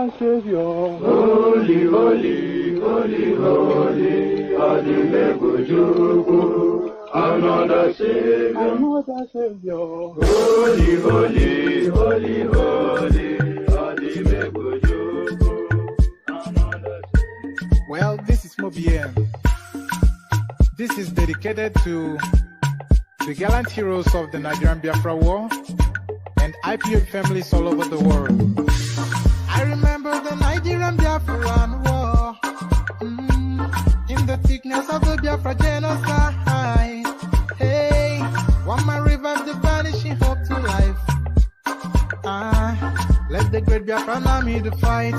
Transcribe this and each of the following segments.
another Savior. Holy, holy, holy, holy, Adimebujuku, another Savior. Another Savior. Holy, holy, holy, holy, Adimebujuku, another Savior. Well, this is Mobien. This is dedicated to the gallant heroes of the Nigerian Biafra War and IPO families all over the world. I remember the Nigerian Biafran War, in the thickness of the Biafra genocide. Hey, one man revived the vanishing hope to life. Let the great Biafran army to fight,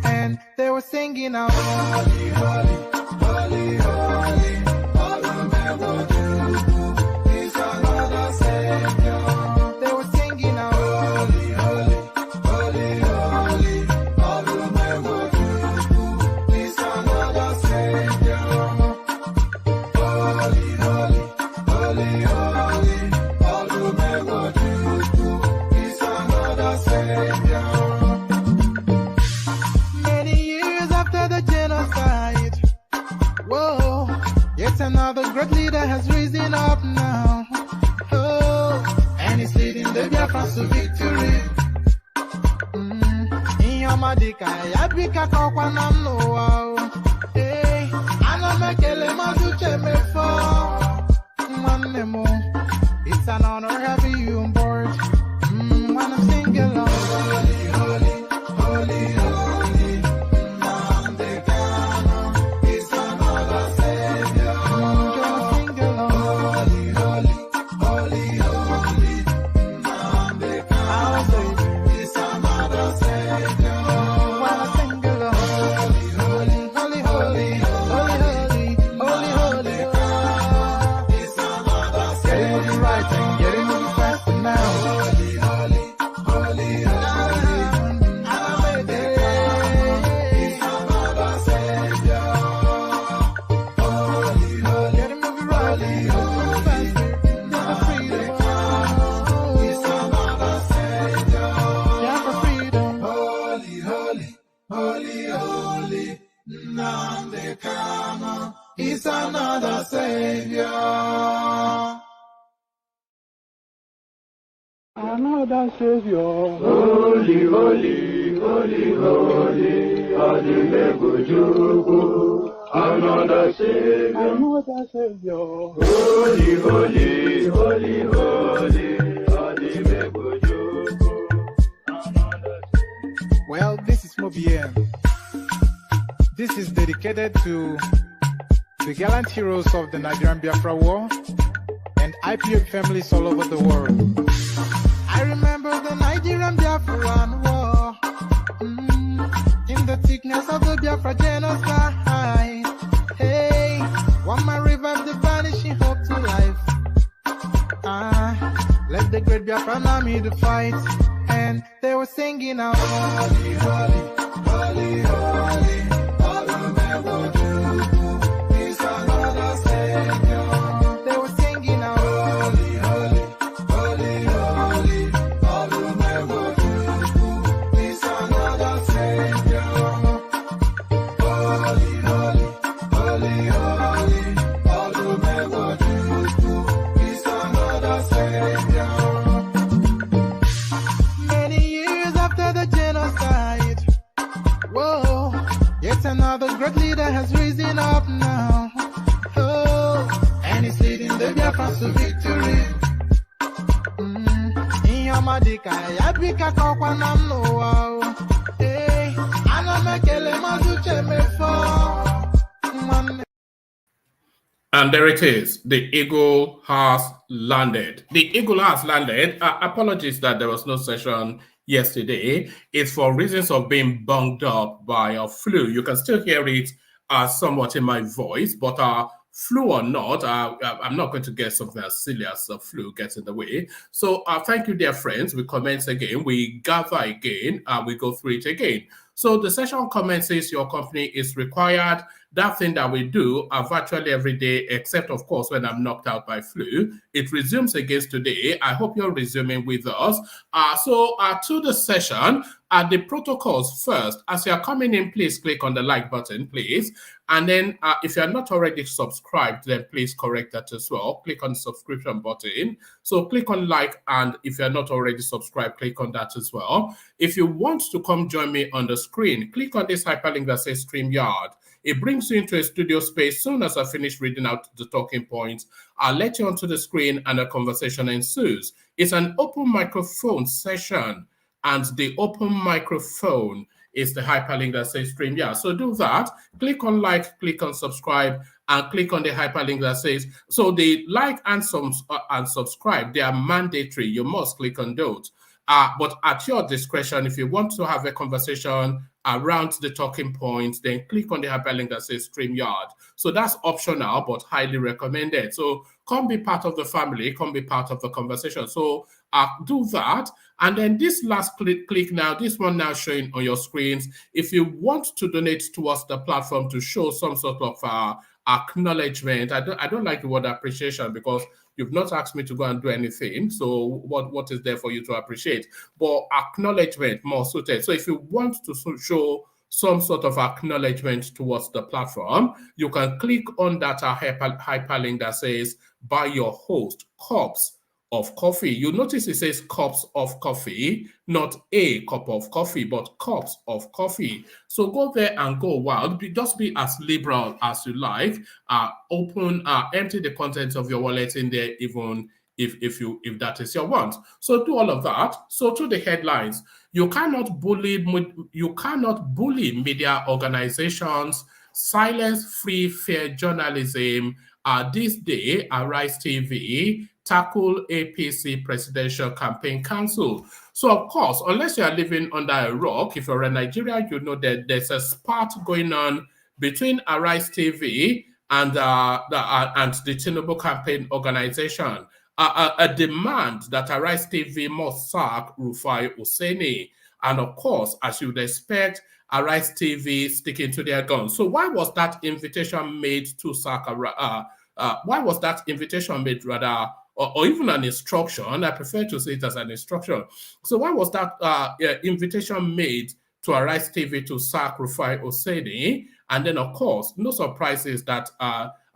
and they were singing out, holy, holy, holy, holy, is another Savior. They were singing out, holy, holy, holy, holy, is another Savior. Holy, holy, holy, holy, is another Savior. Many years after the genocide, whoa, yet another great leader has risen up now. Oh, and he's leading the Biafrans to victory. Inyamadika yabika kwa namno wao. Hey, anamekele mazuche mefo. Mwanemo, it's an honor having you on board. When I'm singing along, holy, holy, holy, holy, Namdekano is another Savior. Sing along, holy, holy, holy, holy, Namdekano is another Savior. When I sing along, holy, holy, holy, holy, holy, holy, holy, holy, is another Savior. Getting it right and getting it fast now. Holy, holy, holy, holy, is another Savior. Holy, holy, getting it right, faster, never freedom. Is another Savior. Never freedom. Holy, holy, holy, holy, Namdekano is another Savior. Another Savior. Holy, holy, holy, holy, Adimebujuku, another Savior. Another Savior. Holy, holy, holy, holy, Adimebujuku, another Savior. Well, this is Mobien. This is dedicated to the gallant heroes of the Nigerian Biafra War and IPO families all over the world. I remember the Nigerian Biafran War, in the thickness of the Biafra genocide. Hey, one man revived the vanishing hope to life. Let the great Biafran army to fight, and they were singing out, holy, holy, holy, holy, is another Savior. They were singing out, holy, holy, holy, holy, is another Savior. Holy, holy, holy, holy, is another Savior. Many years after the genocide, whoa, yet another great leader has risen up now. Oh, and he's leading the Biafrans to victory. Inyamadika yabika kwa namno wao. Hey, anamekele mazuche mefo. And there it is. The eagle has landed. The eagle has landed. Apologies that there was no session yesterday. It's for reasons of being bunged up by a flu. You can still hear it somewhat in my voice, but flu or not, I'm not going to get something as silly as the flu gets in the way. So thank you, dear friends. We commence again. We gather again. We go through it again. So the session commences, your company is required. That thing that we do virtually every day, except, of course, when I'm knocked out by flu. It resumes again today. I hope you're resuming with us. So to the session, at the protocols first. As you are coming in, please click on the like button, please. And then if you're not already subscribed, then please correct that as well. Click on the subscription button. So click on like, and if you're not already subscribed, click on that as well. If you want to come join me on the screen, click on this hyperlink that says StreamYard. It brings you into a studio space. Soon as I finish reading out the talking points, I'll let you onto the screen and a conversation ensues. It's an open microphone session, and the open microphone is the hyperlink that says StreamYard. So do that. Click on like, click on subscribe, and click on the hyperlink that says, so the like and subscribe, they are mandatory. You must click on those. But at your discretion, if you want to have a conversation around the talking points, then click on the hyperlink that says StreamYard. So that's optional, but highly recommended. So come be part of the family, come be part of the conversation. So do that. And then this last click now, this one now showing on your screens, if you want to donate towards the platform to show some sort of acknowledgement, I don't like the word appreciation because you've not asked me to go and do anything. So what is there for you to appreciate? But acknowledgement more suited. So if you want to show some sort of acknowledgement towards the platform, you can click on that hyperlink that says buy your host cups of coffee. You notice it says cups of coffee, not a cup of coffee, but cups of coffee. So go there and go wild. Just be as liberal as you like. Empty the contents of your wallet in there, even if that is your want. So do all of that. So to the headlines, you cannot bully media organizations, silence free fair journalism. This day, Arise TV tackle APC presidential campaign council. So of course, unless you are living under a rock, if you're a Nigerian, you know that there's a spat going on between Arise TV and the Tinubu campaign organization. A demand that Arise TV must sack RUFAI OSENI. And of course, as you would expect, Arise TV sticking to their guns. So why was that invitation made to sack? Why was that invitation made rather, or even an instruction? I prefer to say it as an instruction. So why was that invitation made to Arise TV to sack RUFAI OSENI? And then, of course, no surprises that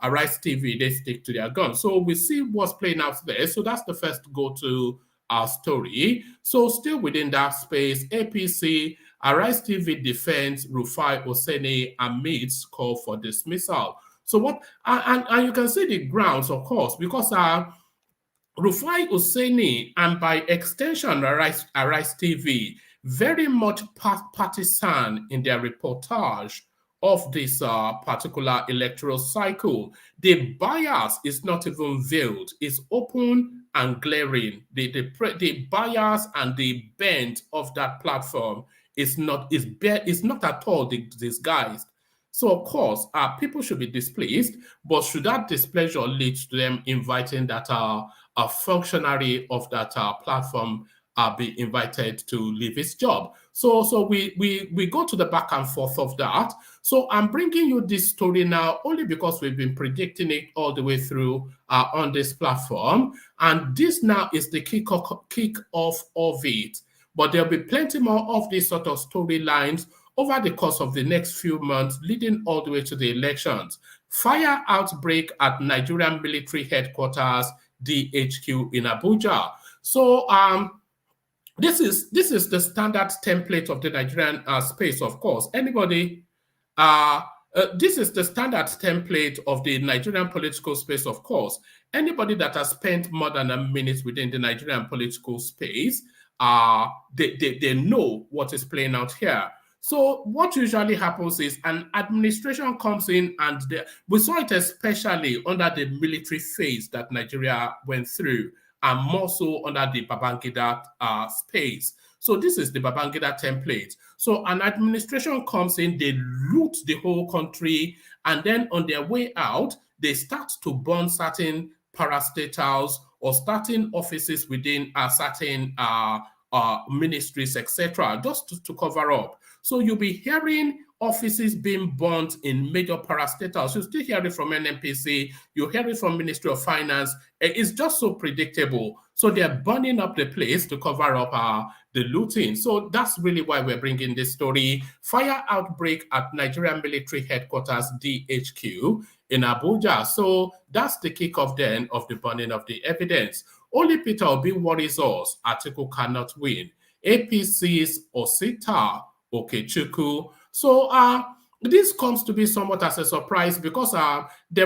Arise TV, they stick to their guns. So we see what's playing out there. So that's the first go-to story. So still within that space, APC, Arise TV defends RUFAI OSENI amidst call for dismissal. So what, and you can see the grounds, of course, because RUFAI OSENI and by extension Arise TV very much partisan in their reportage of this particular electoral cycle. The bias is not even veiled; it's open and glaring. The bias and the bent of that platform is not at all disguised. So of course, people should be displeased, but should that displeasure lead to them inviting that a functionary of that platform be invited to leave his job? So we go to the back and forth of that. So I'm bringing you this story now only because we've been predicting it all the way through on this platform. And this now is the kick-off of it. But there'll be plenty more of these sort of storylines over the course of the next few months, leading all the way to the elections. Fire outbreak at Nigerian military headquarters, DHQ in Abuja. So this is the standard template of the Nigerian space, of course. This is the standard template of the Nigerian political space, of course. Anybody that has spent more than a minute within the Nigerian political space, they know what is playing out here. So what usually happens is an administration comes in, and we saw it especially under the military phase that Nigeria went through, and more so under the Babangida space. So this is the Babangida template. So an administration comes in, they loot the whole country, and then on their way out, they start to burn certain parastatals or starting offices within certain ministries, etc., just to cover up. So you'll be hearing offices being burnt in major parastatals. You still hear it from NNPC, you hear it from Ministry of Finance. It's just so predictable. So they're burning up the place to cover up the looting. So that's really why we're bringing this story. Fire outbreak at Nigerian military headquarters, DHQ, in Abuja. So that's the kickoff then of the burning of the evidence. Only Peter Obi worries us. Atiku cannot win. APC's Osita Okechukwu. So this comes to be somewhat as a surprise because they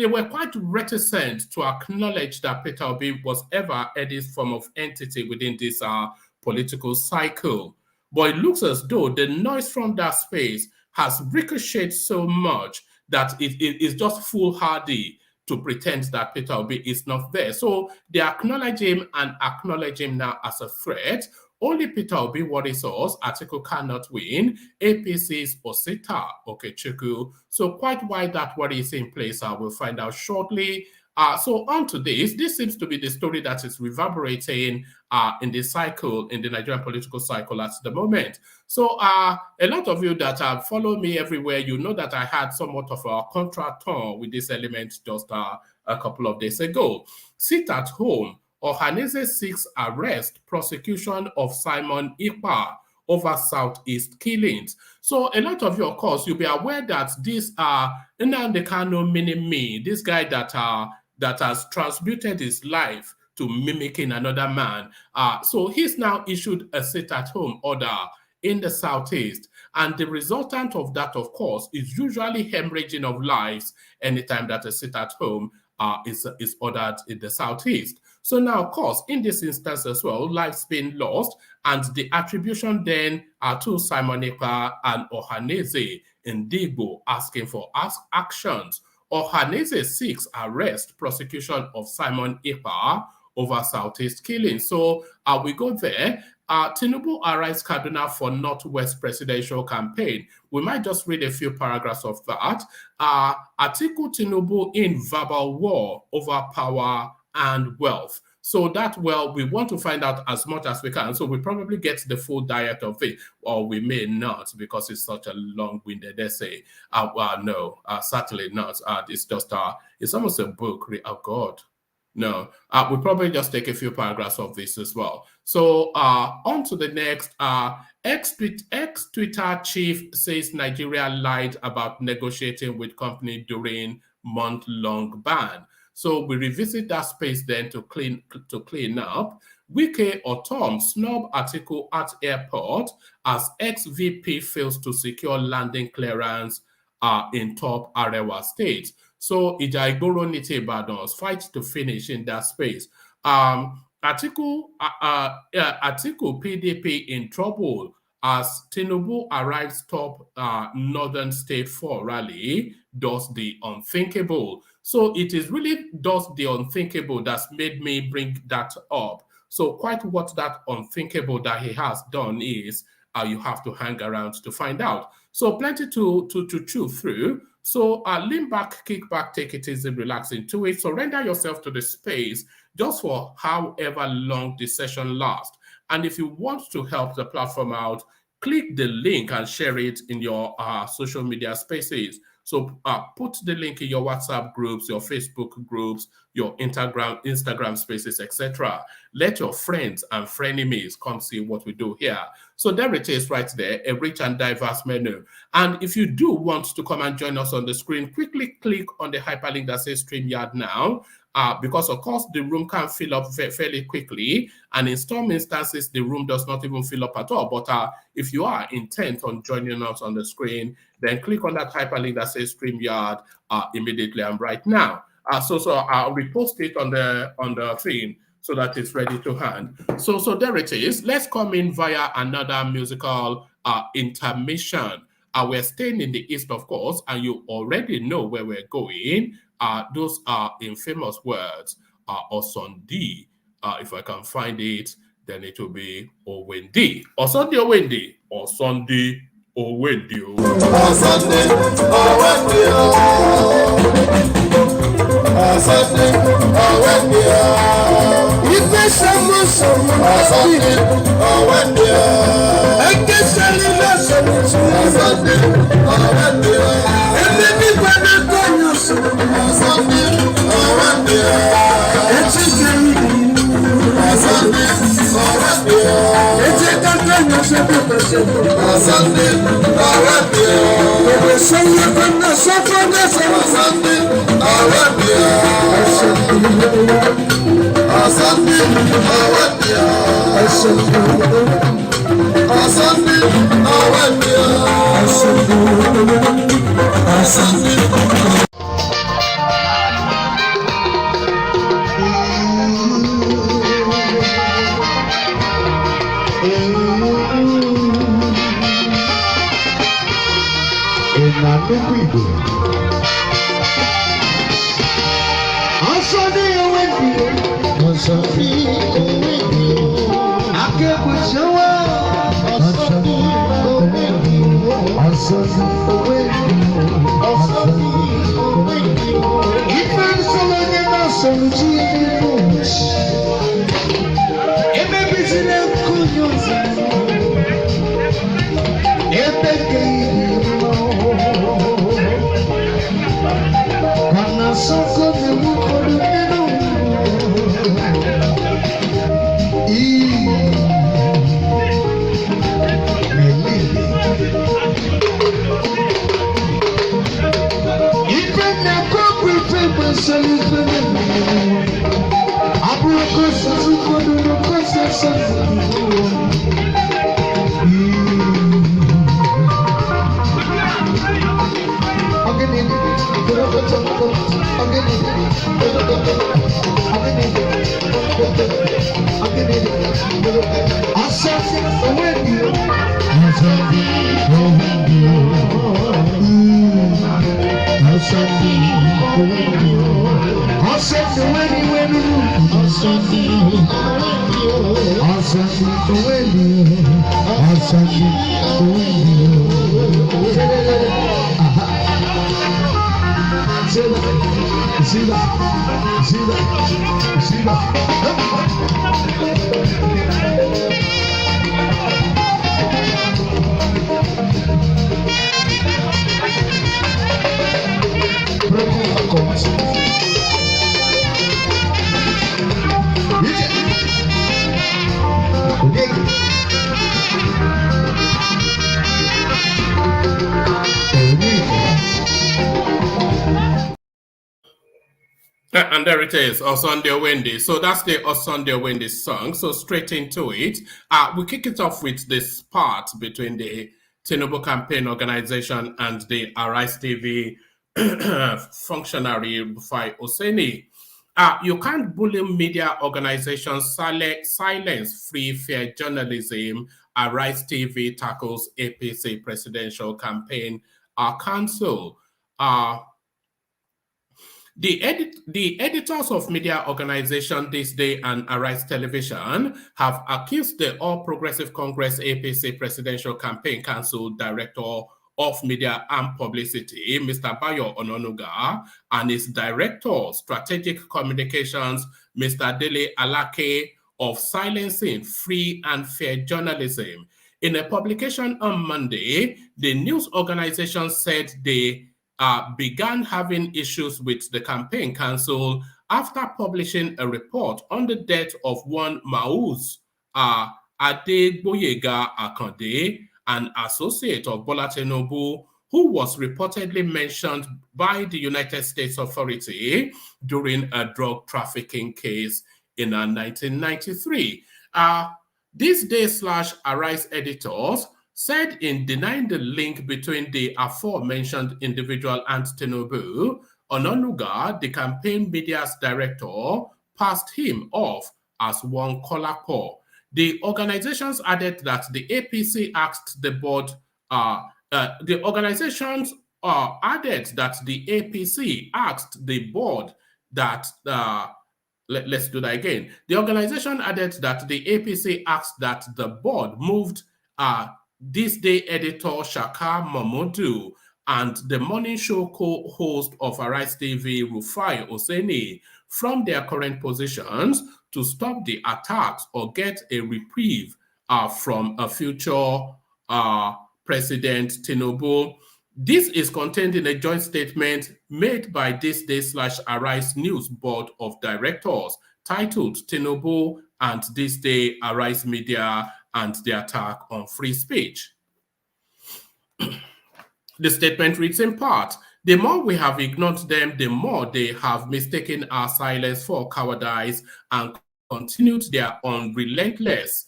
were quite reticent to acknowledge that Peter Obi was ever any form of entity within this political cycle. But it looks as though the noise from that space has ricocheted so much that it is just foolhardy to pretend that Peter Obi is not there. So they acknowledge him and acknowledge him now as a threat. Only Peter Obi worries us. Atiku cannot win. APC's Osita Okechukwu. So quite why that worry is in place, we'll find out shortly. So on to this seems to be the story that is reverberating in the cycle, in the Nigerian political cycle at the moment. So a lot of you that follow me everywhere, you know that I had somewhat of a contrast with this element just a couple of days ago. Sit at home. OHANAEZE seeks arrest, prosecution of Simon EKPA over Southeast killings. So a lot of you, of course, you'll be aware that this Nnamdi Kanu mini-me, this guy that has transmuted his life to mimicking another man. So he's now issued a sit-at-home order in the Southeast. And the resultant of that, of course, is usually hemorrhaging of lives anytime that a sit-at-home is ordered in the Southeast. So now, of course, in this instance as well, lives being lost, and the attribution then to Simon EKPA and OHANAEZE in Digbo asking for actions. OHANAEZE seeks arrest, prosecution of Simon EKPA over Southeast killing. So we go there. Tinubu arrives Kaduna for Northwest presidential campaign. We might just read a few paragraphs of that. Atiku Tinubu in verbal war over power and wealth. So that, well, we want to find out as much as we can. So we probably get the full diet of it, or we may not because it's such a long-winded essay. No, certainly not. It's just, it's almost a book. Oh, God. No, we'll probably just take a few paragraphs of this as well. So on to the next. Ex-Twitter chief says Nigeria lied about negotiating with company during month-long ban. So we revisit that space then to clean up. WIKE ORTOM snub Atiku at airport as ex-VP fails to secure landing clearance in top Arewa state. So Ijaigboro Nite Ibadan's fight to finish in that space. Atiku PDP in trouble as Tinubu arrives top Northern State 4 rally, does the unthinkable. So it is really does the unthinkable that's made me bring that up. So quite what that unthinkable that he has done is, you have to hang around to find out. So plenty to chew through. So lean back, kick back, take it easy, relax into it. Surrender yourself to the space just for however long the session lasts. And if you want to help the platform out, click the link and share it in your social media spaces. So put the link in your WhatsApp groups, your Facebook groups, your Instagram spaces, etc. Let your friends and frenemies come see what we do here. So there it is right there, a rich and diverse menu. And if you do want to come and join us on the screen, quickly click on the hyperlink that says StreamYard now. Because of course the room can fill up fairly quickly, and in some instances the room does not even fill up at all. But if you are intent on joining us on the screen, then click on that hyperlink that says StreamYard immediately and right now. So I'll repost it on the thing so that it's ready to hand. So there it is. Let's come in via another musical intermission. We're staying in the East, of course, and you already know where we're going. Those are infamous words, Osundi. If I can find it, then it will be Owendi. Osundi Owendi. Osundi Owendi. Osundi Owendi. Osundi Owendi. Ife samu Osundi Owendi. Eke salila samu Osundi Owendi. Ebe mi bana konyo Osundi Owendi. And there it is, Osunday Wendy. So that's the Osunday Wendy song. So straight into it. We kick it off with this part between the Tinubu campaign organization and the Arise TV functionary RUFAI OSENI. You can't bully media organizations, silence free, fair journalism. Arise TV tackles APC presidential campaign council. The editors of media organization This Day and Arise Television have accused the All Progressive Congress APC Presidential Campaign Council Director of Media and Publicity, Mr. Bayo Ononuga, and his Director Strategic Communications, Mr. Dele Alake, of silencing free and fair journalism. In a publication on Monday, the news organization said they began having issues with the campaign council after publishing a report on the death of one Mauz Adegboyega Akande, an associate of Bola Tinubu, who was reportedly mentioned by the United States Authority during a drug trafficking case in 1993. This Day / Arise editors said in denying the link between the aforementioned individual and Tinubu, Ononuga, the campaign media's director, passed him off as one Kolapo. The organizations added that the APC asked the board, added that the APC asked the board that, let's do that again. The organization added that the APC asked that the board moved This Day editor Shaka Momodu and the morning show co-host of Arise TV, RUFAI OSENI, from their current positions to stop the attacks or get a reprieve from a future President Tinubu. This is contained in a joint statement made by This Day / Arise News Board of Directors titled Tinubu and This Day Arise Media and the attack on free speech. The statement reads in part, the more we have ignored them, the more they have mistaken our silence for cowardice and continued their unrelentless,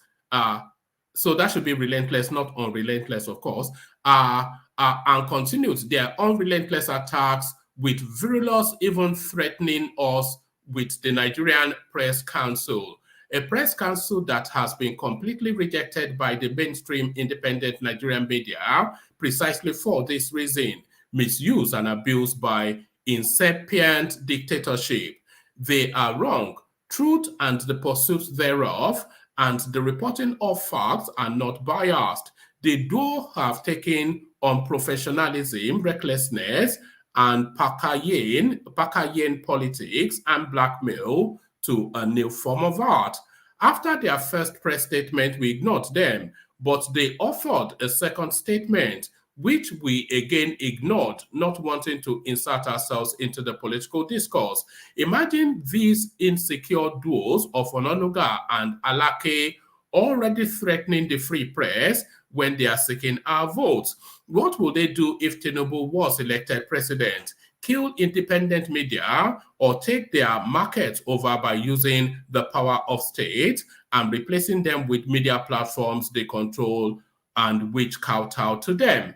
so that should be relentless, not unrelentless, of course, and continued their unrelentless attacks with virulence, even threatening us with the Nigerian Press Council, a press council that has been completely rejected by the mainstream independent Nigerian media precisely for this reason, misuse and abuse by incipient dictatorship. They are wrong. Truth and the pursuit thereof and the reporting of facts are not biased. They do have taken on professionalism, recklessness, and Pakayen politics and blackmail to a new form of art. After their first press statement, we ignored them, but they offered a second statement, which we again ignored, not wanting to insert ourselves into the political discourse. Imagine these insecure duos of Ononuga and Alake already threatening the free press when they are seeking our votes. What will they do if Tinubu was elected president? Kill independent media or take their markets over by using the power of state and replacing them with media platforms they control and which kowtow to them?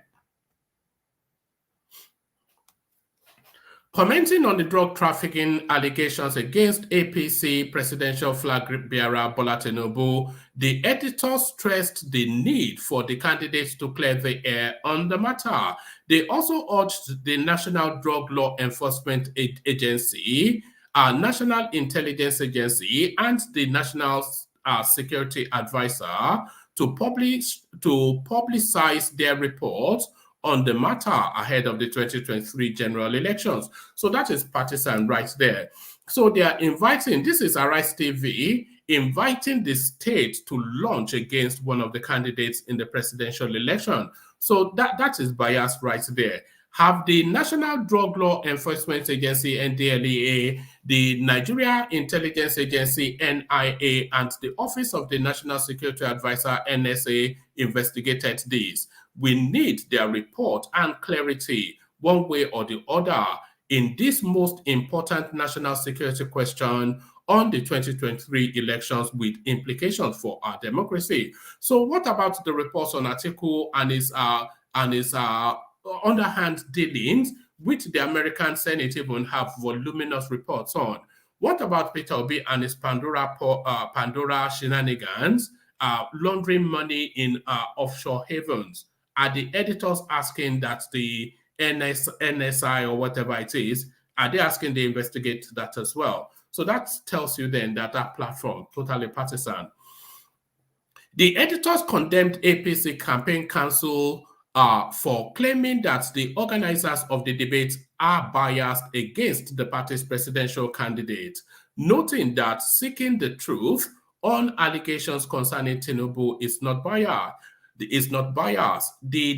Commenting on the drug trafficking allegations against APC presidential flag bearer Bola Tinubu, the editor stressed the need for the candidates to clear the air on the matter. They also urged the National Drug Law Enforcement Agency, National Intelligence Agency, and the National Security Advisor to publicize their reports on the matter ahead of the 2023 general elections. So that is partisan right there. So they are inviting, this is Arise TV, inviting the state to launch against one of the candidates in the presidential election. So that is bias right there. Have the National Drug Law Enforcement Agency, NDLEA, the Nigeria Intelligence Agency, NIA, and the Office of the National Security Advisor, NSA, investigated this? We need their report and clarity, one way or the other, in this most important national security question on the 2023 elections with implications for our democracy. So what about the reports on Atiku and his underhand dealings, which the American Senate even have voluminous reports on? What about Peter Obi and his Pandora shenanigans, laundering money in offshore havens? Are the editors asking that the NSI or whatever it is, are they asking they investigate that as well? So that tells you then that that platform, totally partisan. The editors condemned APC campaign council for claiming that the organizers of the debate are biased against the party's presidential candidate, noting that seeking the truth on allegations concerning Tinubu is not biased. The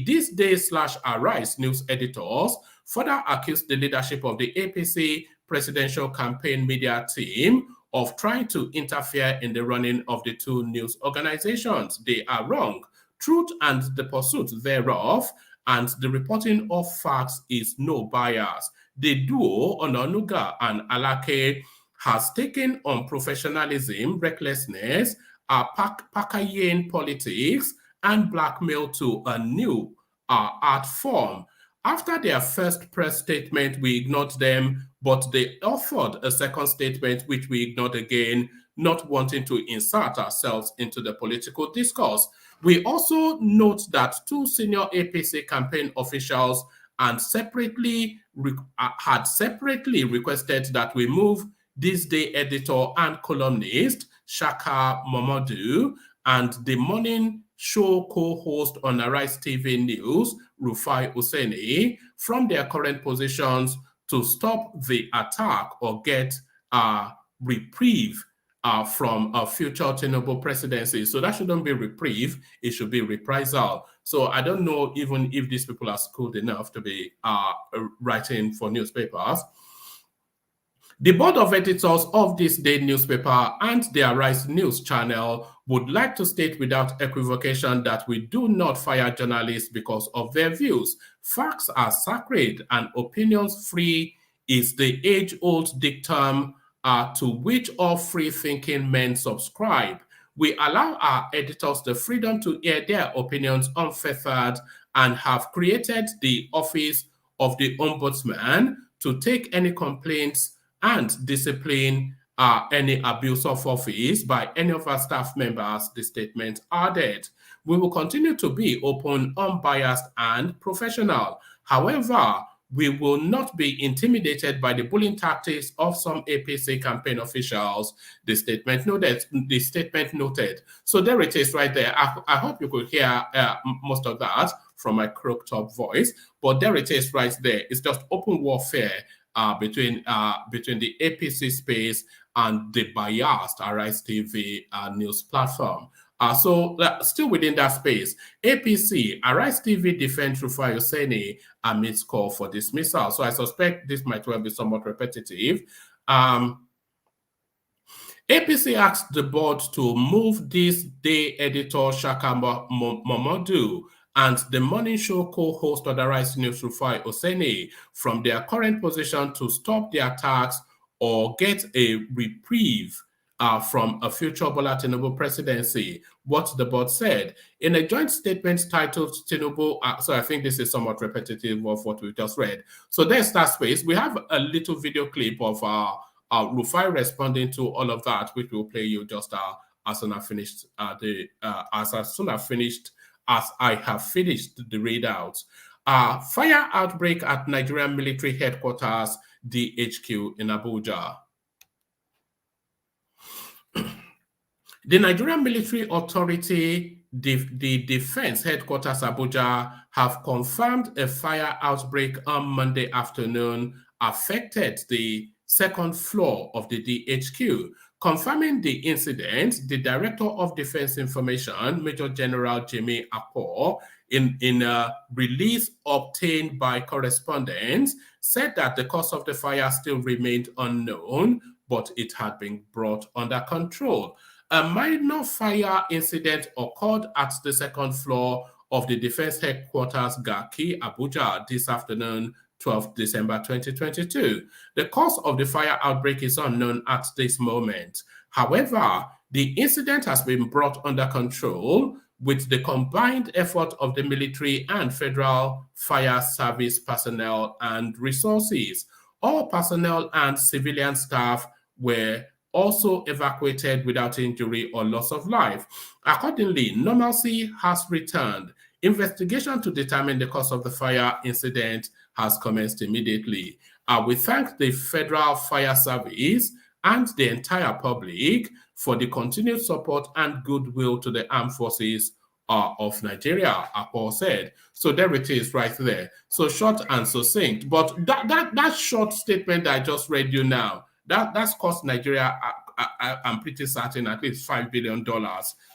This Day / Arise news editors further accused the leadership of the APC presidential campaign media team of trying to interfere in the running of the two news organizations. They are wrong. Truth and the pursuit thereof and the reporting of facts is no bias. The duo, Ononuga and Alake, has taken on professionalism, recklessness, Pakayen politics, and blackmail to a new art form. After their first press statement, we ignored them, but they offered a second statement, which we ignored again, not wanting to insert ourselves into the political discourse. We also note that two senior APC campaign officials had separately requested that we move This Day editor and columnist Shaka Momodu and the morning show co-host on Arise TV News, RUFAI OSENI, from their current positions to stop the attack or get a reprieve from a future Tinubu presidency. So that shouldn't be reprieve, it should be reprisal. So I don't know even if these people are skilled enough to be writing for newspapers. The board of editors of this day newspaper and the Arise News channel would like to state without equivocation that we do not fire journalists because of their views. Facts are sacred and opinions free is the age-old dictum to which all free-thinking men subscribe. We allow our editors the freedom to air their opinions unfettered and have created the office of the Ombudsman to take any complaints and discipline any abuse of office by any of our staff members, the statement added. We will continue to be open, unbiased, and professional. However, we will not be intimidated by the bullying tactics of some APC campaign officials, the statement noted. So there it is right there. I hope you could hear most of that from my crooked up voice, but there it is right there. It's just open warfare between the APC space and the biased Arise TV news platform. So still within that space, APC, Arise TV defends RUFAI OSENI amidst call for dismissal. So I suspect this might well be somewhat repetitive. APC asked the board to move this day editor Shaka Momodu and the morning show co-host of the Arise News RUFAI OSENI from their current position to stop the attacks or get a reprieve from a future Bola Tinubu presidency, what the board said. In a joint statement titled Tinubu, so I think this is somewhat repetitive of what we just read. So there's that space. We have a little video clip of RUFAI responding to all of that, which we'll play you just as soon as I have finished the readouts. Fire outbreak at Nigerian military headquarters, DHQ in Abuja. The Nigerian Military Authority, the Defense Headquarters Abuja, have confirmed a fire outbreak on Monday afternoon affected the second floor of the DHQ. Confirming the incident, the Director of Defense Information, Major General Jimmy Akpo, in a release obtained by correspondents, said that the cause of the fire still remained unknown, but it had been brought under control. A minor fire incident occurred at the second floor of the Defense Headquarters, Garki, Abuja, this afternoon, 12 December 2022. The cause of the fire outbreak is unknown at this moment. However, the incident has been brought under control with the combined effort of the military and federal fire service personnel and resources. All personnel and civilian staff were also evacuated without injury or loss of life. Accordingly, normalcy has returned. Investigation to determine the cause of the fire incident has commenced immediately. We thank the Federal Fire Service and the entire public for the continued support and goodwill to the armed forces of Nigeria, Akpo said. So there it is right there. So short and succinct. But that short statement that I just read you now, that's cost Nigeria, I'm pretty certain, at least $5 billion.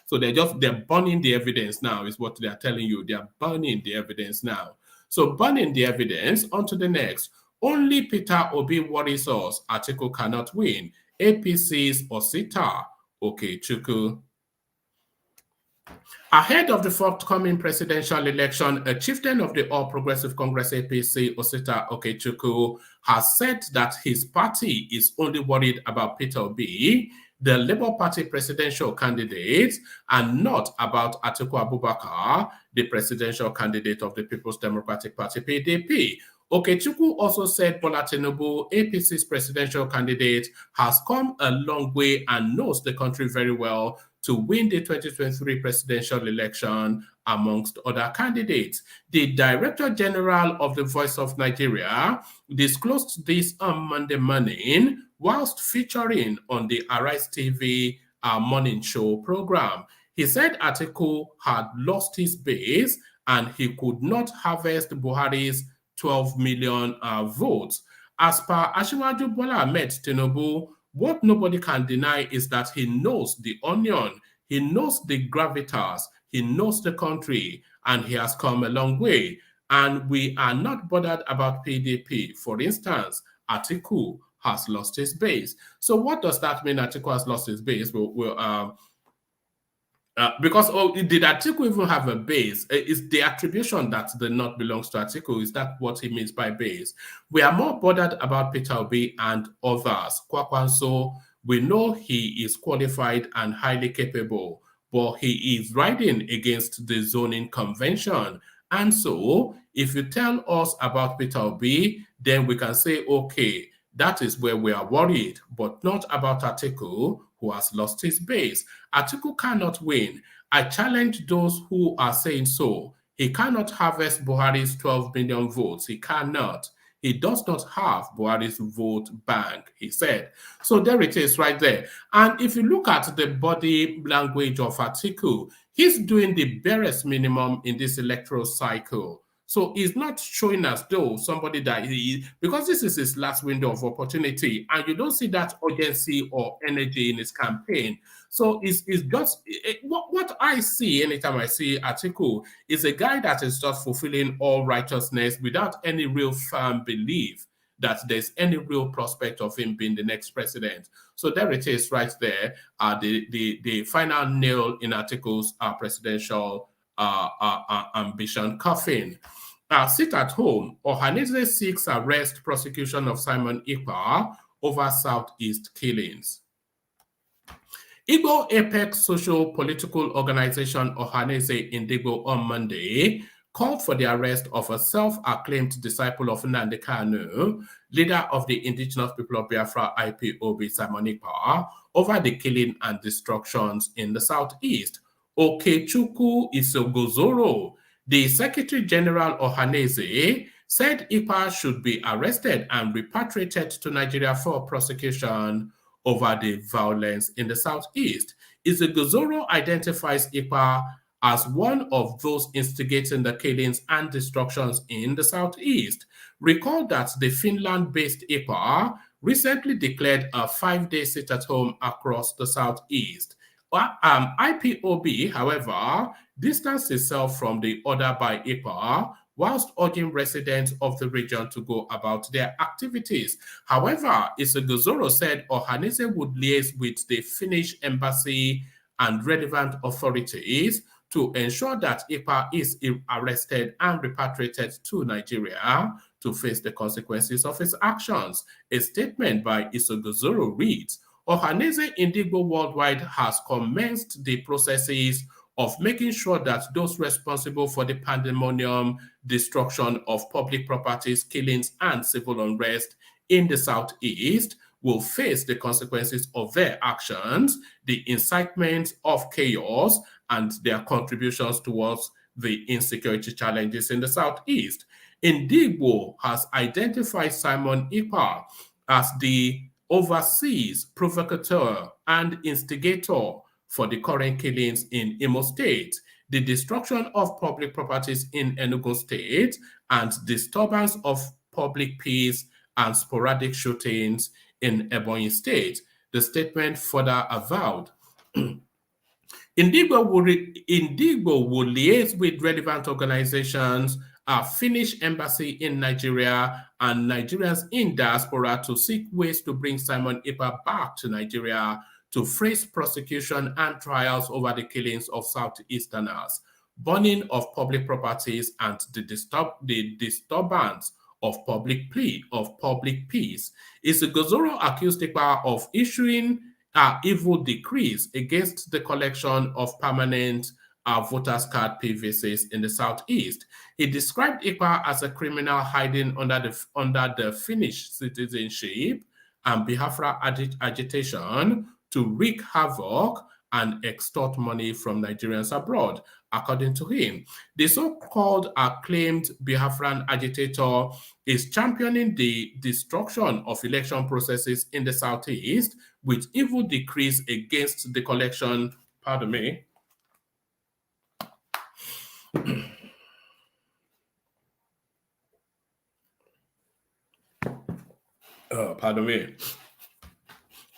So they're burning the evidence now, is what they're telling you. They're burning the evidence now. So burning the evidence, on to the next. Only Peter Obi worries us. Atiku cannot win. APC's Osita Okechukwu. Ahead of the forthcoming presidential election, a chieftain of the All Progressive Congress APC, Osita Okechukwu, has said that his party is only worried about Peter Obi, the Labour Party presidential candidate, and not about Atiku Abubakar, the presidential candidate of the People's Democratic Party, PDP. Okechukwu also said Bola Tinubu, APC's presidential candidate, has come a long way and knows the country very well to win the 2023 presidential election amongst other candidates. The Director General of the Voice of Nigeria disclosed this on Monday morning whilst featuring on the Arise TV morning show program. He said Atiku had lost his base and he could not harvest Buhari's 12 million votes. As per Asiwaju Bola Ahmed Tinubu, what nobody can deny is that he knows the onion, he knows the gravitas, he knows the country, and he has come a long way. And we are not bothered about PDP. For instance, Atiku has lost his base. So what does that mean? Atiku has lost his base? Because did Atiku even have a base? Is the attribution that the North belongs to Atiku? Is that what he means by base? We are more bothered about Peter Obi and others. Kwakwanso, we know he is qualified and highly capable, but he is riding against the zoning convention. And so, if you tell us about Peter Obi, then we can say, okay, that is where we are worried, but not about Atiku, who has lost his base. Atiku cannot win. I challenge those who are saying so. He cannot harvest Buhari's 12 million votes. He cannot. He does not have Buhari's vote bank, he said. So there it is right there. And if you look at the body language of Atiku, he's doing the barest minimum in this electoral cycle. So he's not showing as though somebody that because this is his last window of opportunity, and you don't see that urgency or energy in his campaign. So it's just what I see anytime I see Atiku is a guy that is just fulfilling all righteousness without any real firm belief that there's any real prospect of him being the next president. So there it is right there, the final nail in Atiku's presidential ambition coffin. Sit at home. OHANAEZE seeks arrest prosecution of Simon EKPA over Southeast killings. Igbo Apex Social Political Organization OHANAEZE Indigo on Monday called for the arrest of a self-acclaimed disciple of Nnamdi Kanu, leader of the indigenous people of Biafra IPOB Simon EKPA, over the killing and destructions in the southeast. Okechukwu Isogozoro, the Secretary General OHANAEZE, said EKPA should be arrested and repatriated to Nigeria for prosecution over the violence in the southeast. Isogozoro identifies EKPA as one of those instigating the killings and destructions in the southeast. Recall that the Finland-based EKPA recently declared a 5-day sit-at-home across the southeast. IPOB, however, distanced itself from the order by EKPA whilst urging residents of the region to go about their activities. However, Isogozoro said OHANAEZE would liaise with the Finnish embassy and relevant authorities to ensure that EKPA is arrested and repatriated to Nigeria to face the consequences of his actions. A statement by Isogozoro reads, OHANAEZE Indigo Worldwide has commenced the processes of making sure that those responsible for the pandemonium, destruction of public properties, killings, and civil unrest in the southeast will face the consequences of their actions, the incitement of chaos, and their contributions towards the insecurity challenges in the southeast. Indigo has identified Simon EKPA as the overseas provocateur and instigator for the current killings in Imo State, the destruction of public properties in Enugu State, and disturbance of public peace and sporadic shootings in Ebonyi State. The statement further avowed. Indigo will liaise with relevant organizations, a Finnish embassy in Nigeria, and Nigerians in diaspora to seek ways to bring Simon EKPA back to Nigeria to face prosecution and trials over the killings of Southeasterners, burning of public properties, and the disturbance of public peace. Isogozoro accused EKPA of issuing evil decrees against the collection of permanent voters card PVCs in the southeast. He described EKPA as a criminal hiding under the Finnish citizenship and Biafra agitation to wreak havoc and extort money from Nigerians abroad. According to him, the so-called acclaimed Biafran agitator is championing the destruction of election processes in the southeast with evil decrees against the collection, pardon me,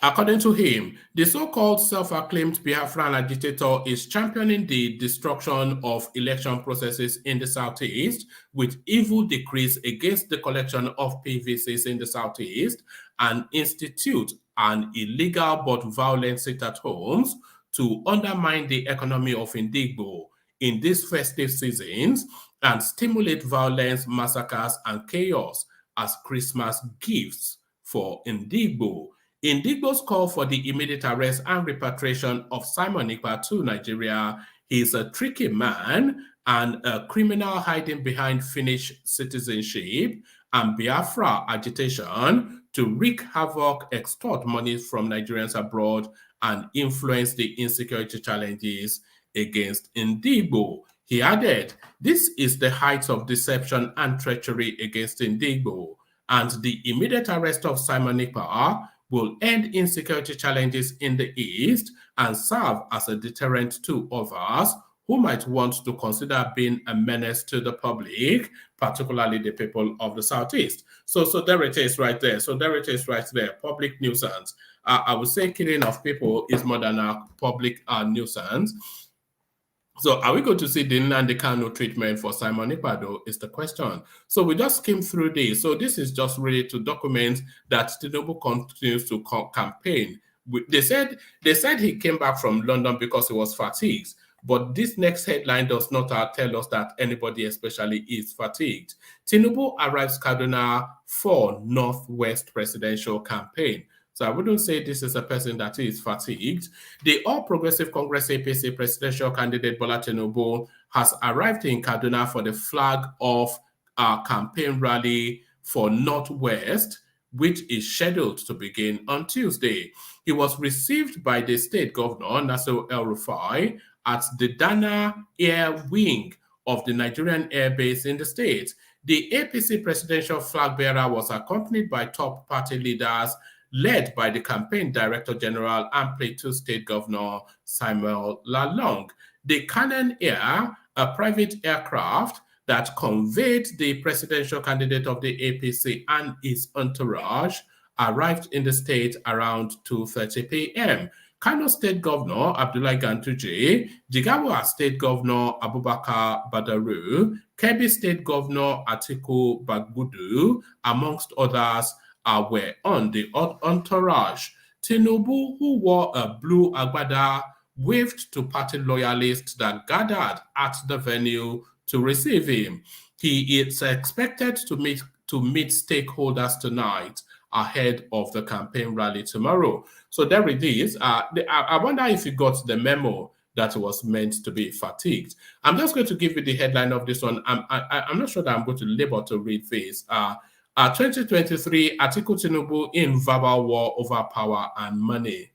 According to him, the so-called self-acclaimed Biafran agitator is championing the destruction of election processes in the Southeast with evil decrees against the collection of PVCs in the Southeast and institute an illegal but violent sit-at-homes to undermine the economy of Indigbo in these festive seasons and stimulate violence, massacres, and chaos as Christmas gifts for Indigbo. Indigbo's call for the immediate arrest and repatriation of Simon Ekpa to Nigeria. He is a tricky man and a criminal hiding behind Finnish citizenship and Biafra agitation to wreak havoc, extort money from Nigerians abroad, and influence the insecurity challenges against Indigbo. He added, this is the height of deception and treachery against Indigbo, and the immediate arrest of Simon Ekpa will end insecurity challenges in the East and serve as a deterrent to others who might want to consider being a menace to the public, particularly the people of the Southeast. So there it is right there. So there it is right there, public nuisance. I would say killing of people is more than a public nuisance. So are we going to see the Nnamdi Kanu treatment for Simon Ekpa, though, is the question. So we just skimmed through this. So this is just really to document that Tinubu continues to campaign. They said he came back from London because he was fatigued. But this next headline does not tell us that anybody especially is fatigued. Tinubu arrives Kaduna for Northwest presidential campaign. So I wouldn't say this is a person that is fatigued. The All Progressive Congress APC presidential candidate Bola Tinubu has arrived in Kaduna for the flag off campaign rally for Northwest, which is scheduled to begin on Tuesday. He was received by the state governor, Nasir El-Rufai, at the Dana Air Wing of the Nigerian Air Base in the state. The APC presidential flag bearer was accompanied by top party leaders led by the campaign director general and Plateau State Governor Samuel Lalong. The Canaan Air, a private aircraft that conveyed the presidential candidate of the APC and his entourage, arrived in the state around 2:30 p.m. Kano State Governor Abdullahi Ganduje, Jigawa State Governor Abubakar Badaru, Kebbi State Governor Atiku Bagbudu, amongst others, were on the entourage. Tinubu, who wore a blue agbada, waved to party loyalists that gathered at the venue to receive him. He is expected to meet stakeholders tonight ahead of the campaign rally tomorrow. So there it is. I wonder if you got the memo that was meant to be fatigued. I'm just going to give you the headline of this one. I'm not sure that I'm going to labor to read this. 2023, Atiku Tinubu in verbal war over power and money.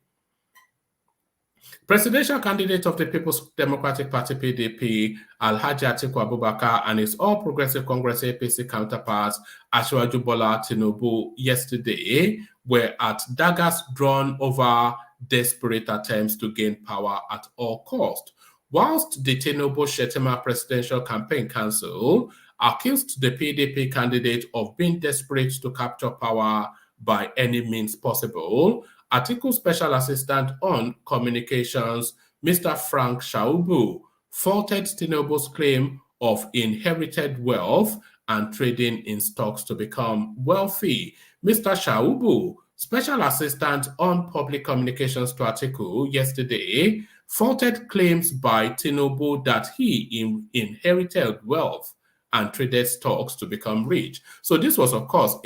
Presidential candidate of the People's Democratic Party PDP, Alhaji Atiku Abubakar, and his All Progressive Congress APC counterparts, Asiwaju Bola Tinubu, yesterday were at daggers drawn over desperate attempts to gain power at all cost. Whilst the Tinubu-Shettima Presidential Campaign Council accused the PDP candidate of being desperate to capture power by any means possible, Atiku Special Assistant on Communications, Mr. Frank Shaubu, faulted Tinubu's claim of inherited wealth and trading in stocks to become wealthy. Mr. Shaubu, Special Assistant on Public Communications to Atiku, yesterday faulted claims by Tinubu that he inherited wealth and traded stocks to become rich. So this was, of course,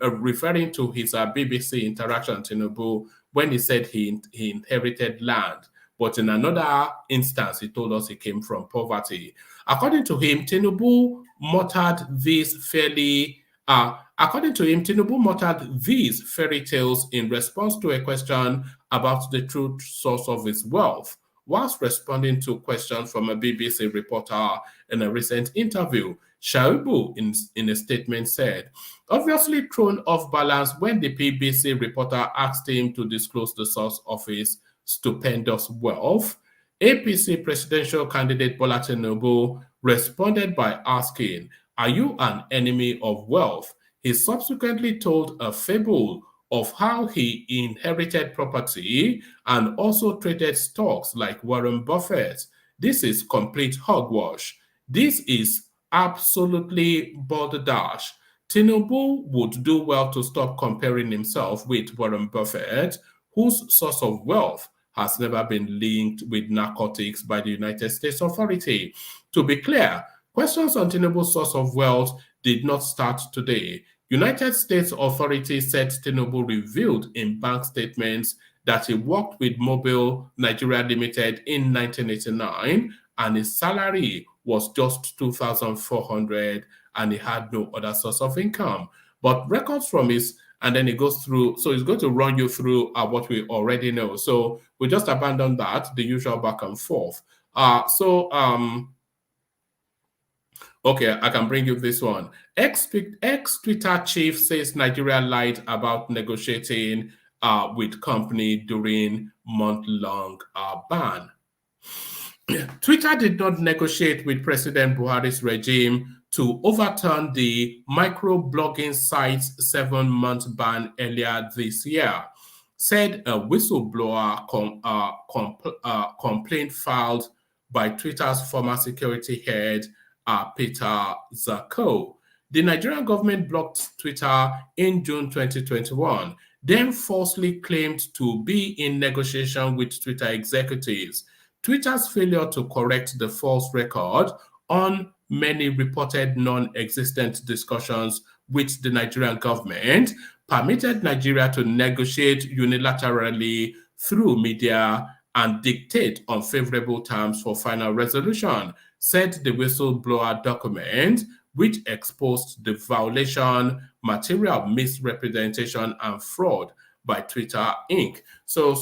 referring to his BBC interaction, Tinubu, when he said he inherited land. But in another instance, he told us he came from poverty. According to him, Tinubu muttered these fairy tales in response to a question about the true source of his wealth, whilst responding to questions from a BBC reporter in a recent interview. Shaibu, in a statement, said, obviously thrown off balance when the BBC reporter asked him to disclose the source of his stupendous wealth, APC presidential candidate Bola Tinubu responded by asking, are you an enemy of wealth? He subsequently told a fable of how he inherited property and also traded stocks like Warren Buffett. This is complete hogwash. This is absolutely balderdash. Tinubu would do well to stop comparing himself with Warren Buffett, whose source of wealth has never been linked with narcotics by the United States Authority. To be clear, questions on Tinubu's source of wealth did not start today. United States authorities said Tinubu revealed in bank statements that he worked with Mobile Nigeria Limited in 1989 and his salary was just $2,400 and he had no other source of income. But records from his, and then it goes through, so it's going to run you through what we already know. So we just abandon that, the usual back and forth. Okay, I can bring you this one. Ex-Twitter chief says Nigeria lied about negotiating with company during month-long ban. Twitter did not negotiate with President Buhari's regime to overturn the microblogging site's 7-month ban earlier this year, said a whistleblower complaint filed by Twitter's former security head, Peter Zako. The Nigerian government blocked Twitter in June 2021, then falsely claimed to be in negotiation with Twitter executives. Twitter's failure to correct the false record on many reported non-existent discussions with the Nigerian government permitted Nigeria to negotiate unilaterally through media and dictate unfavorable terms for final resolution, said the whistleblower document, which exposed the violation, material misrepresentation, and fraud by Twitter Inc. So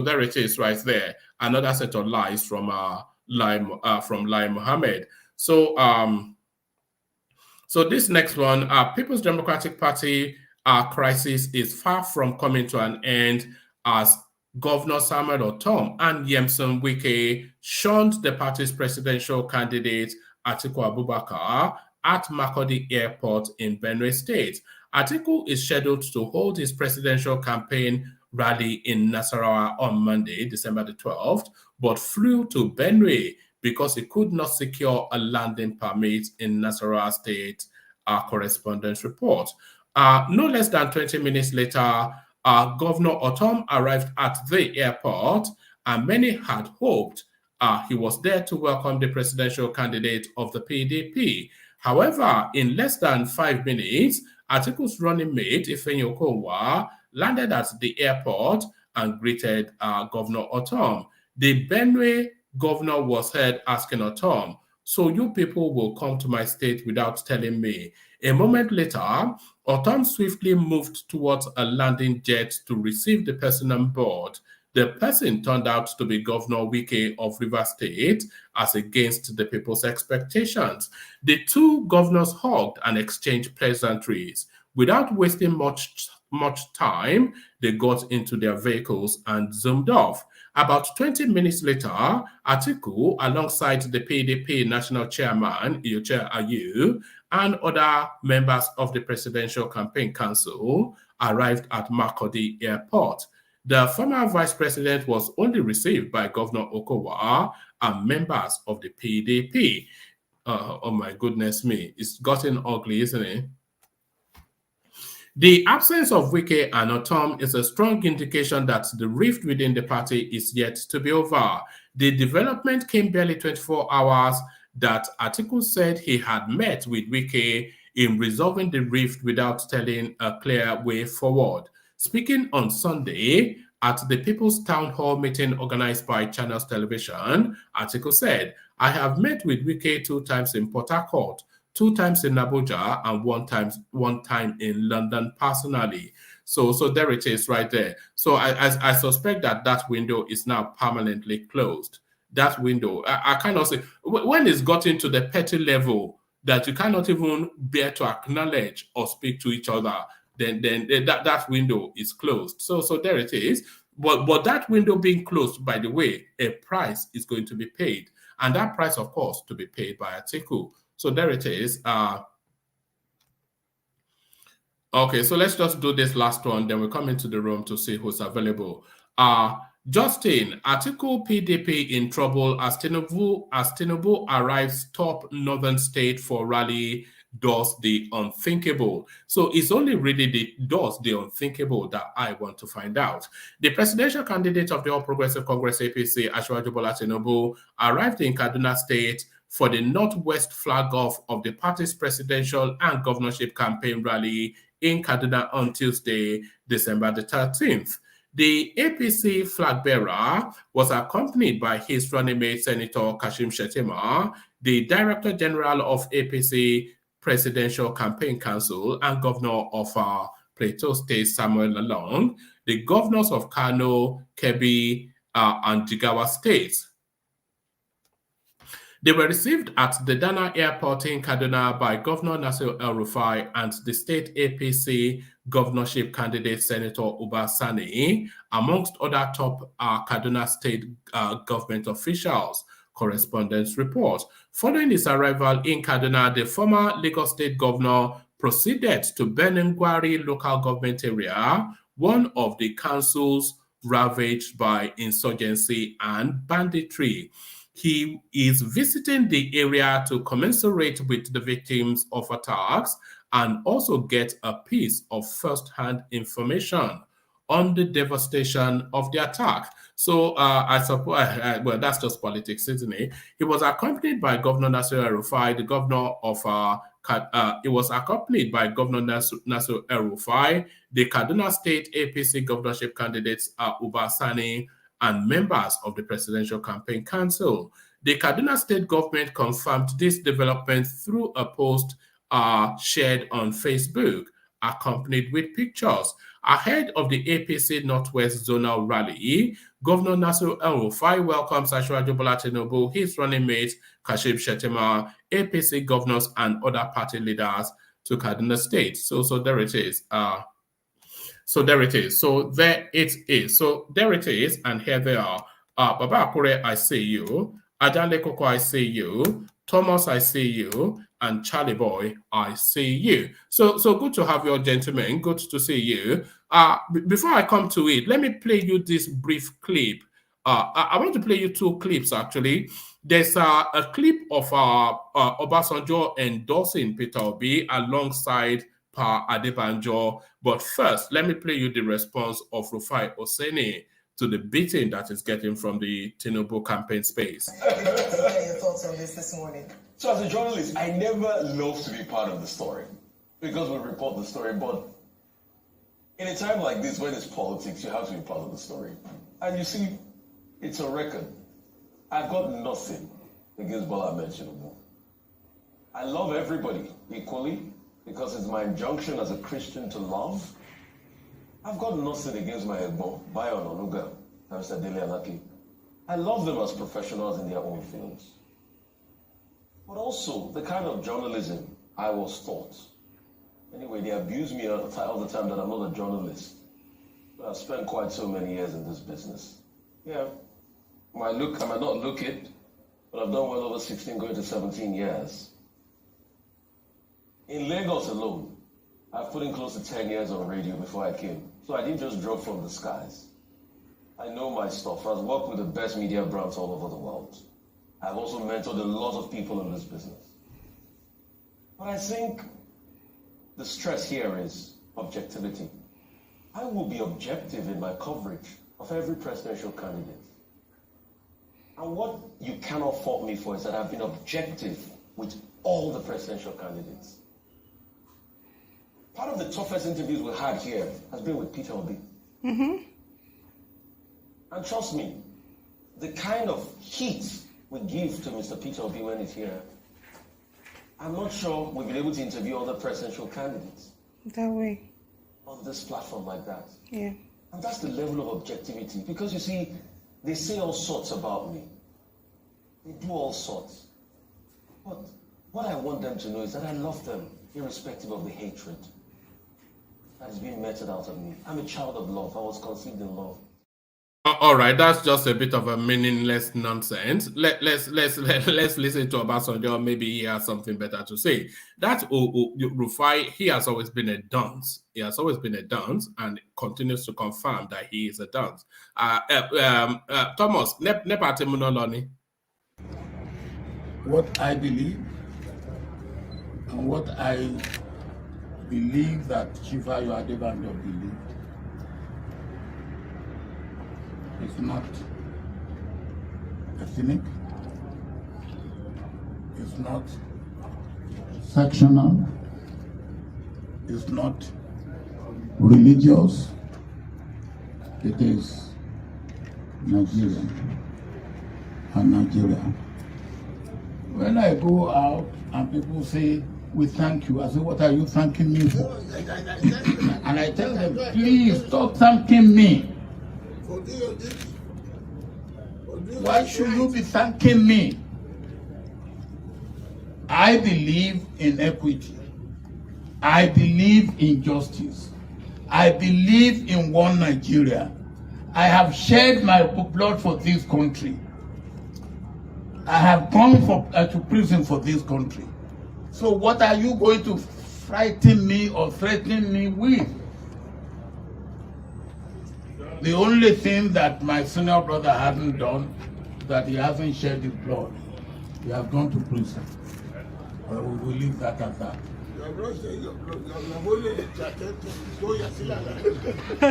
there it is right there. Another set of lies from Lai Mohammed. So this next one, People's Democratic Party crisis is far from coming to an end as Governor Samuel Ortom and Yemson Wike shunned the party's presidential candidate Atiku Abubakar at Makurdi Airport in Benue State. Atiku is scheduled to hold his presidential campaign rally in Nasarawa on Monday, December the 12th, but flew to Benue because he could not secure a landing permit in Nasarawa State, correspondence report. No less than 20 minutes later, Governor Ortom arrived at the airport, and many had hoped he was there to welcome the presidential candidate of the PDP. However, in less than 5 minutes, Atiku's running mate, Ifeanyi Okowa, landed at the airport and greeted Governor Ortom. The Benue governor was heard asking Ortom, "So you people will come to my state without telling me?" A moment later, Ortom swiftly moved towards a landing jet to receive the person on board. The person turned out to be Governor Wike of Rivers State, as against the people's expectations. The two governors hugged and exchanged pleasantries. Without wasting much time, they got into their vehicles and zoomed off. About 20 minutes later, Atiku, alongside the PDP National Chairman, Iyoche Ayu, and other members of the Presidential Campaign Council, arrived at Makurdi Airport. The former vice president was only received by Governor Okowa and members of the PDP. Oh my goodness me, it's gotten ugly, isn't it? The absence of Wike and Ortom is a strong indication that the rift within the party is yet to be over. The development came barely 24 hours that Atiku said he had met with Wike in resolving the rift without telling a clear way forward. Speaking on Sunday at the People's Town Hall meeting organized by Channels Television, Atiku said, "I have met with Wike 2 times in Port Harcourt, 2 times in Abuja, and one time in London personally." So there it is right there. So I suspect that window is now permanently closed. That window, I cannot say, when it's gotten to the petty level that you cannot even bear to acknowledge or speak to each other, then that window is closed. So there it is. But that window being closed, by the way, a price is going to be paid. And that price, of course, to be paid by Atiku. So there it is. Okay, so let's just do this last one, then we come into the room to see who's available. Justin, Atiku PDP in trouble as Tinubu arrives top northern state for rally, does the unthinkable. So it's only really does the unthinkable that I want to find out. The presidential candidate of the All Progressive Congress APC, Asiwaju Bola Tinubu, arrived in Kaduna State for the northwest flag-off of the party's presidential and governorship campaign rally in Kaduna on Tuesday, December the 13th. The APC flag bearer was accompanied by his running mate, Senator Kashim Shettima, the Director General of APC Presidential Campaign Council and Governor of Plateau State, Samuel Lalong, the governors of Kano, Kebbi, and Jigawa states. They were received at the Dana Airport in Kaduna by Governor Nasir El-Rufai and the state APC governorship candidate Senator OBASANJO, amongst other top Kaduna state government officials. Correspondence report. Following his arrival in Kaduna, the former Lagos State governor proceeded to Beningwari local government area, one of the councils ravaged by insurgency and banditry. He is visiting the area to commiserate with the victims of attacks and also get a piece of first-hand information on the devastation of the attack. So I suppose, well, that's just politics, isn't it? He was accompanied by Governor Nasir El-Rufai, the governor of, it was accompanied by Governor Nasir El-Rufai, the Kaduna State APC governorship candidates OBASANJO, and members of the Presidential Campaign Council. The Kaduna State government confirmed this development through a post shared on Facebook, accompanied with pictures. Ahead of the APC Northwest Zonal Rally, Governor Nasir El-Rufai welcomes Asiwaju Bola Tinubu, his running mate Kashim Shettima, APC governors, and other party leaders to Kaduna State. So there it is. So there it is. So there it is. So there it is, and here they are. Baba Akure, I see you. Ajanle Koko, I see you. Thomas, I see you. And Charlie Boy, I see you. So good to have you, gentlemen. Good to see you. Before I come to it, let me play you this brief clip. I want to play you two clips, actually. There's a clip of Obasanjo endorsing Peter Obi alongside Pa Adebanjo. But first, let me play you the response of RUFAI OSENI to the beating that is getting from the Tinubu campaign space. What are your thoughts on this morning? So as a journalist, I never love to be part of the story because we report the story. But in a time like this, when it's politics, you have to be part of the story. And you see, it's a record. I've got nothing against Bola Ahmed Tinubu. I love everybody equally because it's my injunction as a Christian to love. I've got nothing against my Egbo, Bayo Onuga, and Mr. Dele Alaki. I love them as professionals in their own fields. But also, the kind of journalism I was taught. Anyway, they abuse me all the time that I'm not a journalist. But I've spent quite so many years in this business. Yeah, I might not look it, but I've done well over 16, going to 17 years. In Lagos alone, I've put in close to 10 years on radio before I came. So I didn't just drop from the skies. I know my stuff. I've worked with the best media brands all over the world. I've also mentored a lot of people in this business. But I think the stress here is objectivity. I will be objective in my coverage of every presidential candidate. And what you cannot fault me for is that I've been objective with all the presidential candidates. Part of the toughest interviews we had here has been with Peter Obi. And trust me, the kind of heat we give to Mr. Peter Obi when he's here, I'm not sure we've been able to interview other presidential candidates. That way. On this platform like that. Yeah. And that's the level of objectivity. Because you see, they say all sorts about me. They do all sorts. But what I want them to know is that I love them, irrespective of the hatred that is being meted out of me. I'm a child of love. I was conceived in love. All right, that's just a bit of a meaningless nonsense. Let's listen to Obasanjo. Maybe he has something better to say. That RUFAI, he has always been a dunce. He has always been a dunce and continues to confirm that he is a dunce. Thomas, what I believe and what I believe that Chifa Adebanjo believed is not ethnic, it's not sectional, it's not religious, it is Nigerian and Nigerian. When I go out and people say, we thank you, I say, what are you thanking me for? And I tell them, please stop thanking me. Why should you be thanking me? I believe in equity. I believe in justice. I believe in one Nigeria. I have shed my blood for this country. I have gone to prison for this country. So what are you going to frighten me or threaten me with? The only thing that my senior brother hasn't done, that he hasn't shed his blood, he has gone to prison. We will leave that at that.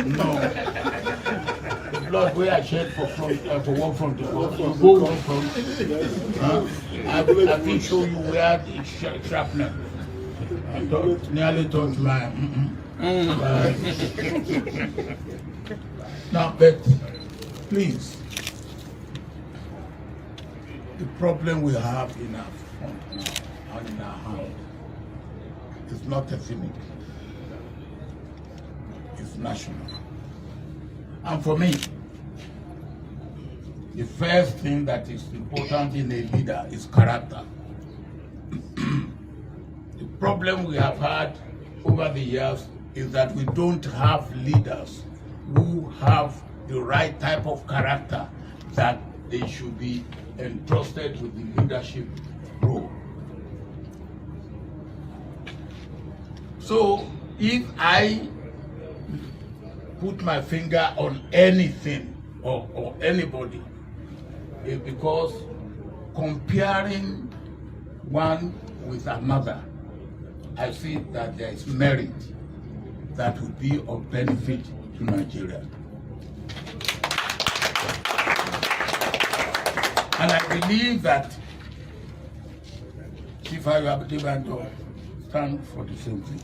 No. The blood we are shed for one from the world. You go one from. I will show you where the shrapnel. Nearly touched my. Now, but please, the problem we have in our front now and in our hand is not ethnic, it's national. And for me, the first thing that is important in a leader is character. The problem we have had over the years is that we don't have leaders who have the right type of character that they should be entrusted with the leadership role. So if I put my finger on anything or anybody, it's because comparing one with another, I see that there is merit that would be of benefit to Nigeria. And I believe that Chifa Adebanjo stands for the same thing.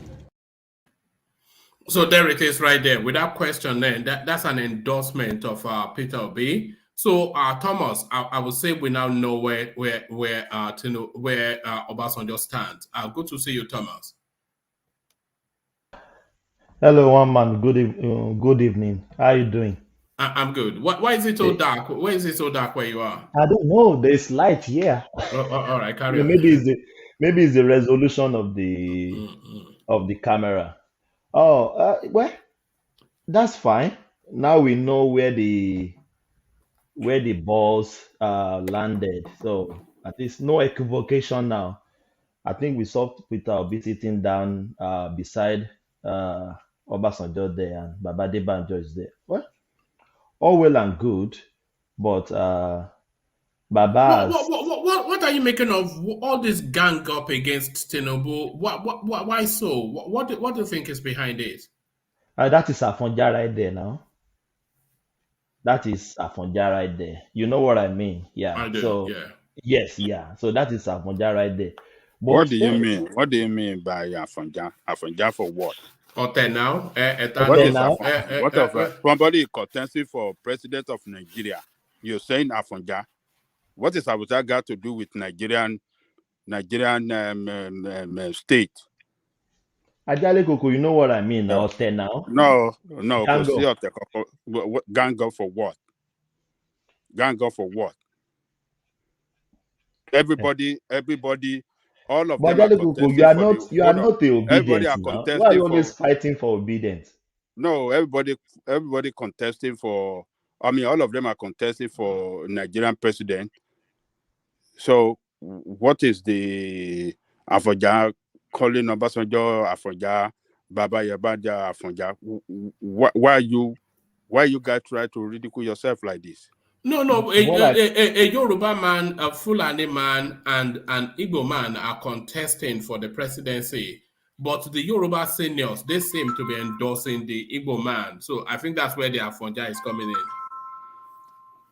So there it is right there. Without question, then that's an endorsement of Peter Obi. So Thomas, I would say we now know where Obasanjo stands. Good to see you, Thomas. Hello, one man. Good evening. How are you doing? I'm good. Why is it so dark? Why is it so dark where you are? I don't know. There's light here. All right, carry on. Maybe it's the resolution of the camera. Oh, well, that's fine. Now we know where the balls landed. So at least no equivocation now. I think we saw Peter Obi sitting down beside Obasanjo there, and Baba Adebanjo is there. Well, all well and good, but Baba. What are you making of all this gang up against Tinubu? Why so? What do you think is behind it? That is Afonja right there now. That is Afonja right there. You know what I mean? Yeah. I do, so yeah. Yes, yeah. So that is Afonja right there. But What do you mean? What do you mean by Afonja? Afonja for what? Now? What is what of somebody contesting for president of Nigeria? You're saying Afonja. What is Afonja got to do with Nigerian state? Ajale Koko, you know what I mean now? No. Gang up for what? Gang up for what? Everybody, all of but them. Ajale Koko, you are not the Everybody are obedient now. contesting. Why are you always fighting for obedience? No, everybody contesting for I mean, all of them are contesting for Nigerian president. So, what is the Afonja calling Obasanjo Afonja, Baba Yabanja Afonja? Why you guys try to ridicule yourself like this? No, a Yoruba man, a Fulani man, and an Igbo man are contesting for the presidency. But the Yoruba seniors, they seem to be endorsing the Igbo man. So I think that's where the Afonja is coming in.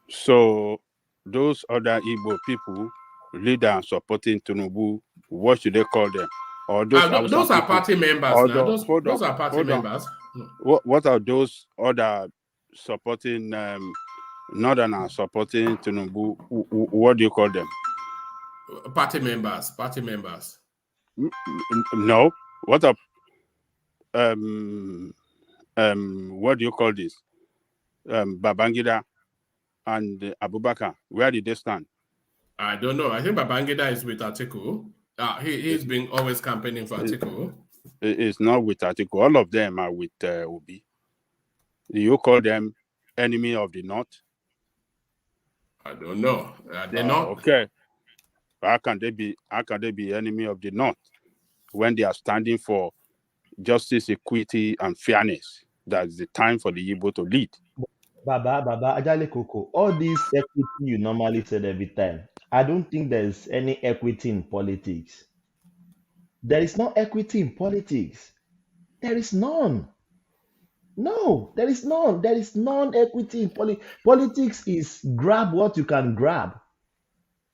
So those other Igbo people, leader supporting Tinubu, what should they call them? Or those are party members now. Those are party members. What are those other supporting Northerners supporting Tinubu? What do you call them? Party members. Party members. No. What up? What do you call this? Babangida and Abubakar. Where did they stand? I don't know. I think Babangida is with Atiku. He's been always campaigning for Atiku. It's not with Atiku. All of them are with Obi. Do you call them enemy of the North? I don't know. They're not. Okay. How can they be enemy of the North when they are standing for justice, equity, and fairness? That's the time for the Igbo to lead. Baba, Ajale Koko, all this equity you normally said every time, I don't think there's any equity in politics. There is no equity in politics. There is none. No, there is none. There is none equity in politics. Politics is grab what you can grab.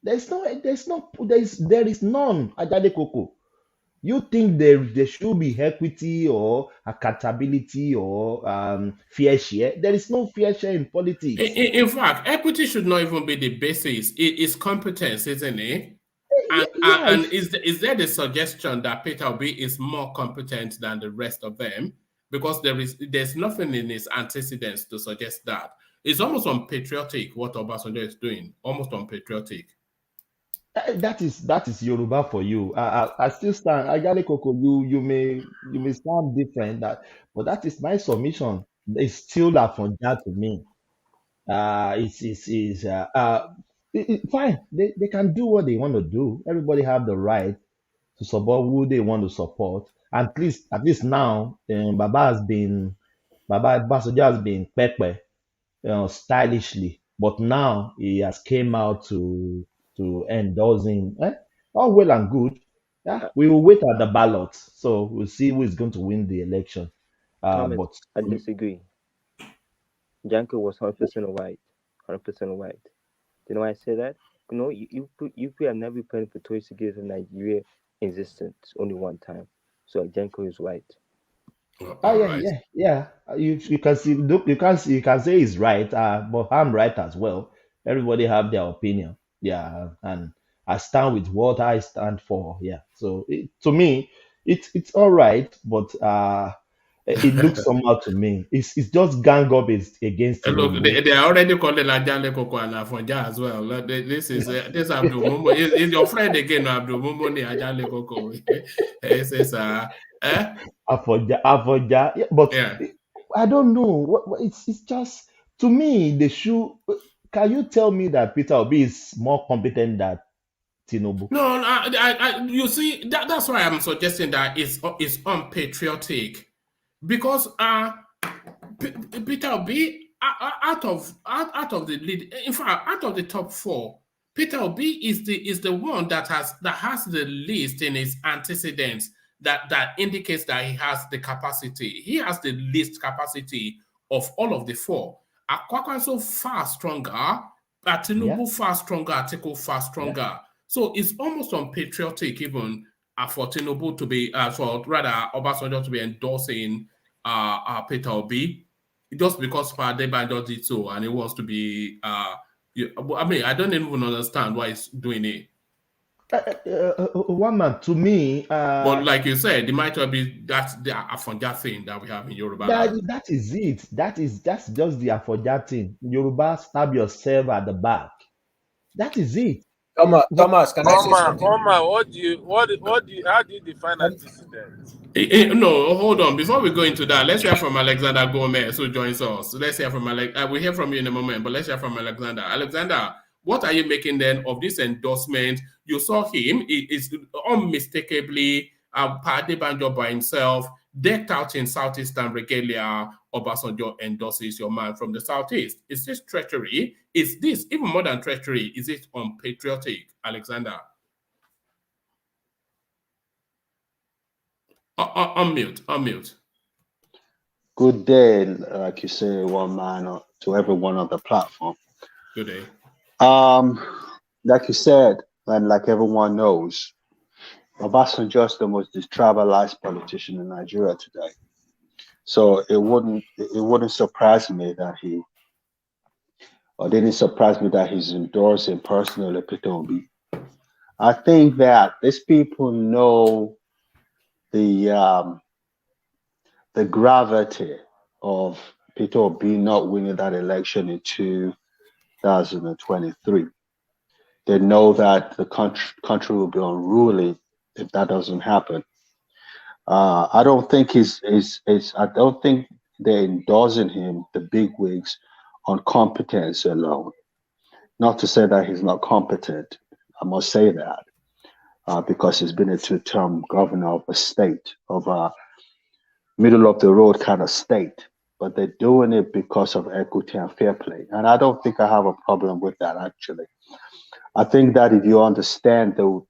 There is none, Ajale Koko. You think there should be equity or accountability or fair share? There is no fair share in politics. In fact, equity should not even be the basis. It is competence, isn't it? And is there the suggestion that Peter Obi is more competent than the rest of them? Because there's nothing in his antecedents to suggest that. It's almost unpatriotic what Obasanjo is doing. Almost unpatriotic. That is Yoruba for you. I still stand. Ajale Koko, you may sound different, but that is my submission. It's still Afonja to me. Fine. They can do what they want to do. Everybody have the right to support who they want to support. At least now, Baba Obasanjo has been Pepe, stylishly, but now he has came out to endorse him. All well and good. Yeah, we will wait at the ballots, so we'll see who is going to win the election. But I disagree. Janko was 100% white. 100% white. You know why I say that? You know, you have never been for Toy Security in Nigeria existence only one time. So Janko is white. Yeah. You can see, you can say he's right, but I'm right as well. Everybody have their opinion. Yeah, and I stand with what I stand for. Yeah. So to me, it's all right, but it looks somehow to me. It's just gang up against. Look, they are already calling Ajale Koko and Afonja as well. This is Abdul Mumo. Is your friend again, Abdul Mumo? Ajale Koko. It says Afonja. Yeah, but I don't know. It's just, to me, the shoe. Can you tell me that Peter Obi is more competent than Tinubu? No, you see, that's why I'm suggesting that it's unpatriotic, because Peter Obi, out of the lead, in fact, out of the top four, Peter Obi is the one that has the least in his antecedents that indicates that he has the capacity. He has the least capacity of all of the four. Akwakwanso far stronger, Tinubu far stronger, Atiku far stronger. Yeah. So it's almost unpatriotic even for Tinubu to be, Obasanjo to be endorsing Peter Obi, just because Adebanjo did so and he wants to be, I don't even understand why he's doing it. One man, to me, but like you said, it might well be that's the Afonja thing that we have in Yoruba. That is it. That's just the Afonja thing. Yoruba, stab yourself at the back. That is it. Thomas, can I say something? Omar, how do you define antecedent? No, hold on. Before we go into that, let's hear from Alexander Gomez, who joins us. Let's hear from we'll hear from you in a moment, but let's hear from Alexander. Alexander, what are you making then of this endorsement? You saw him; it is unmistakably Adebanjo by himself, decked out in Southeastern regalia. Obasanjo endorses your man from the Southeast. Is this treachery? Is this even more than treachery? Is it unpatriotic, Alexander? Unmute. Good day, like you say, one man to everyone on the platform. Good day. Like you said, and like everyone knows, Obasanjo is the most detribalized politician in Nigeria today. So it wouldn't surprise me that didn't surprise me that he's endorsing personally Peter Obi. I think that these people know the gravity of Peter Obi not winning that election in 2023. They know that the country will be unruly if that doesn't happen. I don't think I don't think they're endorsing him, the bigwigs, on competence alone. Not to say that he's not competent. I must say that. Because he's been a two-term governor of a state, of a middle-of-the-road kind of state. But they're doing it because of equity and fair play. And I don't think I have a problem with that, actually. I think that if you understand the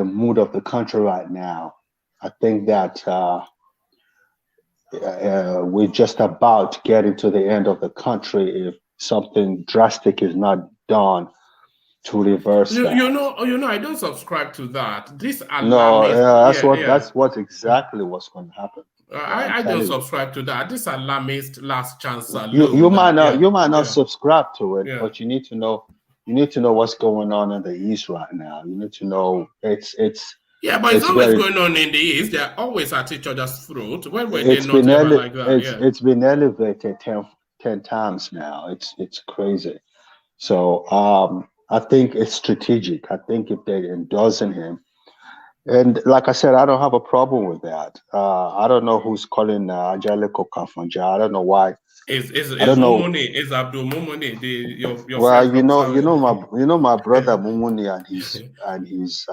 mood of the country right now, I think that we're just about getting to the end of the country if something drastic is not done to reverse that. You know, I don't subscribe to that. This that's what exactly what's going to happen. I don't subscribe to that. This alarmist last chance. You might not subscribe to it, but you need to know what's going on in the East right now. You need to know it's but it's always going on in the East. They're always at each other's throat. When were they not ever like that? It's been elevated 10 times now. It's crazy. So I think it's strategic. I think if they're endorsing him, and like I said, I don't have a problem with that. I don't know who's calling Ajaleko Kafanja. I don't know why. Is Abdul Mumuni your well, you know my brother Mumuni and his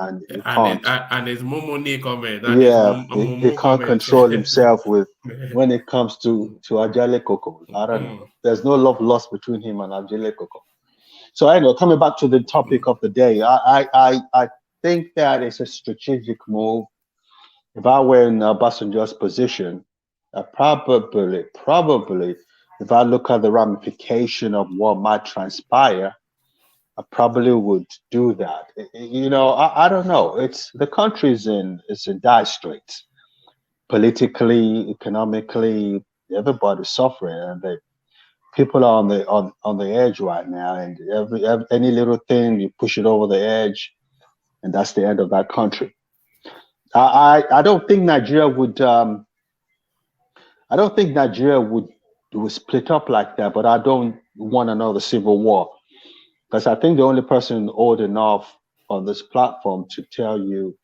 Mumuni comment. He can't control himself when it comes to Ajaleko. I don't know. There's no love lost between him and Ajaleko. So anyway, coming back to the topic of the day, I think that it's a strategic move. If I were in Obasanjo's position, I probably, if I look at the ramification of what might transpire, I probably would do that. You know, I don't know. The country's in dire straits, politically, economically. Everybody's suffering, and people are on the edge right now. And any little thing, you push it over the edge, and that's the end of that country. I don't think Nigeria would. I don't think Nigeria would split up like that. But I don't want another civil war, because I think the only person old enough on this platform to tell you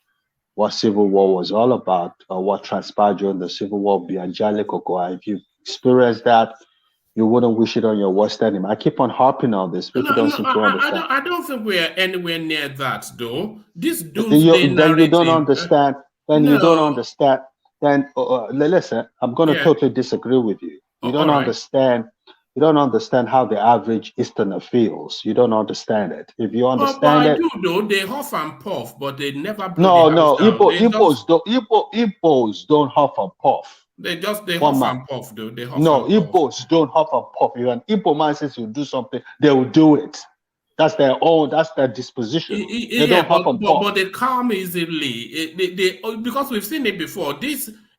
what civil war was all about or what transpired during the civil war would be Ajale Koko. If you experienced that, you wouldn't wish it on your worst enemy. I keep on harping on this. People don't seem to understand. I don't think we're anywhere near that, though. This doomsday narrative. You don't understand. You don't understand. Then listen, I'm going to totally disagree with you. You don't understand. You don't understand how the average Easterner feels. You don't understand it. If you understand I do, though. They huff and puff, but they never. Igbos don't huff and puff. They huff and puff, though. Igbos don't huff and puff. If an Igbo man says he'll do something, they will do it. That's their own. That's their disposition. They don't huff and puff. But they calm easily. Because we've seen it before.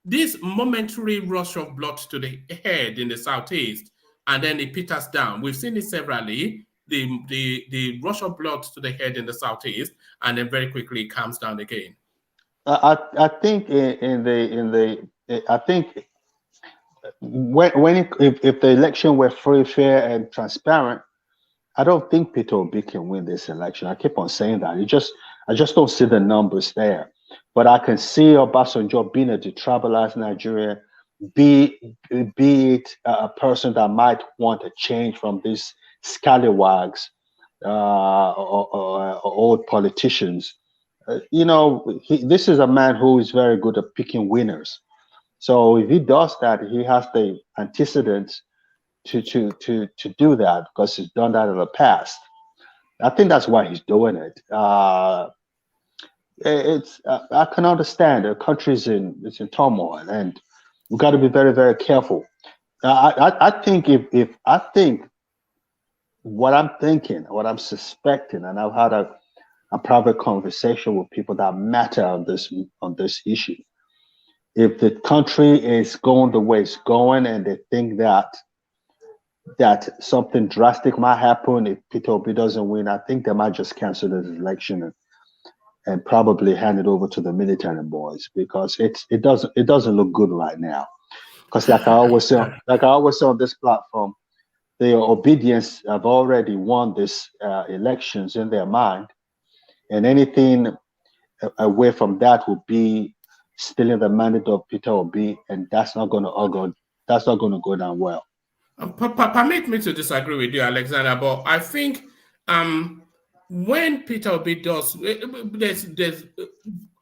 This momentary rush of blood to the head in the southeast, and then it peters down. We've seen it severally. The rush of blood to the head in the southeast, and then very quickly it calms down again. I think I think if the election were free, fair, and transparent, I don't think Peter Obi can win this election. I keep on saying that. I just don't see the numbers there. But I can see Obasanjo being a detribalized Nigeria, be it a person that might want a change from these scallywags or old politicians. This is a man who is very good at picking winners. So if he does that, he has the antecedents to do that because he's done that in the past. I think that's why he's doing it. I can understand the country's in turmoil, and we've got to be very, very careful. I think I think what I'm thinking, what I'm suspecting, and I've had a private conversation with people that matter on this issue. If the country is going the way it's going, and they think that something drastic might happen if Peter Obi doesn't win, I think they might just cancel this election and probably hand it over to the military boys, because it doesn't look good right now. Because like I always say on this platform, the obedience have already won this elections in their mind, and anything away from that will be stealing the mandate of Peter Obi, and that's not going to go down well. Permit me to disagree with you, Alexander, but I think when Peter Obi does, there's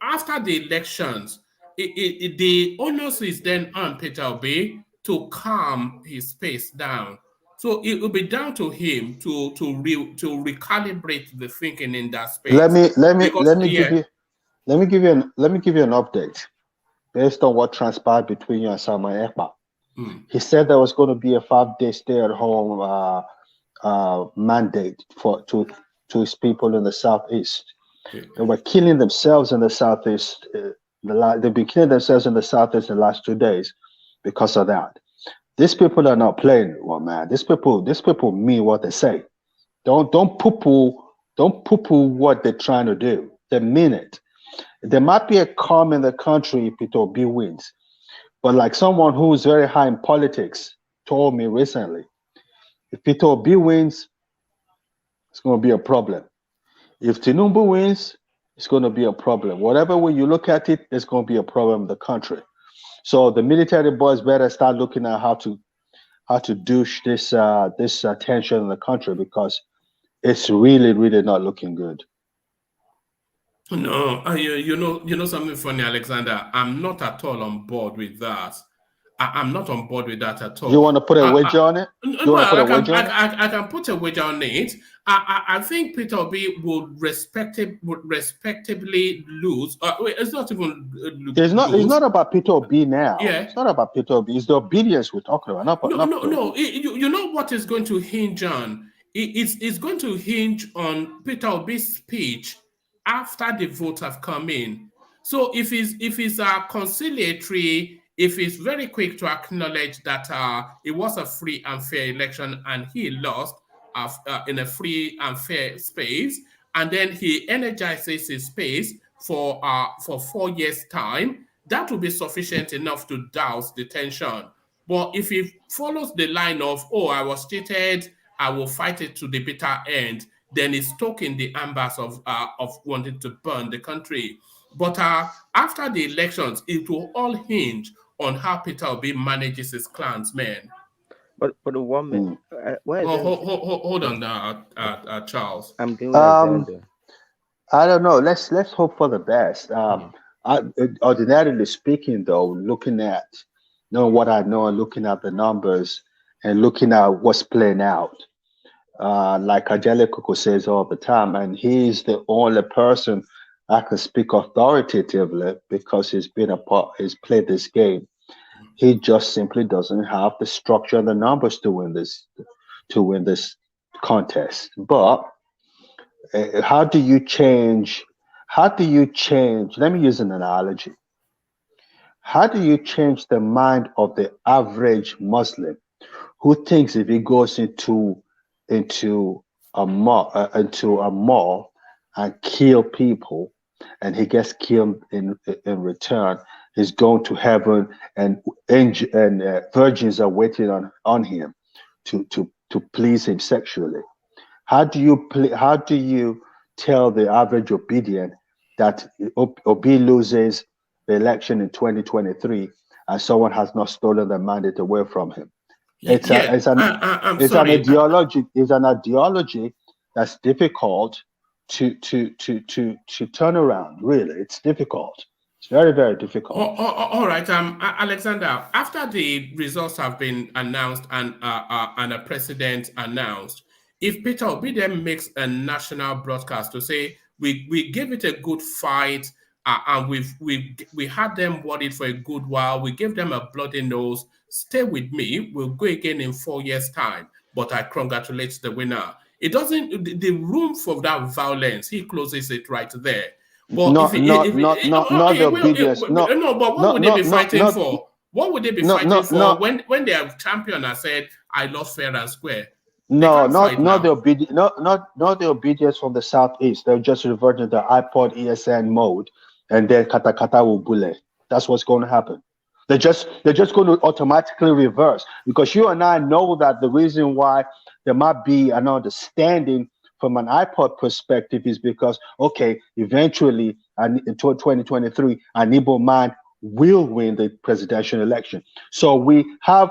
after the elections, the onus is then on Peter Obi to calm his pace down. So it will be down to him to recalibrate the thinking in that space. Let me give you an update based on what transpired between you and Samuel EKPA. He said there was going to be a 5-day stay-at-home mandate to his people in the southeast. They were killing themselves in the southeast. They've been killing themselves in the southeast the last 2 days because of that. These people are not playing. Well, man, these people mean what they say. Don't poo-poo what they're trying to do. They mean it. There might be a calm in the country if Peter Obi wins. But like someone who is very high in politics told me recently, if Peter Obi wins, it's going to be a problem. If Tinubu wins, it's going to be a problem. Whatever way you look at it, there's going to be a problem in the country. So the military boys better start looking at how to douche this tension in the country, because it's really, really not looking good. No, you know something funny, Alexander. I'm not at all on board with that. I'm not on board with that at all. You want to put a wager on it? I can put a wager on it. I think Peter Obi would respectably lose. It's not even. It's not about Peter Obi now. Yeah. It's not about Peter Obi. It's the obedience we're talking about. No. You know what is going to hinge on? It's going to hinge on Peter Obi's speech after the votes have come in. So if it's conciliatory, if he's very quick to acknowledge that it was a free and fair election and he lost in a free and fair space, and then he energizes his space for 4 years' time, that will be sufficient enough to douse the tension. But if he follows the line of, oh, I was cheated, I will fight it to the bitter end, then he's stoking the embers of wanting to burn the country. But after the elections, it will all hinge on how Peter Obi manages his clansmen. But the woman, hold on now, Charles. I'm doing Alexander. I don't know. Let's hope for the best. Ordinarily speaking, though, looking at knowing what I know and looking at the numbers and looking at what's playing out, like Ajale Koko says all the time, and he's the only person I can speak authoritatively because he's played this game. He just simply doesn't have the structure and the numbers to win this contest. But how do you change? Let me use an analogy. How do you change the mind of the average Muslim who thinks if he goes into a mall and kill people, and he gets killed in return, he's going to heaven, and virgins are waiting on him to please him sexually? How do you tell the average obedient that Obi loses the election in 2023 and someone has not stolen the mandate away from him? It's an ideology. It's an ideology that's difficult to turn around. Really, it's difficult. It's very, very difficult. All right, Alexander. After the results have been announced and a president announced, if Peter Obi then makes a national broadcast to say we gave it a good fight and we had them worried for a good while, we gave them a bloody nose. Stay with me. We'll go again in 4 years' time. But I congratulate the winner. It doesn't. The room for that violence. He closes it right there. But not the obedience. No, but what would they be fighting for? What would they be fighting for when their champion has said, "I lost fair and square"? No, not the obedience from the southeast. They're just reverting to iPod ESN mode, and then kata will bullet. That's what's going to happen. They're just going to automatically reverse, because you and I know that the reason why there might be an understanding from an iPod perspective is because, okay, eventually in 2023, an Igbo man will win the presidential election. So we can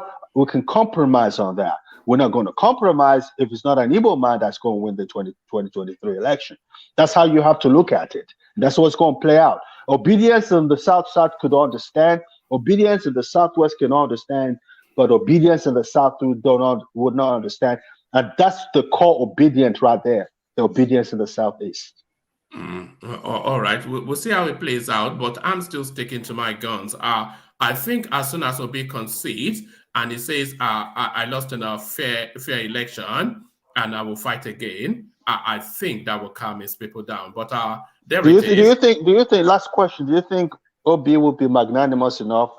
compromise on that. We're not going to compromise if it's not an Igbo man that's going to win the 2023 election. That's how you have to look at it. That's what's going to play out. Obedience in the South could understand. Obedience in the Southwest can understand, but obedience in the South would not understand. And that's the core obedience right there, the obedience in the Southeast. All right, we'll see how it plays out, but I'm still sticking to my guns. I think as soon as Obi concedes and he says, I lost in a fair election and I will fight again, I think that will calm his people down. But do you think, last question, do you think Obi will be magnanimous enough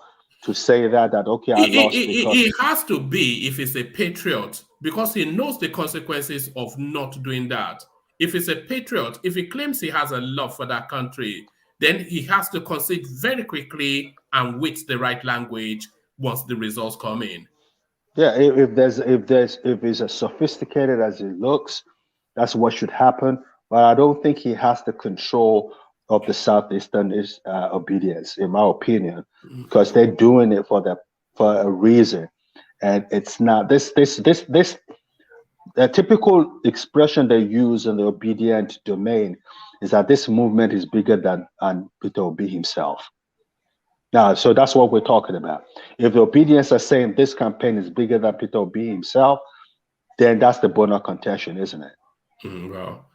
to say that okay, I lost? He has to be if he's a patriot, because he knows the consequences of not doing that. If he's a patriot, if he claims he has a love for that country, then he has to concede very quickly and with the right language once the results come in. Yeah, if he's as sophisticated as he looks, that's what should happen. But I don't think he has the control of the Southeastern obedience, in my opinion, because they're doing it for a reason, and it's not this. The typical expression they use in the obedient domain is that this movement is bigger than Peter Obi himself. Now, so that's what we're talking about. If the obedience are saying this campaign is bigger than Peter Obi himself, then that's the bone of contention, isn't it? Well,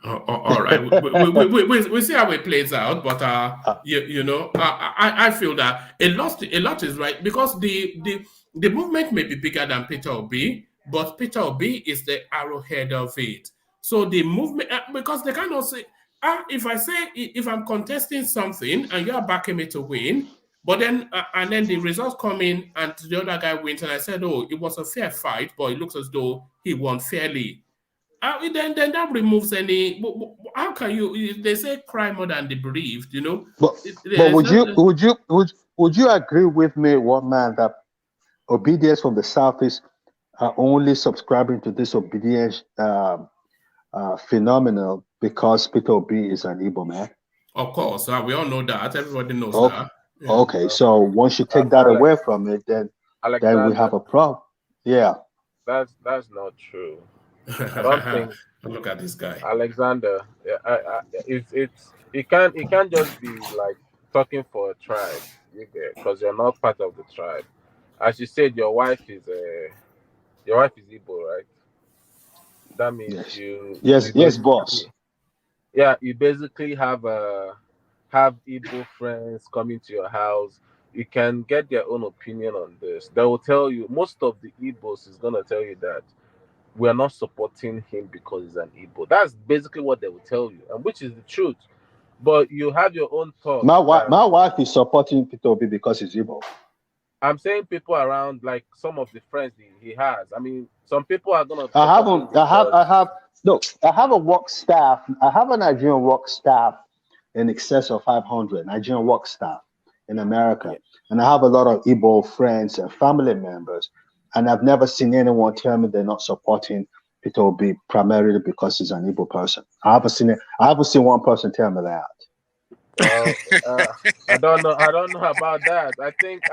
all right. we'll see how it plays out. But I feel that a lot is right, because the movement may be bigger than Peter Obi, but Peter Obi is the arrowhead of it. So the movement, because they cannot say, if I'm contesting something and you are backing me to win, but then and then the results come in and the other guy wins, and I said, oh, it was a fair fight, but it looks as though he won fairly. Then that removes any. How can you? They say cry more than the bereaved, But would you agree with me, one man, that obedience from the Southeast are only subscribing to this obedience phenomenon because Peter Obi is an Igbo man? Of course, we all know that. Everybody knows that. Yeah. Okay, so once you take that away from it, then we have a problem. Yeah, that's not true. I don't think. Look at this guy, Alexander. It can't just be like talking for a tribe, because you're not part of the tribe. As you said, your wife is Igbo, right? That means yes, boss. Yeah, you basically have Igbo friends coming to your house. You can get their own opinion on this. They will tell you, most of the Igbos is gonna tell you that we are not supporting him because he's an Igbo. That's basically what they will tell you, and which is the truth. But you have your own thoughts. My wife is supporting Peter Obi because he's Igbo. I'm saying people around, like some of the friends he has. I mean, some people are gonna. I have a work staff. I have a Nigerian work staff in excess of 500 Nigerian work staff in America, and I have a lot of Igbo friends and family members, and I've never seen anyone tell me they're not supporting Peter Obi primarily because he's an Igbo person. I haven't seen it. I haven't seen one person tell me that. Well, I don't know. I don't know about that. I think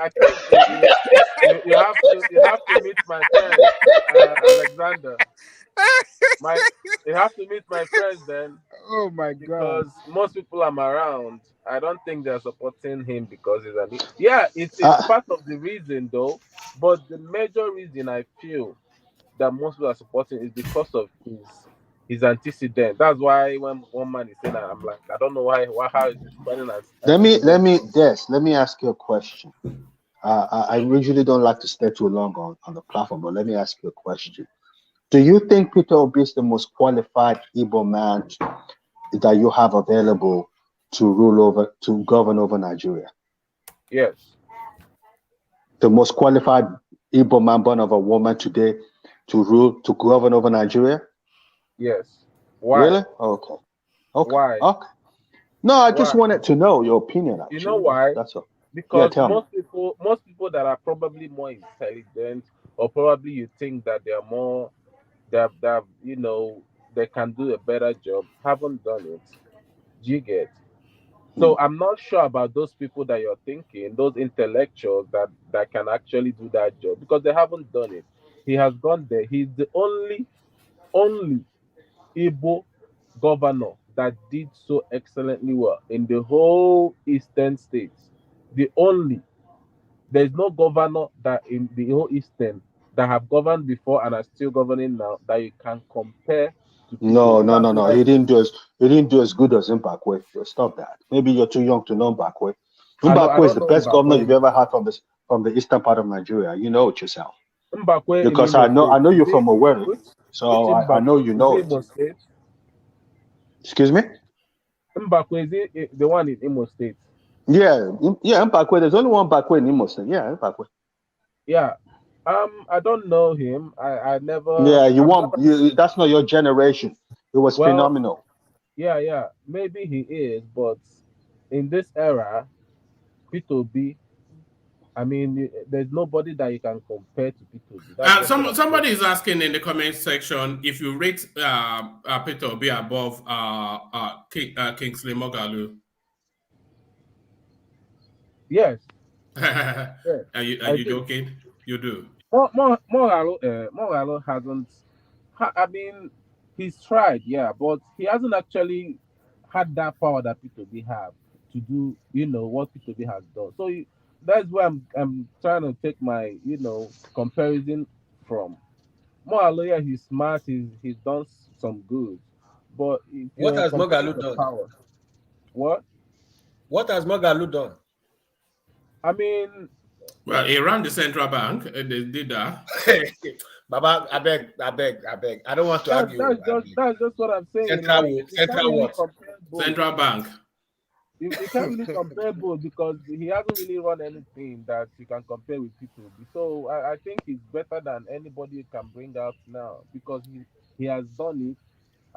you have to meet my friend Alexander. You have to meet my friends then. Oh my God! Because most people I'm around, I don't think they're supporting him because he's an. Yeah, it's part of the reason though, but the major reason I feel that most people are supporting is because of his antecedent. That's why when one man is saying that, I'm like, I don't know why how is it spreading as Let me ask you a question. I usually don't like to stay too long on the platform, but let me ask you a question. Do you think Peter Obi is the most qualified Igbo man that you have available to govern over Nigeria? Yes. The most qualified Igbo man born of a woman today to govern over Nigeria? Yes. Why? Really? Okay. Why? Okay. No, I just wanted to know your opinion. Actually. You know why? That's all. Because Yeah, most people that are probably more intelligent, or probably you think that they are more that they can do a better job, haven't done it. Do you get? So I'm not sure about those people that you're thinking, those intellectuals that can actually do that job, because they haven't done it. He has gone there. He's the only Igbo governor that did so excellently well in the whole eastern states. There's no governor that in the whole eastern that have governed before and are still governing now that you can compare to people. No. He didn't do as good as Mbakwe. Stop that. Maybe you're too young to know Mbakwe. Mbakwe is the best governor you've ever had from the eastern part of Nigeria. You know it yourself. Mbakwe, because I know you're from Owerri, so I know you know it. Excuse me? Mbakwe is the one in Imo State. Yeah, Mbakwe. There's only one Mbakwe in Imo State. Yeah, Mbakwe. Yeah. I don't know him. I never. Yeah, that's not your generation. It was phenomenal. Yeah. Maybe he is, but in this era, P2B, I mean, there's nobody that you can compare to P2B. Somebody is asking in the comment section if you rate P2B above Kingsley Moghalu. Yes. Are you joking? You do. Moghalu hasn't. I mean, he's tried, yeah, but he hasn't actually had that power that P2B have to do, what P2B has done. So that's where I'm trying to take my, comparison from. Moghalu, yeah, he's smart. He's done some good, but what has Moghalu done? Power, what has Moghalu done? I mean, well, he ran the central bank. They did that. Baba, I beg. I don't want to argue. That's just what I'm saying. Central bank. You can't really compare both because he hasn't really run anything that you can compare with people. So I think he's better than anybody you can bring out now because he has done it.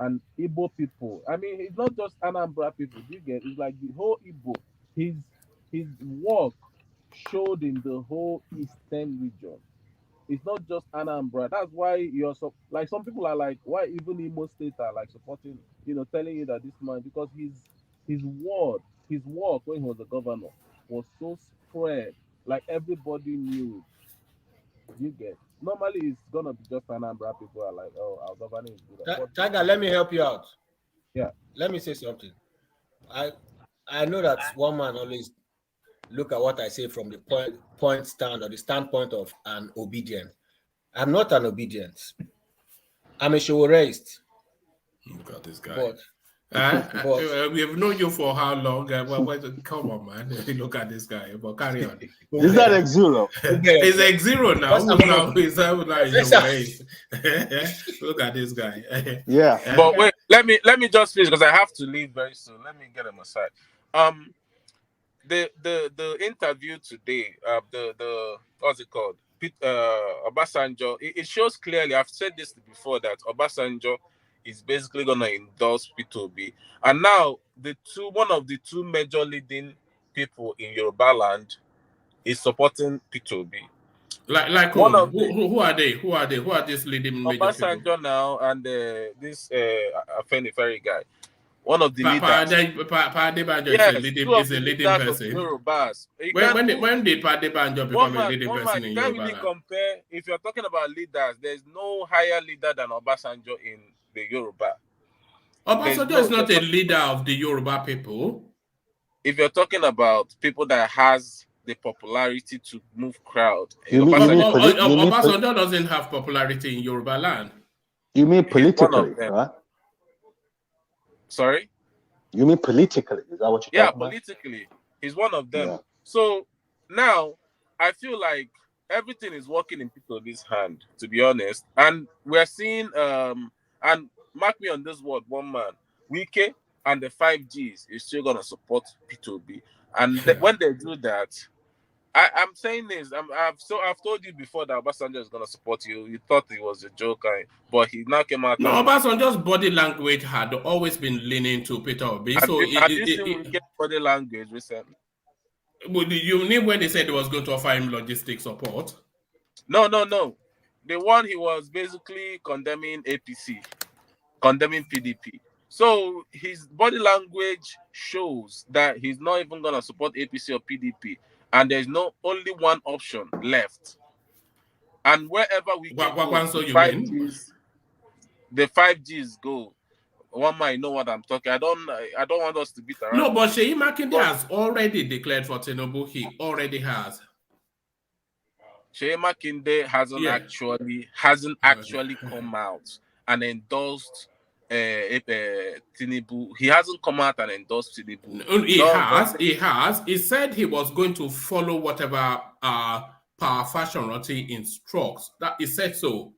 And Igbo people, I mean, it's not just Anambra people. You get? It's like the whole Igbo. His work showed in the whole eastern region. It's not just Anambra. That's why you're like some people are like, why even Imo State are like supporting, telling you that this man, because his work when he was a governor was so spread, like everybody knew. You get? Normally it's gonna be just Anambra people are like, oh, our governor is good. Tiger, let me help you out. Yeah. Let me say something. I know that one man always look at what I say from the point stand or the standpoint of an obedient. I'm not an obedient. I'm a Showoreist. Look at this guy. But we have known you for how long? Come on, man. Look at this guy. But carry on. Is that X0? It's X0 now. Look at this guy. Yeah. But wait, let me just finish because I have to leave very soon. Let me get him aside. The interview today, the what's it called? Obasanjo. It shows clearly. I've said this before that Obasanjo is basically gonna endorse P2B, and now one of the two major leading people in Yoruba land is supporting P2B. Like One of the who are they? Who are they? Who are these leading major people? Obasanjo now and this Afeni Ferry guy. One of the leaders. Padebanjo Yes, is a leading leaders person. of Yorubas. When did Padebanjo become a leading person in you can't really Yoruba? compare. If you're talking about leaders, there's no higher leader than Obasanjo in the Yoruba. Obasanjo is not a leader of the Yoruba people. If you're talking about people that has the popularity to move crowd, Obasanjo doesn't have popularity in Yoruba land. You mean politically, right? Sorry? You mean politically? Is that what you're talking about? Politically. He's one of them. Yeah. So now I feel like everything is working in P2B's hand, to be honest. And we're seeing and mark me on this word, one man, WIKE and the 5Gs is still gonna support P2B. And when they do that, I'm saying this. I've told you before that Obasanjo is gonna support you. You thought it was a joke, but he now came out. No, Obasanjo's body language had always been leaning to Peter Obi. Have you seen WIKE body language recently? You mean when they said they was going to offer him logistic support? No. The one he was basically condemning APC, condemning PDP. So his body language shows that he's not even gonna support APC or PDP. And there's only one option left. And wherever we go, the 5Gs go. One might know what I'm talking. I don't want us to beat around. No, but Seyi Makinde has already declared for Tinubu. He already has. Seyi Makinde hasn't actually come out and endorsed Tinubu. He hasn't come out and endorsed Tinubu. He has. He said he was going to follow whatever Power Fashion Roti instructs. That he said so.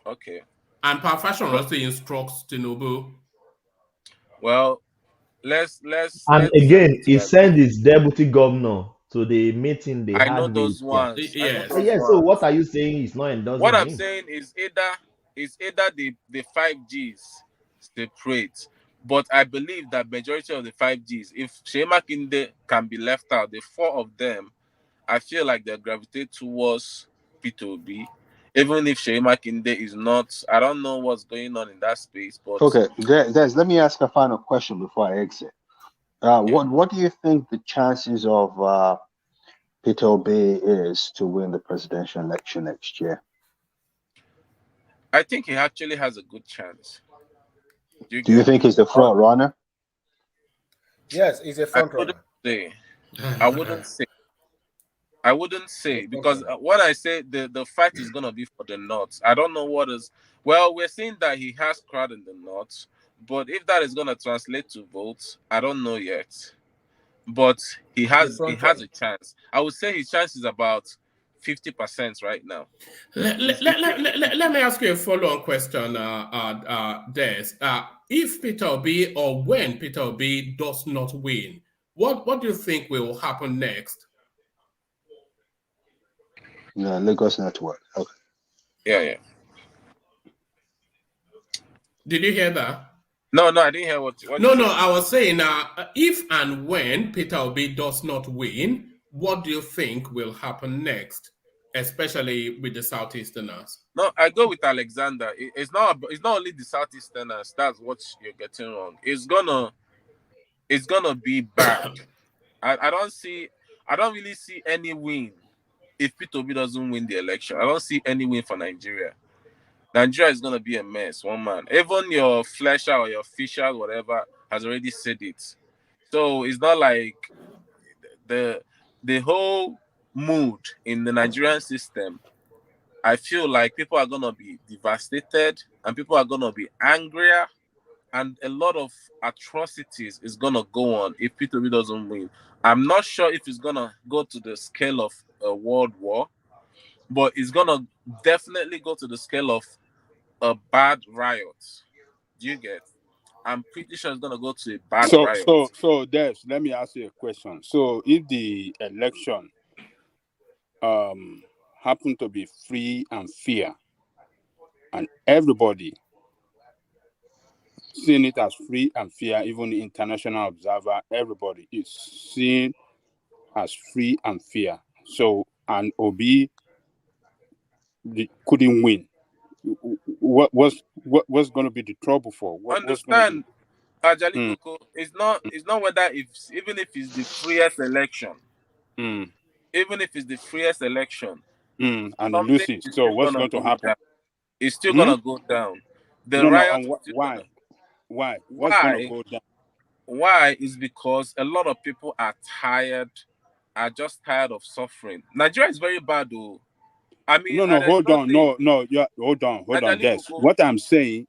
Okay. And Power Fashion Roti instructs Tinubu. Well, let's again, he sent his deputy governor to the meeting they had. I know those ones. Yes. So what are you saying? He's not endorsing what I'm him? saying is either the 5Gs separate, but I believe that majority of the 5Gs, if Seyi Makinde can be left out, the four of them, I feel like they gravitate towards P2B. Even if Seyi Makinde is not, I don't know what's going on in that space. But okay, guys, let me ask a final question before I exit. What do you think the chances of P2B is to win the presidential election next year? I think he actually has a good chance. Do you think he's the front runner? Yes, he's a front runner. I wouldn't say because when I say the fight is gonna be for the North, I don't know what is. Well, we're seeing that he has crowd in the North, but if that is gonna translate to votes, I don't know yet. But he has a chance. I would say his chance is about 50% right now. Let me ask you a follow-on question, Des. If Peter Obi or when Peter Obi does not win, what do you think will happen next? No, Lagos Network. Okay. Yeah. Did you hear that? No, I didn't hear what No, I was saying if and when Peter Obi does not win, what do you think will happen next, especially with the Southeasterners? No, I go with Alexander. It's not only the Southeasterners. That's what you're getting wrong. It's gonna be bad. I don't really see any win if Peter Obi doesn't win the election. I don't see any win for Nigeria. Nigeria is gonna be a mess, one man. Even your Fletcher or your Fisher, whatever, has already said it. So it's not like the whole mood in the Nigerian system. I feel like people are gonna be devastated and people are gonna be angrier, and a lot of atrocities is gonna go on if Peter Obi doesn't win. I'm not sure if it's gonna go to the scale of a world war, but it's gonna definitely go to the scale of a bad riot. Do you get? I'm pretty sure it's gonna go to a bad riot. So Des, let me ask you a question. So if the election happen to be free and fair, and everybody seeing it as free and fair, even the international observer, everybody is seen as free and fair. So and Obi couldn't win. What's going to be the trouble for? Understand, Ajali Koko, it's not whether even if it's the freest election, even if it's the freest election, and something loses. is So still what's gonna going to go happen? down. It's still gonna go down. The riot is still why? gonna... Why? What's going to go down? Why is because a lot of people are just tired of suffering. Nigeria is very bad, though. I mean, No, hold on. Hold on. Yes. What I'm saying,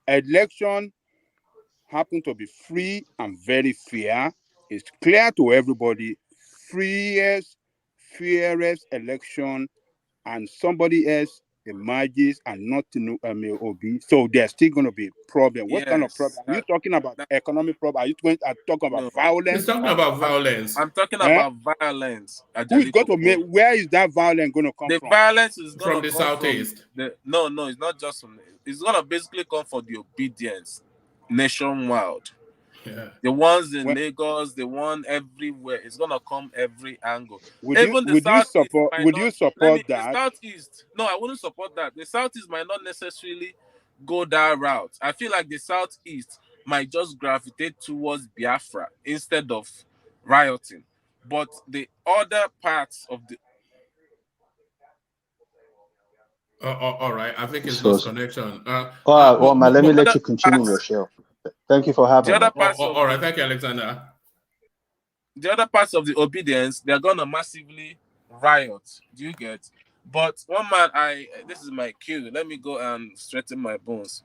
election happen to be free and very fair. It's clear to everybody, fairest election, and somebody else emerges and not Obi. So there's still going to be a problem. What kind of problem? Are you talking about economic problem? Are you talking about violence? He's talking about violence. I'm talking about violence. Who's going to make? Where is that violence going to come from? The violence is going from to the come southeast. No, it's not just from. It's going to basically come for the obedience nationwide. Yeah. The ones in Lagos, the one everywhere. It's going to come every angle. Would you support that? The southeast. No, I wouldn't support that. The southeast might not necessarily go that route. I feel like the southeast might just gravitate towards Biafra instead of rioting. But the other parts of the... all right. I think it's lost connection. Well, let me let you continue your show. Thank you for having me. All right. Thank you, Alexander. The other parts of the obedience, they're going to massively riot. Do you get? But one man, this is my cue. Let me go and straighten my bones.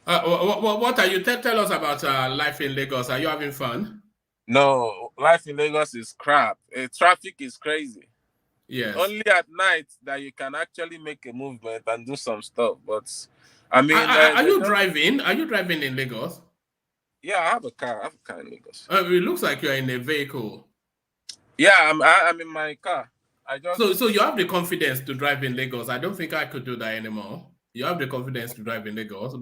What are you? Tell us about life in Lagos. Are you having fun? No, life in Lagos is crap. Traffic is crazy. Yes. Only at night that you can actually make a movement and do some stuff. But I mean, are you driving? Are you driving in Lagos? Yeah, I have a car. I have a car in Lagos. It looks like you're in a vehicle. Yeah, I'm in my car. So you have the confidence to drive in Lagos. I don't think I could do that anymore. You have the confidence to drive in Lagos. You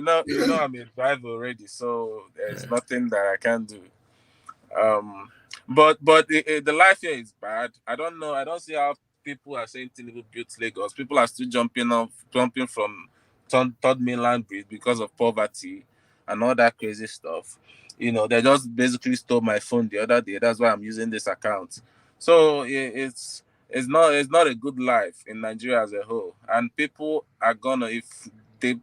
know I'm a driver already, so there's nothing that I can do. But the life here is bad. I don't know. I don't see how people are saying Tinubu built Lagos. People are still jumping from third mainland bridge because of poverty and all that crazy stuff. You know, they just basically stole my phone the other day. That's why I'm using this account. So it's not a good life in Nigeria as a whole. And people are gonna, if the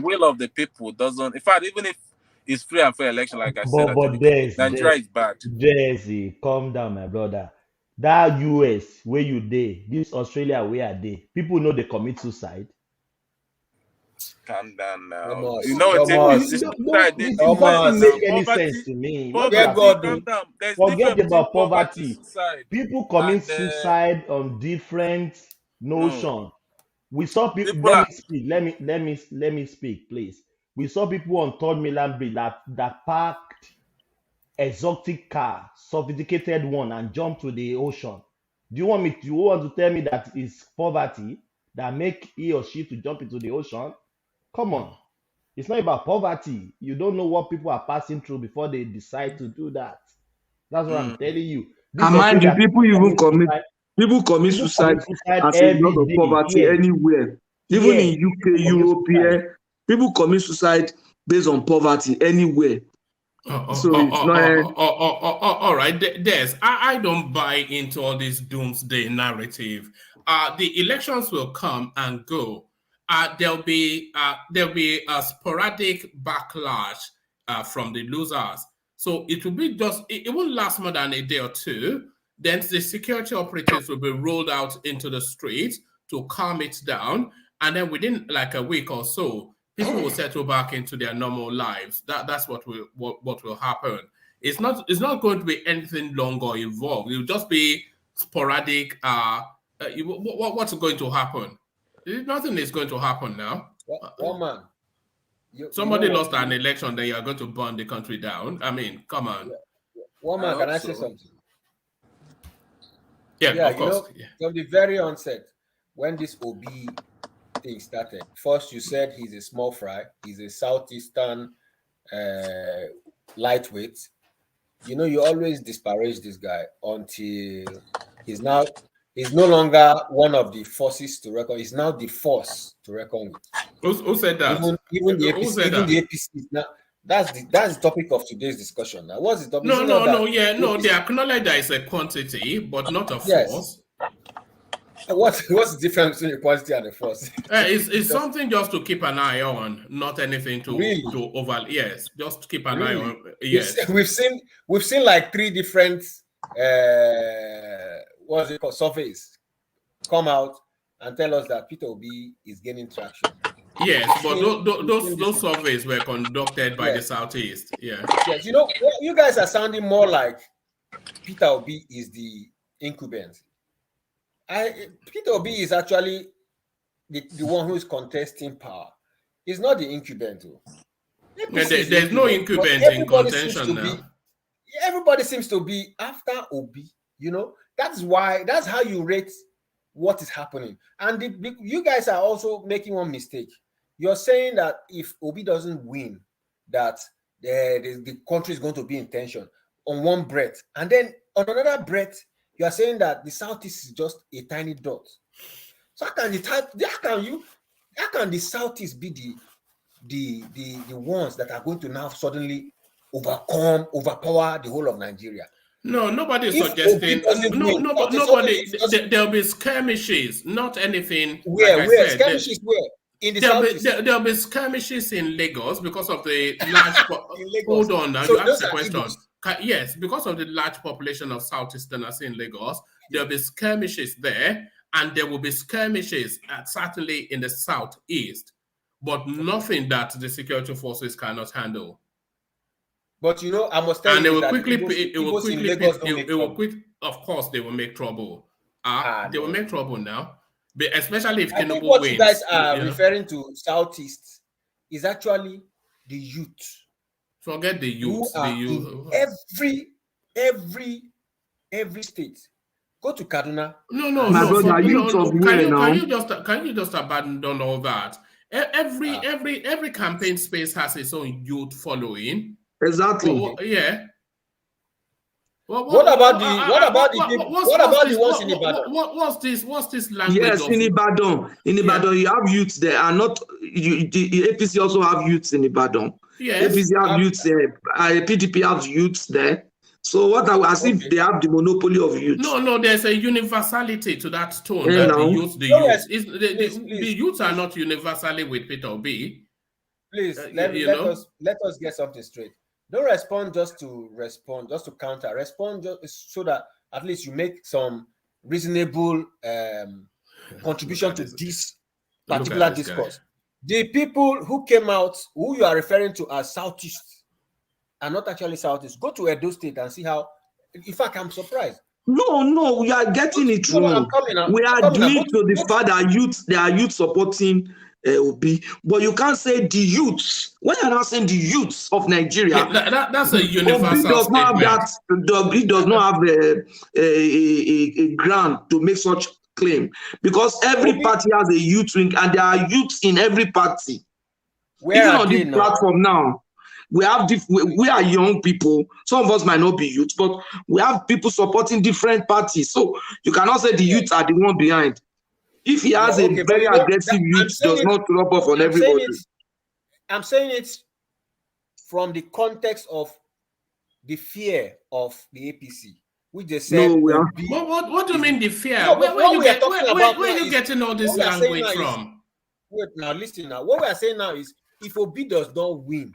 will of the people doesn't, in fact, even if it's free and fair election, like I said, Nigeria is bad. Jesse, calm down, my brother. That US where you dey, this Australia where are they? People know they commit suicide. Calm down now. Thomas, you know, it doesn't make any sense to me. Forget about poverty. People commit suicide on different notions. We saw people. Let me speak, please. We saw people on third mainland bridge that parked exotic car, sophisticated one, and jumped to the ocean. Do you want to tell me that it's poverty that make he or she to jump into the ocean? Come on. It's not about poverty. You don't know what people are passing through before they decide to do that. That's what I'm telling you. And mind you, people commit suicide as a result of poverty anywhere. Even in UK, Europe, here, people commit suicide based on poverty anywhere. All right, Des, I don't buy into all this doomsday narrative. The elections will come and go. There'll be a sporadic backlash from the losers. So it will be it won't last more than a day or two. Then the security operatives will be rolled out into the streets to calm it down. And then within like a week or so, people will settle back into their normal lives. That's what will happen. It's not going to be anything long or involved. It will just be sporadic. What's going to happen? Nothing is going to happen now. One man. Somebody lost an election, then you are going to burn the country down. I mean, come on. One man, can I say something? Yeah, of course. From the very onset, when this OB thing started, first you said he's a small fry, he's a southeastern lightweight. you know, you always disparage this guy until he's no longer one of the forces to reckon. He's now the force to reckon with. Who said that? Even the APC, the APC is now. That's the topic of today's discussion. Now, what's the topic? They acknowledge that it's a quantity, but not a force. What's the difference between a quantity and a force? It's something just to keep an eye on, not anything to over. Yes, just to keep an eye on. Yes, we've seen like 3 different what's it called, surveys come out and tell us that Peter Obi is gaining traction. Yes, but those surveys were conducted by the Southeast. Yeah. Yes, you know, you guys are sounding more like Peter Obi is the incumbent. Peter Obi is actually the one who is contesting power. He's not the incumbent. There's no incumbent in contention now. Everybody seems to be after Obi. You know, that's how you rate what is happening. And you guys are also making one mistake. You're saying that if Obi doesn't win, that the country is going to be in tension on one breath. And then on another breath, you are saying that the Southeast is just a tiny dot. So how can the Southeast be the ones that are going to now suddenly overpower the whole of Nigeria? No, nobody is suggesting. Nobody. There'll be skirmishes, not anything. Where skirmishes? Where? In the Southeast? There'll be skirmishes in Lagos because of the large. Hold on, now so you asked the question. Yes, because of the large population of Southeasterners in Lagos, there'll be skirmishes there, and there will be skirmishes certainly in the Southeast, but nothing that the security forces cannot handle. But you know, I must tell you that of course, they will make trouble. They will make trouble now, but especially if Tinubu wins. What you guys are referring to Southeast is actually the youth. Forget the youth. Every state. Go to Kaduna. Can you just abandon all that? Every campaign space has its own youth following. Exactly. Yeah. What about the ones in Ibadan? What's this language? Yes, in Ibadan. You have youths there, and not the APC also have youths in Ibadan. Yes. APC have youths there. PDP have youths there. So if they have the monopoly of youth? No, there's a universality to that tone. The youths are not universally with Peter Obi. Please let us get something straight. Don't respond just to counter. Respond just so that at least you make some reasonable contribution to this particular discourse. The people who came out, who you are referring to as Southeast, are not actually Southeast. Go to Edo State and see how. In fact, I'm surprised. No, we are getting it wrong. We are doing to the fact that there are youth supporting Obi, but you can't say the youths. When you're not saying the youths of Nigeria, that's a universal statement. Obi does not have a ground to make such claim, because every party has a youth wing, and there are youths in every party. Even on this platform now, we are young people. Some of us might not be youth, but we have people supporting different parties. So you cannot say the youths are the one behind. If he has a very aggressive youth, does not rub off on everybody. I'm saying it from the context of the fear of the APC, which they said. What do you mean the fear? Where are you getting all this language from? Wait, now listen. Now, what we are saying now is, if Obi does not win,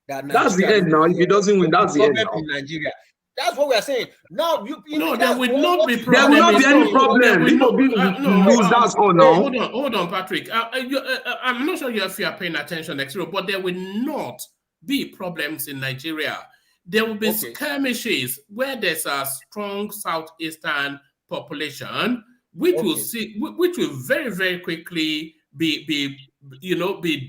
that's the end now. If he doesn't win, that's the end now. In Nigeria. That's what we are saying. Now, there will not be problem. There will not be any problem. That's all now. Hold on, Patrick. I'm not sure if you are paying attention, but there will not be problems in Nigeria. There will be skirmishes where there's a strong southeastern population, which will very, very quickly be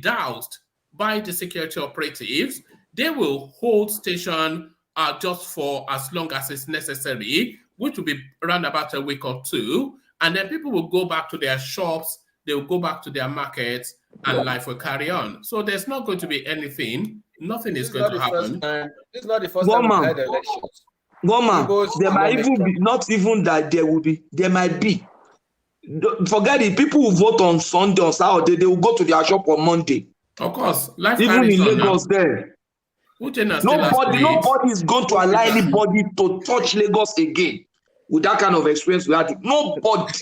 doused by the security operatives. They will hold station just for as long as it's necessary, which will be around about a week or two, and then people will go back to their shops, they will go back to their markets, and life will carry on. So there's not going to be anything Nothing This is is going not to the first happen. time. This is not the first time we've had elections. Goma, Igbos there are might on the even be, struggle. not even that there will be, there might be. Forget it, people who vote on Sunday or Saturday, they will go to their shop on Monday. Of course, life Even carries in on now. Lagos there. Uchenna still has to eat. Nobody is going to allow anybody to touch Lagos again with that kind of experience we had. Nobody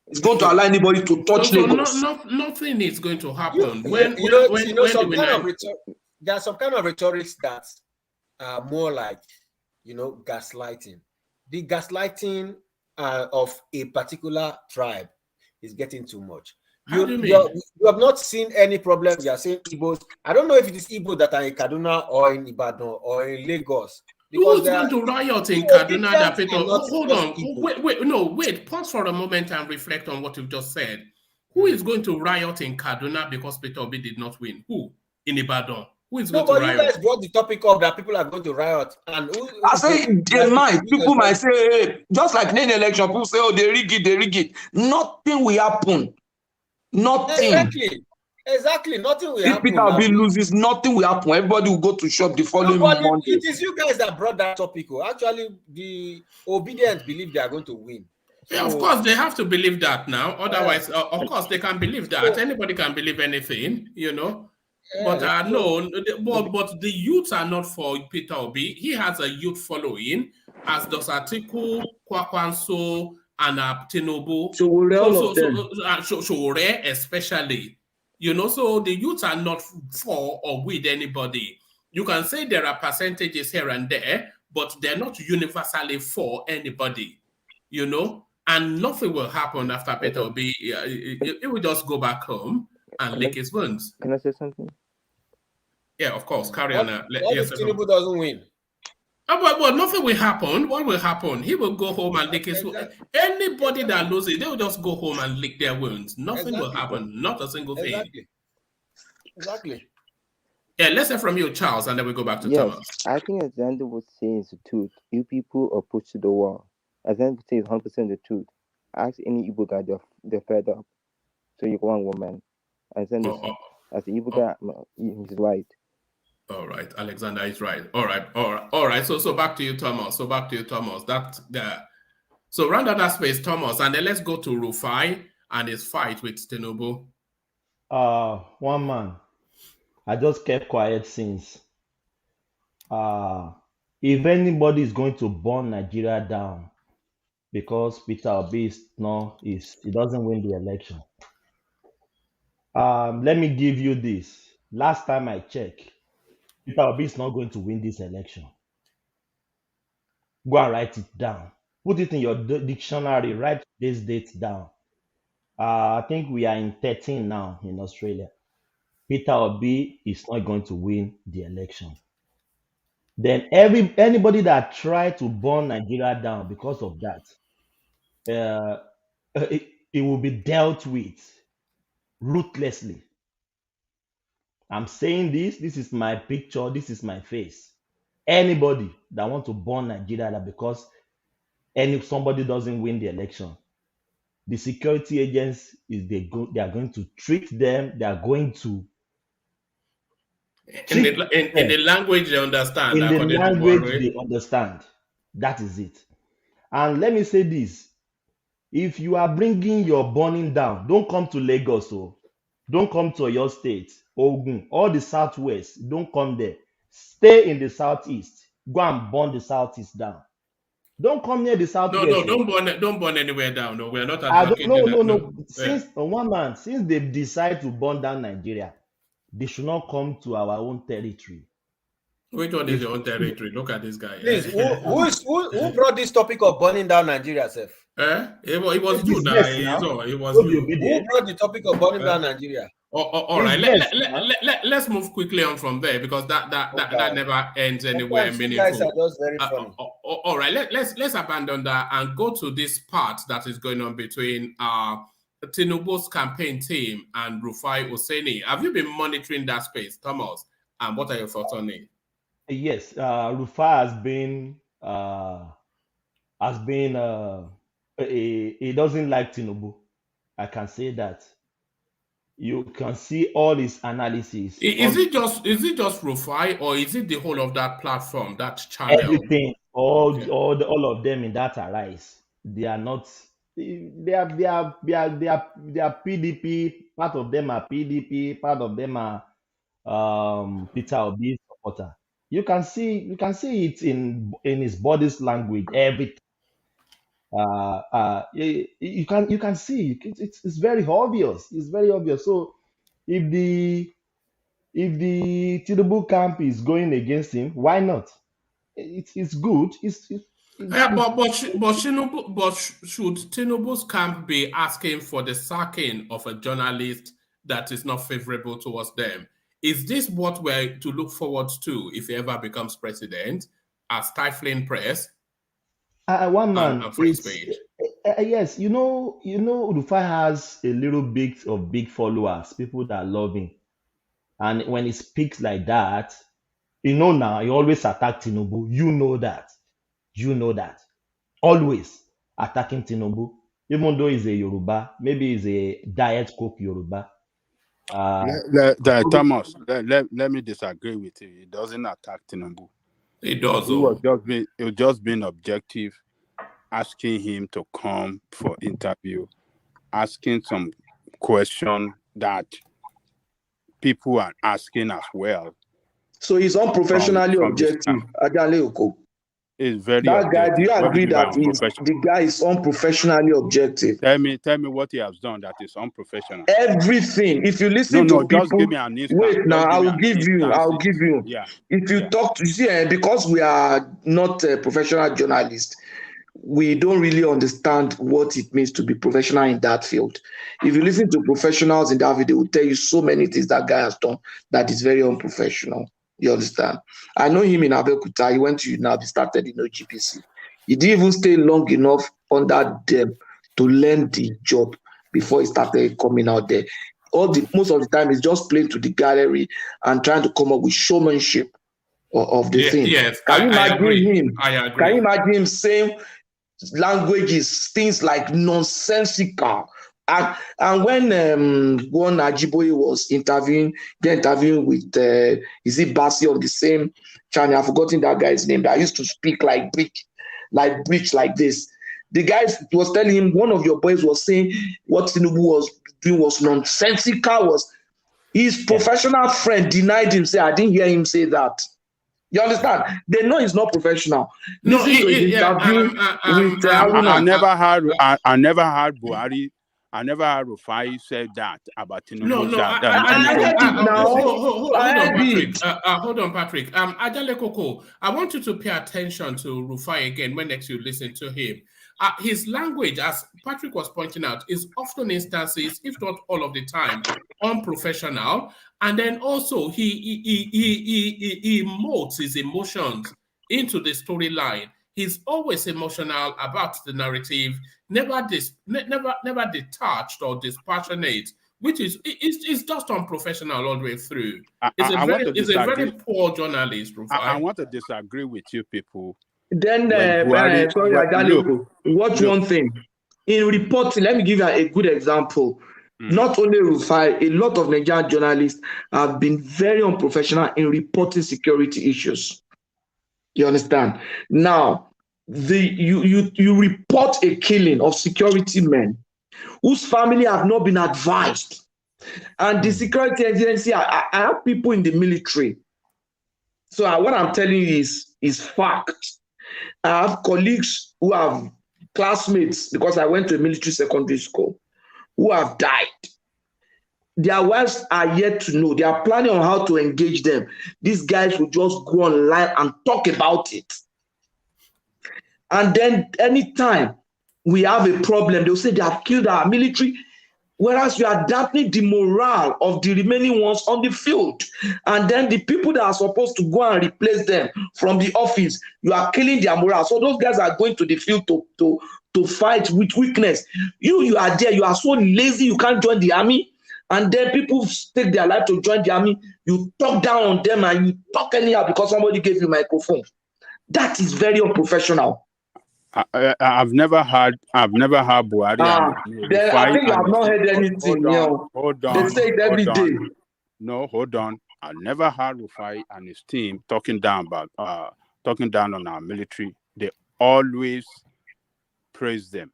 is going to allow anybody to touch Lagos. Nothing is going to happen. There are some kind of rhetorics that are more like, gaslighting. The gaslighting of a particular tribe is getting too much. How do you mean? You have not seen any problems. You are saying Igbos. I don't know if it is Igbo that are in Kaduna or in Ibadan or in Lagos. Who's going to riot in Kaduna? Hold on. Wait. Pause for a moment and reflect on what you've just said. Who is going to riot in Kaduna because Peter Obi did not win? Who? In Ibadan? Who is going to riot? You guys brought the topic up that people are going to riot. And I say they might. People might say, hey, just like in the election, people say, oh, they rig it. Nothing will happen. Nothing. Exactly. Nothing will if happen. If Peter Obi loses, nothing will happen. Everybody will go to shop the following Monday. It is you guys that brought that topic. Actually, the obedient believe they are going to win. So, yeah, of course, they have to believe that now. Otherwise, of course, they can believe that. Anybody can believe anything, But but the youths are not for Peter Obi. He has a youth following, as does Atiku, Kwakwanso, and Tinubu. Showore especially. So the youths are not for or with anybody. You can say there are percentages here and there, but they're not universally for anybody, and nothing will happen after Peter Obi. It will just go back home and lick his wounds. Can I say something? Yeah, of course. Carry on. What if Tinubu doesn't win? But nothing will happen. What will happen? He will go home and lick his wounds. Anybody that loses, they will just go home and lick their wounds. Nothing will happen. Not a single thing. Exactly. Yeah, let's hear from you, Charles, and then we go back to Thomas. I think Alexander would say is the truth. You people are pushed to the wall. Alexander would say is 100% the truth. Ask any Igbo guy, they're fed up. So you're one woman. Alexander, as the Igbo guy, he's right. All right, Alexander is right. All right. So back to you, Thomas. So round out that space, Thomas, and then let's go to RUFAI and his fight with Tinubu. One man. I just kept quiet since. If anybody is going to burn Nigeria down because Peter Obi he doesn't win the election. Let me give you this. Last time I checked, Peter Obi is not going to win this election. Go and write it down. Put it in your dictionary. Write this date down. I think we are in 13 now in Australia. Peter Obi is not going to win the election. Then anybody that tried to burn Nigeria down because of that, it will be dealt with ruthlessly. I'm saying this is my picture, this is my face. Anybody that wants to burn Nigeria down because somebody doesn't win the election, the security agents they are going to treat them. They are going to in the language they understand. In the language they understand. That is it. And let me say this: if you are bringing your burning down, don't come to Lagos. Don't come to your state, Ogun, or the southwest. Don't come there. Stay in the southeast. Go and burn the southeast down. Don't come near the southwest. No, don't burn anywhere down. No, we are not advocating no. Since they decide to burn down Nigeria, they should not come to our own territory. Which one is your own territory? Look at this guy. Please, who brought this topic of burning down Nigeria, Seth? It was you now. It was you. Who brought the topic of burning down Nigeria? All right. Let's move quickly on from there because that never ends anywhere meaningful. You guys are just very funny. All right. Let's abandon that and go to this part that is going on between Tinubu's campaign team and RUFAI OSENI. Have you been monitoring that space, Thomas? And what are your thoughts on it? Yes, RUFAI he doesn't like Tinubu. I can say that. you can see all his analysis. Is it just RUFAI, or is it the whole of that platform, that channel? Everything, all of them in that Arise. They are not. They are PDP. Part of them are PDP. Part of them are Peter Obi's supporter. You can see it in his body's language. Everything. You can see it's very obvious. It's very obvious. So if the Tinubu camp is going against him, why not? It's good. But should Tinubu's camp be asking for the sacking of a journalist that is not favorable towards them? Is this what we're to look forward to if he ever becomes president? A stifling press? One man, yes, you know, RUFAI has a little bit of big followers, people that love him, and when he speaks like that, now he always attack Tinubu. You know that, always attacking Tinubu, even though he's a Yoruba, maybe he's a diet cook Yoruba. Thomas, let me disagree with you. He doesn't attack Tinubu. It does. It was just being objective, asking him to come for interview, asking some question that people are asking as well. So he's unprofessionally objective. Is very that guy. objective. Do you agree that the guy is unprofessionally objective? Tell me what he has done that is unprofessional. Everything. If you listen to people, just give me an instance. Wait, now I will give you. Yeah. If you talk to because we are not professional journalists, we don't really understand what it means to be professional in that field. If you listen to professionals in that video, they will tell you so many things that guy has done that is very unprofessional. You understand? I know him in Abeokuta. He went to UNAB, he started in OGPC. He didn't even stay long enough under them to learn the job before he started coming out there. Most of the time, he's just playing to the gallery and trying to come up with showmanship of the thing. Yes, Can you imagine agree. him? I agree. Can you imagine him saying languages, things like nonsensical? And when one Ajiboye was interviewing with is it Basi on the same channel? I've forgotten that guy's name. That used to speak like breach like this. The guy was telling him, one of your boys was saying what Tinubu was doing was nonsensical. His professional friend denied him. Say, I didn't hear him say that. You understand? They know he's not professional. I never heard Buhari. I never heard RUFAI said that about Tinubu. Hold on, Patrick. Ajale Koko, I want you to pay attention to RUFAI again when next you listen to him. His language, as Patrick was pointing out, is often instances, if not all of the time, unprofessional. And then also he emotes his emotions into the storyline. He's always emotional about the narrative, never detached or dispassionate, which is just unprofessional all the way through. He's a very poor journalist. I want to disagree with you people. Then, watch one thing. In reporting, let me give you a good example. Not only RUFAI, a lot of Nigerian journalists have been very unprofessional in reporting security issues. You understand? Now, you report a killing of security men whose family have not been advised. And the security agency, I have people in the military. So what I'm telling you is fact. I have colleagues who have classmates, because I went to a military secondary school, who have died. Their wives are yet to know. They are planning on how to engage them. These guys will just go online and talk about it. And then anytime we have a problem, they'll say they have killed our military, whereas you are dampening the morale of the remaining ones on the field. And then the people that are supposed to go and replace them from the office, you are killing their morale. So those guys are going to the field to fight with weakness. You are there, you are so lazy, you can't join the army. And then people take their life to join the army. You talk down on them and you talk anyhow because somebody gave you a microphone. That is very unprofessional. I've never heard Buhari and then I think you have not heard anything. Hold on. They say it every day. No, hold on. I never heard RUFAI and his team talking down on our military. They always praise them.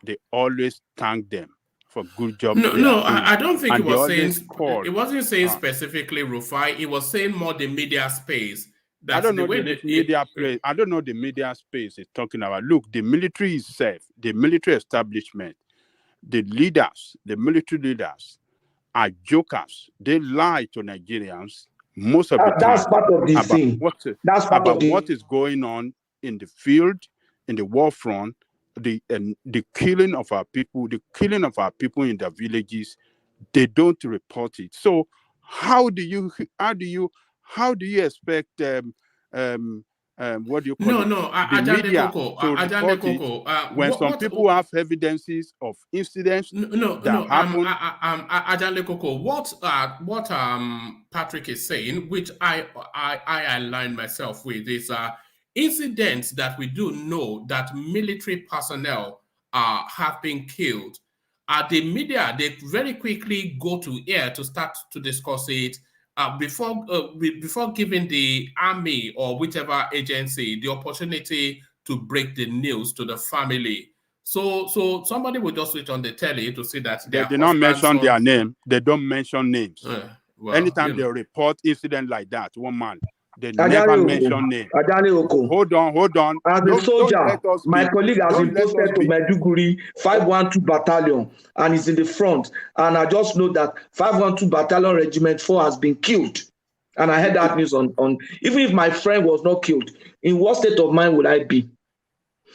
They always thank them for good job. I don't think it was saying. It wasn't saying specifically RUFAI. It was saying more the media space. I don't know the media space. I don't know the media space is talking about. Look, the military itself, the military establishment, the leaders, the military leaders are jokers. They lie to Nigerians most of the time. That's part of the thing. What is going on in the field, in the war front, the killing of our people, in the villages. They don't report it. So how do you expect what do you call the media to report it when some people have evidences of incidents that happen? Ajale Koko, what Patrick is saying, which I align myself with, is incidents that we do know that military personnel have been killed. The media, they very quickly go to air to start to discuss it before giving the army or whichever agency the opportunity to break the news to the family. So somebody will just switch on the telly to see that they did not mention their name. They don't mention names. Anytime they report incident like that, one man, they never mention name. Hold on. As a soldier, my colleague has been posted to Maiduguri 512 Battalion and is in the front. And I just know that 512 Battalion Regiment 4 has been killed. And I heard that news on even if my friend was not killed, in what state of mind would I be?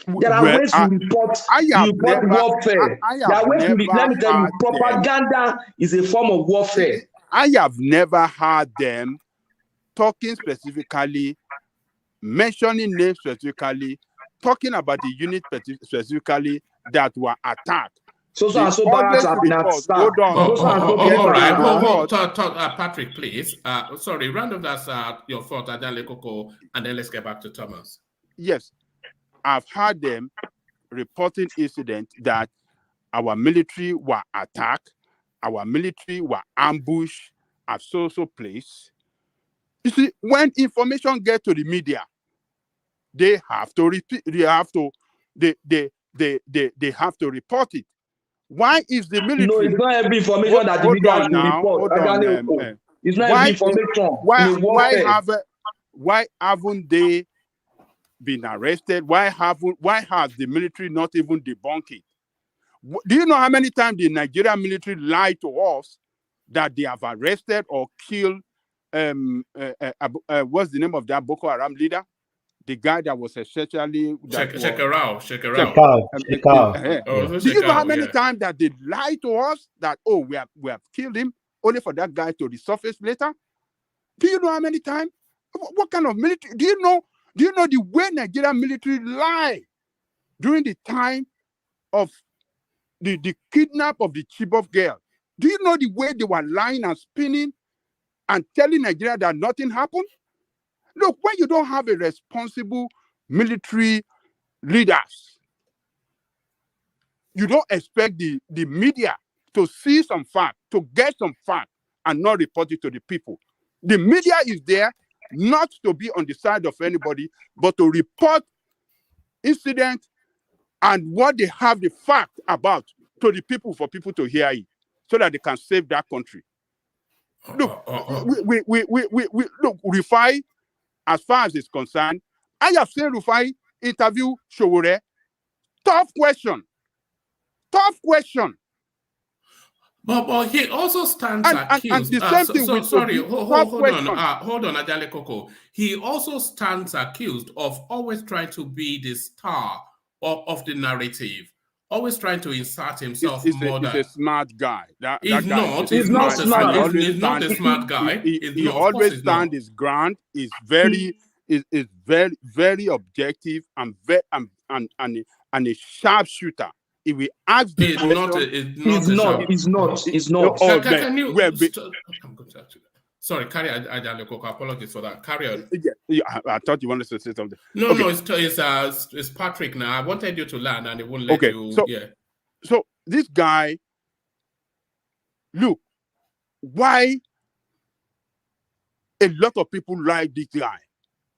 There are ways to report warfare. There are ways let me tell you, propaganda is a form of warfare. I have never heard them talking specifically, mentioning names specifically, talking about the unit specifically that were attacked. Barracks have been attacked. Hold on. Patrick, please. Sorry, round of that's your thought, Adale Koko, and then let's get back to Thomas. Yes, I've heard them reporting incidents that our military were attacked, our military were ambushed at so place. You see, when information gets to the media, they have to repeat. They have to report it. Why is the military? No, it's not every information that the media should report. It's not every information. Why haven't they been arrested? Why has the military not even debunked it? Do you know how many times the Nigerian military lied to us that they have arrested or killed? What's the name of that Boko Haram leader? The guy that was essentially Shekarau. Do you know how many times that they lied to us that we have killed him, only for that guy to resurface later? Do you know how many times? What kind of military? Do you know the way Nigerian military lie during the time of the kidnap of the Chibok girl? Do you know the way they were lying and spinning and telling Nigeria that nothing happened? Look, when you don't have a responsible military leaders, you don't expect the media to see some fact, to get some fact, and not report it to the people. The media is there not to be on the side of anybody, but to report incidents and what they have the fact about to the people for people to hear it, so that they can save that country. Look, we look, RUFAI, as far as it's concerned, I have seen RUFAI interview Showore. Tough question. But he also stands accused. And the same thing with hold on, Adale Koko. He also stands accused of always trying to be the star of the narrative, always trying to insert himself more than. He's a smart guy. He's not a smart guy. He always stands his ground. He's very objective and a sharpshooter. If we ask the question, he's not. Can you? Sorry, carry Ajale Koko. Apologies for that. Carry on. Yeah, I thought you wanted to say something. No, it's Patrick now. I wanted you to land and it won't let you. So this guy, look, why a lot of people like this guy?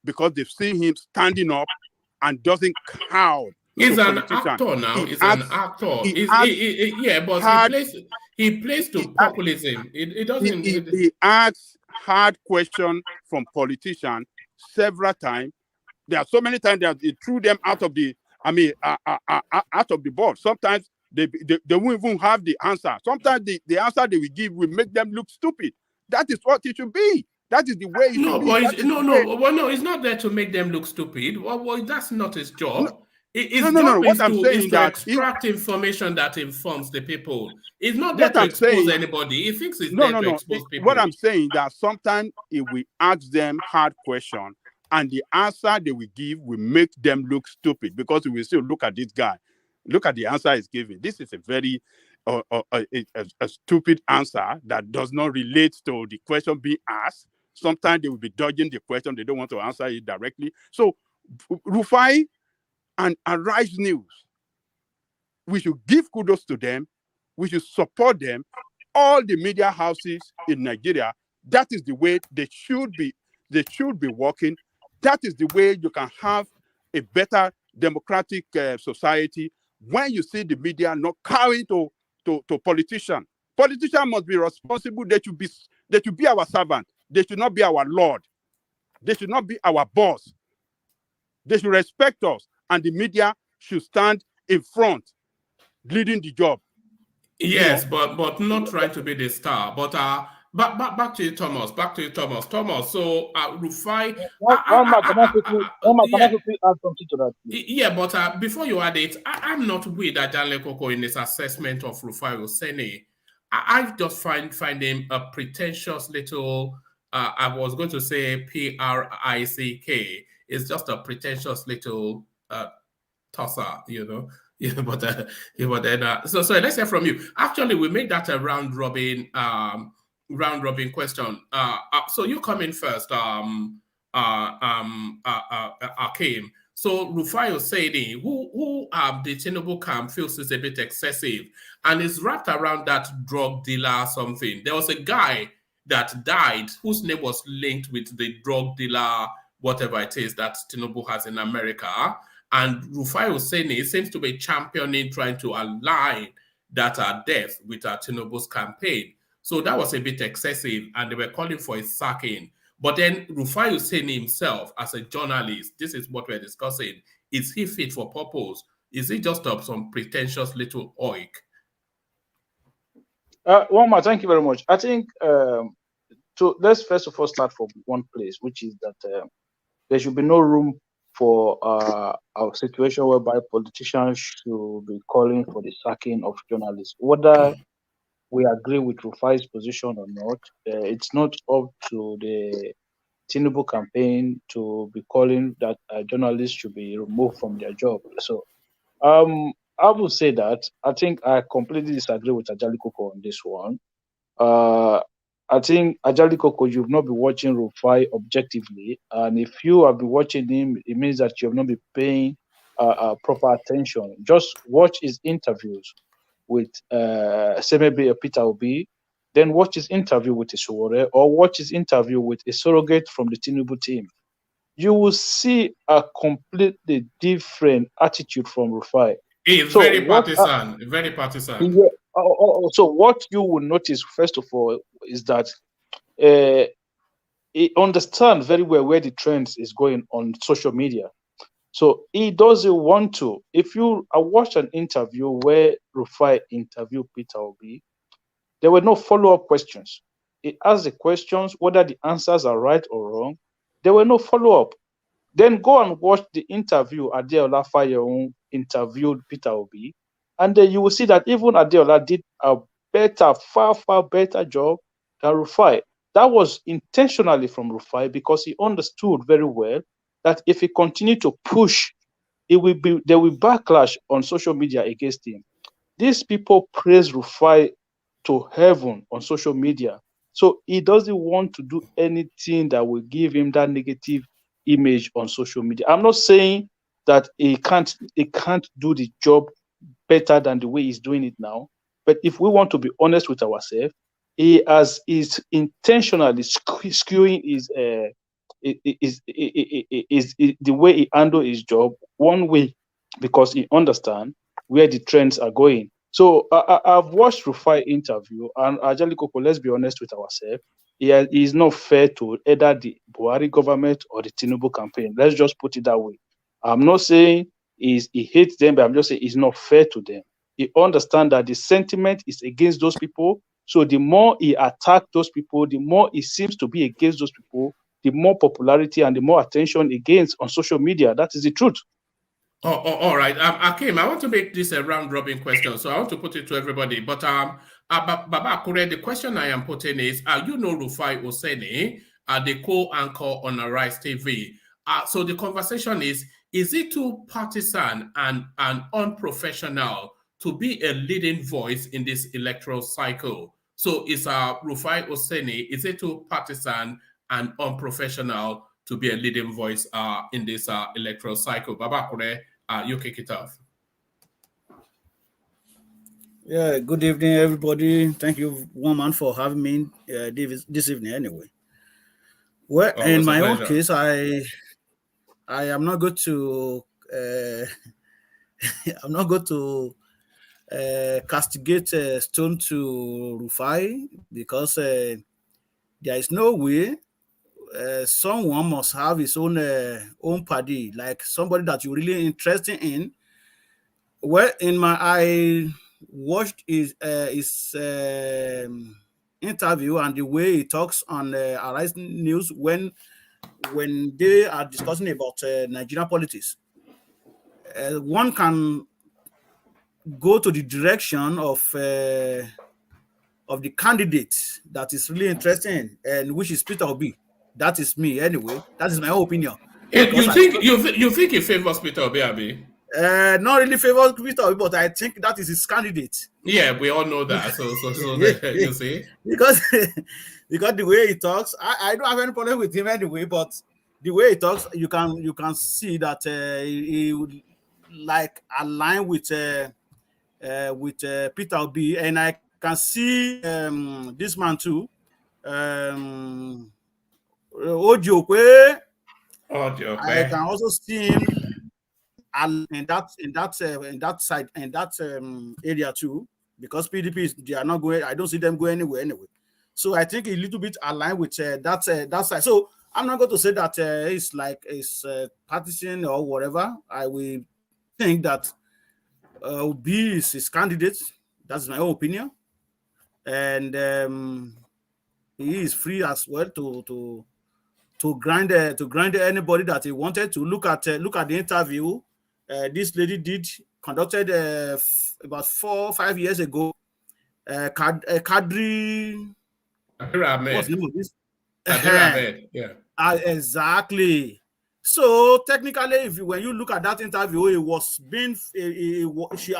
Because they've seen him standing up and doesn't cow. He's an actor now. He's an actor. But he plays to populism. It doesn't. He asks hard questions from politicians several times. There are so many times that he threw them out of the. Out of the board. Sometimes they won't even have the answer. Sometimes the answer they will give will make them look stupid. That is what it should be. That is the way it should be. No, it's not there to make them look stupid. Well, that's not his job. His job What I'm saying is to extract information that informs the people. It's not there to expose anybody. He thinks it's there to expose people. What I'm saying that sometimes if we ask them hard questions and the answer they will give will make them look stupid, because we will still look at this guy. Look at the answer he's giving. This is a very a stupid answer that does not relate to the question being asked. Sometimes they will be dodging the question. They don't want to answer it directly. So RUFAI and Arise News, we should give kudos to them. We should support them. All the media houses in Nigeria, that is the way they should be working. That is the way you can have a better democratic society when you see the media not carrying to politicians. Politicians must be responsible. They should be our servant. They should not be our lord. They should not be our boss. They should respect us, and the media should stand in front, leading the job. Yes, but not trying to be the star. But back to you, Thomas. Thomas. So RUFAI. Can I quickly add something to that? Please? Yeah, but before you add it, I'm not with Ajale Koko in his assessment of RUFAI OSENI. I just find him a pretentious little. I was going to say PRICK. It's just a pretentious little tosser, you know. Yeah, but then so let's hear from you. Actually, we made that a round robin question. So you come in first, Akeem. So RUFAI OSENI, who the Tinubu camp feels is a bit excessive, and is wrapped around that drug dealer something. There was a guy that died whose name was linked with the drug dealer, whatever it is that Tinubu has in America. And RUFAI OSENI seems to be championing, trying to align that death with Tinubu's campaign. So that was a bit excessive, and they were calling for a sacking. But then RUFAI OSENI himself, as a journalist, this is what we're discussing. Is he fit for purpose? Is he just some pretentious little oik? Walmart, thank you very much. I think so. Let's first of all start from one place, which is that there should be no room for a situation whereby politicians should be calling for the sacking of journalists. Whether we agree with RUFAI's position or not, it's not up to the Tinubu campaign to be calling that journalists should be removed from their job. So I would say that I think I completely disagree with Ajale Koko on this one. I think Ajale Koko, you've not been watching RUFAI objectively, and if you have been watching him, it means that you have not been paying proper attention. Just watch his interviews with say maybe a Peter Obi, then watch his interview with Isowore, or watch his interview with a surrogate from the Tinubu team. You will see a completely different attitude from RUFAI. It's very partisan. Very partisan. Yeah. So what you will notice, first of all, is that he understands very well where the trend is going on social media. So he doesn't want to. If you watch an interview where RUFAI interviewed Peter Obi, there were no follow-up questions. He asked the questions, whether the answers are right or wrong. There were no follow-up. Then go and watch the interview Adeola Fayegun interviewed Peter Obi, and then you will see that even Adeola did a better, far better job than RUFAI. That was intentionally from RUFAI because he understood very well that if he continued to push, there will backlash on social media against him. These people praise RUFAI to heaven on social media. So he doesn't want to do anything that will give him that negative image on social media. I'm not saying that he can't do the job better than the way he's doing it now. But if we want to be honest with ourselves, he is intentionally skewing the way he handle his job one way, because he understands where the trends are going. So I've watched RUFAI interview, and Ajali Koko, let's be honest with ourselves, he is not fair to either the Buhari government or the Tinubu campaign. Let's just put it that way. I'm not saying he hates them, but I'm just saying it's not fair to them. He understands that the sentiment is against those people. So the more he attacks those people, the more he seems to be against those people, the more popularity and the more attention he gains on social media. That is the truth. All right. Akim, I want to make this a round-robin question, so I want to put it to everybody. But Baba Akure, the question I am putting is, RUFAI OSENI, the co-anchor on Arise TV. So the conversation is it too partisan and unprofessional to be a leading voice in this electoral cycle? So is RUFAI OSENI, is it too partisan and unprofessional to be a leading voice in this electoral cycle? Baba Akure, you kick it off. Yeah, good evening, everybody. Thank you, woman, for having me this evening anyway. Well, in my own case, I am not going to I'm not going to castigate stone to RUFAI, because there is no way someone must have his own party, like somebody that you're really interested in. Well, I watched his interview and the way he talks on Arise News when they are discussing about Nigerian politics. One can go to the direction of the candidate that is really interesting, and which is Peter Obi. That is me anyway. That is my own opinion. You think he favors Peter Obi, Abi? Not really favors Peter Obi, but I think that is his candidate. Yeah, we all know that. So you see, because the way he talks, I don't have any problem with him anyway. But the way he talks, you can see that he would like align with Peter Obi, and I can see this man too, Ojokwe. I can also see him in that area too, because PDP they are not going. I don't see them go anywhere anyway. So I think a little bit aligned with that side. So I'm not going to say that it's partisan or whatever. I will think that Obi is his candidate. That's my own opinion, and he is free as well to grind anybody that he wanted to. Look at the interview this lady conducted about 4 or 5 years ago. Kadri Ahmed. What's the name of this? Ahmed, yeah. Exactly. So technically, when you look at that interview, it was she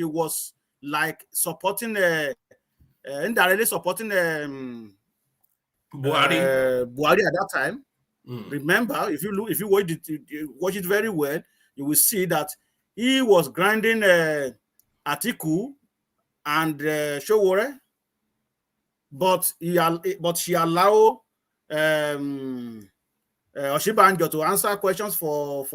was like supporting indirectly supporting Buhari at that time. Remember, if you watch it very well, you will see that he was grinding Atiku and Showore, but she allowed Oshibanjo to answer questions for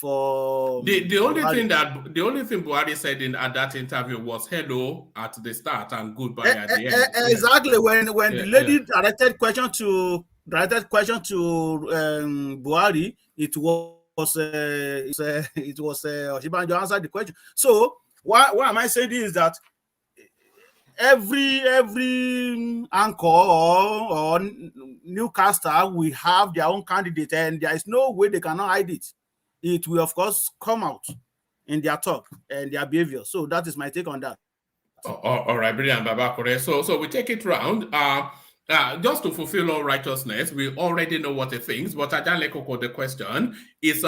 the only thing Buhari said at that interview was hello at the start and goodbye at the end. Exactly. When the lady directed question to Buhari, it was Oshibanjo answered the question. So why am I saying this? Is that every anchor or newscaster will have their own candidate, and there is no way they cannot hide it. It will of course come out in their talk and their behavior. So that is my take on that. All right, brilliant, Baba Akure. So we take it round. Just to fulfill all righteousness, we already know what he thinks. But Ajale Koko, the question is,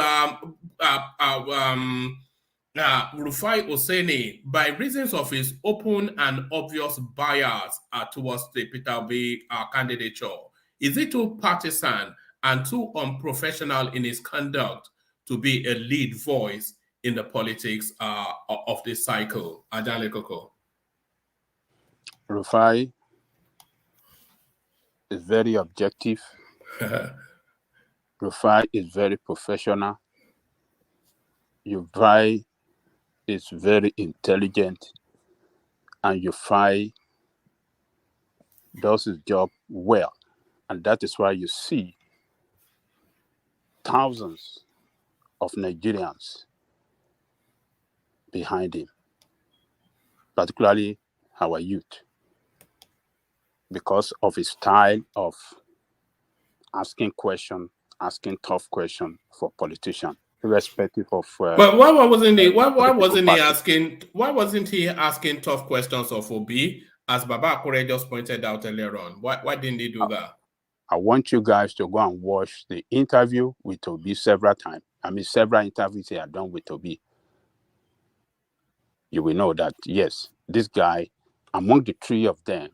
RUFAI OSENI, by reasons of his open and obvious bias towards the Peter Obi candidature, is it too partisan and too unprofessional in his conduct to be a lead voice in the politics of this cycle? Ajale Koko. RUFAI is very objective. RUFAI is very professional. RUFAI is very intelligent, and RUFAI does his job well. And that is why you see thousands of Nigerians behind him, particularly our youth, because of his style of asking questions, asking tough questions for politicians, irrespective of. But why wasn't he? Why wasn't he asking? Why wasn't he asking tough questions of Obi, as Baba Akure just pointed out earlier on? Why didn't he do that? I want you guys to go and watch the interview with Obi several times. I mean, several interviews he had done with Obi. You will know that, yes, this guy, among the three of them,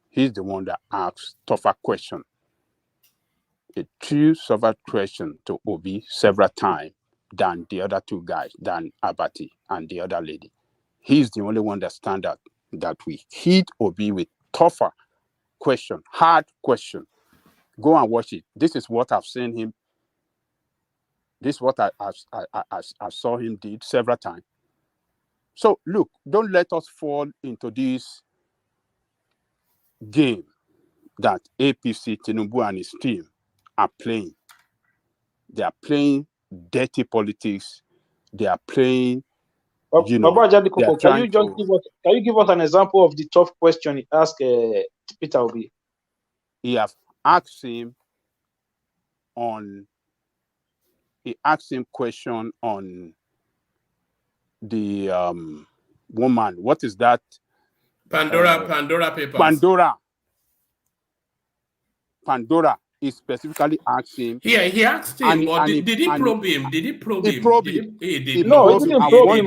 he's the one that asks tougher questions. He threw several questions to Obi several times than the other two guys, than Abati and the other lady. He's the only one that stand out, that we hit Obi with tougher question, hard question. Go and watch it. This is what I've seen him. This is what I saw him did several times. So look, don't let us fall into this game that APC, Tinubu and his team are playing. They are playing dirty politics. They are playing, you know. Can you give us an example of the tough question he asked Peter Obi? He have asked him question on the woman. What is that? Pandora papers. Pandora. He specifically asked him. Yeah, he asked him. Did he probe him? Did he probe him? He probed him. He did No, not. he didn't probe him.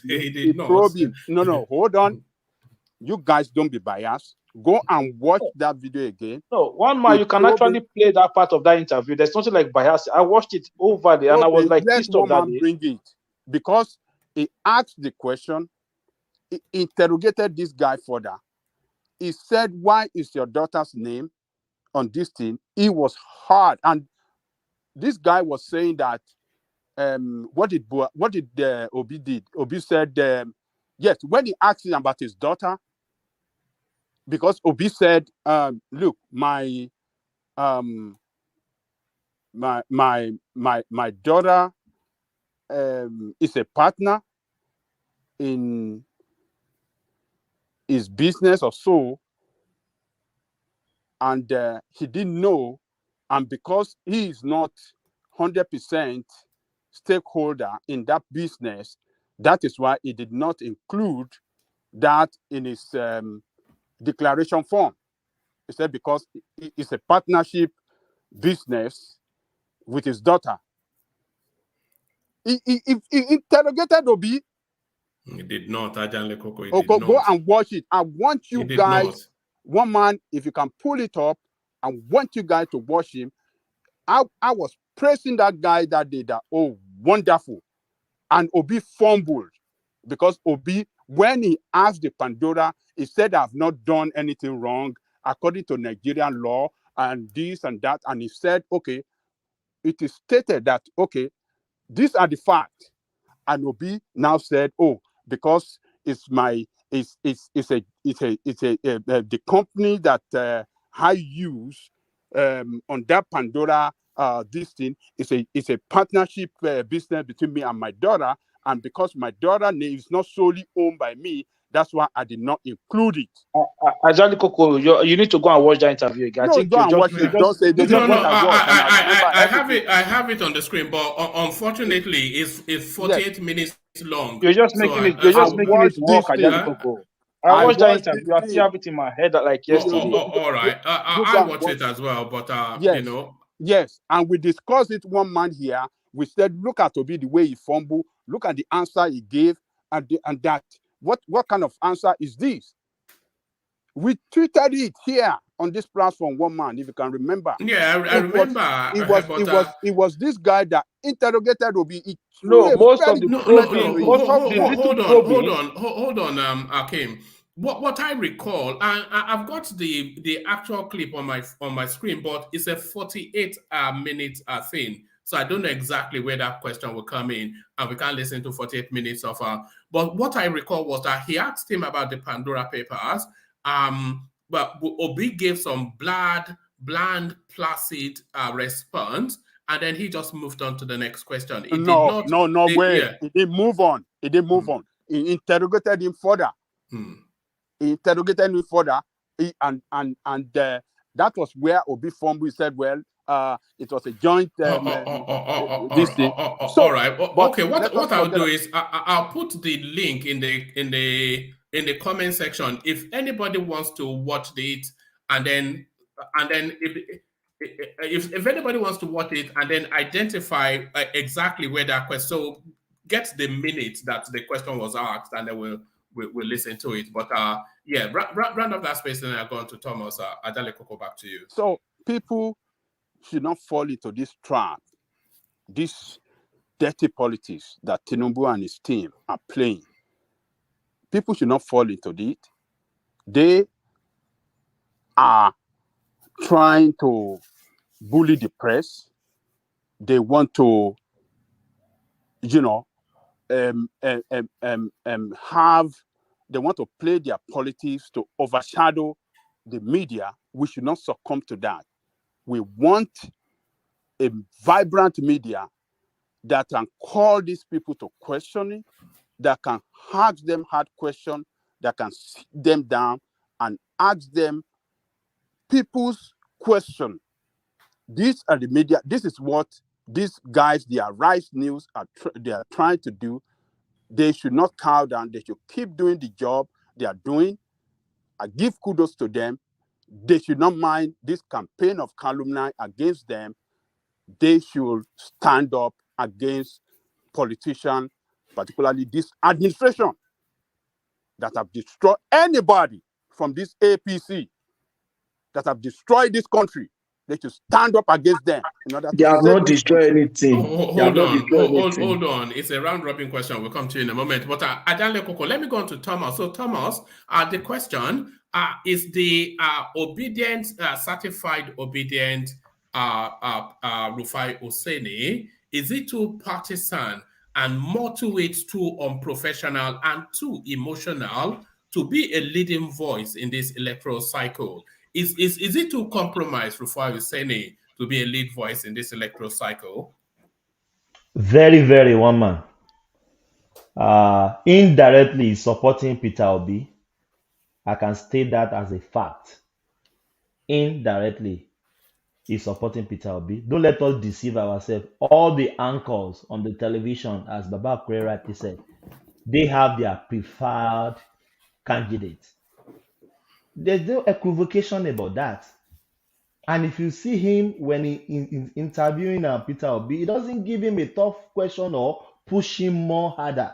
He probed him. No, hold on. You guys don't be biased. Go and watch that video again. No, one man, you can actually play that part of that interview. There's nothing like bias. I watched it over there and I was like, let one man bring it. Because he asked the question, he interrogated this guy further. He said, why is your daughter's name on this thing? He was hard. And this guy was saying that, what did Obi did? Obi said, yes, when he asked him about his daughter, because Obi said, look, my daughter is a partner in his business or so, and he didn't know, and because he is not 100% stakeholder in that business, that is why he did not include that in his declaration form. He said because it's a partnership business with his daughter. He interrogated Obi. He did not. Go and watch it. I want you guys, one man, if you can pull it up, I want you guys to watch him. I was praising that guy that day that, oh, wonderful. And Obi fumbled because Obi, when he asked the Pandora, he said, I've not done anything wrong according to Nigerian law and this and that. And he said, okay, it is stated that, okay, these are the facts. And Obi now said, oh, because it's the company that I use on that Pandora this thing is a partnership business between me and my daughter, and because my daughter name is not solely owned by me, that's why I did not include it. Ajali Koko, you need to go and watch that interview again. No, go and watch it. Don't say this. I have it on the screen, but unfortunately, it's 48 minutes long. You're just making it work, Ajali Koko. I watched that interview. I still have it in my head like yesterday. All right, I watch it as well, but you know. Yes, and we discussed it one man here. We said, look at Obi, the way he fumbled, look at the answer he gave, and that what kind of answer is this? We tweeted it here on this platform, one man, if you can remember. Yeah, I remember. It was this guy that interrogated Obi. No, most of the hold on, Akim. What I recall, and I've got the actual clip on my screen, but it's a 48 minute thing. So I don't know exactly where that question will come in, and we can't listen to 48 minutes of but what I recall was that he asked him about the Pandora Papers. But Obi gave some bland, placid response, and then he just moved on to the next question. He didn't move on. He didn't move on. He interrogated him further. He interrogated him further, and that was where Obi fumbled. He said, "Well, it was a joint this thing." So, all right. Okay. What I'll do is I'll put the link in the comment section if anybody wants to watch it, and then if anybody wants to watch it and then identify exactly where that question, so get the minute that the question was asked, and then we'll listen to it. But yeah, round up that space, and I'll go on to Thomas. Adale Koko, back to you. So people should not fall into this trap, this dirty politics that Tinubu and his team are playing. People should not fall into it. They are trying to bully the press. They want to, they want to play their politics to overshadow the media. We should not succumb to that. We want a vibrant media that can call these people to questioning, that can ask them hard questions, that can sit them down and ask them people's question. These are the media. This is what these guys, the Arise News, they are trying to do. They should not cow down. They should keep doing the job they are doing. I give kudos to them. They should not mind this campaign of calumny against them. They should stand up against politicians, particularly this administration, that have destroyed anybody from this APC, that have destroyed this country. They should stand up against them. They have not destroyed anything. Hold on. It's a round-robin question. We'll come to you in a moment. But Adale Koko, let me go on to Thomas. So Thomas, the question is the certified obedient RUFAI OSENI, is it too partisan and more to it too unprofessional and too emotional to be a leading voice in this electoral cycle? Is it too compromised, RUFAI OSENI, to be a lead voice in this electoral cycle? Very, very one man. Indirectly supporting Peter Obi. I can state that as a fact. Indirectly is supporting Peter Obi. Don't let us deceive ourselves. All the anchors on the television, as Baba Kure rightly said, they have their preferred candidate. There's no equivocation about that. And if you see him when he interviewing Peter Obi, he doesn't give him a tough question or push him more harder.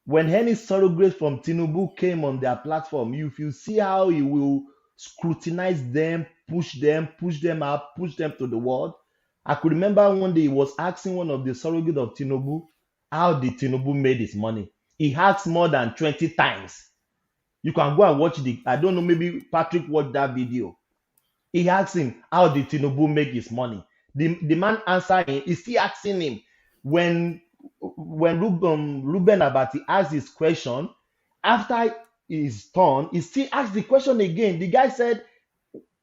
When any surrogate from Tinubu came on their platform, if you see how he will scrutinize them, push them up, push them to the world. I could remember one day he was asking one of the surrogates of Tinubu, how did Tinubu made his money? He asked more than 20 times. You can go and watch I don't know, maybe Patrick watched that video. He asked him, how did Tinubu make his money? The man answered him, he's still asking him. When Ruben Abati asked his question, after his turn, he still asked the question again. The guy said,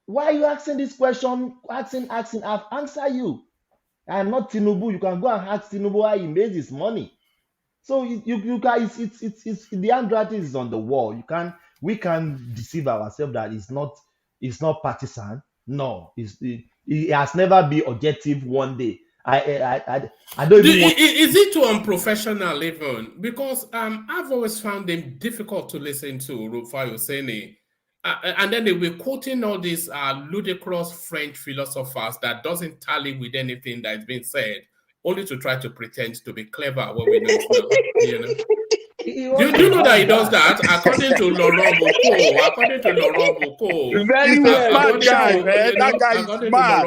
why are you asking this question? Asking, I've answered you. I'm not Tinubu. You can go and ask Tinubu how he made his money. So you guys, it's the handwriting is on the wall. We can deceive ourselves that it's not partisan. No, it has never been objective one day. I don't even want... Is it too unprofessional even? Because I've always found them difficult to listen to, RUFAI OSENI. And then they were quoting all these ludicrous French philosophers that doesn't tally with anything that's been said only to try to pretend to be clever when we know it's not. You know. Do you know that he does that? According to Laurent Bocco. He's a smart guy, man. That guy is smart.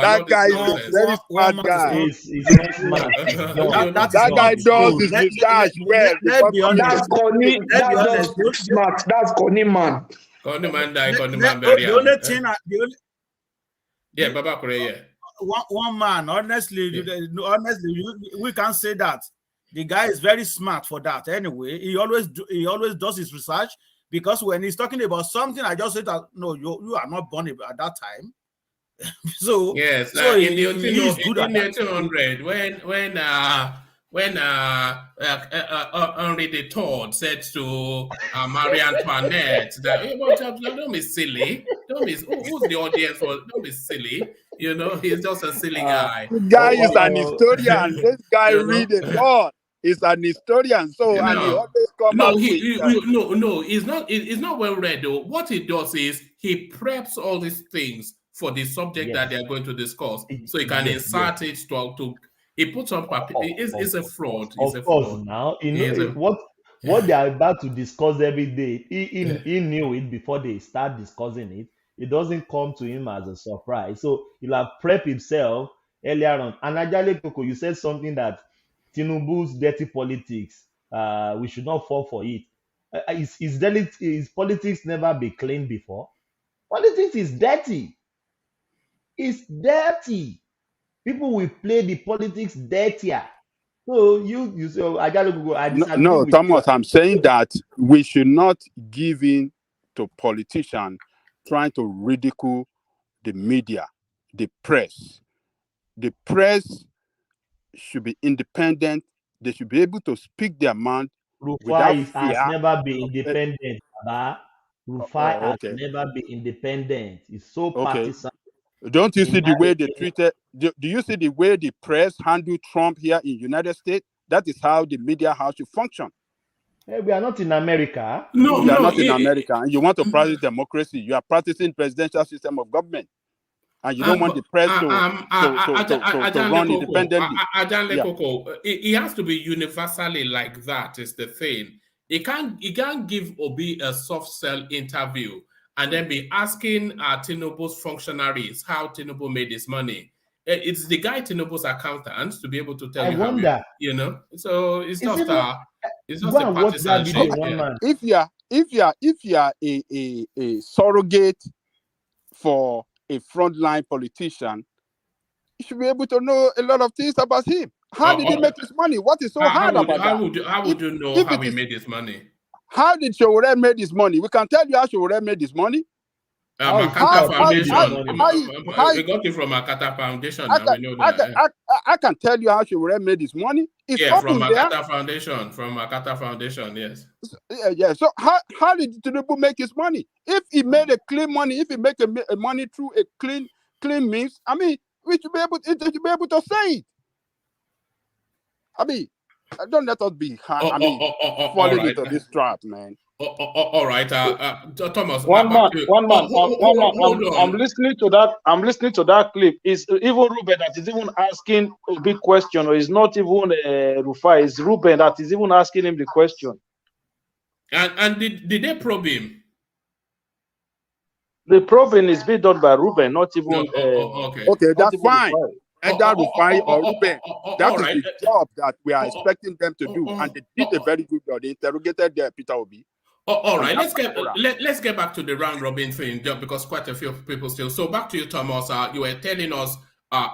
That guy is a very smart guy. He's not smart. That guy does his research well. That's Connie. That's smart. That's Connie man. Connie man die. The only thing, yeah, Baba Kure, yeah. One man, honestly, we can't say that. The guy is very smart for that. Anyway, he always does his research, because when he's talking about something, I just said that no, you are not born at that time. So yes, so in the he's good at 1800 when Henry III said to Marie Antoinette that, hey, don't be silly, who's the audience for? Don't be silly. You know, he's just a silly guy. The guy is an historian. This guy read a lot. He's an historian, so and he always come out with he's not. It's not well read though. What he does is he preps all these things for the subject that they are going to discuss, so he can insert it to. He puts on paper. It's a fraud. Of course, now what they are about to discuss every day. He knew it before they start discussing it. It doesn't come to him as a surprise. So he'll have prepped himself earlier on. And Ajale Koko, you said something that Tinubu's dirty politics, we should not fall for it. His politics never be clean before? Politics is dirty. It's dirty. People will play the politics dirtier. So you say, Ajale Koko, I disagree no, with Thomas, you. I'm saying that we should not give in to politicians trying to ridicule the media, the press. The press should be independent. They should be able to speak their mind without RUFAI fear. has never been independent, Baba. RUFAI has Okay. never been independent. It's so Okay. partisan. Don't you see the way they treated? Do you see the way the press handled Trump here in United States? That is how the media house should function. Hey, we are not in America. You are not in America, and you want to practice democracy. You are practicing presidential system of government, and you don't want the press to run independently. He has to be universally like that. Is the thing. He can't give Obi a soft sell interview and then be asking Tinubu's functionaries how Tinubu made his money. It's the guy Tinubu's accountant to be able to tell you how you know. So it's just a partisan shit. If you are a surrogate for a frontline politician, you should be able to know a lot of things about him. How did he make his money? What is so hard about that? How would you know how he made his money? How did Showore make his money? We can tell you how Showore made his money. Makata Foundation. We got it from Makata Foundation. I can tell you how Showore made his money. It's from Makata Foundation. From Makata Foundation, yes. Yeah. So how did Tinubu make his money? If he made a clean money, if he make a money through a clean means, I mean, we should be able to say it. I mean, don't let us be falling into this trap, man. All right, Thomas. One man. I'm listening to that. I'm listening to that clip. It's even Ruben that is even asking a big question, or it's not even RUFAI. It's Ruben that is even asking him the question. And did they probe him? The probing is being done by Ruben, not even. Okay, that's fine. Either RUFAI or Ruben. That is the job that we are expecting them to do, and they did a very good job. They interrogated Peter Obi. All right, let's get back to the round robin thing, because quite a few people still. So back to you, Thomas. You were telling us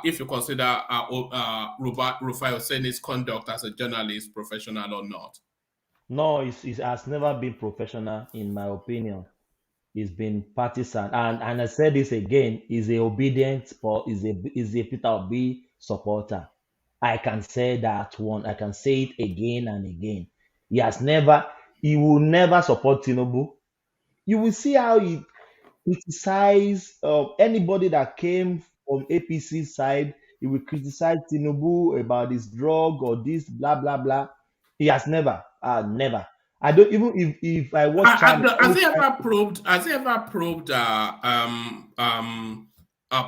if you consider RUFAI OSENI's conduct as a journalist professional or not. No, it has never been professional, in my opinion. It's been partisan, and I said this again: is a obedient or is a Peter Obi supporter. I can say that one. I can say it again and again. He will never support Tinubu. You will see how he criticizes anybody that came from APC side. He will criticize Tinubu about this drug or this blah blah blah. He has never. I don't even if I watch. Has he ever probed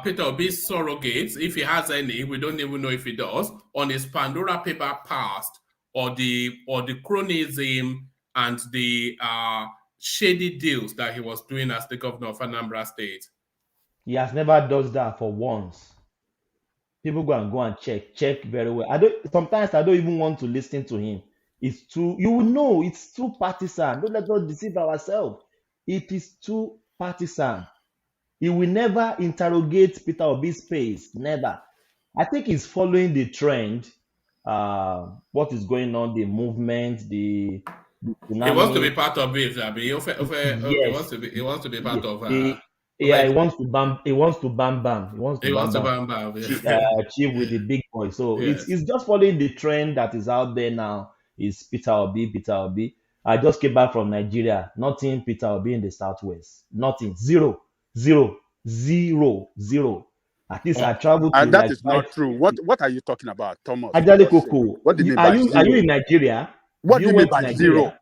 Peter Obi's surrogates, if he has any, we don't even know if he does, on his Pandora paper past, or the cronyism and the shady deals that he was doing as the governor of Anambra State? He has never done that for once. People go and check very well. Sometimes I don't even want to listen to him. It's too, you will know, it's too partisan. Don't let us deceive ourselves. It is too partisan. He will never interrogate Peter Obi's pace. Never. I think he's following the trend. What is going on, the movement, the tsunami. He wants to be part of it. He wants to be part of yeah, he wants to bam bam. He wants to bam bam. Yeah. Chief with the big boy. So Yes. it's just following the trend that is out there now. Is Peter Obi. I just came back from Nigeria. Nothing Peter Obi in the Southwest. Nothing. Zero. At least I traveled to. And that is not true. What are you talking about, Thomas? Ajale Koko. What do you mean Are by you zero? are you in Nigeria? What do you mean went by to zero? Nigeria?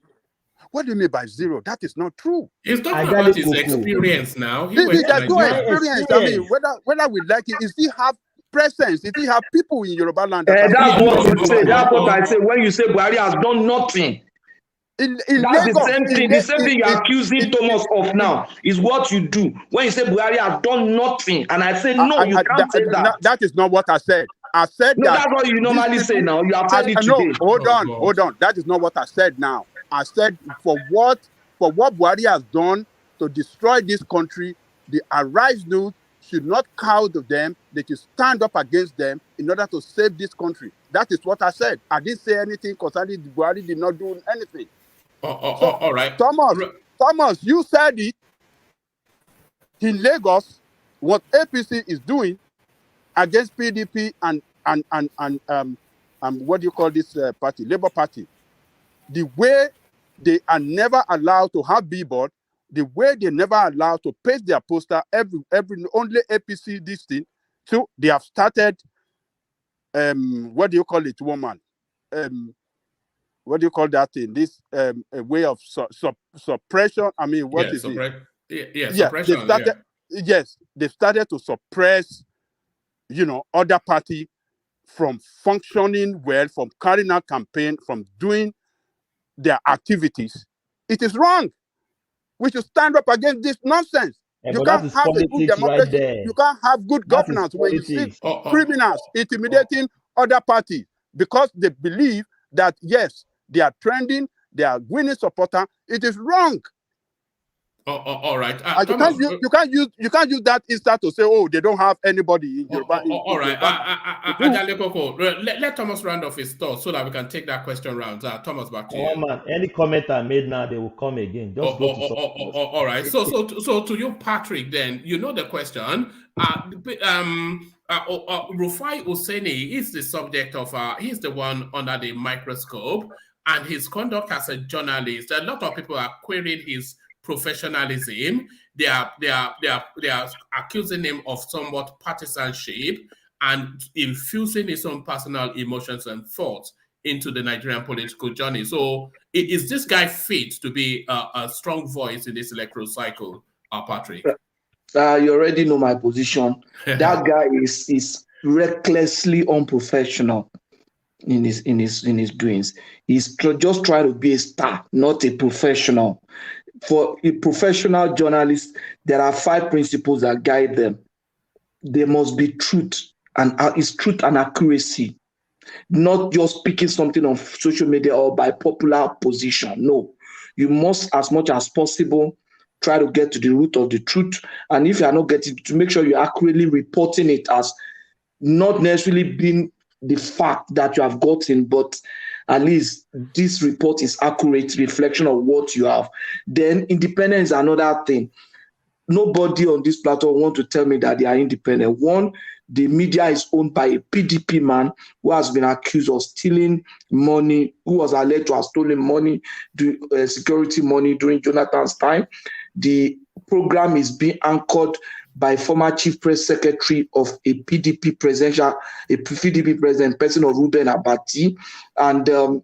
What do you mean by zero? That is not true. He's talking Ajale about his Koko. experience now. He There's went to no Nigeria. experience. I mean, whether we like it, is he have presence? Is he have people in Yoruba land? That That's what you say. That's what I say. When you say Buhari has done nothing. In That's Lagos, the same thing. The same thing you're accusing Thomas of now is what you do. When you say Buhari has done nothing, and I say no, you can't say that. That is not what I said. I said no, that. That's what you normally say now. You have said it no, today. hold on. That is not what I said now. I said for what Buhari has done to destroy this country, the Arise Youth should not cow to them. They should stand up against them in order to save this country. That is what I said. I didn't say anything concerning Buhari did not do anything. All right. Thomas, you said it. In Lagos, what APC is doing against PDP and what do you call this party, Labour Party, the way they are never allowed to have billboard, the way they never allowed to paste their poster, every only APC this thing. So they have started what do you call it, woman? What do you call that thing? This a way of suppression. I mean, what is it? Suppression. They've started to suppress, other party from functioning well, from carrying out campaign, from doing their activities. It is wrong. We should stand up against this nonsense. Yeah, you but can't have a good democracy. Right there. You can't have good governance when you see criminals intimidating other parties because they believe that, yes, they are trending, they are winning supporter. It is wrong. All right. You can't use that instance to say, oh, they don't have anybody in Yoruba. All right. Ajale Koko, let Thomas round off his thoughts so that we can take that question round. Thomas, back to you. Man, any comment I made now, they will come again. Just go to all right. So to you, Patrick, then you know the question. Rufai OSENI is the subject of he's the one under the microscope, and his conduct as a journalist. A lot of people are querying his professionalism. They are accusing him of somewhat partisanship and infusing his own personal emotions and thoughts into the Nigerian political journey. So is this guy fit to be a strong voice in this electoral cycle, Patrick? You already know my position. That guy is recklessly unprofessional in his doings. He's just trying to be a star, not a professional. For a professional journalist, there are 5 principles that guide them. There must be truth, and it's truth and accuracy, not just picking something on social media or by popular position. No, you must, as much as possible, try to get to the root of the truth. And if you are not getting to, make sure you're accurately reporting it as not necessarily being the fact that you have gotten, but at least this report is accurate reflection of what you have. Then independence is another thing. Nobody on this platform want to tell me that they are independent. One, the media is owned by a PDP man who has been accused of stealing money, who was alleged to have stolen money, security money during Jonathan's time. The program is being anchored by former chief press secretary of a PDP president, person of Ruben Abati, and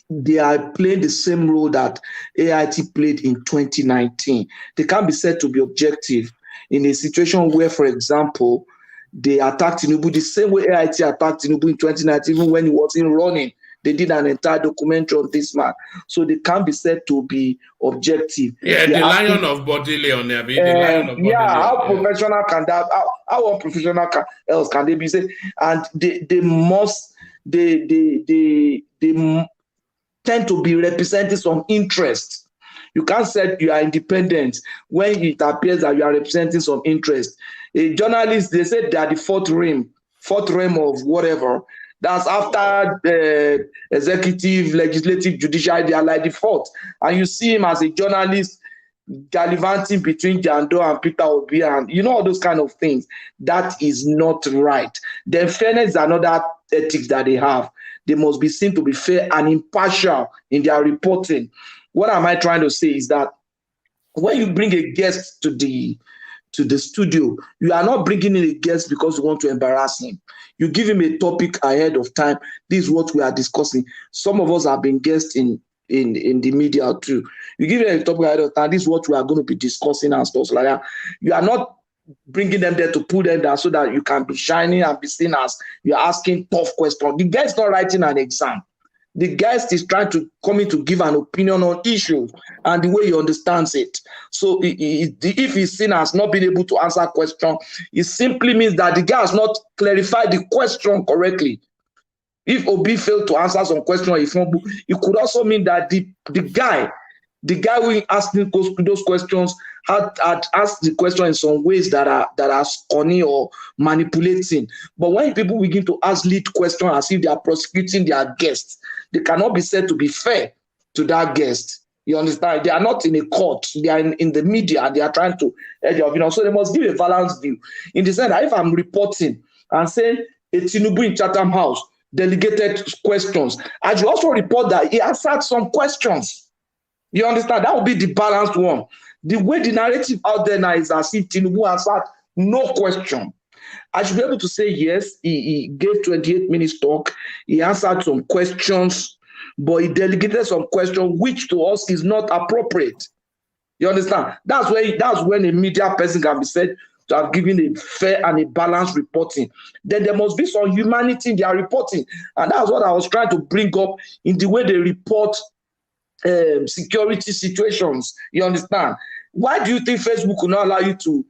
they are playing the same role that AIT played in 2019. They can't be said to be objective. in a situation where, for example, they attacked Tinubu the same way AIT attacked Tinubu in 2019, even when he wasn't running. They did an entire documentary on this man. So they can't be said to be objective. Yeah, the lion of Bodily on there. The lion of Bodily. How professional can that, how unprofessional else can they be said? And they tend to be representing some interest. You can't say you are independent when it appears that you are representing some interest. A journalist, they said they are the fourth realm of whatever. That's after the executive, legislative, judicial, they are like the fourth. And you see him as a journalist gallivanting between Jando and Peter Obi and all those kind of things. That is not right. Then fairness is another ethics that they have. They must be seen to be fair and impartial in their reporting. What am I trying to say is that when you bring a guest to the studio, you are not bringing in a guest because you want to embarrass him. You give him a topic ahead of time. This is what we are discussing. Some of us have been guests in the media too. You give them a topic ahead of time. This is what we are going to be discussing and stuff like that. You are not bringing them there to put them down so that you can be shining and be seen as you're asking tough questions. The guest is not writing an exam. The guest is trying to come in to give an opinion on issues and the way he understands it. So if he's seen as not being able to answer a question, it simply means that the guy has not clarified the question correctly. If Obi failed to answer some question, it could also mean that the guy who asking those questions had asked the question in some ways that are scunny or manipulating. But when people begin to ask lead questions as if they are prosecuting their guests, they cannot be said to be fair to that guest. You understand? They are not in a court. They are in the media and they are trying to edge of, So they must give a balanced view. In the sense that if I'm reporting and saying a Tinubu in Chatham House delegated questions, I should also report that he answered some questions. You understand? That would be the balanced one. The way the narrative out there now is as if Tinubu answered no question. I should be able to say, yes, he gave 28 minutes talk. He answered some questions, but he delegated some questions, which to us is not appropriate. You understand? That's when a media person can be said to have given a fair and a balanced reporting. Then there must be some humanity in their reporting. And that's what I was trying to bring up in the way they report security situations. You understand? Why do you think Facebook will not allow you to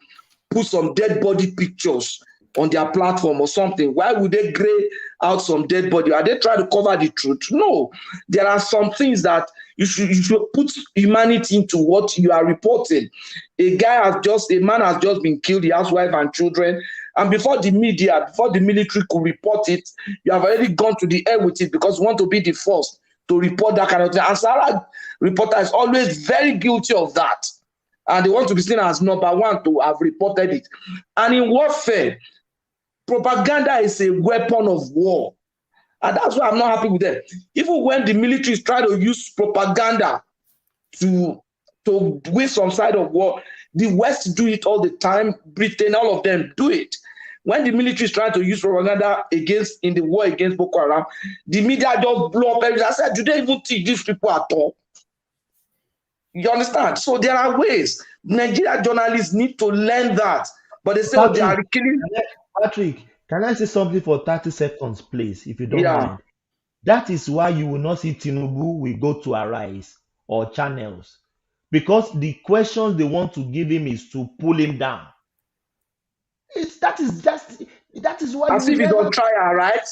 put some dead body pictures on their platform or something? Why would they gray out some dead body? Are they trying to cover the truth? No. There are some things that you should put humanity into what you are reporting. A man has just been killed, he has wife and children, and before the media, before the military could report it, you have already gone to the air with it because you want to be the first to report that kind of thing. And Sarah reporter is always very guilty of that. And they want to be seen as number one to have reported it. And in warfare, propaganda is a weapon of war. And that's why I'm not happy with them. Even when the military is trying to use propaganda to win some side of war, the West do it all the time. Britain, all of them do it. When the military is trying to use propaganda in the war against Boko Haram, the media just blow up everything. I said, do they even teach these people at all? You understand? So there are ways. Nigerian journalists need to learn that. But they say, Patrick, they are killing. Patrick, can I say something for 30 seconds, please, if you don't mind? That is why you will not see Tinubu will go to Arise or channels. Because the questions they want to give him is to pull him down. That is why. As if he's on trial, right?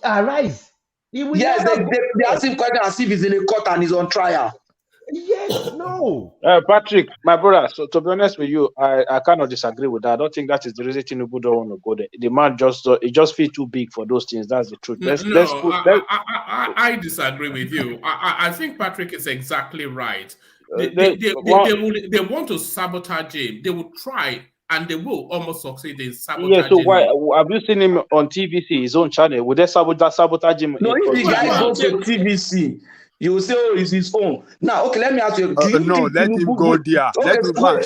Arise. Yes, they ask him questions as if he's in a court and he's on trial. Yes, no. Patrick, my brother, so to be honest with you, I cannot disagree with that. I don't think that is the reason Tinubu don't want to go there. The man just feel too big for those things. That's the truth. I disagree with you. I think Patrick is exactly right. They want to sabotage him. They will try and they will almost succeed in sabotaging him. Yeah, so why have you seen him on TVC, his own channel? Would they sabotage him? No, if the guy goes to TVC, you will say, oh, it's his own. Now, okay, let me ask you. No, let him go there. Let him go and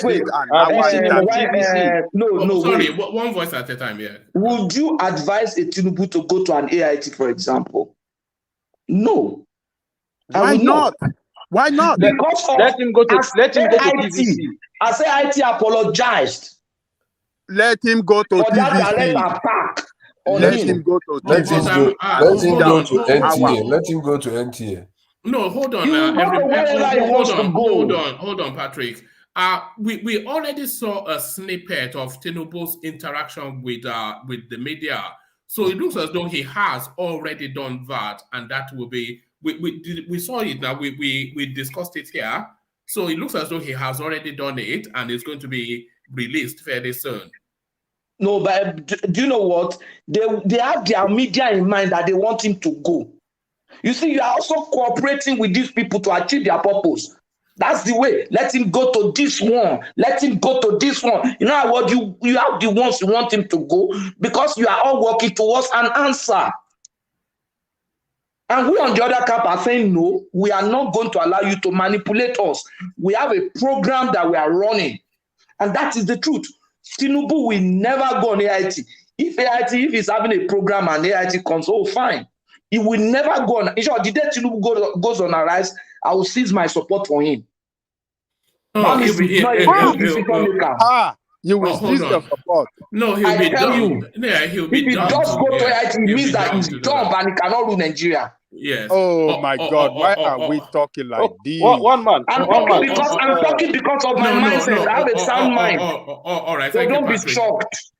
sorry, one voice at a time, yeah. Would you advise a Tinubu to go to an AIT, for example? No. Why not? Why not? Because of Let him go to PVC. I say IT apologized. Let him go to for that direct TVC. attack on Let him. him go to Let him go. Let him go to NTA. on. Let him go to NTA. No, hold on. He will go to wherever he wants to go. Hold on, Patrick. We already saw a snippet of Tinubu's interaction with the media. So it looks as though he has already done that, and that will be we saw it now. We discussed it here. So it looks as though he has already done it, and it's going to be released fairly soon. No, but do you know what? They have their media in mind that they want him to go. You see, you are also cooperating with these people to achieve their purpose. That's the way. Let him go to this one. Let him go to this one. You know what? You have the ones you want him to go because you are all working towards an answer. And we on the other camp are saying, no, we are not going to allow you to manipulate us. We have a program that we are running. And that is the truth. Tinubu will never go on AIT. If he's having a program and AIT comes, oh, fine. He will never go on. In short, the day Tinubu goes on a rise, I will cease my support for him. You will cease your support. No, he'll be dumb. Yeah, he'll be dumb. If he just go to AIT, it means that he's dumb and he cannot rule Nigeria. Yes. Oh my God! Why are we talking like this? One man. I'm talking because of my mindset. I have a sound mind. All right. So Thank don't you, be Patrick. shocked.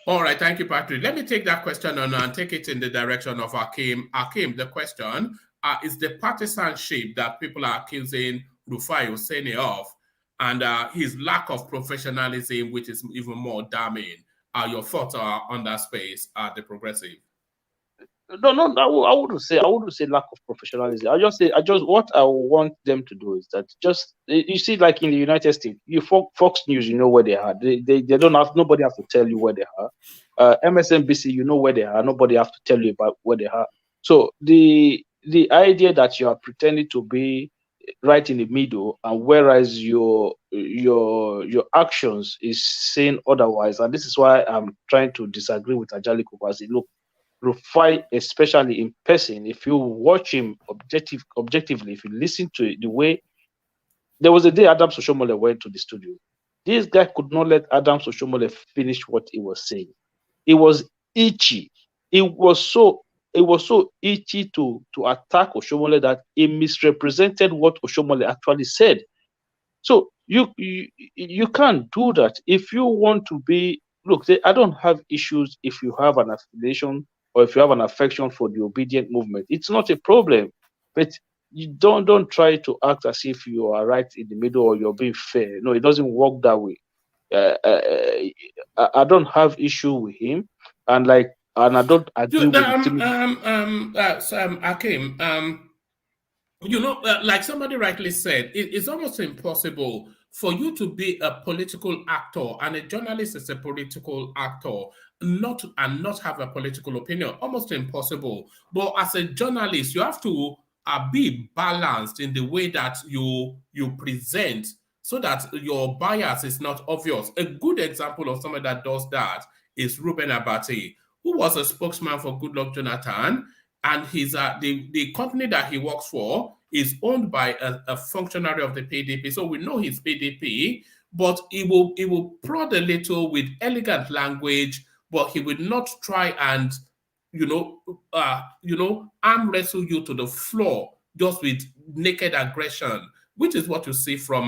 All right. Thank you, Patrick. Let me take that question on and take it in the direction of Akim. Akim, the question is the partisanship that people are accusing RUFAI OSENI of, and his lack of professionalism, which is even more damning. Your thoughts are on that space, the progressive. No, I wouldn't say lack of professionalism. I just what I want them to do is that just you see, like in the United States, Fox News, you know where they are. They don't have, nobody has to tell you where they are. MSNBC, you know where they are. Nobody has to tell you about where they are. So the idea that you are pretending to be right in the middle, and whereas your actions is saying otherwise, and this is why I'm trying to disagree with Ajali Kupasi. Look, RUFAI, especially in person, if you watch him objectively, if you listen to it, the way there was a day Adam Soshomole went to the studio, this guy could not let Adam Soshomole finish what he was saying. It was itchy. It was so itchy to attack Oshomole that he misrepresented what Oshomole actually said. So you can't do that. If you want to be, look, I don't have issues if you have an affiliation or if you have an affection for the obedient movement. It's not a problem. But you don't try to act as if you are right in the middle or you're being fair. No, it doesn't work that way. I don't have issue with him, and I don't agree with Akim, like somebody rightly said, it's almost impossible for you to be a political actor, and a journalist is a political actor, not have a political opinion. Almost impossible. But as a journalist, you have to be balanced in the way that you present, so that your bias is not obvious. A good example of somebody that does that is Reuben Abati, who was a spokesman for Goodluck Jonathan, and his the company that he works for is owned by a functionary of the PDP. So we know he's PDP, but he will prod a little with elegant language, but he will not try and arm wrestle you to the floor just with naked aggression, which is what you see from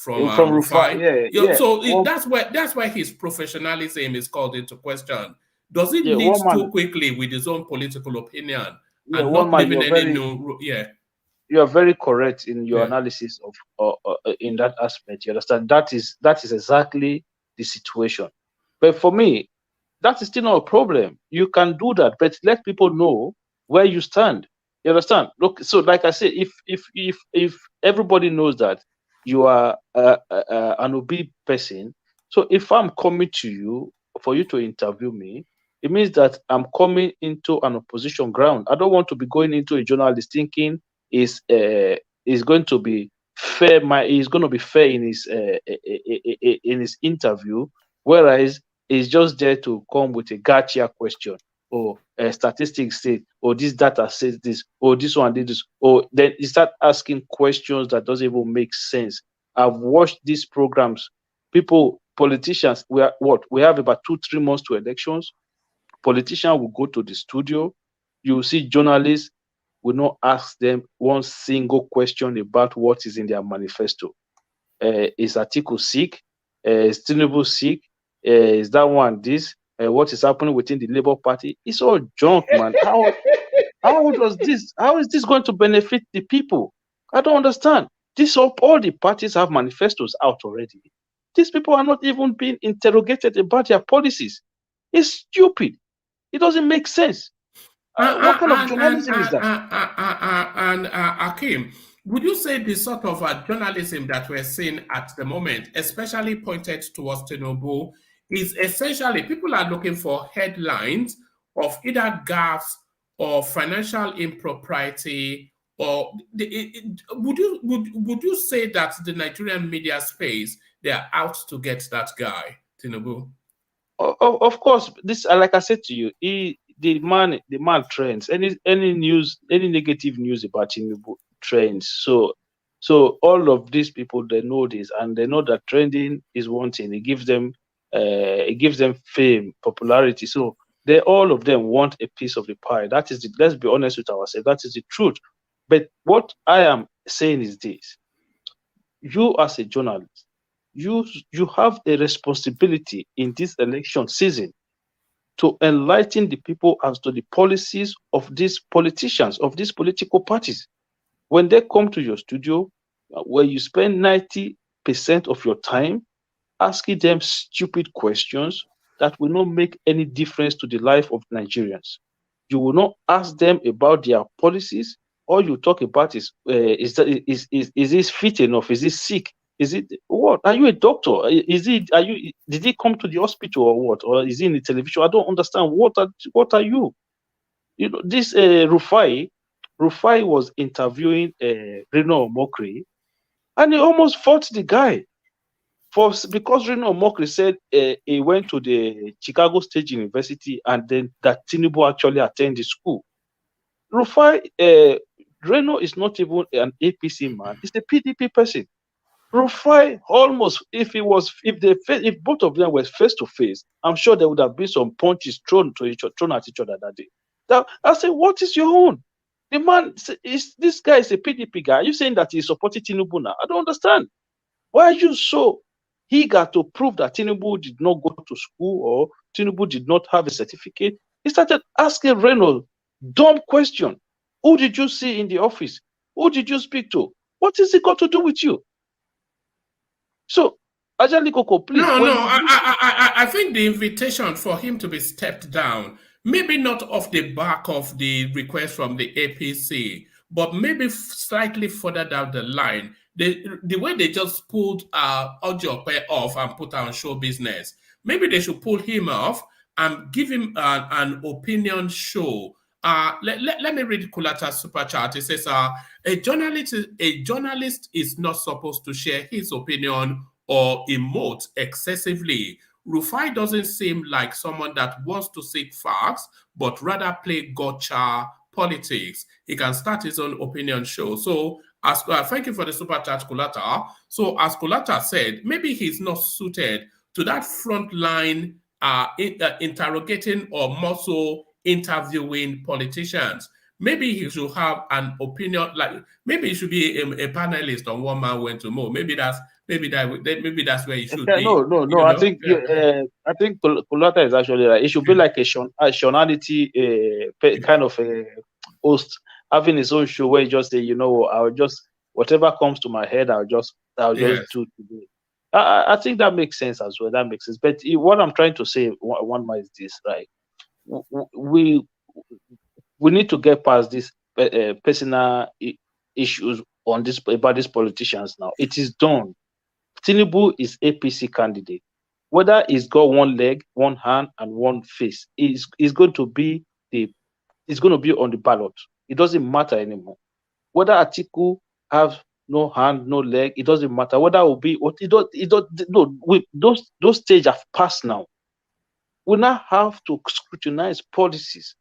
RUFAI. Yeah. So that's why his professionalism is called into question. Does it lead too quickly with his own political opinion and not leaving any new? Yeah, you are very correct in your analysis of in that aspect. You understand? That is exactly the situation. But for me, that is still not a problem. You can do that, but let people know where you stand. You understand? Look, so like I say, if everybody knows that you are an OB person, so if I'm coming to you for you to interview me, it means that I'm coming into an opposition ground. I don't want to be going into a journalist thinking is going to be fair. He's going to be fair in his interview, whereas he's just there to come with a gotcha question. or statistics say, or this data says this, or this one did this, or then you start asking questions that doesn't even make sense. I've watched these programs. Politicians, we have about 2-3 months to elections. Politicians will go to the studio. You will see journalists will not ask them one single question about what is in their manifesto. Is Atiku sick? Is Tinubu sick? Is that one this? What is happening within the Labour Party? It's all junk, man. How is this going to benefit the people? I don't understand. All the parties have manifestos out already. These people are not even being interrogated about their policies. It's stupid. It doesn't make sense. What kind of journalism is that? And Akim, would you say the sort of journalism that we're seeing at the moment, especially pointed towards Tinubu, is essentially people are looking for headlines of either gaffes or financial impropriety, or would you say that the Nigerian media space, they are out to get that guy, Tinubu? Of course, this, like I said to you, the man trends. Any negative news about Tinubu trends. So all of these people, they know this, and they know that trending is one thing. It gives them fame, popularity. So all of them want a piece of the pie. That is let's be honest with ourselves. That is the truth. But what I am saying is this: you as a journalist, you have a responsibility in this election season to enlighten the people as to the policies of these politicians, of these political parties. When they come to your studio, where you spend 90% of your time asking them stupid questions that will not make any difference to the life of Nigerians. You will not ask them about their policies. All you talk about is this fit enough? Is this sick? Is it what? Are you a doctor? Did he come to the hospital or what? Or is he in the television? I don't understand. What are you? You know, this RUFAI was interviewing Reno Mokri, and he almost fought the guy because Reno Mokri said he went to the Chicago State University and then that Tinubu actually attended the school. RUFAI, Reno is not even an APC man; he's a PDP person. RUFAI almost, if both of them were face to face, I'm sure there would have been some punches thrown at each other that day. I said, what is your own? The man this guy is a PDP guy. Are you saying that he's supporting Tinubu now? I don't understand. Why are you so eager to prove that Tinubu did not go to school or Tinubu did not have a certificate? He started asking Reynolds dumb question. Who did you see in the office? Who did you speak to? What has it got to do with you? So, Ajali Koko, please. I think the invitation for him to be stepped down, maybe not off the back of the request from the APC, but maybe slightly further down the line, the way they just pulled Ojope off and put on show business, maybe they should pull him off and give him an opinion show. Let me read Kulata's super chat. It says, a journalist is not supposed to share his opinion or emote excessively. RUFAI doesn't seem like someone that wants to seek facts, but rather play gotcha politics. He can start his own opinion show. So, thank you for the super chat, Kulata. So, as Kulata said, maybe he's not suited to that front line interrogating or more so interviewing politicians. Maybe he should have an opinion, like maybe he should be a panelist on One Man Went to Mo. Maybe that's where he should be. No. I think Kulata is actually right. It should be like a Seanality kind of a host, having his own show where he just say, I'll just whatever comes to my head, I'll just do today. I think that makes sense as well. That makes sense. But what I'm trying to say, one more is this, right? We need to get past these personal issues about these politicians now. It is done. Tinubu is APC candidate. Whether he's got one leg, one hand, and one face, is going to be on the ballot. It doesn't matter anymore. Whether Atiku have no hand, no leg, it doesn't matter. Whether it will be those stages have passed now. we now have to scrutinize policies.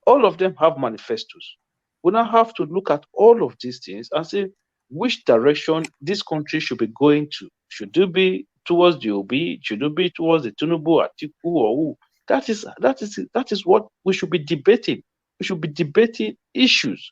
All of them have manifestos. We now have to look at all of these things and say which direction this country should be going to. Should it be towards the OB? Should it be towards the Tinubu, Atiku, or who? That is what we should be debating. We should be debating issues,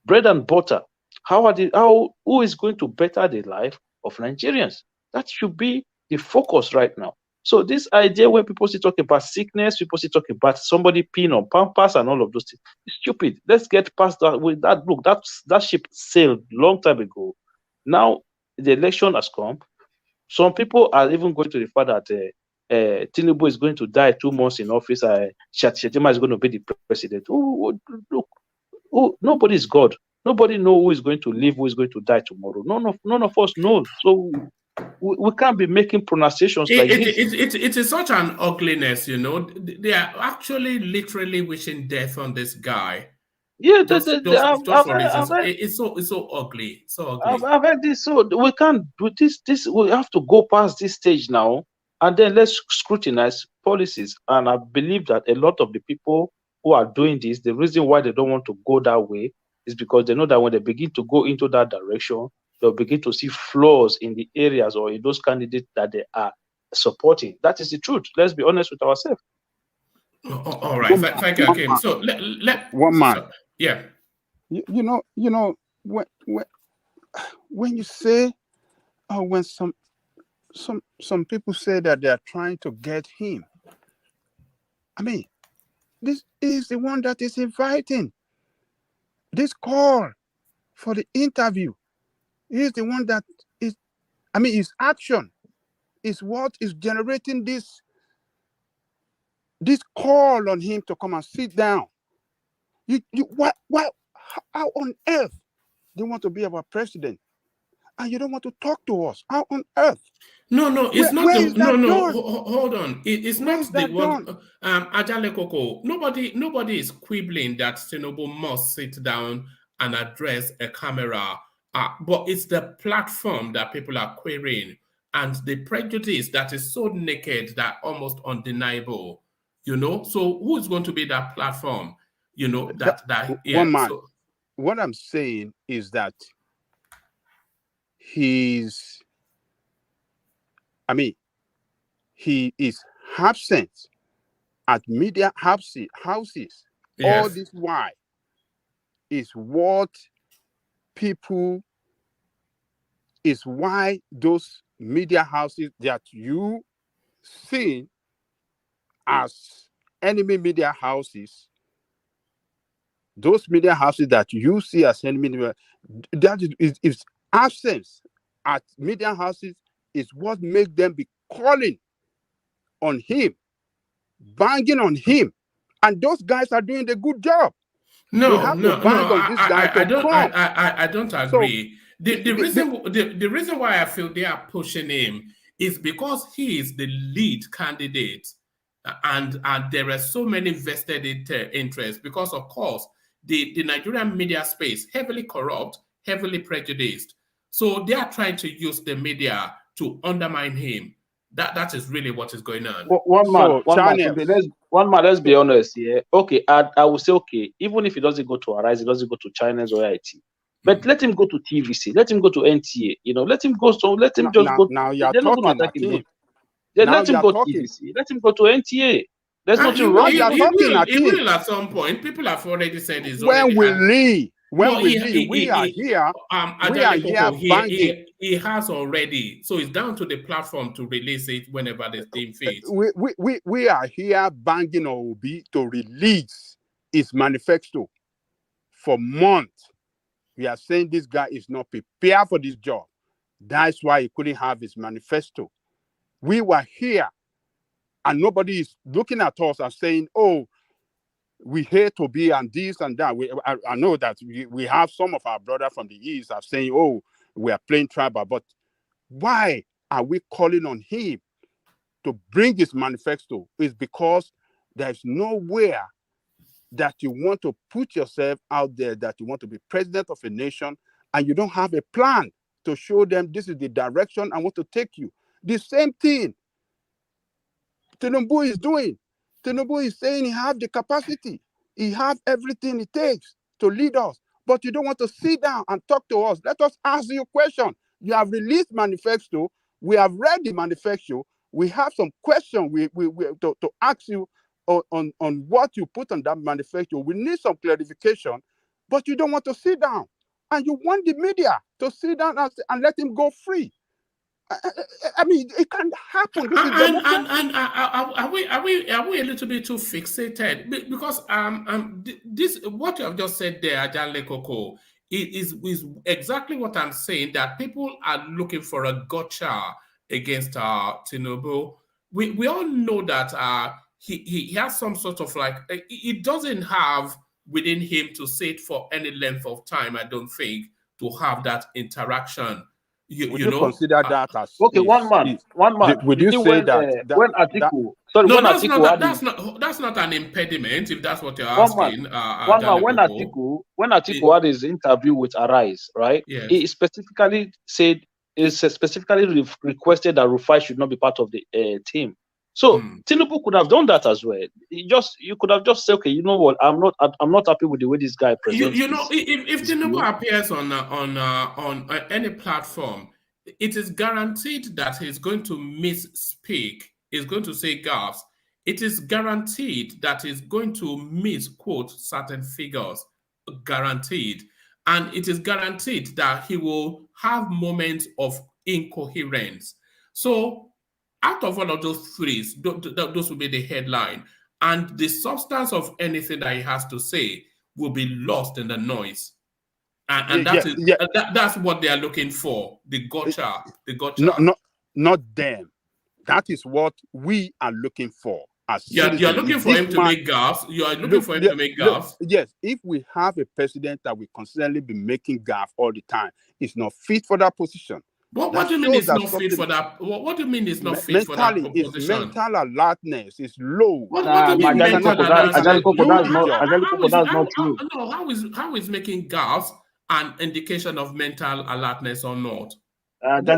bread and butter. Who is going to better the life of Nigerians? That should be the focus right now. So this idea where people still talk about sickness, people still talk about somebody peeing on Pampers and all of those things, it's stupid. Let's get past that. With that, look, that ship sailed long time ago. Now the election has come. Some people are even going to refer that Tinubu is going to die 2 months in office. Shetima is going to be the president. Look, nobody is God. Nobody knows who is going to live, who is going to die tomorrow. None of us know. So we can't be making pronunciations like this. It is such an ugliness, you know. They are actually literally wishing death on this guy. Yeah, just for reasons. It's so ugly. So ugly. I've heard this. So we can't do this. We have to go past this stage now, and then let's scrutinize policies. And I believe that a lot of the people who are doing this, the reason why they don't want to go that way is because they know that when they begin to go into that direction, they'll begin to see flaws in the areas or in those candidates that they are supporting. That is the truth. Let's be honest with ourselves. All right. Thank you, Kim. So let one man. So, yeah. You know, when you say, when some people say that they are trying to get him, I mean, this is the one that is inviting this call for the interview. He is the one that is, I mean, his action is what is generating this call on him to come and sit down. How on earth do you want to be our president and you don't want to talk to us? How on earth? No, it's not. No. Hold on. It's not the one. Ajale Koko. Nobody is quibbling that Tinubu must sit down and address a camera. But it's the platform that people are querying and the prejudice that is so naked that almost undeniable. You know. So who is going to be that platform? You know yeah, one man. So, what I'm saying is that he is absent at media houses. Yes. All this why is what people is why those media houses that you see as enemy media houses, those media houses that you see as enemy, that is absence at media houses is what makes them be calling on him, banging on him, and those guys are doing the good job. I don't agree. So, the reason why I feel they are pushing him is because he is the lead candidate, and there are so many vested interests. Because of course, the Nigerian media space heavily corrupt, heavily prejudiced. So they are trying to use the media to undermine him. That is really what is going on. One man, let's be honest here. Okay, I will say, okay, even if he doesn't go to Arise, he doesn't go to China's or IT. But let him go to TVC, let him go to NTA, let him go. So let him just go. Now you're talking, Akim. Let him go to TVC, let him go to NTA. There's nothing wrong. He will at some point. People have already said he's when will he? When we are here, banging. He has already, so it's down to the platform to release it whenever the team fits. We are here banging on Obi to release his manifesto for months. We are saying this guy is not prepared for this job. That's why he couldn't have his manifesto. We were here, and nobody is looking at us and saying, "Oh, we hate to be and this and that." I know that we have some of our brothers from the East are saying, "Oh, we are playing tribal," but why are we calling on him to bring his manifesto? Is because there's nowhere that you want to put yourself out there, that you want to be president of a nation, and you don't have a plan to show them this is the direction I want to take you. The same thing Tinubu is doing. Tinubu is saying he have the capacity, he have everything it takes to lead us, but you don't want to sit down and talk to us. Let us ask you a question. You have released manifesto. We have read the manifesto. We have some questions to ask you on what you put on that manifesto. We need some clarification, but you don't want to sit down. And you want the media to sit down and let him go free. I mean, it can't happen. This is democracy. And are we a little bit too fixated? Because this what you have just said there, Ajanle Koko, is exactly what I'm saying. That people are looking for a gotcha against Tinubu. We all know that he has some sort of like it doesn't have within him to sit for any length of time. I don't think to have that interaction. Would you consider that as okay? One man. Would you say when Atiku? Sorry, no, when that's Atiku that's not an impediment if that's what you're asking. One man. When Atiku had his interview with Arise, right? Yes. He specifically said, requested that RUFAI should not be part of the team. So Tinubu could have done that as well. You could have just said, okay, you know what? I'm not happy with the way this guy presents. You know, if Tinubu appears on any platform, it is guaranteed that he's going to misspeak. He's going to say gaffes. It is guaranteed that he's going to misquote certain figures. Guaranteed. And it is guaranteed that he will have moments of incoherence. So out of all of those three, those will be the headline. And the substance of anything that he has to say will be lost in the noise. And that's what they are looking for. The gotcha. Not them. That is what we are looking for. You're looking for him to make gaffes. You are looking for him to make gaffes. Yes, if we have a president that will constantly be making gaffes all the time, it's not fit for that position. What do you mean it's not fit for that? What do you mean it's not fit for that position? His mental alertness is low. What do you mean mental alertness? That's not true. No, how is making gaffes an indication of mental alertness or not? No. And I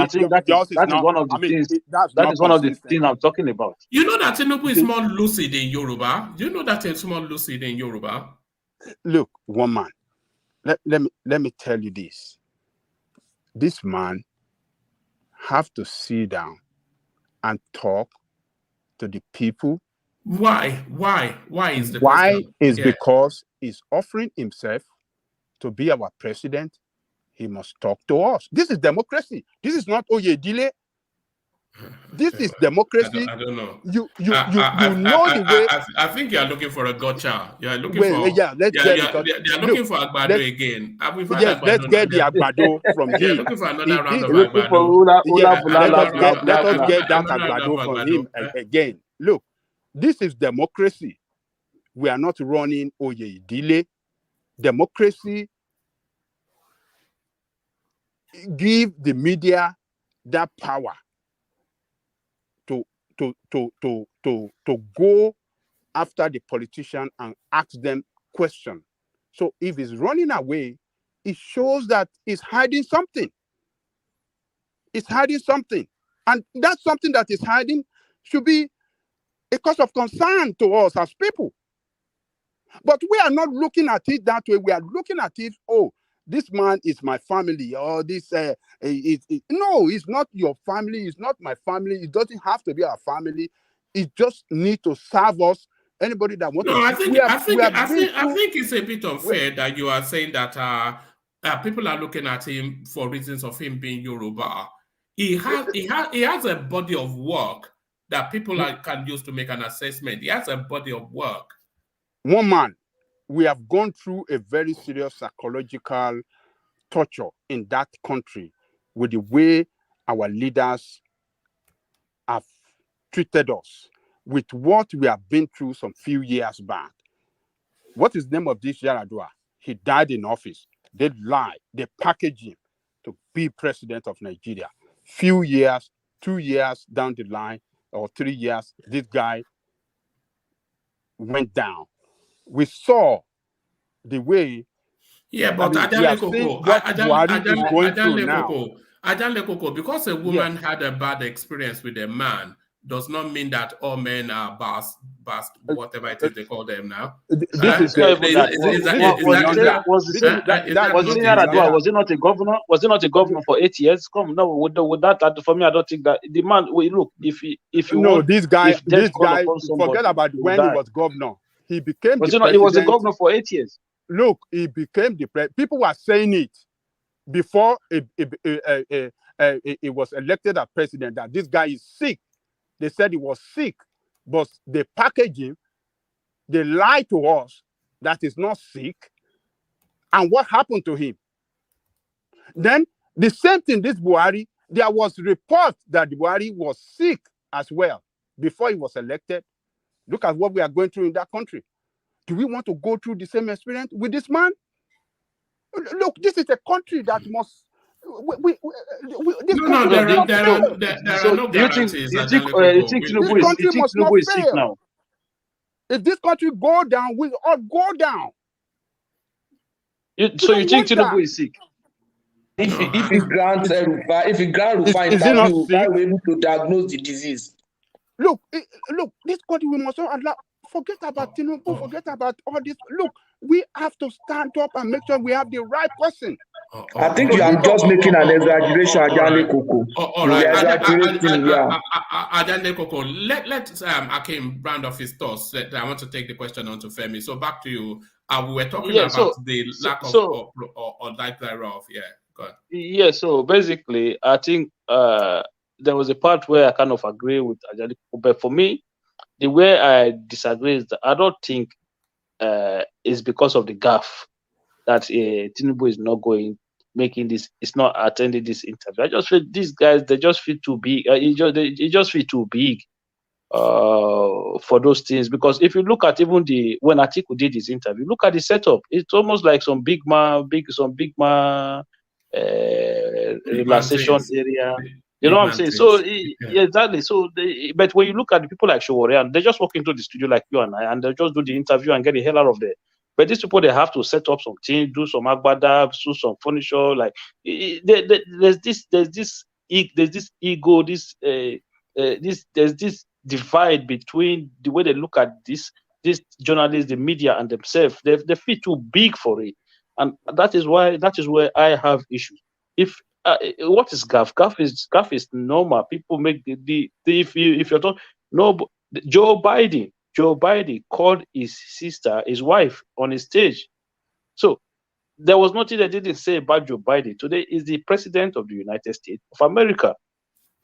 think that is one of the things. That is one of the things I'm talking about. You know that Tinubu is more lucid in Yoruba. Do you know that it's more lucid in Yoruba? Look, one man. Let me tell you this. This man have to sit down and talk to the people. Why? Why is the why is because he's offering himself to be our president. He must talk to us. This is democracy. This is not Oyedile. This is democracy. I don't know. You know the way. I think you are looking for a gotcha. You are looking for. They are looking for Agbado again. Let's get the Agbado from him. They are looking for another round of Agbado. Let us get that Agbado from him again. Look, this is democracy. We are not running Oyedile. Democracy give the media that power to go after the politician and ask them questions. So if he's running away, it shows that he's hiding something. It's hiding something. And that's something that is hiding should be a cause of concern to us as people. But we are not looking at it that way. We are looking at it, oh, this man is my family, or this, no, it's not your family, it's not my family, it doesn't have to be our family, it just needs to serve us. Anybody that wants I think it's a bit unfair that you are saying that people are looking at him for reasons of him being Yoruba. He has a body of work that people can use to make an assessment. He has a body of work. One man, we have gone through a very serious psychological torture in that country with the way our leaders have treated us, with what we have been through some few years back. What is the name of this Yaradua? He died in office. They lied. They packaged him to be president of Nigeria. Few years, 2 years down the line, or 3 years, this guy went down. We saw the way. Yeah, but Ajanle Koko, because a woman had a bad experience with a man, does not mean that all men are bast, whatever it is they call them now. This is not even that. Was the senior Adua? Was he not a governor? Was he not a governor for 8 years? Come, no, with that for me, I don't think that the man. Look, if you no, want, this guy, somebody, forget about when he was governor. He became was the he not? president. He was a governor for 8 years. Look, he became the president. People were saying it before he was elected as president that this guy is sick. They said he was sick, but they packaged him. They lied to us that he's not sick. And what happened to him? Then the same thing, this Buhari, there was reports that Buhari was sick as well before he was elected. Look at what we are going through in that country. Do we want to go through the same experience with this man? Look, this is a country that must. This country there are no guarantees. You think Tinubu is sick now? If this country go down, we all go down. You think Tinubu is sick? If he grants RUFAI interview, we will be able to diagnose the disease. Look, this country, we must not allow. Forget about Tinubu, forget about all this. Look, we have to stand up and make sure we have the right person. I think you are just making an exaggeration, Ajane Koko. All right, Ajane Koko, let Akim round off his thoughts. I want to take the question on to Femi. So back to you. We were talking about the lack of or lack thereof. Yeah, go ahead. Yeah, so basically, I think there was a part where I kind of agree with Ajane Koko, but for me, the way I disagree is that I don't think it's because of the gaffe that Tinubu is not making this, it's not attending this interview. I just feel these guys, they just feel too big. It just feel too big for those things. Because if you look at even when Atiku did his interview, look at the setup. It's almost like some big man relaxation area. You know what I'm saying? So yeah, exactly. So but when you look at the people like Showore, they just walk into the studio like you and I, and they just do the interview and get the hell out of there. But these people, they have to set up some things, do some agbada, do some furniture. Like there's this ego, there's this divide between the way they look at these journalists, the media, and themselves. They feel too big for it, and that is where I have issues. If what is gaffe? Gaffe is normal. People make if you're talking Joe Biden called his sister, his wife, on his stage. So there was nothing they didn't say about Joe Biden. Today is the president of the United States of America.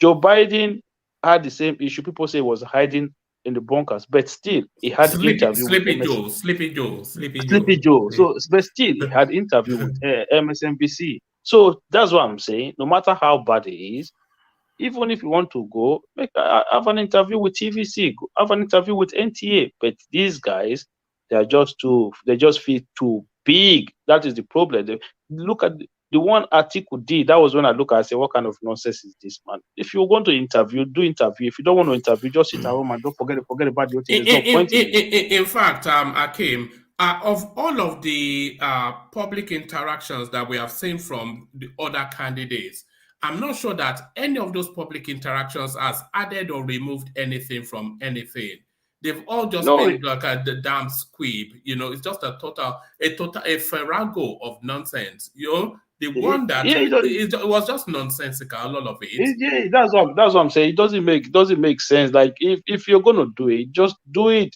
Joe Biden had the same issue. People say he was hiding in the bunkers, but still he had interview with Sleepy Joe. So, but still he had interview with MSNBC. So that's what I'm saying. No matter how bad it is, even if you want to go, have an interview with TVC, have an interview with NTA. But these guys, they just feel too big. That is the problem. Look at the one Atiku did. That was when I look at, I say, what kind of nonsense is this, man? If you're going to interview, do interview. If you don't want to interview, just sit at home and don't forget about the thing. There's no point in it. In fact, Akim, of all of the public interactions that we have seen from the other candidates, I'm not sure that any of those public interactions has added or removed anything from anything. They've all just been like the damn squib. It's just a farrago of nonsense. The one that it was just nonsensical, all of it. Yeah, that's what I'm saying. It doesn't make sense. Like if you're gonna do it, just do it.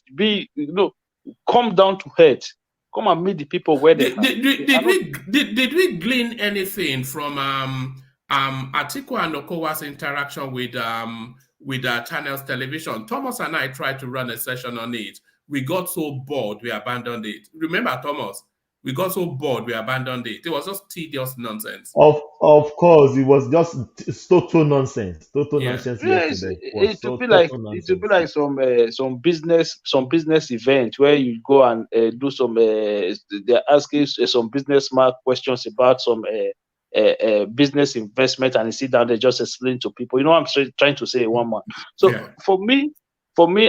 Come down to earth. Come and meet the people where they did we glean anything from Atiku and Okowa's interaction with Channels Television? Thomas and I tried to run a session on it. We got so bored, we abandoned it. Remember, Thomas? We got so bored, we abandoned it. It was just tedious nonsense. Of course, it was just total nonsense. Nonsense yesterday. It would be like some business event where you go and do some. They're asking some business smart questions about some business investment, and you sit down, they just explain to people. You know what I'm trying to say, one man. So for me,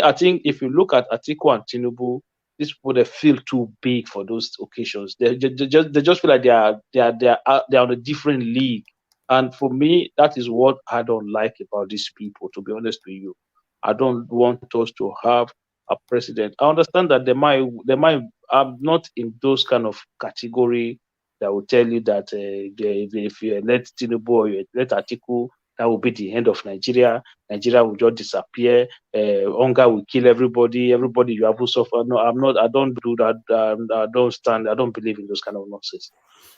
I think if you look at Atiku and Tinubu, these people, they feel too big for those occasions. They just feel like they are on a different league. And for me, that is what I don't like about these people, to be honest with you. I don't want us to have a president. I understand that they might I'm not in those kind of category that will tell you that if you let Tinubu or you let Atiku, that will be the end of Nigeria. Nigeria will just disappear. Hunger will kill everybody. Everybody you have to suffer. No, I'm not. I don't do that. I don't stand. I don't believe in those kind of nonsense.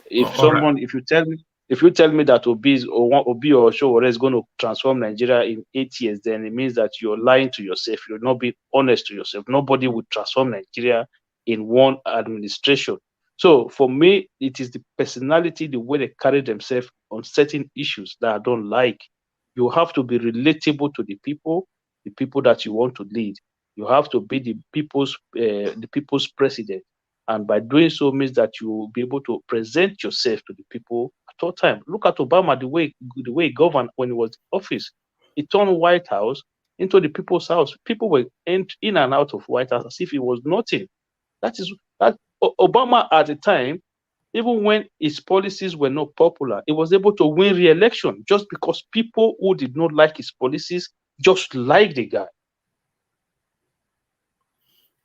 If someone, if you tell me that Obi or Showore is going to transform Nigeria in 8 years, then it means that you're lying to yourself. You're not being honest to yourself. Nobody would transform Nigeria in one administration. So for me, it is the personality, the way they carry themselves on certain issues that I don't like. You have to be relatable to the people that you want to lead. You have to be the people's president. And by doing so means that you will be able to present yourself to the people at all time. Look at Obama, the way he governed when he was in office. He turned White House into the people's house. People were in and out of White House as if it was nothing. That Obama at the time, even when his policies were not popular, he was able to win re-election just because people who did not like his policies just liked the guy.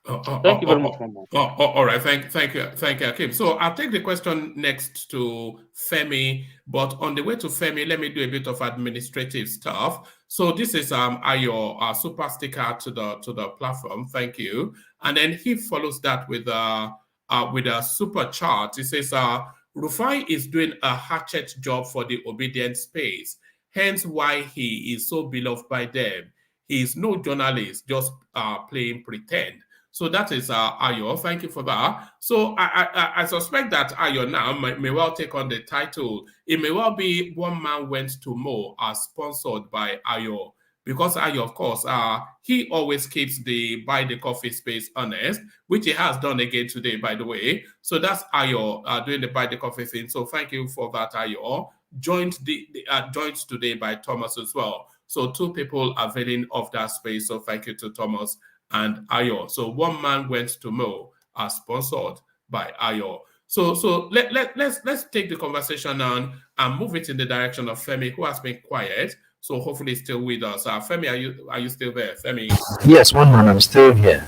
Thank you very much, Mama. All right, thank you, Akim. So I'll take the question next to Femi, but on the way to Femi, let me do a bit of administrative stuff. So this is your super sticker to the platform. Thank you. And then he follows that with a super chart. He says, RUFAI is doing a hatchet job for the obedient space, hence why he is so beloved by them. He is no journalist, just playing pretend. So that is Ayo. Thank you for that. So I suspect that Ayo now may well take on the title. It may well be One Man Went to Mo, sponsored by Ayo. Because Ayo, of course, he always keeps the Buy the Coffee space honest, which he has done again today, by the way. So that's Ayo doing the Buy the Coffee thing. So thank you for that, Ayo. Joined today by Thomas as well. So two people availing of that space. So thank you to Thomas and Ayo. So One Man Went to Mo, sponsored by Ayo. So let's take the conversation on and move it in the direction of Femi, who has been quiet. So hopefully still with us. Femi, are you still there? Femi? Yes, One Man, I'm still here.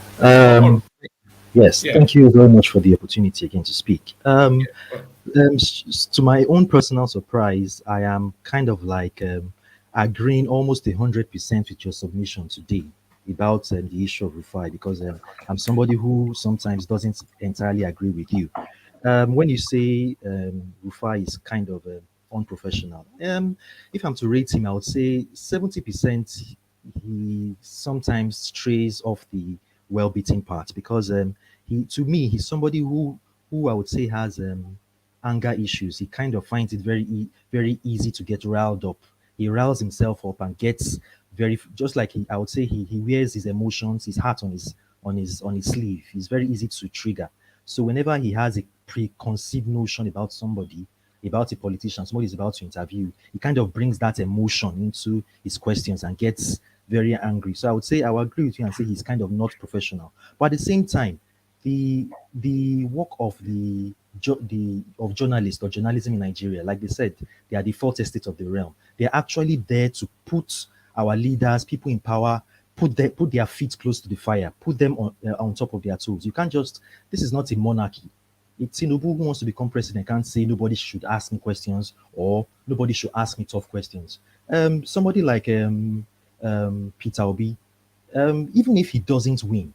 Yes, yeah. Thank you very much for the opportunity again to speak. To my own personal surprise, I am kind of like agreeing almost 100% with your submission today about the issue of RUFAI, because I'm somebody who sometimes doesn't entirely agree with you. When you say RUFAI is kind of unprofessional, if I'm to rate him, I would say 70% he sometimes strays off the well-beaten path, because to me, he's somebody who I would say has anger issues. He kind of finds it very easy to get riled up. He riles himself up and gets just like I would say he wears his emotions, his heart on his sleeve. He's very easy to trigger. So whenever he has a preconceived notion about somebody, about a politician, somebody is about to interview, he kind of brings that emotion into his questions and gets very angry. So I would say I would agree with you and say he's kind of not professional. But at the same time, the work of journalists or journalism in Nigeria, like they said, they are the fourth estate of the realm. They're actually there to put our leaders, people in power, put their feet close to the fire, put them on top of their toes. You can't just, this is not a monarchy. It's Tinubu who wants to become president can't say nobody should ask me questions or nobody should ask me tough questions. Somebody like Peter Obi, even if he doesn't win,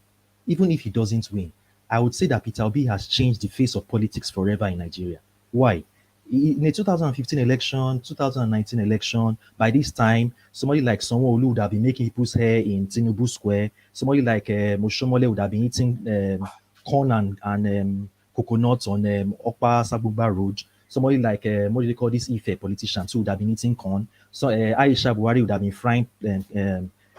I would say that Peter Obi has changed the face of politics forever in Nigeria. Why? In the 2015 election, 2019 election, by this time, somebody like Sanwo-Olu would have been making people's hair in Tinubu Square. Somebody like Moshomole would have been eating corn and coconuts on Okpa Sabugba Road. Somebody like, what do they call this Ife politician too, would have been eating corn. So Aisha Buhari would have been frying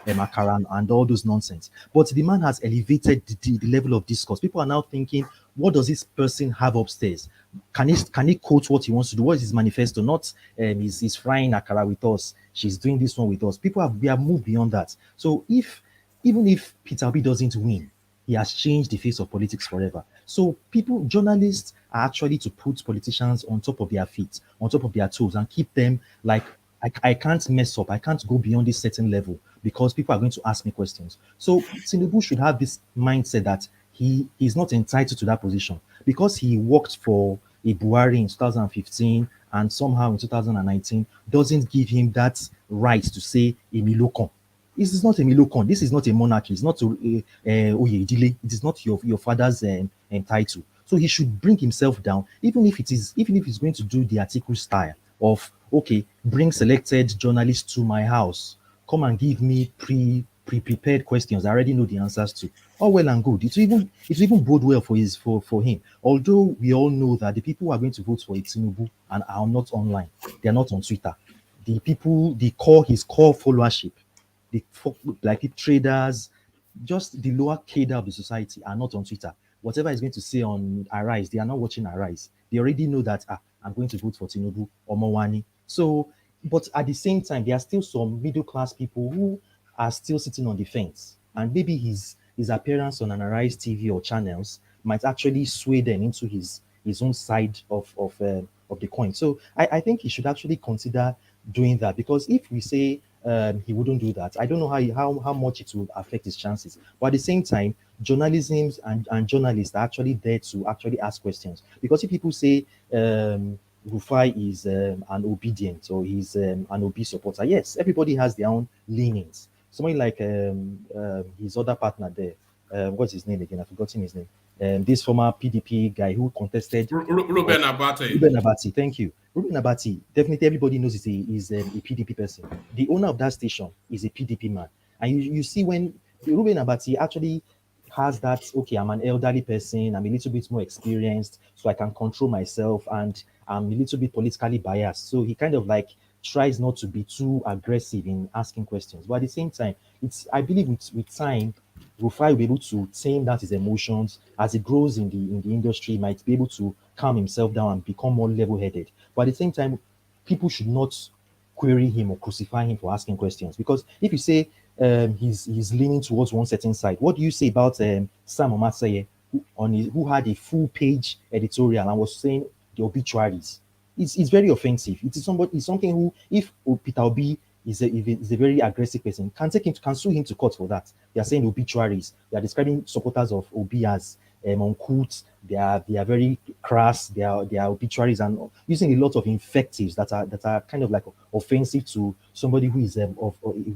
Makaran and all those nonsense. But the man has elevated the level of discourse. People are now thinking, what does this person have upstairs? Can he quote what he wants to do? What is his manifesto? Not he's frying Akara with us. She's doing this one with us. We have moved beyond that. So even if Peter Obi doesn't win, he has changed the face of politics forever. So journalists are actually to put politicians on top of their feet, on top of their toes, and keep them like, I can't mess up. I can't go beyond this certain level. because people are going to ask me questions. So Tinubu should have this mindset that he is not entitled to that position because he worked for a Buhari in 2015 and somehow in 2019 doesn't give him that right to say Emilokon. This is not a Milokon. This is not a monarchy. It's not a Oyedile. It is not your father's title. So he should bring himself down, even if he's going to do the Atiku style of, okay, bring selected journalists to my house, come and give me pre-prepared questions I already know the answers to. All well and good. It will even bode well for him. Although we all know that the people who are going to vote for Tinubu and are not online, they are not on Twitter. The people, his core followership, like traders, just the lower cadre of the society are not on Twitter. Whatever is going to say on Arise, they are not watching Arise. They already know that I'm going to vote for Tinubu or Mowani. So, but at the same time, there are still some middle class people who are still sitting on the fence, and maybe his appearance on an Arise TV or channels might actually sway them into his own side of the coin. So I think he should actually consider doing that, because if we say he wouldn't do that, I don't know how much it will affect his chances. But at the same time, journalism and journalists are actually there to actually ask questions. Because if people say RUFAI is an obedient or he's an OB supporter, yes, everybody has their own leanings. Somebody like his other partner there, what's his name again? I've forgotten his name. This former PDP guy who contested. Ruben Abati. Ruben Abati, thank you. Ruben Abati, definitely everybody knows he's a PDP person. The owner of that station is a PDP man. And you see when Ruben Abati actually has that, okay, I'm an elderly person, I'm a little bit more experienced, so I can control myself, and I'm a little bit politically biased. So he kind of like tries not to be too aggressive in asking questions. But at the same time, I believe with time, RUFAI will be able to tame down his emotions. As he grows in the industry, he might be able to calm himself down and become more level-headed. But at the same time, people should not query him or crucify him for asking questions. Because if you say he's leaning towards one certain side, what do you say about Sam Omaseye, who had a full-page editorial and was saying the obituaries? It's very offensive. It's something who, if Peter Obi is a very aggressive person, can sue him to court for that. They are saying obituaries. They are describing supporters of Obi as uncouth. They are very crass. They are obituaries and using a lot of invectives that are kind of like offensive to somebody who is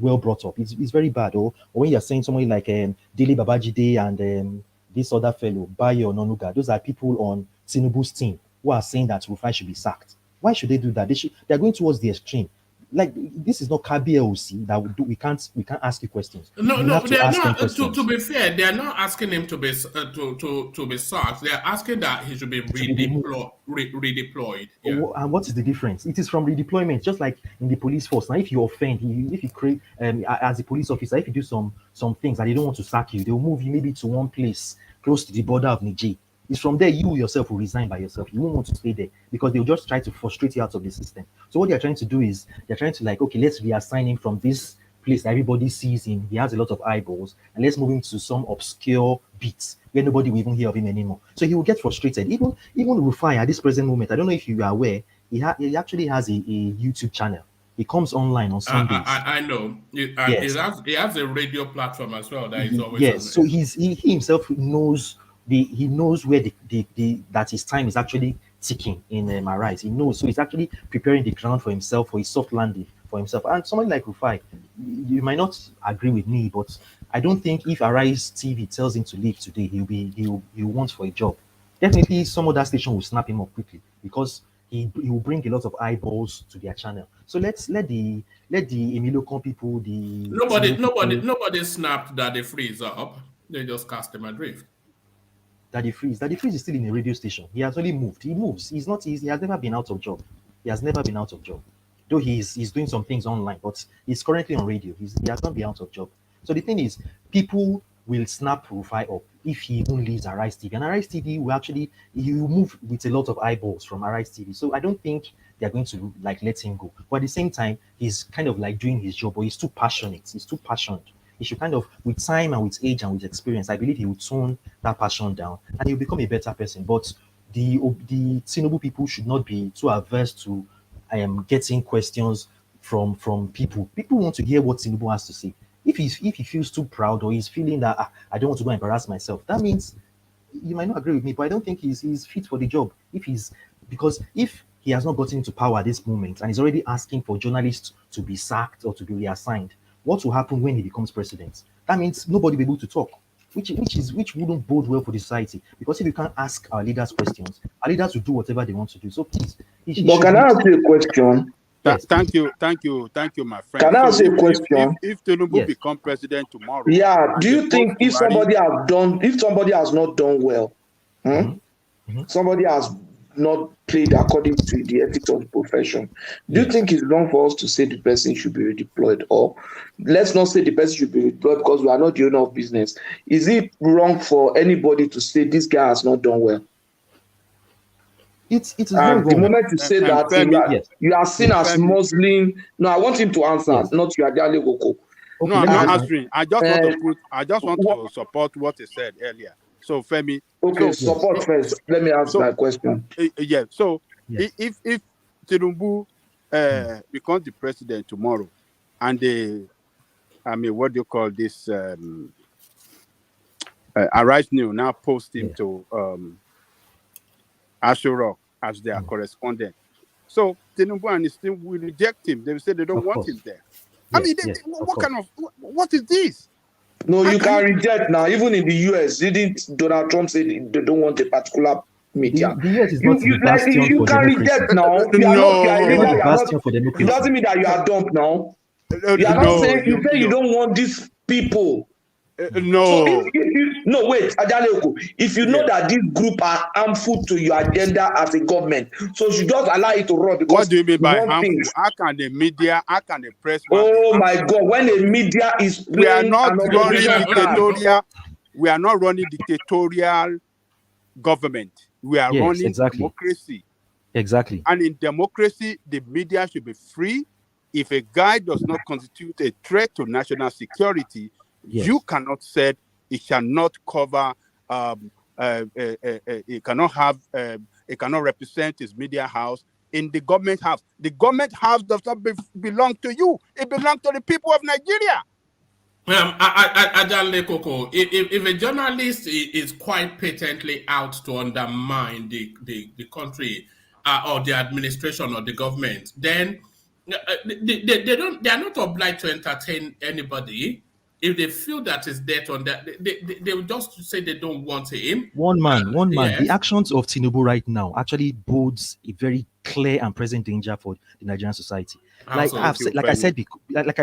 well brought up. It's very bad. Or when you are saying somebody like Dele Babajide and this other fellow Bayo Nonuga, those are people on Tinubu's team who are saying that RUFAI should be sacked. Why should they do that? They are going towards the extreme. Like, this is not KBLC that we can't ask you questions. No, they are not. To be be fair, they are not asking him to be sacked. They are asking that he should be redeployed. Yeah. And what is the difference? It is from redeployment, just like in the police force. Now, if you offend, if you create as a police officer, if you do some things and they don't want to sack you, they will move you maybe to one place close to the border of Niger. It's from there you yourself will resign by yourself. You won't want to stay there because they'll just try to frustrate you out of the system. So what they're trying to do is they're trying to like, okay, let's reassign him from this place that everybody sees him. He has a lot of eyeballs, and let's move him to some obscure beats where nobody will even hear of him anymore. So he will get frustrated. Even RUFAI at this present moment, I don't know if you are aware, he actually has a YouTube channel. He comes online on Sundays. I know. Yes. He has a radio platform as well that is always yes. on. So he himself knows where that his time is actually ticking in Arise. He knows, so he's actually preparing the ground for himself, for his soft landing for himself. And somebody like RUFAI, you might not agree with me, but I don't think if Arise TV tells him to leave today, he'll want for a job. Definitely, some other station will snap him up quickly because he will bring a lot of eyeballs to their channel. So let the Emilokon people, nobody snapped that they freeze up. They just cast him adrift. Daddy Freeze is still in a radio station. He has only moved. He moves. He has never been out of job. He has never been out of job. Though he's doing some things online, but he's currently on radio. He has not been out of job. So the thing is, people will snap RUFAI up if he even leaves Arise TV. And Arise TV will actually, he will move with a lot of eyeballs from Arise TV. So I don't think they're going to like let him go. But at the same time, he's kind of like doing his job, but he's too passionate. He's too passionate. He should kind of, with time and with age and with experience, I believe he will tone that passion down and he'll become a better person. But the Tinubu people should not be too averse to getting questions from people. People want to hear what Tinubu has to say. If he feels too proud, or he's feeling that I don't want to go and embarrass myself, that means you might not agree with me, but I don't think he's fit for the job. Because if he has not gotten into power at this moment and he's already asking for journalists to be sacked or to be reassigned, what will happen when he becomes president? That means nobody will be able to talk, which wouldn't bode well for the society. Because if you can't ask our leaders questions, our leaders will do whatever they want to do. So please, but can I ask you a question? Yes. Thank you, my friend. Can I ask you a question? If Tinubu become president tomorrow, yeah, do you think if somebody has not done well, somebody has not played according to the ethics of the profession, do you think it's wrong for us to say the person should be redeployed? Or let's not say the person should be redeployed because we are not the owner of business. Is it wrong for anybody to say this guy has not done well? It's and the moment you say that, you are seen as Muslim. No, I want him to answer, not you are the Goko. No, I'm not answering. I just want to support what he said earlier. So Femi. Okay, support first. Let me ask that question. Yeah. So if Tinubu becomes the president tomorrow, and what do you call this? Arise New now post him to Ashura as their correspondent. So Tinubu and his team will reject him. They will say they don't want him there. What is this? No, you can reject now. Even in the US, didn't Donald Trump say they don't want a particular media? The US is not the bastion you for can democracy. reject now. It doesn't mean that you are dumb now. You are not saying you don't want these people. No. So no, wait, Ajaleko. If you know that this group are harmful to your agenda as a government, so you just allow it to run. Because what do you mean by harmful? How can the media? How can the press? Oh my God! When the media is we are not running dictatorial. We are not running dictatorial government. We are running democracy. Exactly. And in democracy, the media should be free. If a guy does not constitute a threat to national security, you cannot say it shall not cover. It cannot have. It cannot represent his media house in the government house. The government house does not belong to you. It belongs to the people of Nigeria. If a journalist is quite patently out to undermine the country or the administration or the government, then they are not obliged to entertain anybody. If they feel that is dead on that, they will just say they don't want him. One man. Yes. The actions of Tinubu right now actually bodes a very clear and present danger for the Nigerian society. Like I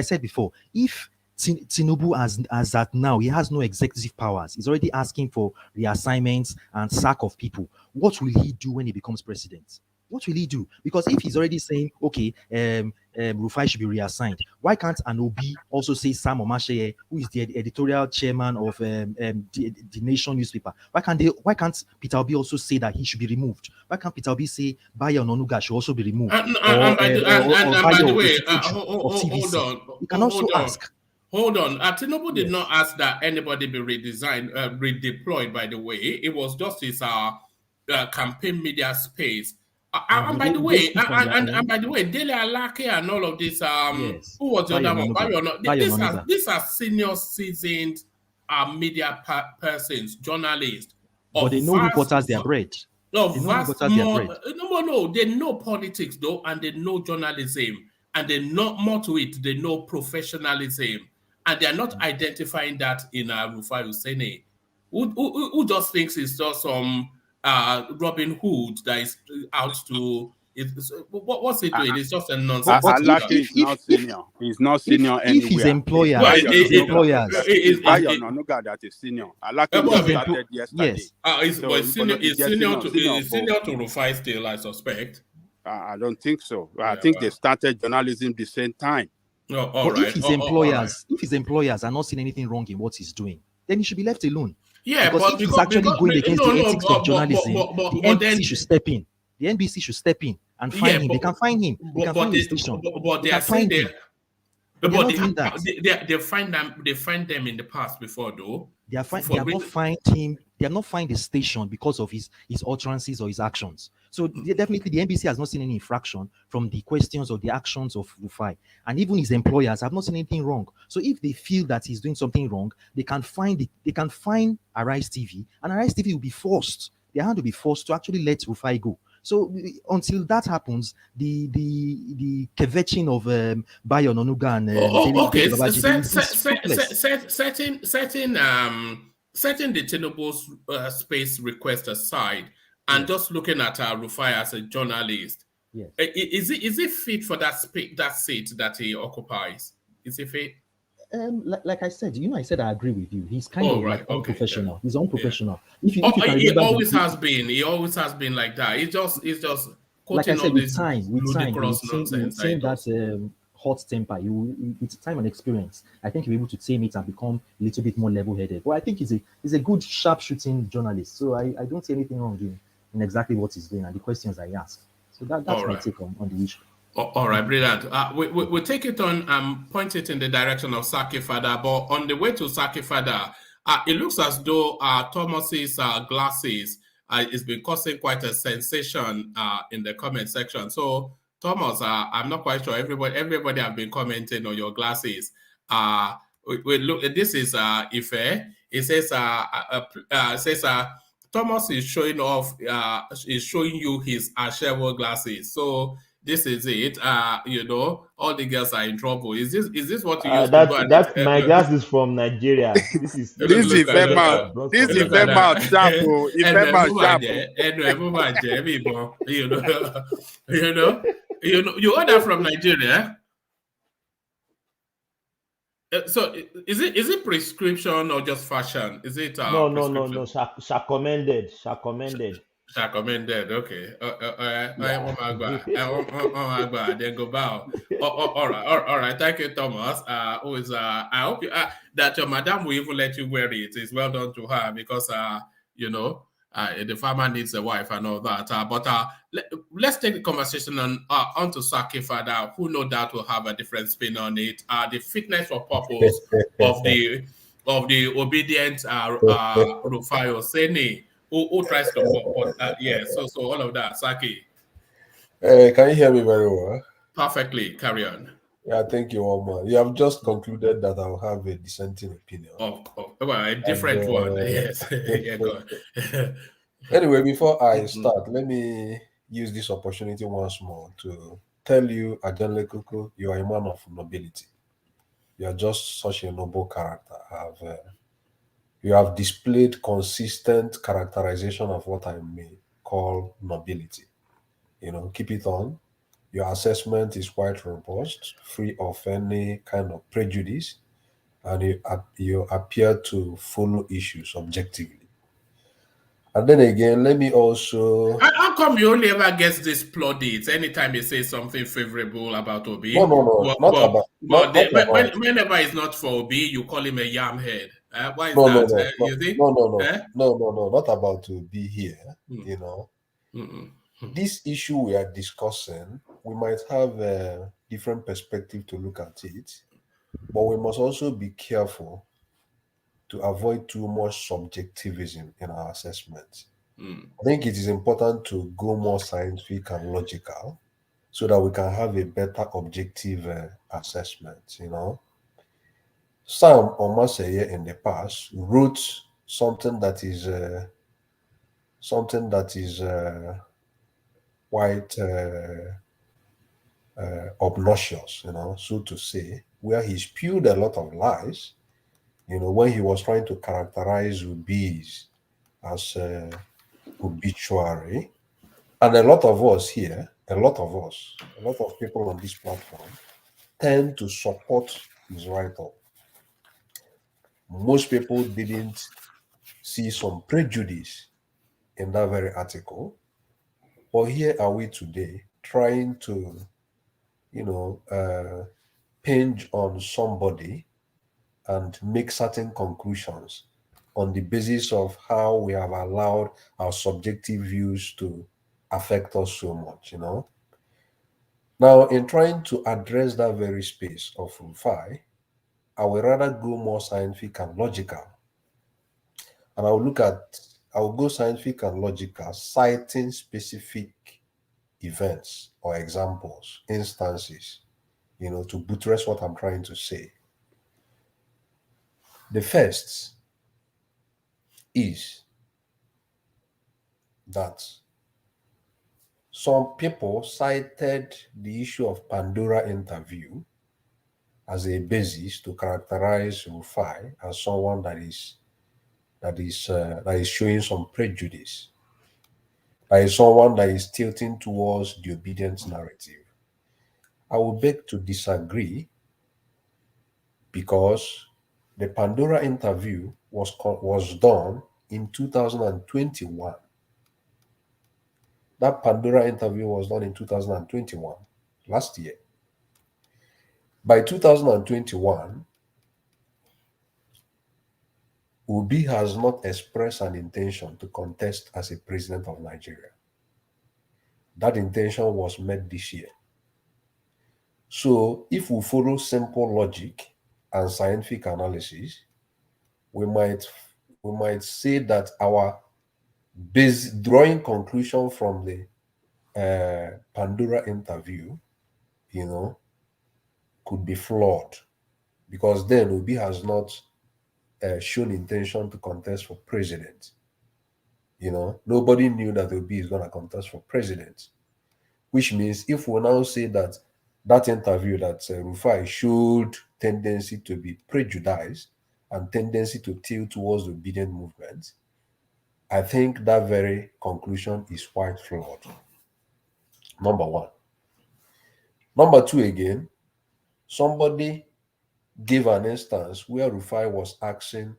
said before, if Tinubu as at now, he has no executive powers. He's already asking for reassignments and sack of people. What will he do when he becomes president? What will he do? Because if he's already saying, okay, RUFAI should be reassigned, why can't an OB also say Sam Omasheye, who is the editorial chairman of the Nation newspaper? Why can't Peter Obi also say that he should be removed? Why can't Peter Obi say Bayo Ononuga should also be removed? By the way, you can also ask. Hold on. Tinubu did not ask that anybody be redeployed, by the way. It was just his campaign media space. And by the way, Dele Alake and all of this, who was the other one? These are senior seasoned media persons, journalists. But they know who butters their bread. No, they know politics though, and they know journalism, and they know more to it. They know professionalism, and they are not identifying that in RUFAI OSENI, who just thinks it's just some Robin Hood that is out to. What's he doing? It's just a nonsense. He's not senior anywhere. If his employer, that is senior. Alaki started yesterday. He's senior to RUFAI still, I suspect. I don't think so. I think they started journalism the same time. If his employers are not seeing anything wrong in what he's doing, then he should be left alone. Yeah, because if he's actually going against the ethics of journalism, the NBC should step in. The NBC should step in and find him. They can find him. They can find the station. But they are saying they find them in the past before though. They have not find him. They have not find the station because of his utterances or his actions. So definitely the NBC has not seen any infraction from the questions or the actions of RUFAI. And even his employers have not seen anything wrong. So if they feel that he's doing something wrong, they can find Arise TV, and Arise TV will be forced. Their hand will be forced to actually let RUFAI go. So until that happens, the kvetching of Bayo Nonuga and okay, setting the Tinubu's space request aside and just looking at RUFAI as a journalist, yes. Is it fit for that seat that he occupies? Is it fit? Like I said, I said I agree with you. He's kind of like unprofessional. Yeah. He's unprofessional. Yeah. If you can remember, he always has been like that. It's just like I said, with time, that hot temper, it's time and experience. I think you're able to tame it and become a little bit more level-headed. But I think he's a good sharp-shooting journalist. So I don't see anything wrong in exactly what he's doing and the questions I ask. So that's my take on the issue. All right, brilliant. We'll take it on and point it in the direction of Saki Fada, but on the way to Saki Fada, it looks as though Thomas's glasses has been causing quite a sensation in the comment section. So, Thomas, I'm not quite sure. Everybody have been commenting on your glasses. We look. This is Ife. It says Thomas is showing you his Ashewo glasses. So this is it. All the girls are in trouble. Is this what you used to do? That's my glasses from Nigeria. This is Ife mouth. This is Ife mouth sharp. Ife mouth sharp. You order from Nigeria. So is it prescription or just fashion? Is it no. Recommended. Recommended. Okay. Then go bow. All right. Thank you, Thomas. I hope that your madam will even let you wear it. It's well done to her because the farmer needs a wife and all that. But let's take the conversation on to Saki Fada, who no doubt will have a different spin on it. The fitness for purpose of the obedient RUFAI OSENI, who tries to so all of that. Saki. Can you hear me very well? Perfectly. Carry on. Yeah, thank you, Omar. You have just concluded that I'll have a dissenting opinion. A different one. Yes. Yeah, go on. Anyway, before I start, let me use this opportunity once more to tell you, Ajanle Kuku, you are a man of nobility. You are just such a noble character. You have displayed consistent characterization of what I may call nobility. Keep it on. Your assessment is quite robust, free of any kind of prejudice, and you appear to follow issues objectively. And then again, let me also... How come you only ever get this plaudits anytime you say something favorable about Obi? No, whenever it's not for Obi, you call him a yam head. Why is that? You think? No, not about Obi here. This issue we are discussing, we might have a different perspective to look at it, but we must also be careful to avoid too much subjectivism in our assessments. I think it is important to go more scientific and logical so that we can have a better objective assessment. Sam Omaseye in the past wrote something that is quite obnoxious, so to say, where he spewed a lot of lies, when he was trying to characterize Ubi's as obituary. And a lot of us here, a lot of people on this platform tend to support his write-up. Most people didn't see some prejudice in that very article. But here are we today trying to, pinch on somebody and make certain conclusions on the basis of how we have allowed our subjective views to affect us so much, Now, in trying to address that very space of RUFAI, I would rather go more scientific and logical. And I will look at I will go scientific and logical, citing specific events or examples, instances, to buttress what I'm trying to say. The first is that some people cited the issue of Pandora interview as a basis to characterize RUFAI as someone that is showing some prejudice. That is someone that is tilting towards the obedience narrative. I will beg to disagree, because the Pandora interview was done in 2021. That Pandora interview was done in 2021, last year. By 2021, Obi has not expressed an intention to contest as a president of Nigeria. That intention was met this year. So if we follow simple logic and scientific analysis, we might say that our drawing conclusion from the Pandora interview, could be flawed, because then Obi has not shown intention to contest for president. Nobody knew that Obi is going to contest for president, which means if we now say that interview that RUFAI showed tendency to be prejudiced and tendency to tilt towards the obedient movement, I think that very conclusion is quite flawed. Number one. Number two, again, somebody gave an instance where RUFAI was asking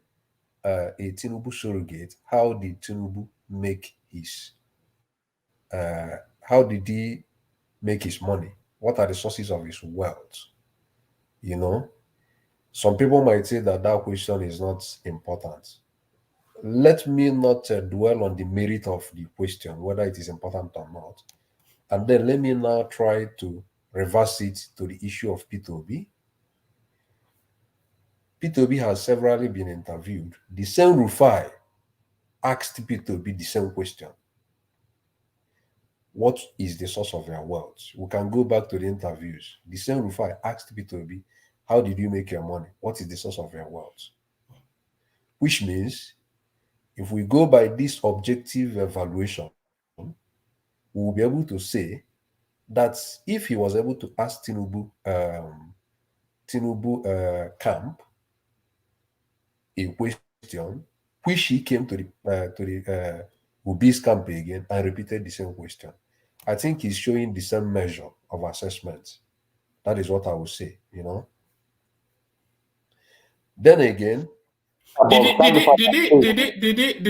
a Tinubu surrogate, how did Tinubu make his money? What are the sources of his wealth? Some people might say that question is not important. Let me not dwell on the merit of the question, whether it is important or not. And then let me now try to reverse it to the issue of P2B. P2B has severally been interviewed. The same RUFAI asked P2B the same question. What is the source of your wealth? We can go back to the interviews. The same RUFAI asked P2B, how did you make your money? What is the source of your wealth? Which means, if we go by this objective evaluation, we will be able to say that if he was able to ask Tinubu camp a question, which he came to the Obi's camp again and repeated the same question, I think he's showing the same measure of assessment. That is what I would say. Then again, did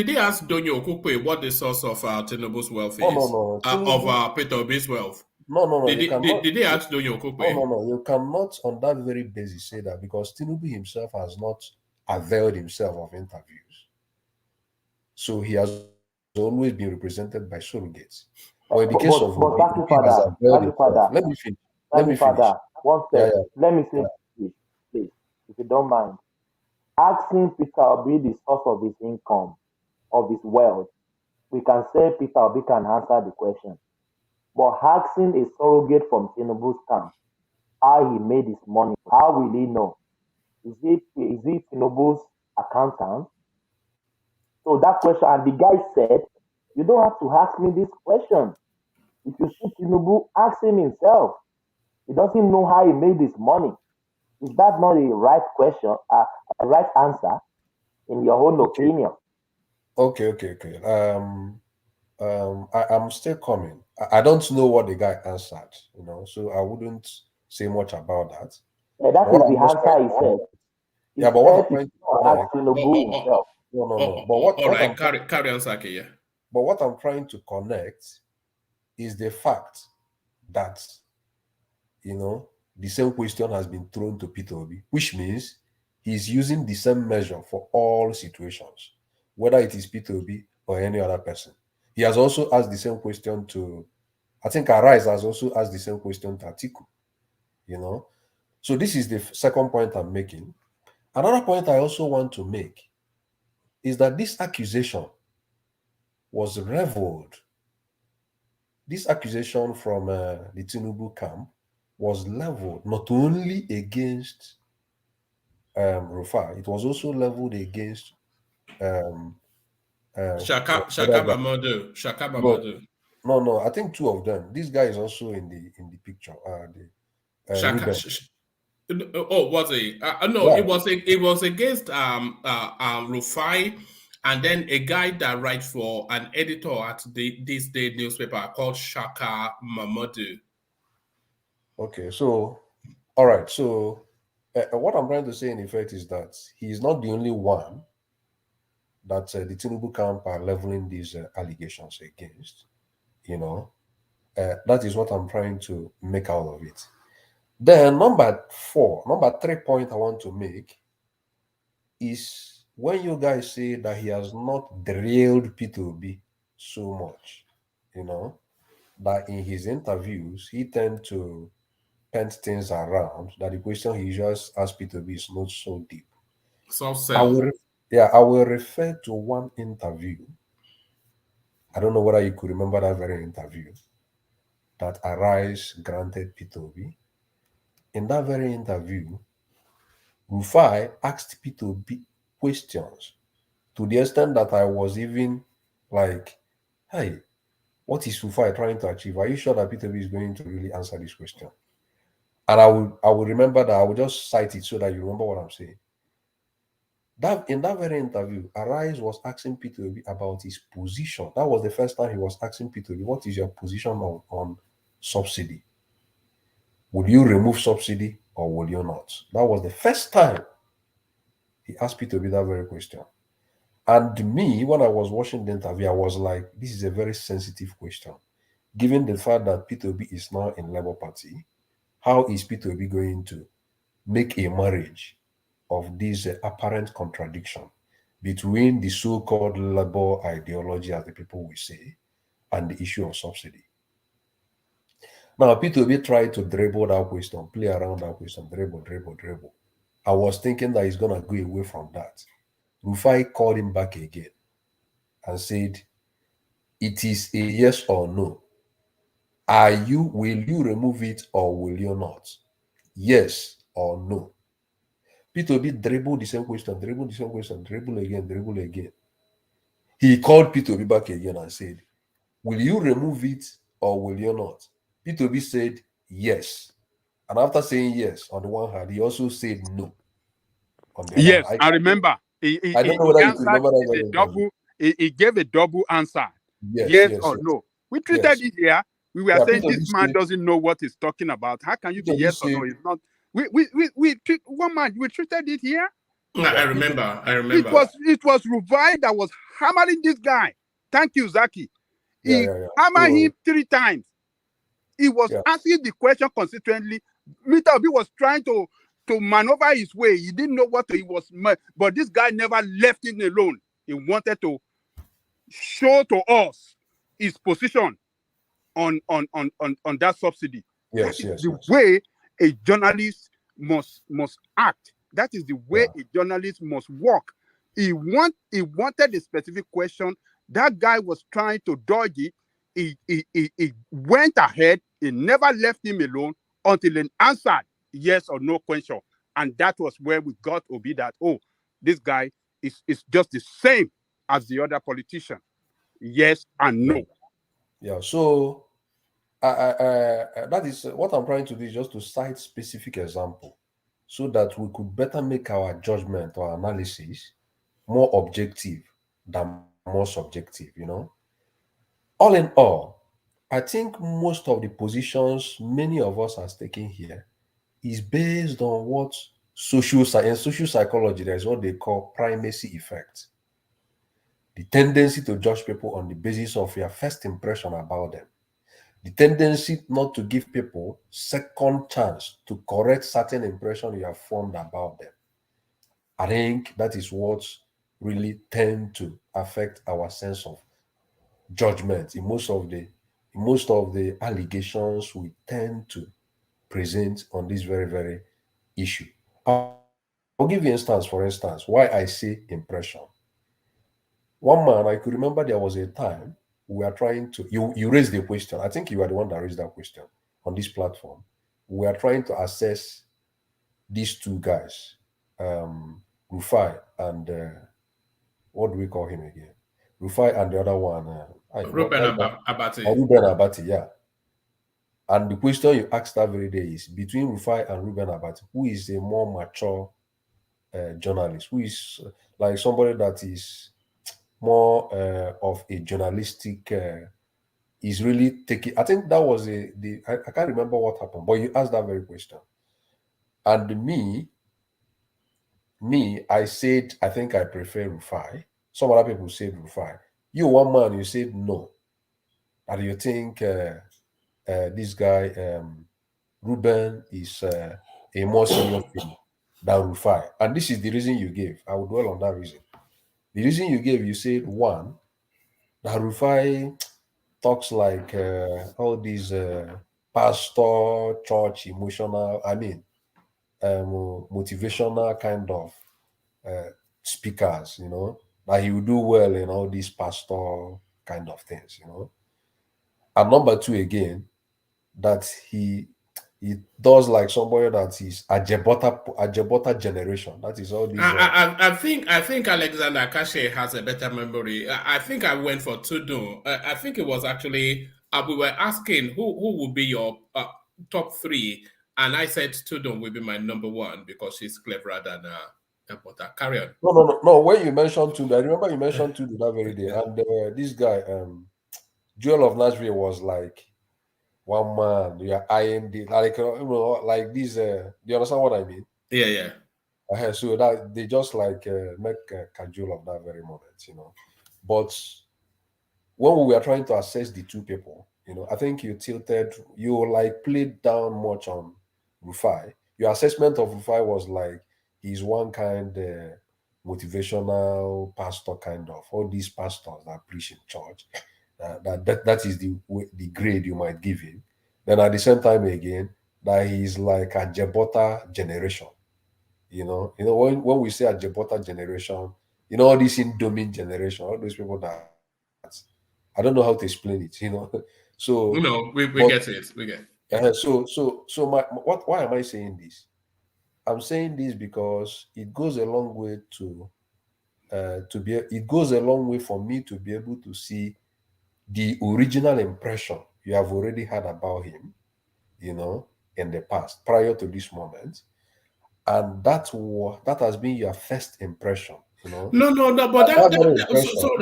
he ask Donyo Okukwe what the source of Tinubu's wealth is? No. Of Peter Obi's wealth? No. Did he ask Donyo Okukwe? No. You cannot, on that very basis, say that, because Tinubu himself has not availed himself of interviews. So he has always been represented by surrogates. Or in the case of Obi, let me finish. One step. Let me say this, please, if you don't mind. Asking Peter Obi the source of his income, of his wealth, we can say Peter Obi can answer the question. But asking a surrogate from Tinubu's camp how he made his money, how will he know? Is it Tinubu's accountant? So that question, and the guy said, you don't have to ask me this question. If you see Tinubu, ask him himself. He doesn't know how he made his money. Is that not a right question, a right answer, in your own opinion? Okay. I'm still coming. I don't know what the guy answered, so I wouldn't say much about that. Yeah, that is the answer he said. Yeah, but what I'm trying to carry on, Saki, yeah. But what I'm trying to connect is the fact that, the same question has been thrown to Peter Obi, which means he's using the same measure for all situations, whether it is Peter Obi or any other person. He has also asked the same question to, I think Arise has also asked the same question to Atiku, So this is the second point I'm making. Another point I also want to make is that this accusation was reveled. This accusation from the Tinubu camp was leveled not only against RUFAI, it was also leveled against Shaka Bamodu. No, I think two of them. This guy is also in the picture. Shaka. Was it? No, Yeah. it was against RUFAI, and then a guy that writes for an editor at this day newspaper called Shaka Mamodu. Okay, so all right. So what I'm trying to say in effect is that he is not the only one that the Tinubu camp are leveling these allegations against. That is what I'm trying to make out of it. Then number 3 point I want to make is when you guys say that he has not drilled P2B so much, that in his interviews he tend to paint things around, that the question he just asks P2B is not so deep. I will refer to one interview. I don't know whether you could remember that very interview that Arise granted P2B. In that very interview, RUFAI asked P2B questions to the extent that I was even like, hey, what is RUFAI trying to achieve? Are you sure that P2B is going to really answer this question? And I will remember that. I will just cite it so that you remember what I'm saying. That in that very interview, Arise was asking P2B about his position. That was the first time he was asking P2B, what is your position on subsidy? Will you remove subsidy or will you not? That was the first time he asked P2B that very question. And me, when I was watching the interview, I was like, this is a very sensitive question. Given the fact that P2B is now in Labour Party, how is P2B going to make a marriage of this apparent contradiction between the so-called Labour ideology, as the people will say, and the issue of subsidy? Now, P2B tried to dribble that question, play around that question, dribble. I was thinking that he's going to go away from that. RUFAI called him back again and said, it is a yes or no. Will you remove it or will you not? Yes or no. P2B dribbled the same question, dribble again. He called P2B back again and said, will you remove it or will you not? P2B said yes. And after saying yes on the one hand, he also said no on the other hand. I remember. I don't know whether you could remember that. He gave a double answer. Yes or no. We treated it here. We were saying this man doesn't know what he's talking about. How can you be yes or no? It's not. We treat one man. We treated it here. I remember. It was RUFAI that was hammering this guy. Thank you, Zaki. He hammered him 3 times. He was asking the question consistently. Mr. Obi was trying to maneuver his way. He didn't know what he was, but this guy never left him alone. He wanted to show to us his position on that subsidy. That is the way a journalist must act. That is the way a journalist must work. He wanted a specific question. That guy was trying to dodge it. He went ahead. He never left him alone until he answered yes or no question. And that was where we got Obi that, this guy is just the same as the other politician. Yes and no. Yeah, so that is what I'm trying to do, is just to cite specific example so that we could better make our judgment or analysis more objective than more subjective, All in all, I think most of the positions many of us are taking here is based on what social psychology, there's what they call primacy effect. The tendency to judge people on the basis of your first impression about them. The tendency not to give people second chance to correct certain impression you have formed about them. I think that is what really tend to affect our sense of judgment in most of the allegations we tend to present on this very, very issue. I'll give you instance, for instance, why I say impression. One man, I could remember there was a time we were trying to, you raised the question. I think you were the one that raised that question on this platform. We are trying to assess these two guys, Rufai and what do we call him again? Rufai and the other one, Ruben Abati. Ruben Abati, yeah. And the question you asked that very day is between Rufai and Ruben Abati, who is a more mature journalist, who is like somebody that is more of a journalistic, is really taking. I think that was I can't remember what happened, but you asked that very question. And I said, I think I prefer Rufai. Some other people said Rufai. You, one man, you said no. And you think this guy, Ruben, is a more senior figure than Rufai. And this is the reason you gave. I will dwell on that reason. The reason you gave, you said, one, that Rufai talks like all these pastor, church, emotional, motivational kind of speakers, that he will do well in all these pastor kind of things, And number two, again, that he does like somebody that is a Jebota generation. That is all these. I think Alexander Kashe has a better memory. I think I went for Tudun. I think it was actually we were asking who would be your top three, and I said Tudun will be my number one because she's cleverer than Jebota. Carry on. No. When you mentioned Tudun, I remember you mentioned Tudun that very day, and this guy, Joel of Nashville, was like one man. Yeah, IMD, like these. Do you understand what I mean? Yeah. So that they just like make a casual of that very moment, But when we were trying to assess the two people, I think you played down much on Rufai. Your assessment of Rufai was like he's one kind motivational pastor kind of. All these pastors that preach in church, that is the grade you might give him. Then at the same time again, that he's like a Jebota generation. When we say a Jebota generation, all this Indomine generation, all those people that I don't know how to explain it, So we get it. We get it. Why am I saying this? I'm saying this because it goes a long way it goes a long way for me to be able to see the original impression you have already had about him, in the past, prior to this moment. And that has been your first impression, No, but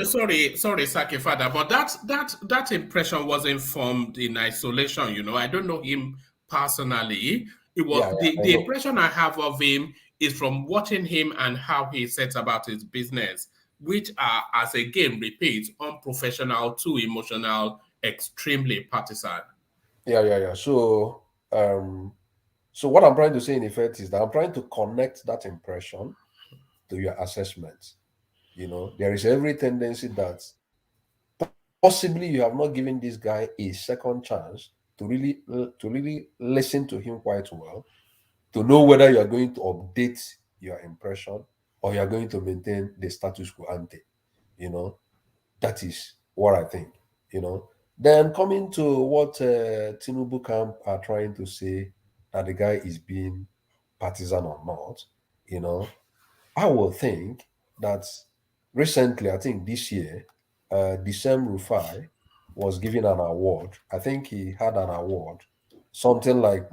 sorry, Saki Father, but that impression wasn't formed in isolation. I don't know him personally. It was the impression I have of him is from watching him and how he sets about his business, which are, as again repeats, unprofessional, too emotional, extremely partisan. Yeah. So what I'm trying to say in effect is that I'm trying to connect that impression to your assessment. There is every tendency that possibly you have not given this guy a second chance to really listen to him quite well, to know whether you are going to update your impression or you are going to maintain the status quo ante. That is what I think. Then coming to what Tinubu camp are trying to say, that the guy is being partisan or not, I will think that recently, I think this year, the same Rufai was given an award. I think he had an award, something like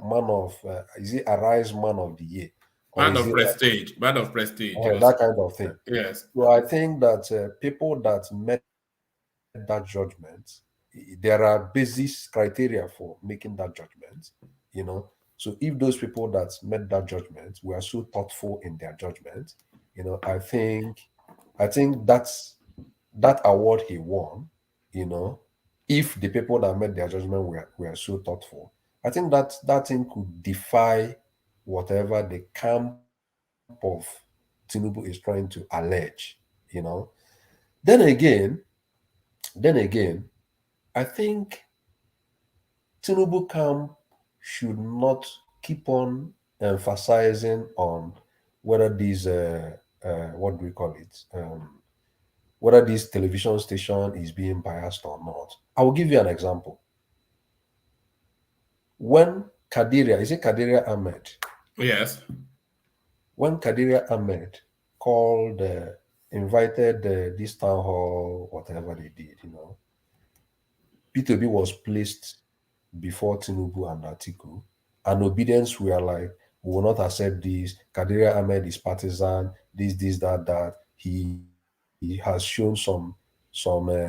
is it Arise Man of the Year? Man of Prestige. That kind of thing. Yes. So I think that people that met that judgment, there are basis criteria for making that judgment, So if those people that met that judgment were so thoughtful in their judgment, I think that award he won, if the people that made their judgment were so thoughtful, I think that thing could defy whatever the camp of Tinubu is trying to allege, Then again, I think Tinubu camp should not keep on emphasizing on whether these what do we call it? whether this television station is being biased or not. I will give you an example. When Kadiria, is it Kadiria Ahmed? Yes. When Kadiria Ahmed called, invited this town hall, whatever they did, P2B was placed before Tinubu and Atiku, and obedience were like, we will not accept this. Kadiria Ahmed is partisan, this, that. He has shown some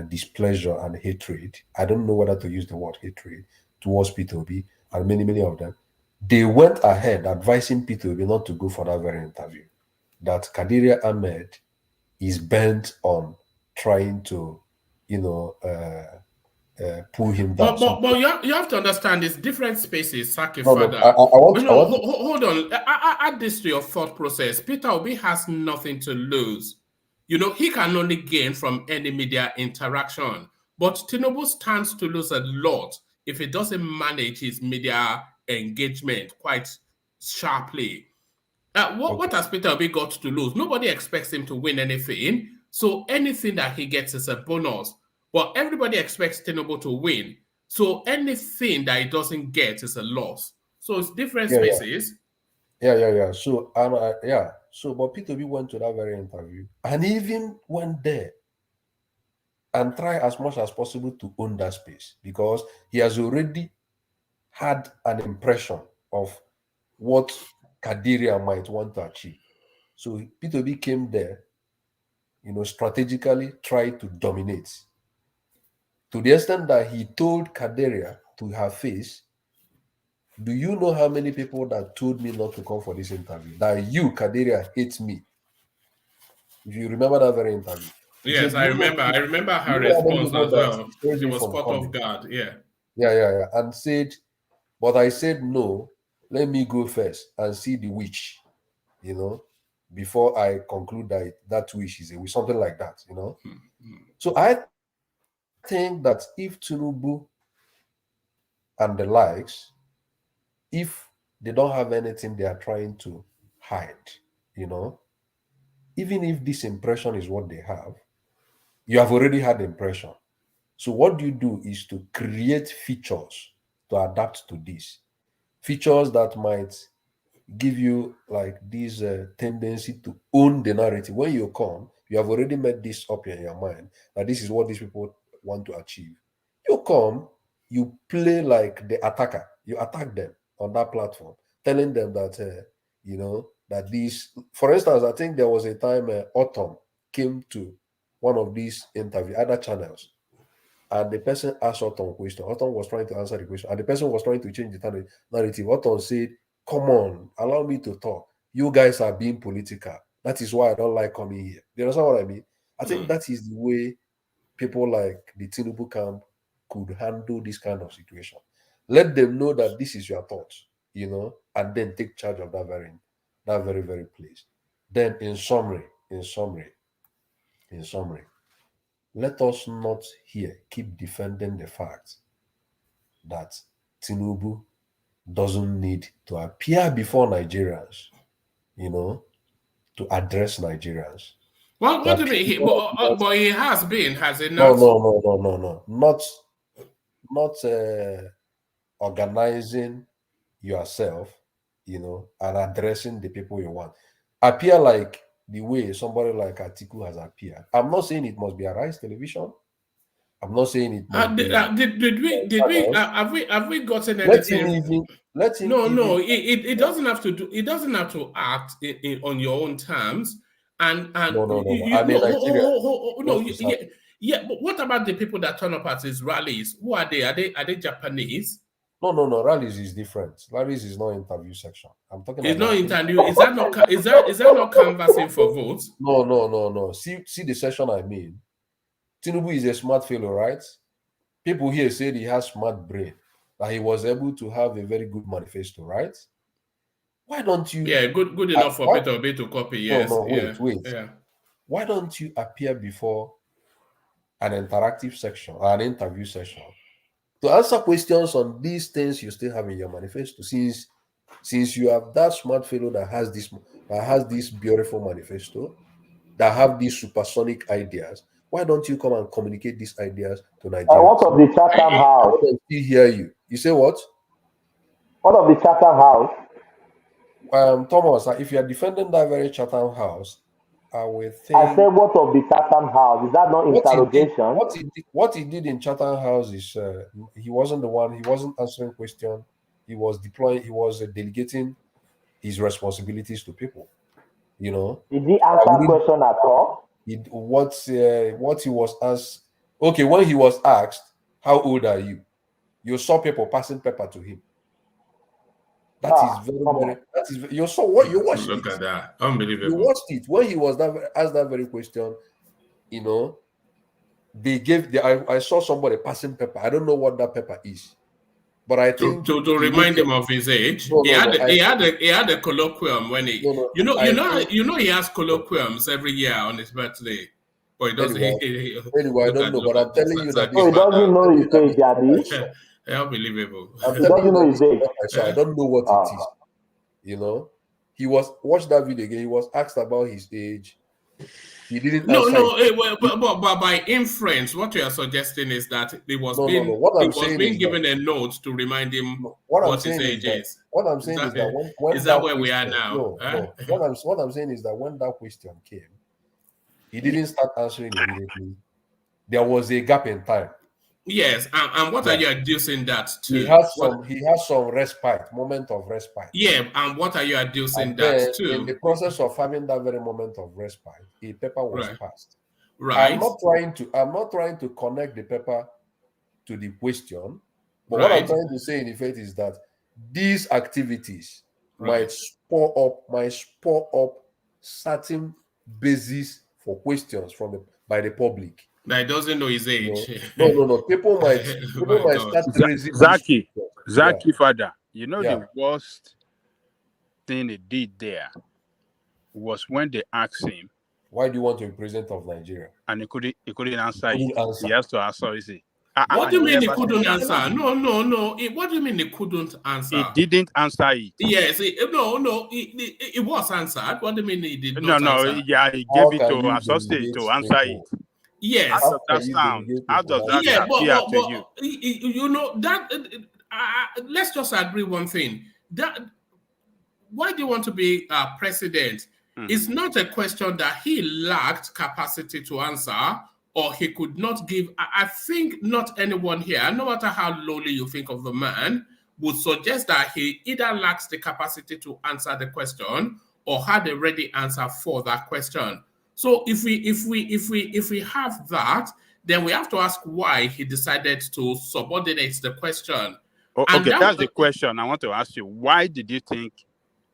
displeasure and hatred. I don't know whether to use the word hatred towards P2B, and many of them. They went ahead advising P2B not to go for that very interview. That Kadiria Ahmed is bent on trying to, pull him down. But you have to understand, it's different spaces. Saki No, father. Hold on. Add this to your thought process. Peter Obi has nothing to lose. He can only gain from any media interaction. But Tinubu stands to lose a lot if he doesn't manage his media engagement quite sharply. What has Peter Obi got to lose? Nobody expects him to win anything. So anything that he gets is a bonus. But everybody expects Tinubu to win. So anything that he doesn't get is a loss. So it's different spaces. Yeah. So, but P2B went to that very interview and even went there and try as much as possible to own that space, because he has already had an impression of what Kadiria might want to achieve. So P2B came there, strategically tried to dominate, to the extent that he told Kadiria to her face, do you know how many people that told me not to come for this interview? That you, Kadiria, hate me. If you remember that very interview. Yes, I remember. I remember her response as well. She was caught off guard. Yeah. And said, but I said no, let me go first and see the witch, before I conclude that witch is a witch, something like that, So I think that if Tinubu and the likes, if they don't have anything they are trying to hide, even if this impression is what they have, you have already had the impression. So what you do is to create features to adapt to this. Features that might give you like this tendency to own the narrative. When you come, you have already made this up in your mind that this is what these people want to achieve. You come, you play like the attacker. You attack them on that platform, telling them that, that these, for instance, I think there was a time ORTOM came to one of these interview, other channels, and the person asked ORTOM a question. ORTOM was trying to answer the question, and the person was trying to change the narrative. ORTOM said, come on, allow me to talk. You guys are being political. That is why I don't like coming here. You understand what I mean? I think that is the way people like the Tinubu camp could handle this kind of situation. Let them know that this is your thoughts, and then take charge of that very, very place. Then in summary, let us not here keep defending the fact that Tinubu doesn't need to appear before Nigerians, to address Nigerians. Well, what do you mean? But he has been, has he not? No. Not organizing yourself, and addressing the people you want. Appear like the way somebody like Atiku has appeared. I'm not saying it must be Arise Television. I'm not saying it must be. Have we gotten anything? It doesn't have to do. It doesn't have to act on your own terms. And no. But what about the people that turn up at his rallies? Who are they? Are they Japanese? No. Rallies is different. Rallies is not interview section. I'm talking. It's not interview. Is that not canvassing for votes? No. See the session I mean. Tinubu is a smart fellow, right? People here said he has smart brain, that he was able to have a very good manifesto, right? Why don't you? Yeah, good enough for Peter Obi to copy. Yes. Wait. Yeah. Why don't you appear before an interactive section or an interview session to answer questions on these things you still have in your manifesto? Since you have that smart fellow that has this beautiful manifesto, that have these supersonic ideas, Why don't you come and communicate these ideas to Nigerians? What of the Chatham House? Let them still hear you. You say what? What of the Chatham House? Thomas, if you are defending that very Chatham House, I will think. I said, what of the Chatham House? Is that not interrogation? What he did in Chatham House is he wasn't the one. He wasn't answering questions. He was deploying. He was delegating his responsibilities to people. You know. Did he answer question at all? What he was asked. Okay, when he was asked, "How old are you?" You saw people passing paper to him. That is very, very. That is. You saw what you watched. Look at that, unbelievable. You watched it when he was asked that very question. You know, they gave I saw somebody passing paper. I don't know what that paper is, but I think to remind him of his age. He had a colloquium when he. You know he has colloquiums every year on his birthday. But he doesn't. Anyway, I don't know, but I'm telling you that. He doesn't know his age, Daddy. Unbelievable. He doesn't know his age. So I don't know what it is. You know, watch that video again. He was asked about his age. He didn't. But by inference, what you are suggesting is that it was being given a note to remind him what his age is. What I'm saying is that when is that where we are now? No. What I'm saying is that when that question came, he didn't start answering immediately. There was a gap in time. Yes, and what are you adducing that to? He has some respite, moment of respite. Yeah, and what are you adducing that to? In the process of having that very moment of respite, a paper was passed. Right. I'm not trying to connect the paper to the question, but what I'm trying to say in effect is that these activities might spur up certain basis for questions by the public. That doesn't know his age. No. People might start raising. Zaki, father. You know the worst thing he did there was when they asked him, "Why do you want to be president of Nigeria?" And he couldn't answer it. He has to answer. You see. What do you mean he couldn't answer? No. What do you mean he couldn't answer? He didn't answer it. Yes. It was answered. What do you mean he did not answer? No. Yeah, he gave it to associate to answer it. Yes. How does that sound? How does that appear to you? You know that. Let's just agree one thing. That why do you want to be president? It's not a question that he lacked capacity to answer or he could not give. I think not anyone here, no matter how lowly you think of the man, would suggest that he either lacks the capacity to answer the question or had a ready answer for that question. So if we have that, then we have to ask why he decided to subordinate the question. Okay, that's the question I want to ask you. Why did you think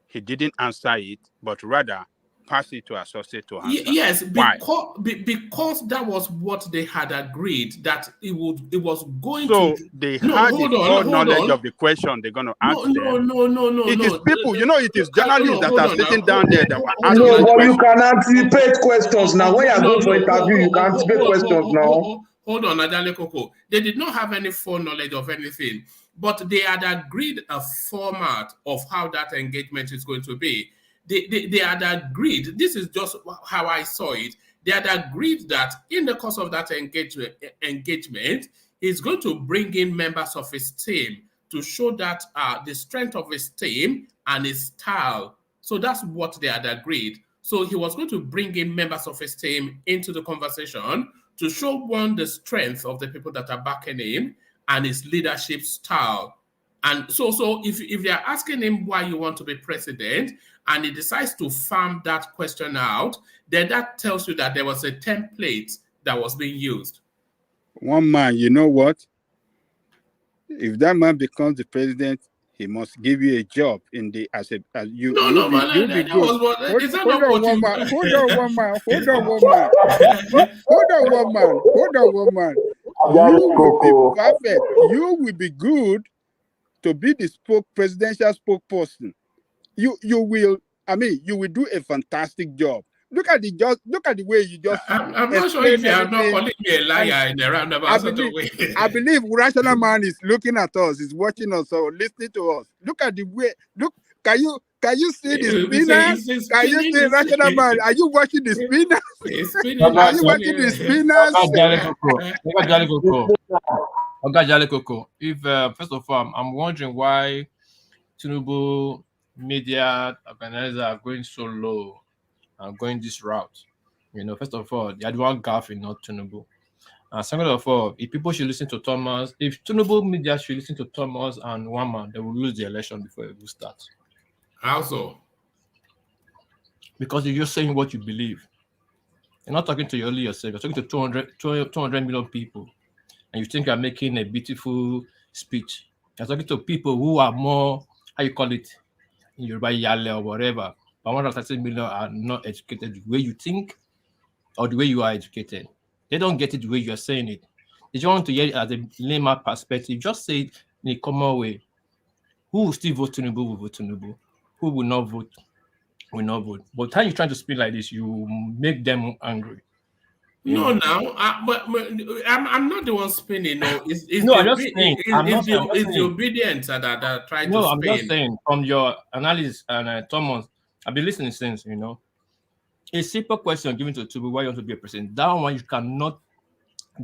he didn't answer it, but rather pass it to associate to answer? Yes, because that was what they had agreed that it was going to. So they had the knowledge of the question they're going to ask them. No. It is people, it is journalists that are sitting down there that were asking. No, but you can anticipate questions now. When you are going for interview, you can anticipate questions now. Hold on, Adale Koko. They did not have any foreknowledge of anything, but they had agreed a format of how that engagement is going to be. They had agreed, this is just how I saw it, they had agreed that in the course of that engagement, he's going to bring in members of his team to show that the strength of his team and his style. So that's what they had agreed. So he was going to bring in members of his team into the conversation to show, one, the strength of the people that are backing him and his leadership style. And so if they're asking him why you want to be president and he decides to farm that question out, then that tells you that there was a template that was being used. One man, you know what? If that man becomes the president, he must give you a job in the you'll be good. Hold on one man. You will be perfect. You will be good to be the presidential spokesperson. You will do a fantastic job. Look at the way you just. I'm not sure if you are not calling me a liar in a roundabout sort of way. I believe rational man is looking at us, is watching us, or listening to us. Look at the way. Look, Can you see the spinners? Can you see National Man? Are you watching the spinners? Are you watching the spinners? Oga Jale Koko, if first of all, I'm wondering why Tinubu media organizers are going so low and going this route. You know, first of all, they are the one gaffing, not Tinubu. And second of all, if people should listen to Thomas, if Tinubu media should listen to Thomas and one man, they will lose the election before it will start. How so? Because you're just saying what you believe. You're not talking to only yourself. You're talking to 200 million people. And you think you're making a beautiful speech. You're talking to people who are more, how you call it, in Yoruba Yale or whatever. But 130 million are not educated the way you think or the way you are educated. They don't get it the way you're saying it. They just want to hear it as a layman perspective. Just say it in a common way. Who will still vote Tinubu will vote Tinubu. Who will not vote will not vote. But the time you're trying to speak like this, you make them angry. No, but I'm not the one spinning. No, it's no, the, I'm just saying. It's the obedience that try to spin. No, I'm just saying from your analysis and Thomas, I've been listening since, you know. A simple question given to Tinubu, why you want to be a president. That one you cannot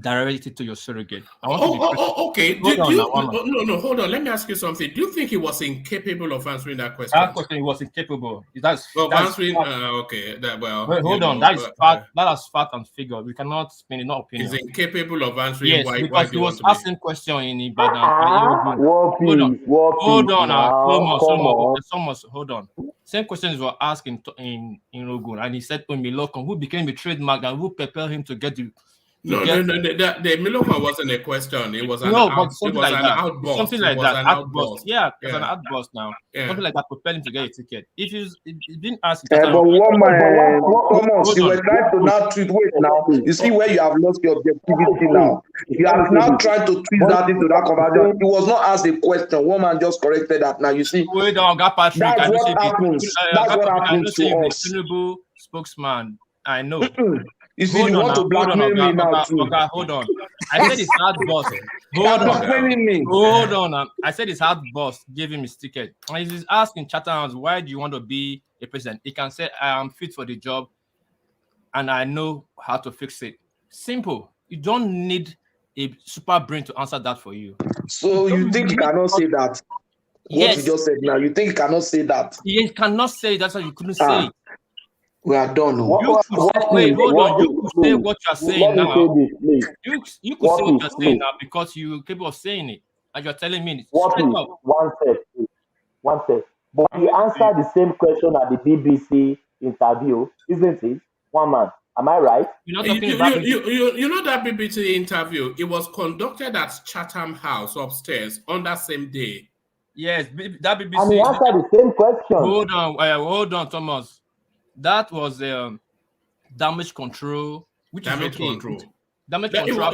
direct it to your surrogate. I want okay. Hold on. Let me ask you something. Do you think he was incapable of answering that question? That question, he was incapable. That's answering. Okay. Wait, hold on. That is fact. That is fact and figure. We cannot spin it, not opinion. He's incapable of answering. Yes, because he was asking question in Ibadan. Hold on. Hold on. Same questions were asking in Ogun, and he said to Milokon, who became a trademark and who prepared him to get the. The Milokon wasn't a question. It was an outburst. Something like that. Outburst. Yeah, it's an outburst now. Yeah. Something like that propelled him to get a ticket. If you didn't ask, but one man, Thomas, you were trying to now tweet. Wait now, you see where you have lost your objectivity now. You have now tried to twist that into that conversation. It was not asked a question. One man just corrected that. Now you see. Wait on, Patrick. That's what happens. That's what happens to us. Tinubu spokesman. I know. You see, you want to blackmail me now too. Hold on. I said it's hard boss. Hold on. I said it's hard boss gave him his ticket. And he's asking Chatham, why do you want to be a president? He can say, I am fit for the job and I know how to fix it. Simple. You don't need a super brain to answer that for you. So you think he cannot say that? What you just said now, you think he cannot say that? He cannot say that's why you couldn't say it. We are done. You could say what you're saying now. You could say what you're saying now because you're capable of saying it. And you're telling me One sec. But he answered the same question at the BBC interview, isn't it? One man. Am I right? You know that BBC interview, it was conducted at Chatham House upstairs on that same day. Yes, that BBC. And he answered the same question. Hold on, Thomas. That was damage control, which damage is okay. control. Damage control.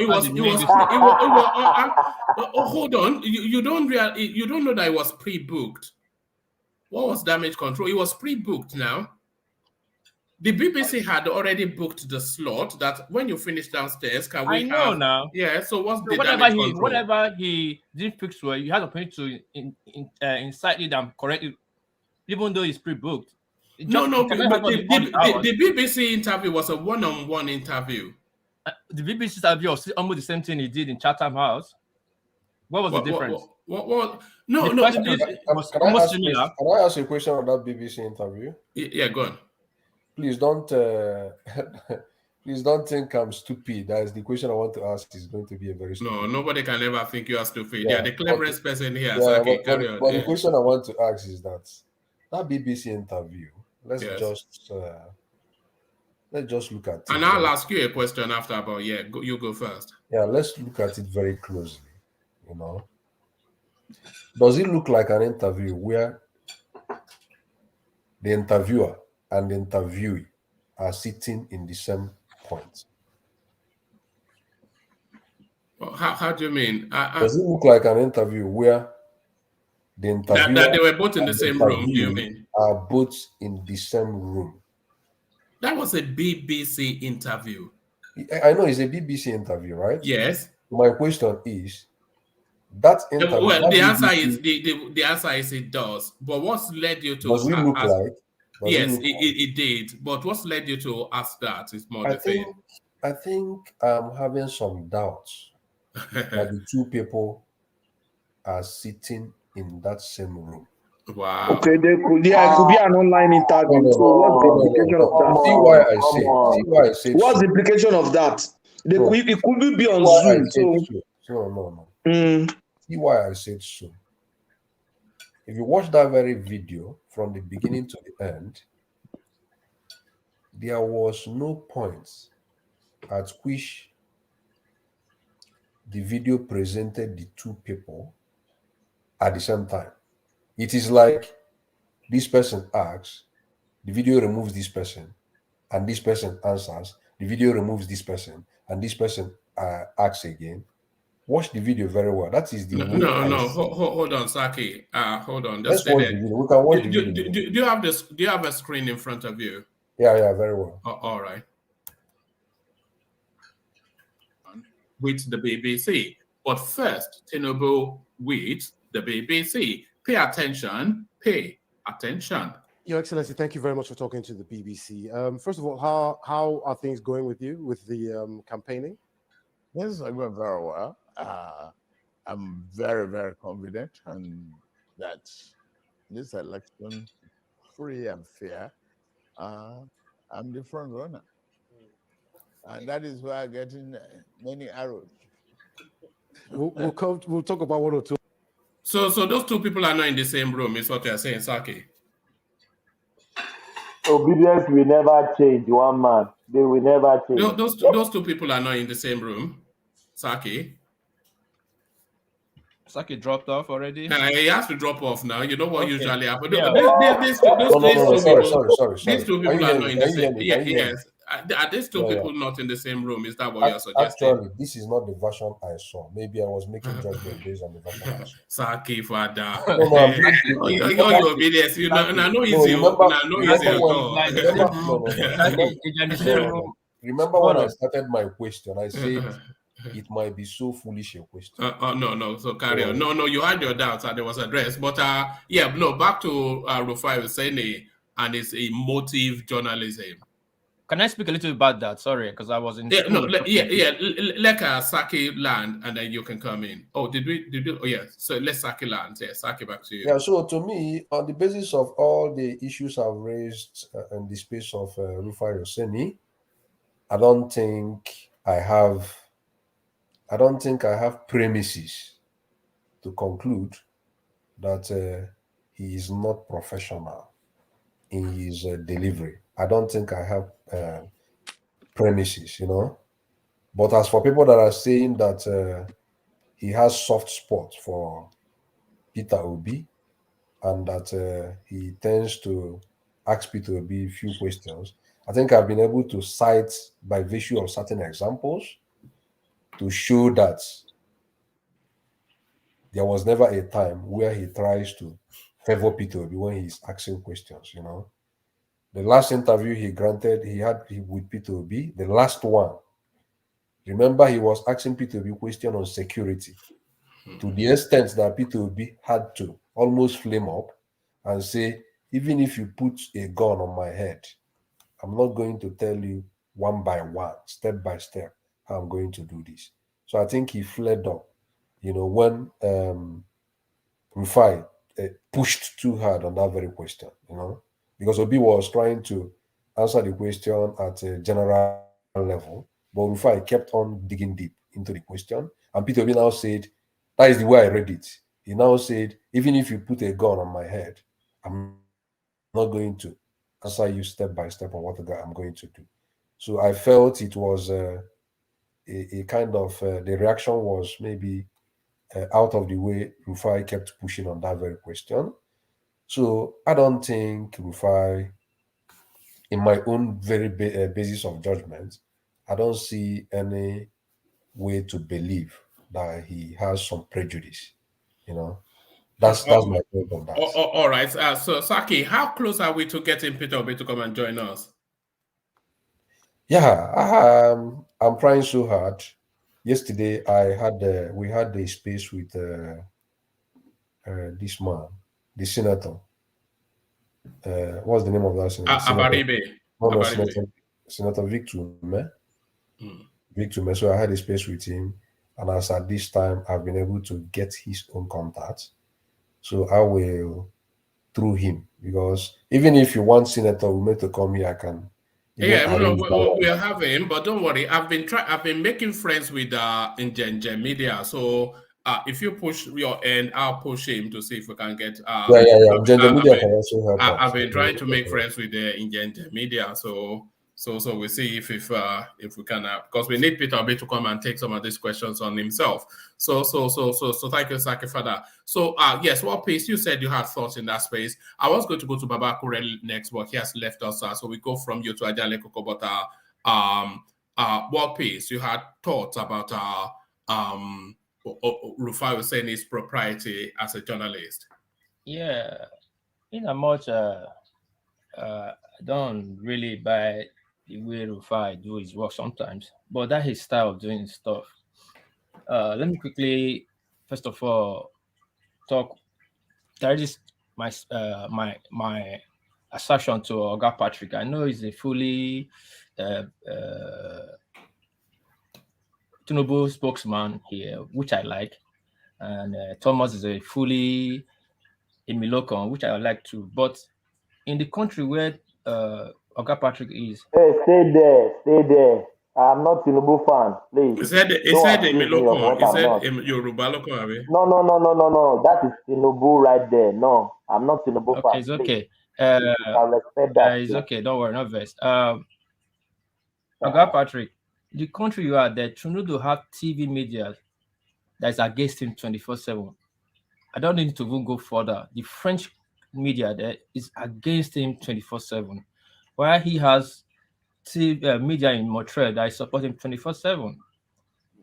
Hold on. You don't know that it was pre-booked. What was damage control? It was pre-booked now. The BBC had already booked the slot that when you finish downstairs, can we now. Yeah, so what's the damage control? Whatever he didn't fix well, you had a point to incite it and correct it, even though it's pre-booked. The BBC interview was a one-on-one interview. The BBC interview was almost the same thing he did in Chatham House. What was the difference? Can I ask you a question on that BBC interview? Yeah, go on. Please don't think I'm stupid. That is the question I want to ask. Is going to be a very stupid. No, nobody can ever think you are stupid. Yeah, the cleverest person here. So but the question I want to ask is that BBC interview. Let's just look at it. And I'll ask you a question after, but you go first. Yeah, let's look at it very closely. You know, does it look like an interview where the interviewer and the interviewee are sitting in the same point? How do you mean? Does it look like an interview where the interviewer that they were both in the same room? Do you mean are both in the same room? That was a BBC interview. I know it's a BBC interview, right? Yes. My question is, That interview. Well, that the answer BBC, is the answer is it does. But what's led you to does it look ask? like? Yes, it did. But what's led you to ask that is more the thing. I think I'm having some doubts that the two people are sitting in that same room. Wow. Okay, there could be an online interview. So what's the implication of that? See why I say what's so. the implication of that? It could be on Zoom. No. See why I said so. If you watch that very video from the beginning to the end, there was no point at which the video presented the two people at the same time. It is like this person asks, the video removes this person, and this person answers, the video removes this person, and this person asks again. Watch the video very well. That is the way. Hold on, Saki. Hold on. Let's watch the video. We can watch the video. Do you have this? Do you have a screen in front of you? Yeah, very well. All right. With the BBC, but first, Tinubu with the BBC. Pay attention. Pay attention. Your Excellency, thank you very much for talking to the BBC. First of all, how are things going with you with the campaigning? Yes, I going very well. I'm very, very confident and that this election, free and fair, I'm the front runner. And that is why I'm getting many arrows. We'll talk about one or two. So those two people are not in the same room, is what you're saying, Saki? Obedience will never change, one man. They will never change. Those two people are not in the same room, Saki. Saki dropped off already? He has to drop off now. You know what usually happens. Yeah. These two people are not in the same. Yes. Are these two people not in the same room? Is that what you're suggesting? Actually, this is not the version I saw. Maybe I was making judgment based on the version I saw. Saki, father. Your obedience. You know, I know easy. Remember when I started my question, I said it might be so foolish a question. No. So carry on. No. You had your doubts and it was addressed. But back to RUFAI OSENI and his emotive journalism. Can I speak a little about that? Sorry, because I was in. Let Saki land and then you can come in. Oh, did we? Oh, yes. So let Saki land. Yeah, Saki, back to you. Yeah. So to me, on the basis of all the issues I've raised in the space of RUFAI OSENI, I don't think I have premises to conclude that he is not professional in his delivery. I don't think I have premises, But as for people that are saying that he has soft spot for Peter Obi and that he tends to ask Peter Obi a few questions, I think I've been able to cite by virtue of certain examples to show that there was never a time where he tries to favor Peter Obi when he's asking questions, The last interview he had with Peter Obi, the last one, remember he was asking Peter Obi question on security to the extent that Peter Obi had to almost flame up and say, even if you put a gun on my head, I'm not going to tell you one by one, step by step, how I'm going to do this. So I think he fled up, when RUFAI pushed too hard on that very question, because Obi was trying to answer the question at a general level, but RUFAI kept on digging deep into the question. And Peter Obi now said, that is the way I read it. He now said, even if you put a gun on my head, I'm not going to answer you step by step on what I'm going to do. So I felt it was a kind of, the reaction was maybe out of the way RUFAI kept pushing on that very question. So I don't think RUFAI, in my own very basis of judgment, I don't see any way to believe that he has some prejudice. That's my take on that. All right. So Saki, how close are we to getting Peter Obi to come and join us? Yeah, I'm trying so hard, yesterday we had a space with this man, the senator. What's the name of that senator? Abaribe. No, Senator Victor. Victor. So I had a space with him, and as at this time, I've been able to get his own contacts. So I will through him, because even if you want Senator Ume to come here, I can. Yeah, we'll have him, but don't worry. I've been making friends with in media. So if you push your end, I'll push him to see if we can get. Media can also help. I've been trying to make friends with the in media. So we'll see if we can, because we need Peter Obi to come and take some of these questions on himself. So thank you, Saki, for that. So yes, what piece you said you had thoughts in that space. I was going to go to Baba Kurel next, but he has left us. So we go from you to Ajale Kokobota. What piece you had thoughts about RUFAI OSENI's propriety as a journalist? Yeah, in a much I don't really buy the way RUFAI do his work sometimes, but that's his style of doing stuff. Let me quickly, first of all, talk. There is my assertion to Oga Patrick. I know he's a fully Tinubu spokesman here, which I like, and Thomas is a fully Emilokon, which I like too. But in the country where Oga Patrick is. Hey, stay there. I'm not Tinubu fan, please. Is that Emilokon? Is that Yoruba Lokon? No. That is Tinubu right there. No, I'm not Tinubu fan. Okay, it's okay. I respect that. It's okay. Don't worry, not vest. Oga Patrick, the country you are there, Tinubu have TV media that is against him 24/7. I don't need to even go further. The French media there is against him 24/7, while he has media in Montreal that is supporting him 24/7.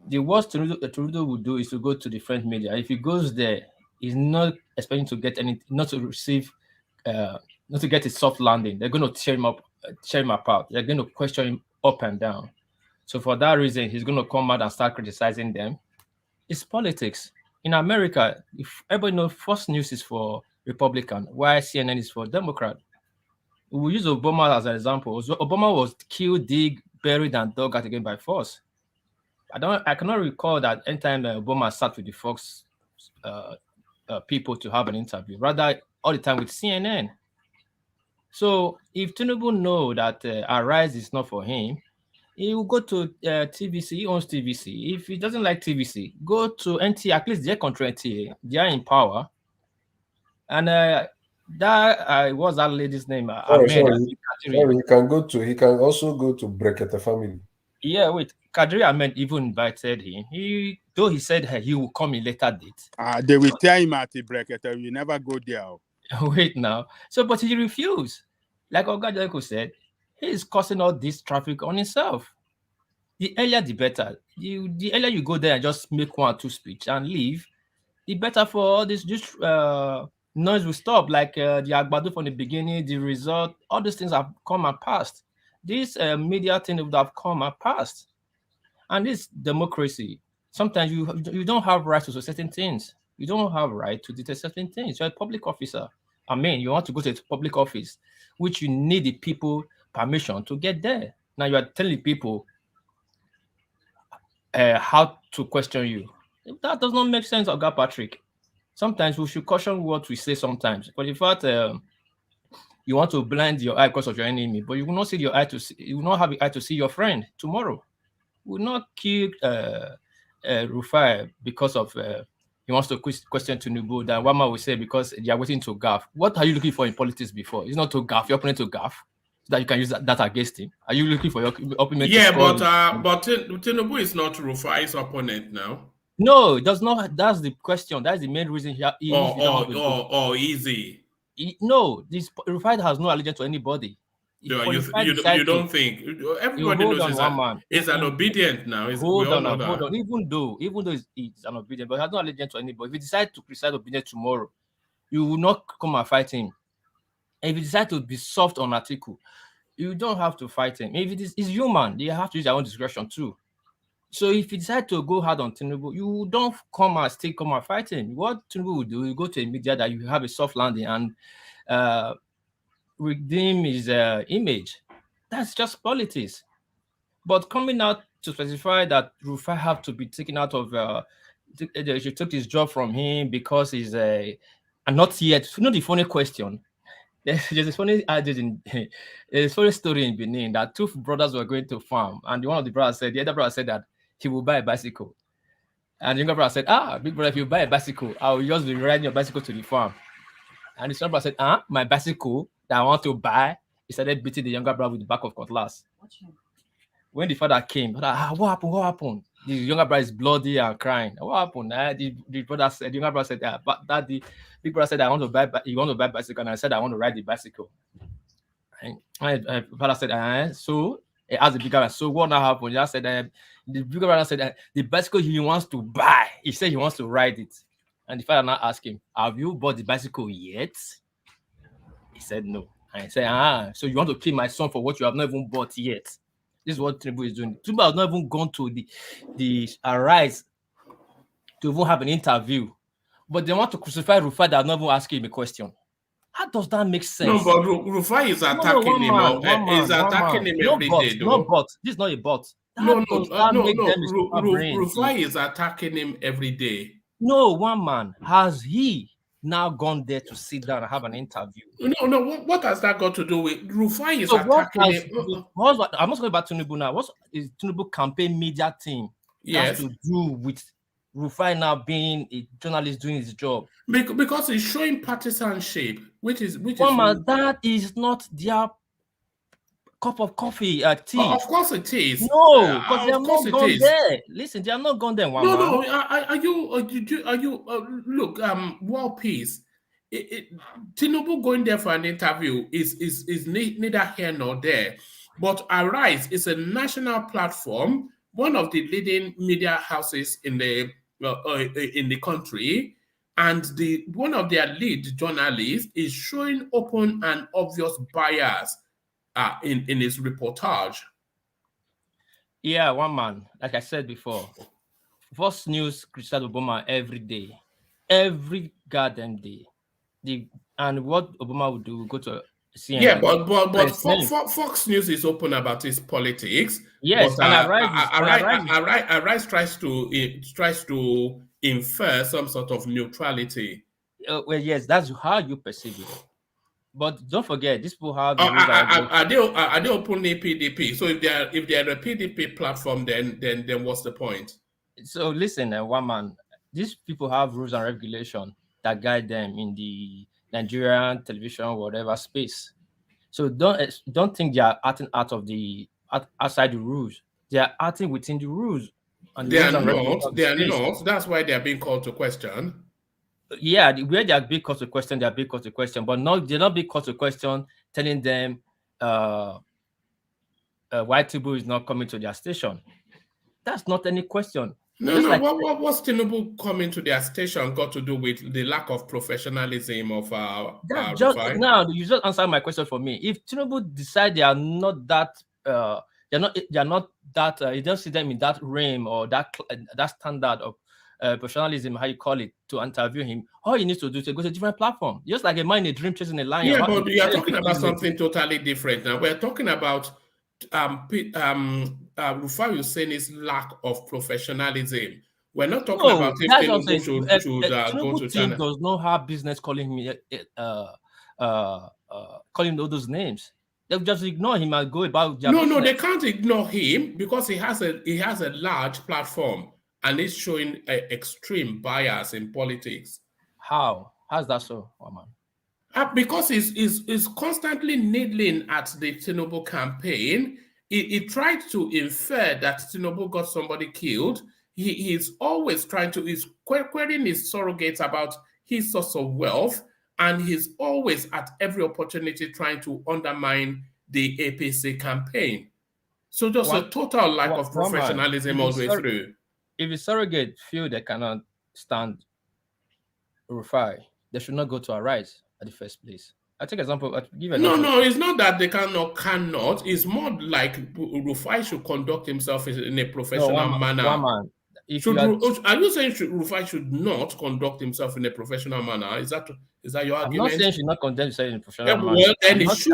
The worst Tinubu would do is to go to the French media. If he goes there, he's not expecting to get anything, not to receive, not to get a soft landing. They're going to tear him apart. They're going to question him up and down. So for that reason, he's going to come out and start criticizing them. It's politics. In America, if everybody knows, Fox News is for Republican, while CNN is for Democrat. We use Obama as an example. Obama was killed, dig, buried, and dug out again by force. I cannot recall that anytime Obama sat with the Fox people to have an interview. Rather, all the time with CNN. So if Tinubu know that Arise is not for him, he will go to TVC. He owns TVC. If he doesn't like TVC, go to NTA. At least they control NTA. They are in power. And what's that lady's name? Sorry, he can also go to Brekete family. Yeah, wait. Kadri Ahmed even invited him. Though he said he will come in later date. They will tell him at the Brekete. You never go there. Wait now. So, but he refused. Like Oga Jeko said, he is causing all this traffic on himself. The earlier, the better. The earlier you go there and just make 1 or 2 speech and leave, the better for all this noise will stop. Like the Agbado from the beginning, the result, all these things have come and passed. This media thing would have come and passed. And this democracy, sometimes you don't have rights to certain things. You don't have right to detect certain things. You're a public officer. I mean, you want to go to a public office, which you need the people permission to get there. Now you are telling people how to question you. That does not make sense, Oga Patrick. Sometimes we should caution what we say sometimes. But in fact, you want to blind your eye because of your enemy, but you will not see your eye you will not have your eye to see your friend tomorrow. We will not kill RUFAI because of he wants to question Tinubu. That Wama will say because they are waiting to gaff. What are you looking for in politics before? It's not to gaff. You're planning to gaff so that you can use that against him. Are you looking for your opponent? Yeah, but Tinubu is not RUFAI's opponent now. No, it does not. That's the question. That's the main reason easy. No, this RUFAI has no allegiance to anybody. No, you don't think everybody knows it's an obedient now. Hold on. Even though it's an obedient, but it has no allegiance to anybody. If you decide to criticize obedient tomorrow, you will not come and fight him. And if you decide to be soft on Atiku, you don't have to fight him. If it is human, they have to use their own discretion too. So if you decide to go hard on Tinubu, you don't come and fight him. What Tinubu will do, you go to a media that you have a soft landing and redeem his image. That's just politics. But coming out to specify that RUFAI have to be taken out of, she took his job from him because he's and not yet. You know the funny question. There's a funny there's a funny story in Benin that two brothers were going to farm, and one of the brothers said, the other brother said that he will buy a bicycle. And the younger brother said, big brother, if you buy a bicycle, I will just be riding your bicycle to the farm. And the younger brother said, my bicycle that I want to buy, he started beating the younger brother with the back of cutlass. When the father came, what happened? What happened? The younger brother is bloody and crying. What happened? The brother said, the younger brother said, but that the big brother said, you want to buy bicycle, and I said, I want to ride the bicycle. And my father said, so he asked the bigger brother, so what now happened? He said, the bigger brother said, the bicycle he wants to buy, he said he wants to ride it. And the father now asked him, have you bought the bicycle yet? He said no. And he said, so you want to kill my son for what you have not even bought yet? This is what Tinubu is doing. Tinubu has not even gone to the Arise to even have an interview. But they want to crucify RUFAI that not even ask him a question. How does that make sense? No, but RUFAI is attacking him. He's attacking him every day, though. No bot. This is not a bot. No. RUFAI is attacking him every day. No, one man. Has he now gone there to sit down and have an interview? No. What has that got to do with RUFAI? Is attacking him. I'm not talking about Tinubu now. What is Tinubu campaign media team? Yes. Has to do with RUFAI now being a journalist doing his job? Because he's showing partisanship, which is that is not their cup of coffee, tea. Of course it is. No, because they are not gone there. Listen, they are not gone there. No. Are you? Look, World Peace. Tinubu going there for an interview is neither here nor there. But Arise is a national platform, one of the leading media houses in the country, and one of their lead journalists is showing open and obvious bias in his reportage. Yeah, one man, like I said before, Fox News criticized Obama every goddamn day. And what Obama would do, go to CNN. Yeah, but Fox News is open about his politics. Yes, but, and Arise tries to infer some sort of neutrality. Well, yes, that's how you perceive it. But don't forget, these people have. Are they openly PDP? So if they're a PDP platform, then what's the point? So listen, one man, these people have rules and regulations that guide them in the Nigerian television, whatever space. So don't think they are acting outside the rules. They are acting within the rules. And they are not. That's why they are being called to question. Yeah, where they are being called to question, they are being called to question, but they're not being called to question, telling them why Tinubu is not coming to their station. That's not any question. What's Tinubu coming to their station got to do with the lack of professionalism of RUFAI? Now you just answer my question for me. If Tinubu decide they are not that, they're not that, you don't see them in that realm or that standard of professionalism, how you call it, to interview him, all you need to do is to go to a different platform. Just like a man in a dream chasing a lion. Yeah, but we are talking about something totally different now. We're talking about RUFAI OSENI's lack of professionalism. We're not talking about if Tinubu should go to China. Does not have business calling me calling all those names. They'll just ignore him and go about their business. No, they can't ignore him because he has a large platform. And it's showing extreme bias in politics. How's that so, man? Because he's constantly needling at the Tinubu campaign. He tried to infer that Tinubu got somebody killed. He's always he's querying his surrogates about his source of wealth, and he's always at every opportunity trying to undermine the APC campaign. So just a total lack of professionalism all the way through. If a surrogate feel they cannot stand RUFAI, they should not go to Arise at the first place. I take example. No, it's not that they cannot. It's more like RUFAI should conduct himself in a professional manner. Are you saying RUFAI should not conduct himself in a professional manner? Is that your argument? I'm not saying should not conduct himself in a professional manner. Well, then it should.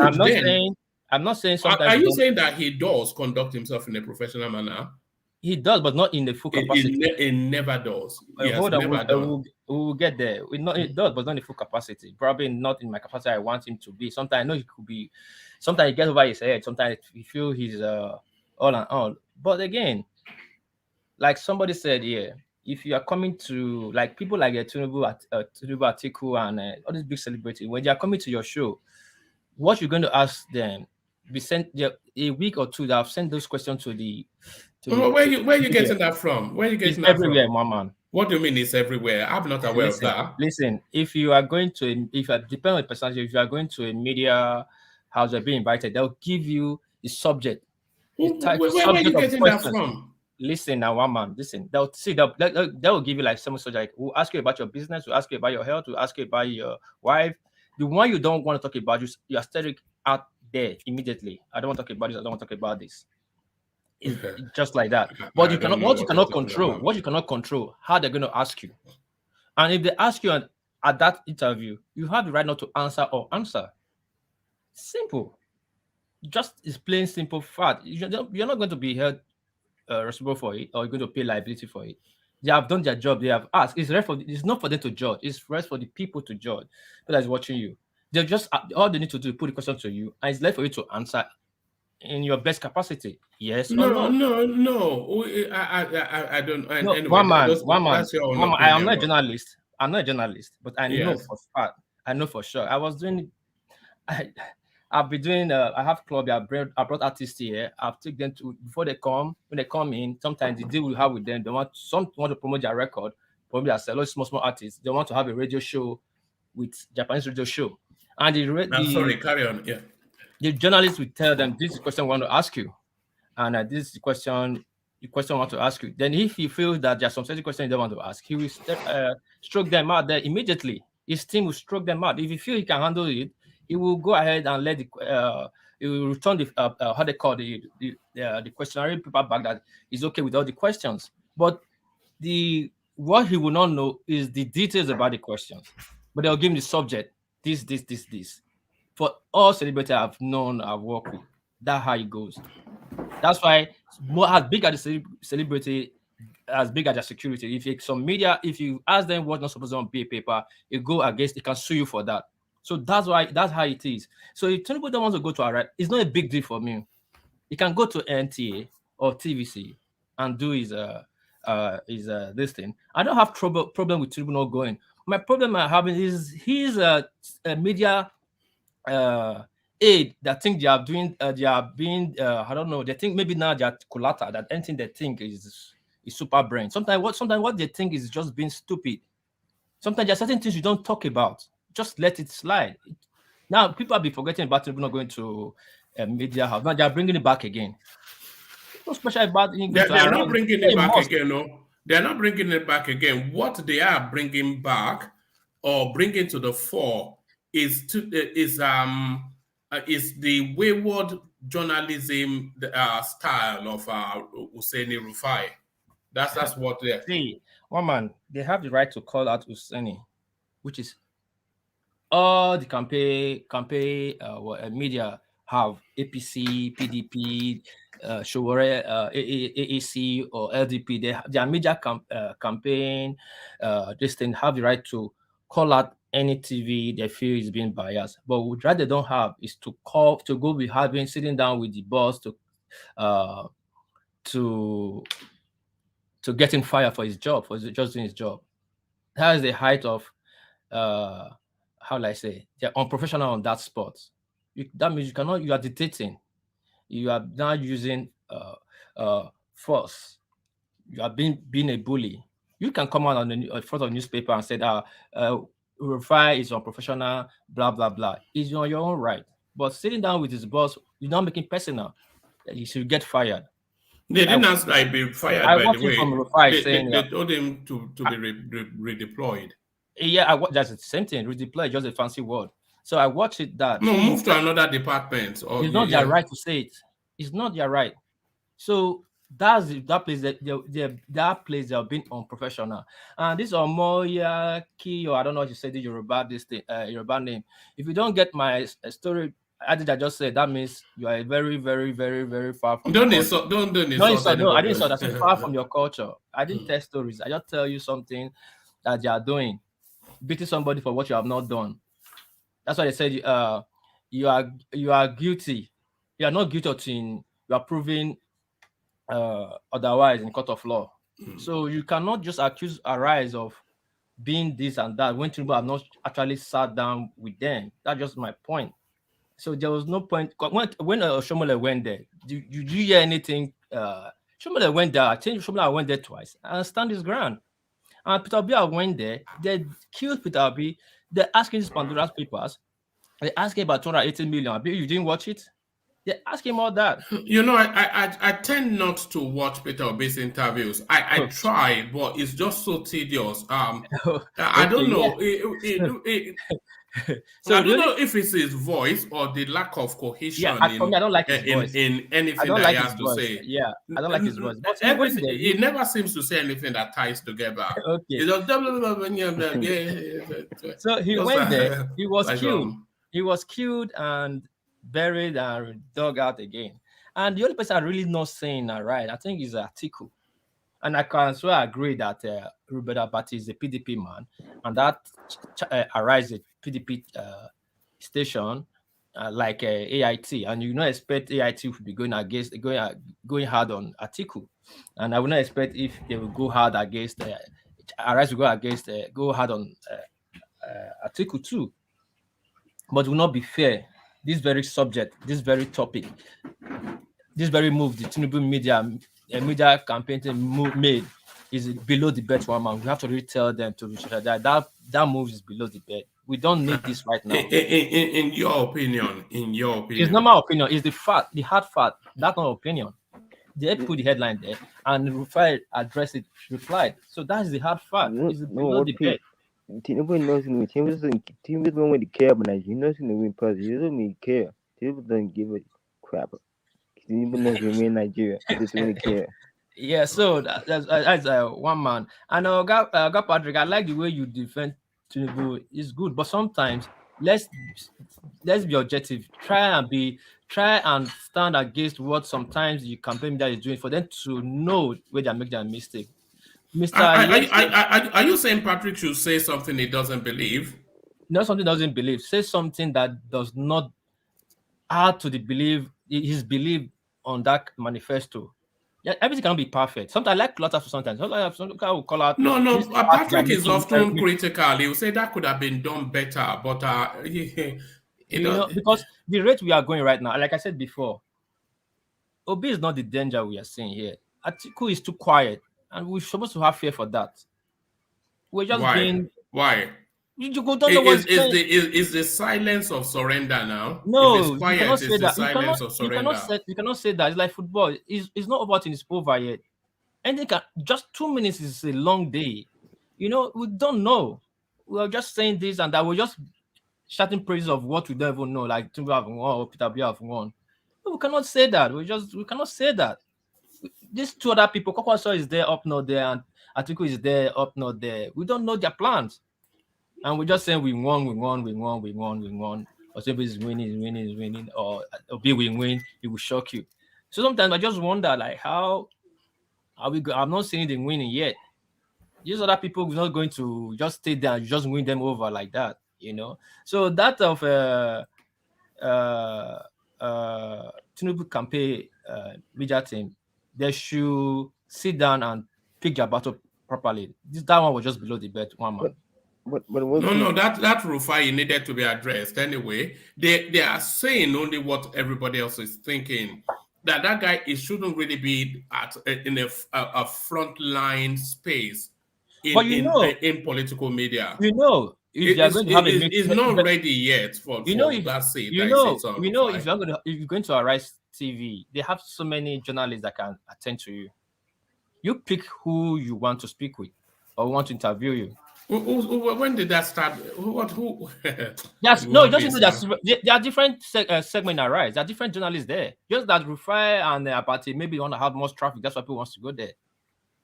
I'm not saying sometimes. Are you saying that he does conduct himself in a professional manner? He does, but not in the full capacity. It never does. Hold on, we'll get there. It does, but not in the full capacity. Probably not in my capacity I want him to be. Sometimes I know he could be. Sometimes he gets over his head. Sometimes you feel he's all and all. But again, like somebody said here, if you are coming to like people like Tinubu, Atiku, and all these big celebrities, when they are coming to your show, what you're going to ask them, be sent a week or two. That I've sent those questions to the. Where you getting that from? Where you getting that everywhere, from? my man. What do you mean it's everywhere? I'm not aware of that. Listen, if you are going to, depending on the personality, if you are going to a media house or being invited, they'll give you the subject. Where are you getting that from? Listen now, one man. Listen, they'll give you like some sort of like, we'll ask you about your business, we'll ask you about your health, we'll ask you about your wife. The one you don't want to talk about, you are staring out there immediately. I don't want to talk about this. I don't want to talk about this. It's just like that. But you cannot control how they're going to ask you. And if they ask you at that interview, you have the right not to answer or answer. Simple. Just it's plain simple fact. You're not going to be held responsible for it, or you're going to pay liability for it. They have done their job. They have asked. It's not for them to judge. It's for the people to judge. That is watching you. They just all they need to do is put the question to you, and it's left for you to answer in your best capacity. Yes. No. Or no. I don't. No, anyway, one man. I am not a journalist. I'm not a journalist, but I know for fact. I know for sure. I was doing. I've been doing. I have club. I brought artists here. I've taken them to before they come. When they come in, sometimes the deal we have with them. They want to promote their record. Probably as a small artists. They want to have a radio show with Japanese radio show. And sorry, carry on. Yeah. The journalist will tell them this is the question I want to ask you, and this is the question I want to ask you. Then if he feels that there's some certain questions he don't want to ask, he will stroke them out there immediately. His team will stroke them out. If he feels he can handle it, he will go ahead and let he will return the how they call the questionnaire paper back that is okay with all the questions. But what he will not know is the details about the questions. But they'll give him the subject. This. For all celebrities I've known, I've worked with, that's how it goes. That's why as big as the celebrity, as big as the security. If some media, if you ask them what's not supposed to be a paper, it can sue you for that. So that's how it is. So if Tinubu don't want to go to Iraq, it's not a big deal for me. He can go to NTA or TVC and do his this thing. I don't have problem with Tinubu not going. My problem I'm having is he's a media aid that think they are doing they are being I don't know, they think maybe now they are collateral, that anything they think is super brain. Sometimes what they think is just being stupid. Sometimes there are certain things you don't talk about. Just let it slide. Now people have been forgetting about Tinubu not going to a media house. Now they are bringing it back again. No special about they're not bringing it back again. No, they're not bringing it back again. What they are bringing back or bringing to the fore is the wayward journalism style of OSENI RUFAI. That's what they're. See, one man, they have the right to call out OSENI, which is all the campaign media have APC, PDP, Showore, AAC or LDP. Their media campaign, this thing have the right to call out any TV they feel is being biased. But what they don't have is to go with sitting down with the boss to get him fired for his job, for just doing his job. That is the height of how will I say, they're unprofessional on that spot. That means you are dictating. You are now using force. You are being a bully. You can come out in front of the newspaper and say that RUFAI is unprofessional, blah, blah, blah. It's on your own right. But sitting down with his boss, you're not making personal. You should get fired. They didn't ask like be fired, by the way. From RUFAI they told him to be redeployed. Yeah, that's the same thing. Redeploy is just a fancy word. So I watched it that. No, So move to another department. Or it's not their right to say it. It's not their right. So that place that place they have been unprofessional. And this Omoya Ki, or I don't know what you say the Yoruba Yoruba name. If you don't get my story, I just said, that means you are very, very, very, very far from don't your insult, culture. don't No, insult no, I didn't anybody. insult. I said far from your culture. I didn't tell stories. I just tell you something that they are doing, beating somebody for what you have not done. That's why they said you are guilty. You are not guilty until you are proven otherwise in court of law. So you cannot just accuse Arise of being this and that when Tinubu have not actually sat down with them. That's just my point. So there was no point when Shomole went there. Did you hear anything? Shomole went there. I think Shomole went there twice and stand his ground. And Peter Obi went there. They killed Peter Obi. They're asking these Pandora's papers. They asking about 280 million. You didn't watch it? They ask him all that. You know, I tend not to watch Peter Obi's interviews. I try, but it's just so tedious. I don't know. So I don't know if it's his voice or the lack of cohesion. I don't like his voice. In anything that he has to say. Yeah, I don't like his voice. But he never seems to say anything that ties together. Okay. So he went there. He was killed. He was killed and buried and dug out again. And the only person I really not saying that right, I think, is Atiku. And I can so agree that Robert Abati is a PDP man, and that Arise a PDP station like AIT, and you not expect AIT to be going hard on Atiku, and I would not expect if they will go hard against Arise will go hard on Atiku too. But it will not be fair. This very subject, this very topic, this very move the Tinubu media campaign made is below the bed for a man. We have to really tell them to that move is below the bed. We don't need this right now. In your opinion, it's not my opinion. It's the fact, the hard fact. That's not opinion. They put the headline there, and RUFAI addressed it, replied. So that's the hard fact. It's below the bed. Tinubu knows me. Tinubu don't really care about Nigeria. He knows in the win person. He doesn't really care. Tinubu doesn't give a crap. Tinubu knows we win Nigeria. He doesn't really care. Yeah, so that's one man. And God Patrick, I like the way you defend Tinubu. It's good, but sometimes let's be objective. Try and stand against what sometimes the campaign media is doing for them to know where they make their mistake. Are you saying Patrick should say something he doesn't believe? Not something he doesn't believe. Say something that does not add to his belief on that manifesto. Yeah, everything cannot be perfect. Sometimes I like clutter for sometimes. Sometimes I will call out. No. Patrick is often critical. He will say that could have been done better, but because the rate we are going right now, like I said before, Obi is not the danger we are seeing here. Atiku is too quiet. And we're supposed to have fear for that. We're just Why? You don't know what is the silence of surrender now? No, if it's quiet, you cannot say that. Silence of surrender. You cannot say that. It's like football. It's not over till it's over yet. And just 2 minutes is a long day. We don't know. We're just saying this and that. We're just shouting praise of what we don't even know, like Tinubu have won or Peter Obi have won. No, we cannot say that. We cannot say that. These two other people, Kokwaso is there, up north there, and Atiku is there, up north there. We don't know their plans. And we're just saying we won. Or somebody is winning, or Obi will win, it will shock you. So sometimes I just wonder, like, how are we I'm not seeing them winning yet. These other people are not going to just stay there and just win them over like that, So that of Tinubu campaign media team, they should sit down and pick their battle properly. That one was just below the bed, one man. No, that RUFAI needed to be addressed anyway. They are saying only what everybody else is thinking. That guy shouldn't really be in a frontline space in political media. He's not ready yet for that seat. If you're going to Arise TV, they have so many journalists that can attend to you. You pick who you want to speak with or want to interview you. When did that start? Who? Yes, no, it doesn't do that. There are different segments that rise. There are different journalists there. Just that RUFAI and Abati maybe want to have more traffic. That's why people wants to go there.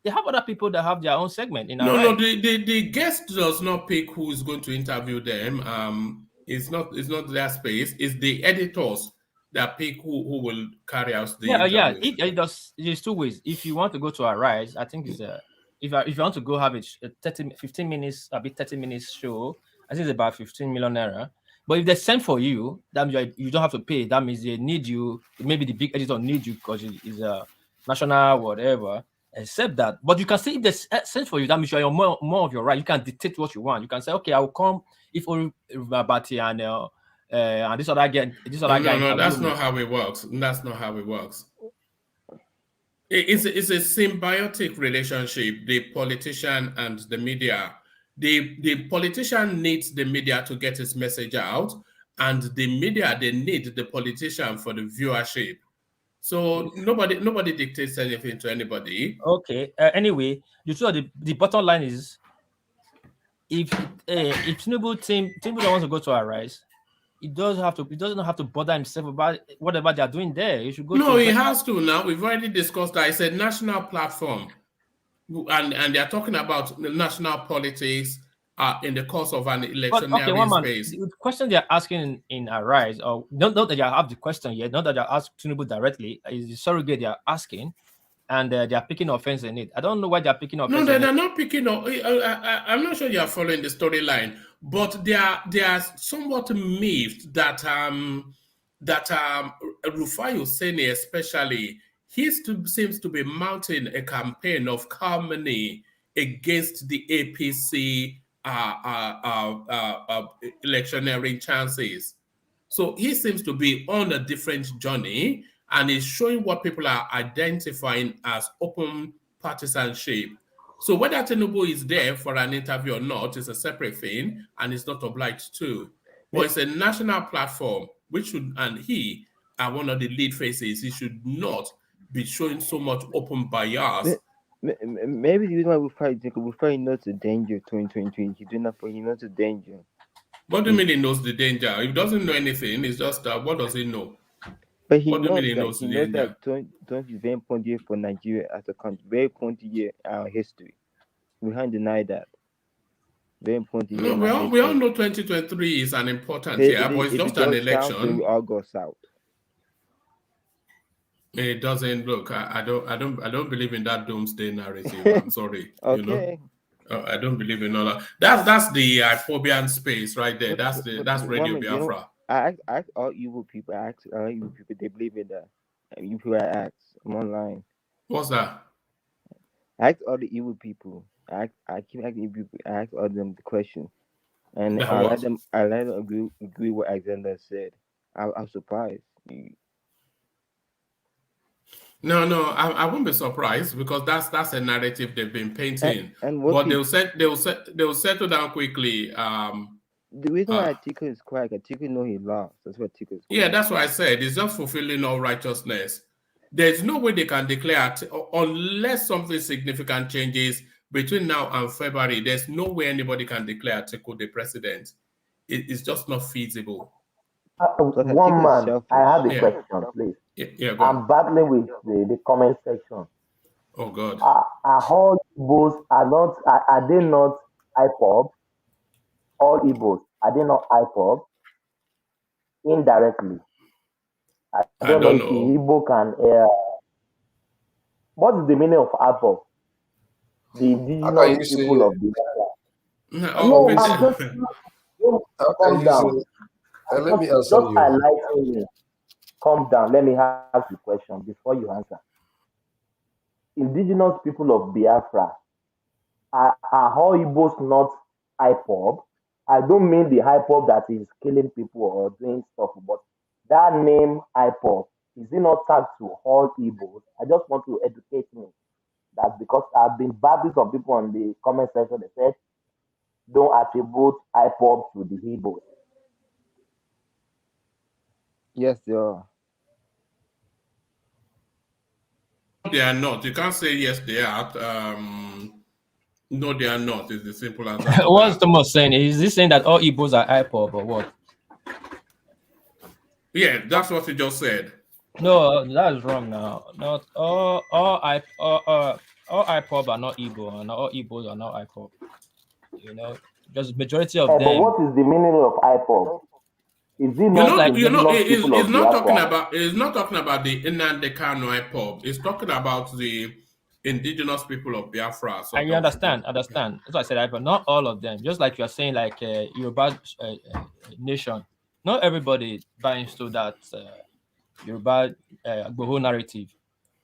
They have other people that have their own segment in No, the guest does not pick who is going to interview them. It's not their space. It's the editors that pick who will carry out the interviews. It does. There's two ways. If you want to go to Arise, I think it's if you want to go have a 15 minutes, a bit 30 minutes show, I think it's about 15 million naira. But if they send for you, that means you don't have to pay. That means they need you. Maybe the big editor need you because it's a national whatever. Except that, but you can say if they send for you, that means you're more of your right. You can dictate what you want. You can say, okay, I will come if Abati and this other guy. No, that's not how it works. That's not how it works. It's a symbiotic relationship. The politician and the media. The politician needs the media to get his message out, and the media they need the politician for the viewership. So nobody dictates anything to anybody. Okay. Anyway, the bottom line is, if Tinubu don't want to go to Arise, he doesn't have to bother himself about whatever they are doing there. He should go. No, he has to now. We've already discussed that. It's a national platform, and they are talking about national politics in the course of an electionary space. The question they are asking in Arise, or not that you have the question yet, not that they asked Tinubu directly, is the surrogate they are asking, and they are picking offense in it. I don't know why they are picking offense. No, they're not picking up. I'm not sure you are following the storyline, but they are somewhat miffed that RUFAI OSENI especially, he seems to be mounting a campaign of calumny against the APC electioneering chances. So he seems to be on a different journey and is showing what people are identifying as open partisanship. So whether Tinubu is there for an interview or not is a separate thing, and it's not obliged to. But it's a national platform, which should, and he are one of the lead faces. He should not be showing so much open bias. Maybe the reason why RUFAI knows the danger 2023. He's doing that for he knows the danger. What do you mean he knows the danger? He doesn't know anything. It's just what does he know? But he knows that 2020 is very important year for Nigeria as a country. Very important year in our history. We can't deny that. Very important year. No, we all know 2023 is an important year, but it's just an election. We all go south. It doesn't look. I don't believe in that doomsday narrative. I'm sorry. Okay. You know? I don't believe in all that. That's the phobian space right there. That's Radio Biafra. I ask all evil people. They believe in that. You people I I'm online. What's that? I ask all the evil people. I keep asking evil people. I ask all them the question, and I let them agree what Alexander said. I'm surprised. No, I won't be surprised because that's a narrative they've been painting. But they'll settle down quickly. The reason why Atiku is quiet, Atiku know he lost. That's what Atiku is quiet. Yeah, that's what I said. It's just fulfilling all righteousness. There's no way they can declare unless something significant changes between now and February. There's no way anybody can declare Atiku the president. It's just not feasible. One man, I have a question, please. Yeah, I'm battling with the comment section. Oh God. Are all Igbos are they not IPOB? All Igbos, are they not IPOB? Indirectly. I don't know if the Igbo can what is the meaning of IPOB? The indigenous people of the area. No, I'm just calm down. Let me answer you. Highlighting me. Calm down. Let me ask the question before you answer. Indigenous people of Biafra, are all Igbos not IPOB? I don't mean the IPOB that is killing people or doing stuff, but that name IPOB, is it not tagged to all Igbos? I just want to educate me. That because I've been battling some people on the comment section, they said, don't attribute IPOB to the Igbos. Yes, they are. They are not. You can't say yes, they are. No, they are not. It's the simple answer to What's that. Thomas saying? Is he saying that all Igbos are IPOB or what? Yeah, that's what he just said. No, that's wrong now. Not all IPOB are not Igbo, and all Igbos are not IPOB. You know, just majority of But them. what is the meaning of IPOB? Is it not It's not talking Biafra? about. It's not talking about the Nnamdi Kanu IPOB. It's talking about the indigenous people of Biafra. And you understand? That's why I said IPOB. Not all of them. Just like you are saying, like Yoruba nation. Not everybody buys into that Yoruba Gboho narrative.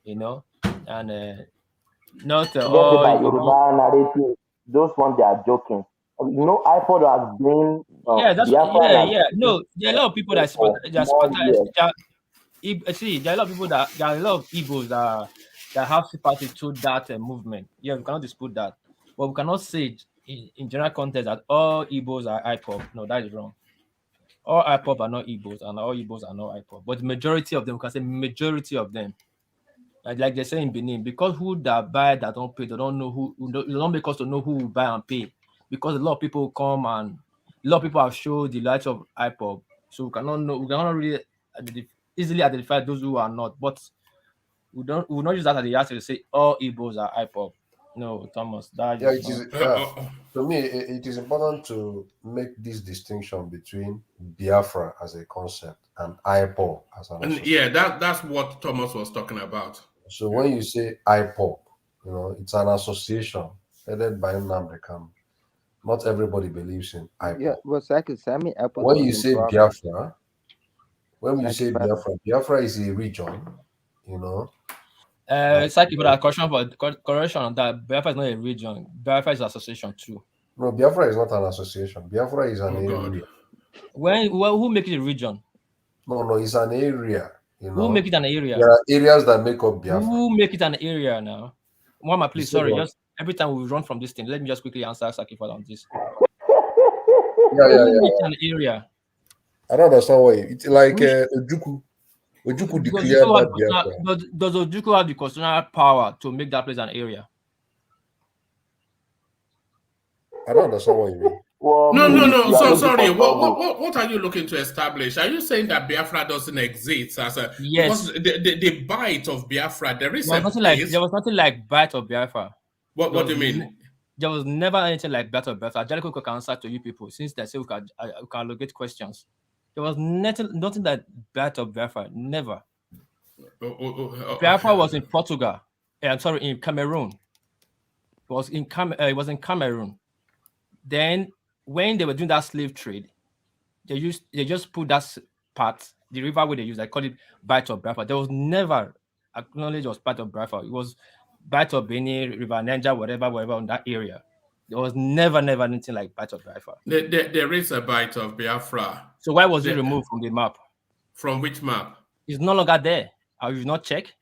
You know, and not Forget all. about Yoruba narrative. Those ones they are joking. You know, IPOB has been Yeah, that's Biafra like No, there are a lot of people that for more years. see, there are a lot of people there are a lot of Igbos that have sympathy to that movement. Yeah, we cannot dispute that, but we cannot say in general context that all Igbos are IPOB. No, that is wrong. All IPOB are not Igbos, and all Igbos are not IPOB. But the majority of them, we can say majority of them, like they say in Benin, because who that buy that don't pay, they don't know who they don't make us to know who will buy and pay. Because a lot of people come and a lot of people have showed the light of IPOB, so we cannot really easily identify those who are not. But we will not use that as the yardstick to say all Igbos are IPOB. No, Thomas, that Yeah, is it is. not. To me, it is important to make this distinction between Biafra as a concept and IPOB as an association. Yeah, that's what Thomas was talking about. So when you say IPOB, it's an association headed by Nnamdi Kanu. Not everybody believes in IPOB. Yeah, well, exactly. I mean, When you say Biafra, Biafra is a region, Saki, but correction on that. Biafra is not a region. Biafra is an association too. No, Biafra is not an association. Biafra is an area. Who make it a region? No, it's an area. Who make it an area? There are areas that make up Biafra. Who make it an area now? Mama, please, sorry. What? Just every time we run from this thing, let me just quickly answer Saki for on this. Who make it an area? I don't understand why. It's like Ojuku. Ojuku declared that Biafra. Does Ojuku have the constitutional power to make that place an area? I don't understand what you mean. No. So sorry. What are you looking to establish? Are you saying that Biafra doesn't exist as a yes? Because the bite of Biafra, there is there was nothing like bite of Biafra. What do you mean? There was never anything like bite of Biafra. Jellico can answer to you people since they say we can allocate questions. There was nothing that bite of Biafra. Never. Biafra was in Portugal. I'm sorry, in Cameroon. It was in Cameroon. Then when they were doing that slave trade, they just put that part, the river where they use, I call it Bight of Biafra. There was never acknowledged as part of Biafra. It was Bight of Beni, River Niger, whatever in that area. There was never anything like Bight of Biafra. There is a Bight of Biafra. So why was it removed from the map? From which map? It's no longer there. Have you not checked?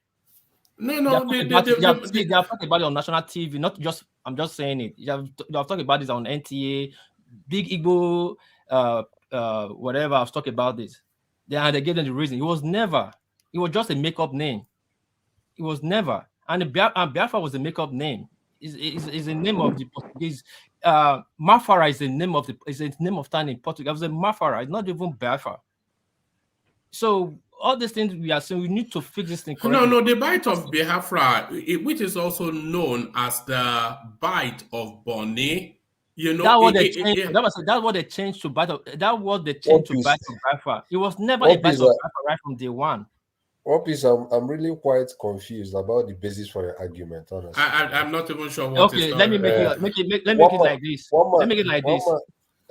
No. They have talked about it on national TV, not just. I'm just saying it. You have talked about this on NTA, Big Igbo, whatever. I've talked about this. They gave them the reason. It was never. It was just a make-up name. It was never. And Biafra was a make-up name. Is a name of the Portuguese. Mafara is the name of town in Portugal. It was a Mafara. It's not even Biafra. So all these things we are saying, we need to fix this thing correctly. No, the Bight of Biafra, which is also known as the Bight of Bonny. That's what they changed to Bight of. That was the change to Bight of Biafra. It was never a Bight of Biafra right from day one. I'm really quite confused about the basis for your argument. Honestly, I'm not even sure what. Okay, let me make it like this. Let me make it like this.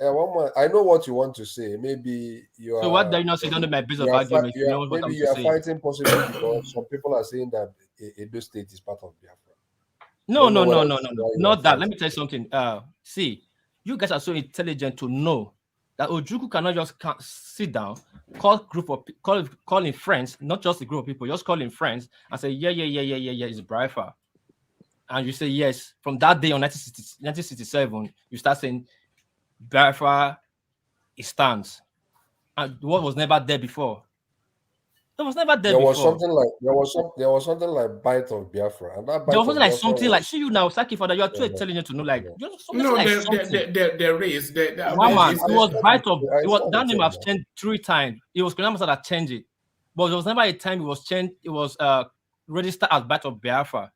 One more. I know what you want to say. Maybe you are. So what do you not say? Don't know my base of argument. Maybe you are fighting possibly because some people are saying that Edo State is part of Biafra. No. Not that. Let me tell you something. See, you guys are so intelligent to know that Ojukwu cannot just sit down, call in friends, not just a group of people, just call in friends and say, yeah, it's Biafra. And you say yes. From that day on 1967, you start saying Biafra, it stands. And what was never there before. It was never there There before. was something like Bite of Biafra, and that Bite There was of something like Biafra something was, like, see you now, Saki Father, you are too intelligent to know, like, something No, like there something. there is. One man, Is it was Bite of, I it was, saw that the name thing, has man. changed 3 times. It was Kolonel Master that changed it. But there was never a time it was changed, it was registered as Bite of Biafra.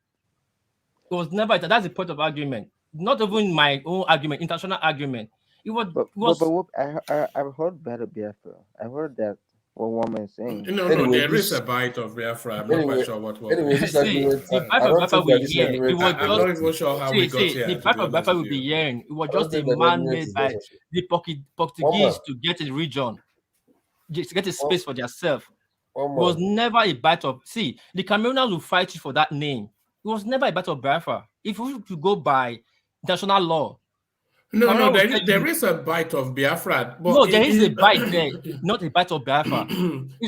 It was never, that's the point of argument. Not even my own argument, international argument. It was, I've heard better Biafra. I heard that what woman is saying. No, Anyway, there is a Bite of Biafra. I'm not quite sure what was. Anyway, this see, argument, the Bite I of don't Biafra think we that this hear, argument it was is I'm just, not even sure how we got here. the To Bite be of Biafra honest will with be you. hearing. It was I don't just a think that man argument made is by necessary. the Portuguese to get a region, just to get a space for themselves. It was never a Bite of, see, the Cameroonians will fight you for that name. It was never a Bite of Biafra. If we could go by international law, No, will tell there you, is a Bite of Biafra. But no, there is a bite there, not a Bite of Biafra.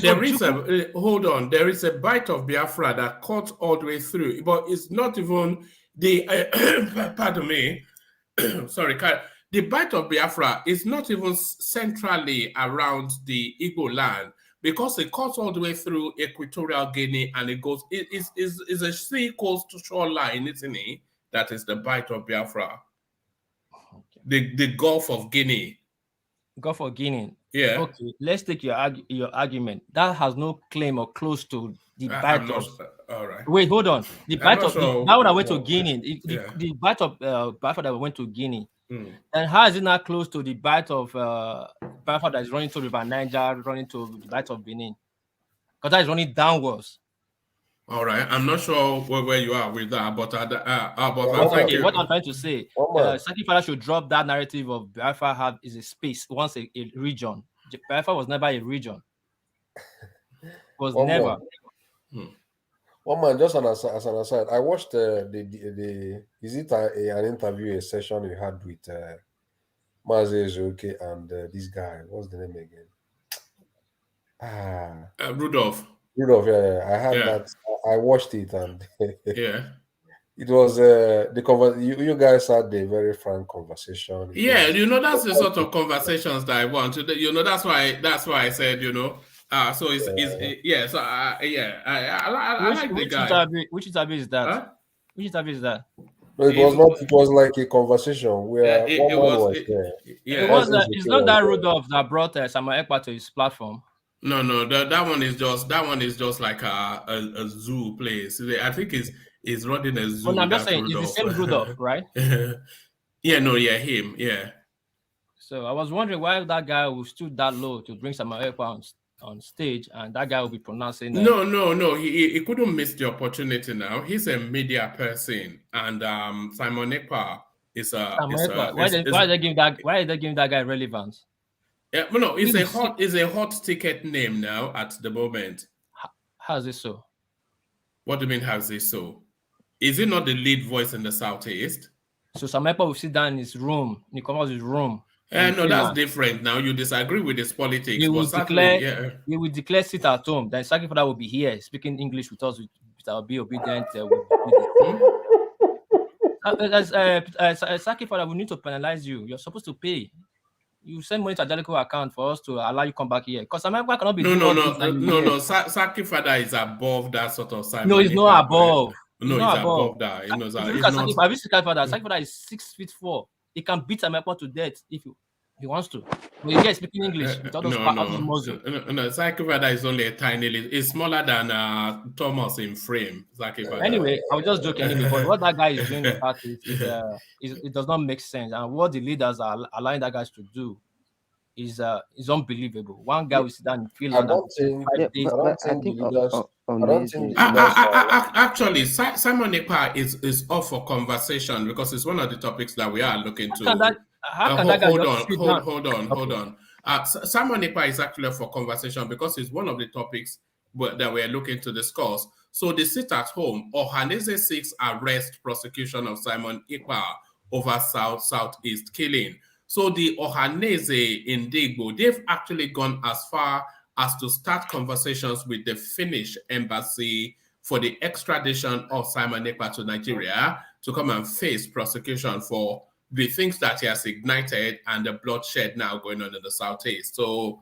there is a hold on. There is a Bite of Biafra that cuts all the way through, but it's not even the. Pardon me. Sorry, the Bite of Biafra is not even centrally around the Igbo land because it cuts all the way through Equatorial Guinea and it goes. It is a sea coast shore line, isn't it? That is the Bite of Biafra. The Gulf of Guinea. Gulf of Guinea. Yeah. Okay, let's take your argument. That has no claim or close to the Bite of. All right. Wait, hold on. The Bite of that one that went to Guinea. The Bite of Biafra that went to Guinea. And how is it not close to the Bite of Biafra that is running to River Niger, running to the Bite of Benin? Because that is running downwards. All right, I'm not sure where you are with that, but thank you. What I'm trying to say, Saki Father should drop that narrative of Biafra is a space, once a region. Biafra was never a region. Was never. One man, just as an aside, I watched the is it an interview, a session you had with Mazezuke and this guy, what's the name again? Rudolph. Rudolph, yeah. I had that. I watched it and yeah, it was the you guys had a very frank conversation. Yeah, that's the sort of conversations that I want. That's why I said, so yeah. So I like the guy. Which interview is that? Huh? Which interview is that? No, it was not. It was like a conversation where one man was there. It's not that Rudolph that brought Samuel Ekpa to his platform. No, that one is just like a zoo place. I think is running a zoo. Well, I'm just saying, it's the same Rudolph, right? him, yeah. So I was wondering why that guy who stood that low to bring Samuel Ekpa on stage, and that guy will be pronouncing. No. He couldn't miss the opportunity. Now he's a media person, and Simon Ekpa is a. Why are they giving that guy relevance? Yeah, no, it's a hot ticket name now at the moment. How's it so? What do you mean, how's it so? Is it not the lead voice in the Southeast? So Samepa will sit down in his room, Nicolas' room. No, that's different. Now you disagree with his politics. He will declare sit at home. Then Saki Father will be here speaking English with us. I'll be obedient. Saki Father, we need to penalize you. You're supposed to pay. You send money to a Jalico account for us to allow you come back here. Because America cannot be No. Saki Father is above that sort of side. No, he's not above. No, he's above that. He knows that. Have you seen Saki Father? Saki Father is 6'4". He can beat America to death if he wants to. But he gets speaking English. No, Saki Father is only a tiny little. It's smaller than Thomas in frame. Anyway, I was just joking anyway. But what that guy is doing in fact it does not make sense. And what the leaders are allowing that guys to do is unbelievable. One guy will sit down in Finland. Actually, Simon Ekpa is up for conversation because it's one of the topics that we are looking to. Hold on. Simon Ekpa is actually up for conversation because it's one of the topics that we're looking to discuss. So the sit at home, OHANAEZE 6 arrest prosecution of Simon Ekpa over Southeast killing. So the OHANAEZE in Digbo, they've actually gone as far as to start conversations with the Finnish embassy for the extradition of Simon Ekpa to Nigeria to come and face prosecution for the things that he has ignited and the bloodshed now going on in the Southeast. So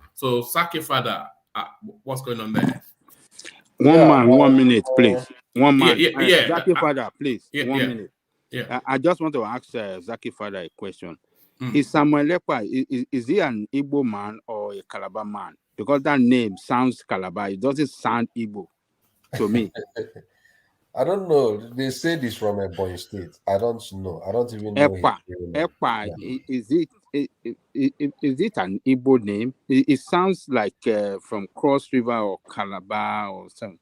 Saki Father, what's going on there? One man, 1 minute, please. One man. Yeah. Zaki Father, please. Yeah, 1 yeah. minute. Yeah. I just want to ask Zaki Father a question. Mm. Is Samuel Ekpa, is he an Igbo man or a Calabar man? Because that name sounds Calabar. It doesn't sound Igbo to me. I don't know. They say this from a boy state. I don't know. I don't even know his real name. Ekpa, is it an Igbo name? It sounds like from Cross River or Calabar or something.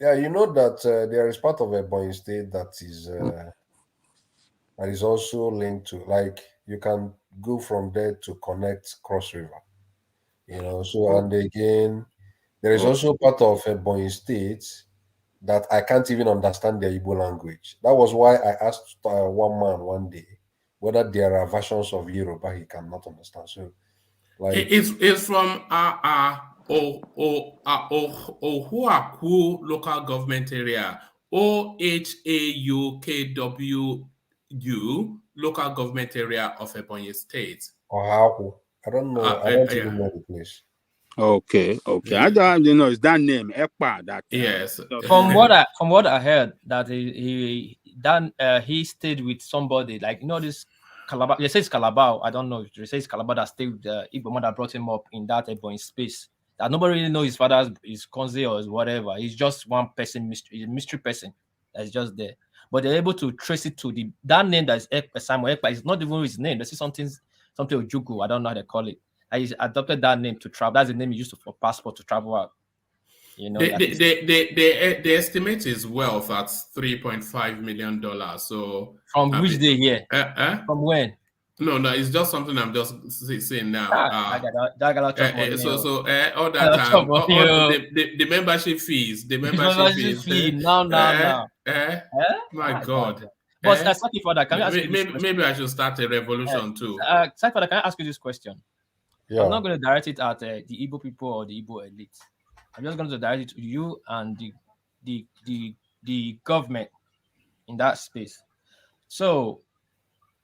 Yeah, you know that there is part of a boy state that is also linked to, like, you can go from there to connect Cross River. You know, so and again, there is also part of a boy state that I can't even understand their Igbo language. That was why I asked one man one day whether there are versions of Yoruba he cannot understand. So, like, it's from Ohuaku local government area, OHAUKWU local government area of Ebonyi State. Ohaku. I don't know. I don't even know the place. Okay. I don't know. Is that name Ekpa? That yes. From what I heard, that he stayed with somebody, like, you know, this Calabar. They say it's Calabar. I don't know if they say it's Calabar that stayed with the Igbo man that brought him up in that Ebonyi space. That nobody really knows his father's is Konze or whatever. He's just one person, a mystery person that's just there. But they're able to trace it to that name that is Samuel Ekpa. It's not even his name. They say something Ojugu. I don't know how they call it. He adopted that name to travel. That's the name he used for passport to travel out. You know, the estimate is wealth at $3.5 million. So from which day here? From when? No, it's just something I'm just saying now. All that time, the membership fees, now. My God. But Saki Father, can I ask you this question? Maybe I should start a revolution too. Saki Father, can I ask you this question? Yeah. I'm not going to direct it at the Igbo people or the Igbo elite. I'm just going to direct it to you and the government in that space. So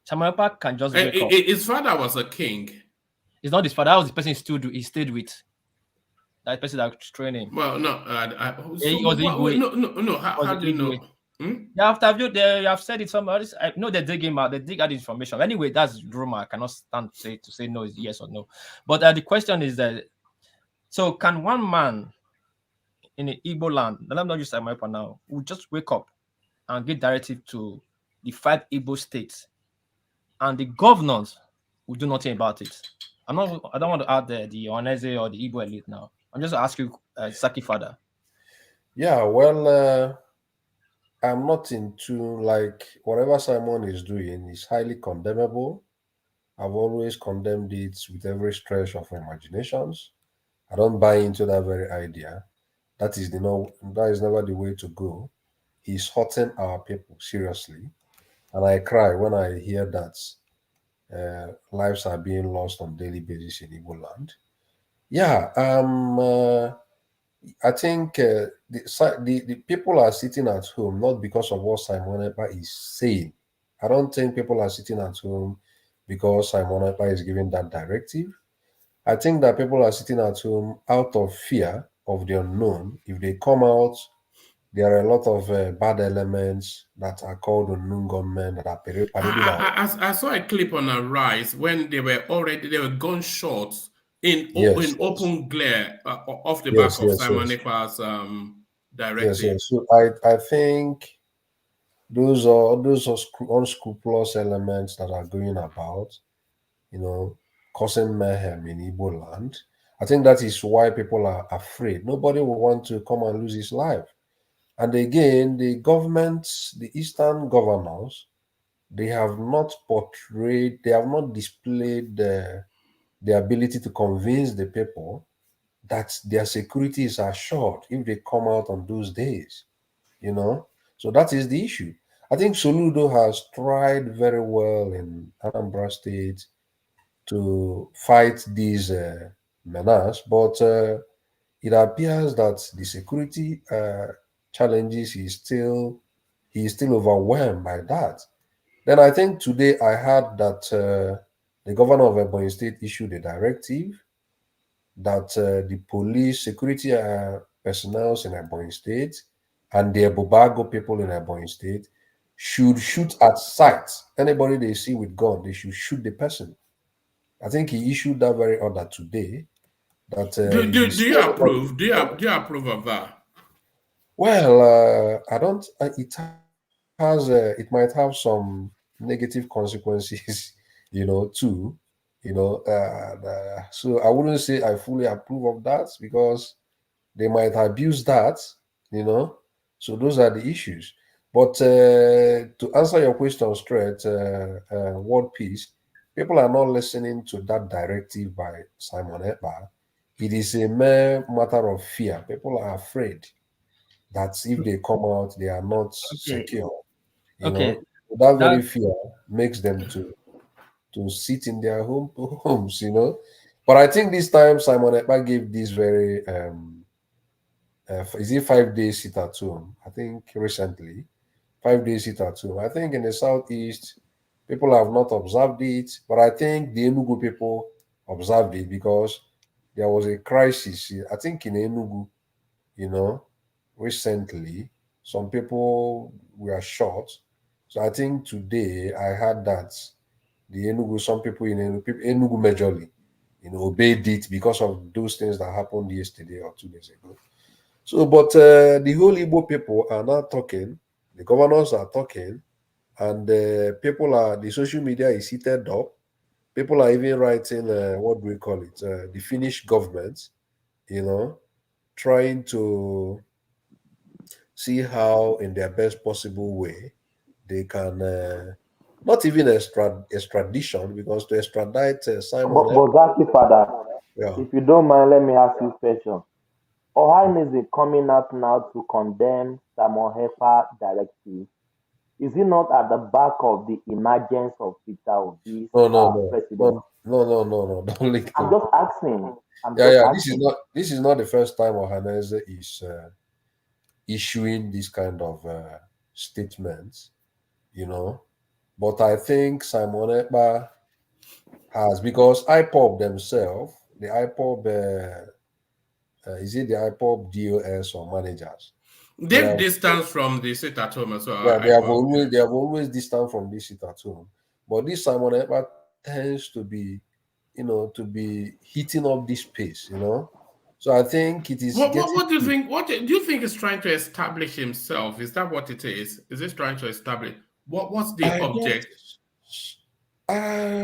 Samuel Ekpa can just wake up. His father was a king. It's not his father. That was the person he stayed with. That person that was training. Well, no. He was Igbo. No. How do you know? Yeah, after you have said it somewhere. I know they dig him out. They dig out information. Anyway, that's rumor. I cannot stand to say no is yes or no. But the question is that, so can one man in the Igbo land, let me not use Samuel Ekpa now, who just wake up and give directive to the 5 Igbo states, and the governors will do nothing about it? I don't want to add the OHANAEZE or the Igbo elite now. I'm just asking you, Saki Father. Yeah, well, I'm not into, like, whatever Simon is doing is highly condemnable. I've always condemned it with every stretch of imaginations. I don't buy into that very idea. That is never the way to go. He's hurting our people seriously, and I cry when I hear that lives are being lost on a daily basis in Igbo land. Yeah, I think the people are sitting at home not because of what Simon Ekpa is saying. I don't think people are sitting at home because Simon Ekpa is giving that directive. I think that people are sitting at home out of fear of the unknown. If they come out, there are a lot of bad elements that are called unknown gunmen that are parading out. I saw a clip on Arise when they were gunshots in open glare off the back of Simon Ekpa's directive. Yes. So I think those are unscrupulous elements that are going about, causing mayhem in Igbo land. I think that is why people are afraid. Nobody will want to come and lose his life. And again, the governments, the Eastern governors, they have not displayed the ability to convince the people that their security is assured if they come out on those days, So that is the issue. I think Soludo has tried very well in Anambra State to fight these menace, but it appears that the security challenges, he is still overwhelmed by that. Then I think today I heard that the governor of Ebonyi State issued a directive that the police security personnel in Ebonyi State and the Bubago people in Ebonyi State should shoot at sight. Anybody they see with gun, they should shoot the person. I think he issued that very order today. That Do you approve? Do you approve of that? Well, I don't. It might have some negative consequences, too. So I wouldn't say I fully approve of that because they might abuse that, So those are the issues. But to answer your question straight, World Peace, people are not listening to that directive by Simon Ekpa. It is a mere matter of fear. People are afraid that if they come out, they are not secure. That very fear makes them to sit in their homes. But I think this time Simon Ekpa gave this very is it 5 days sit at home? I think recently 5 days sit at home. I think in the southeast people have not observed it, but I think the Enugu people observed it because there was a crisis. I think in Enugu, recently some people were shot. So I think today I heard that some people in Enugu majorly, obeyed it because of those things that happened yesterday or 2 days ago. So, but the whole Igbo people are now talking, the governors are talking, and the social media is heated up. People are even writing, what do we call it, the Finnish government, trying to see how in their best possible way they can not even extradition, because to extradite Simon. But Zaki, Father, yeah. If you don't mind, let me ask you a question. OHANAEZE coming out now to condemn Samuel Ekpa directive. Is it not at the back of the emergence of Peter Obi's president? No. Don't link I'm to. just asking. This is not the first time OHANAEZE is issuing this kind of statements, But I think Simon Ekpa has, because IPOB themselves, the IPOB, is it the IPOB DOS or managers? They've distanced from the sit at home as well. Yeah, they have always distanced from this sit at home. But this Simon Ekpa tends to be, to be heating up this pace, So I think it is. What do you think? What do you think is trying to establish himself? Is that what it is? Is it trying to establish what's the object?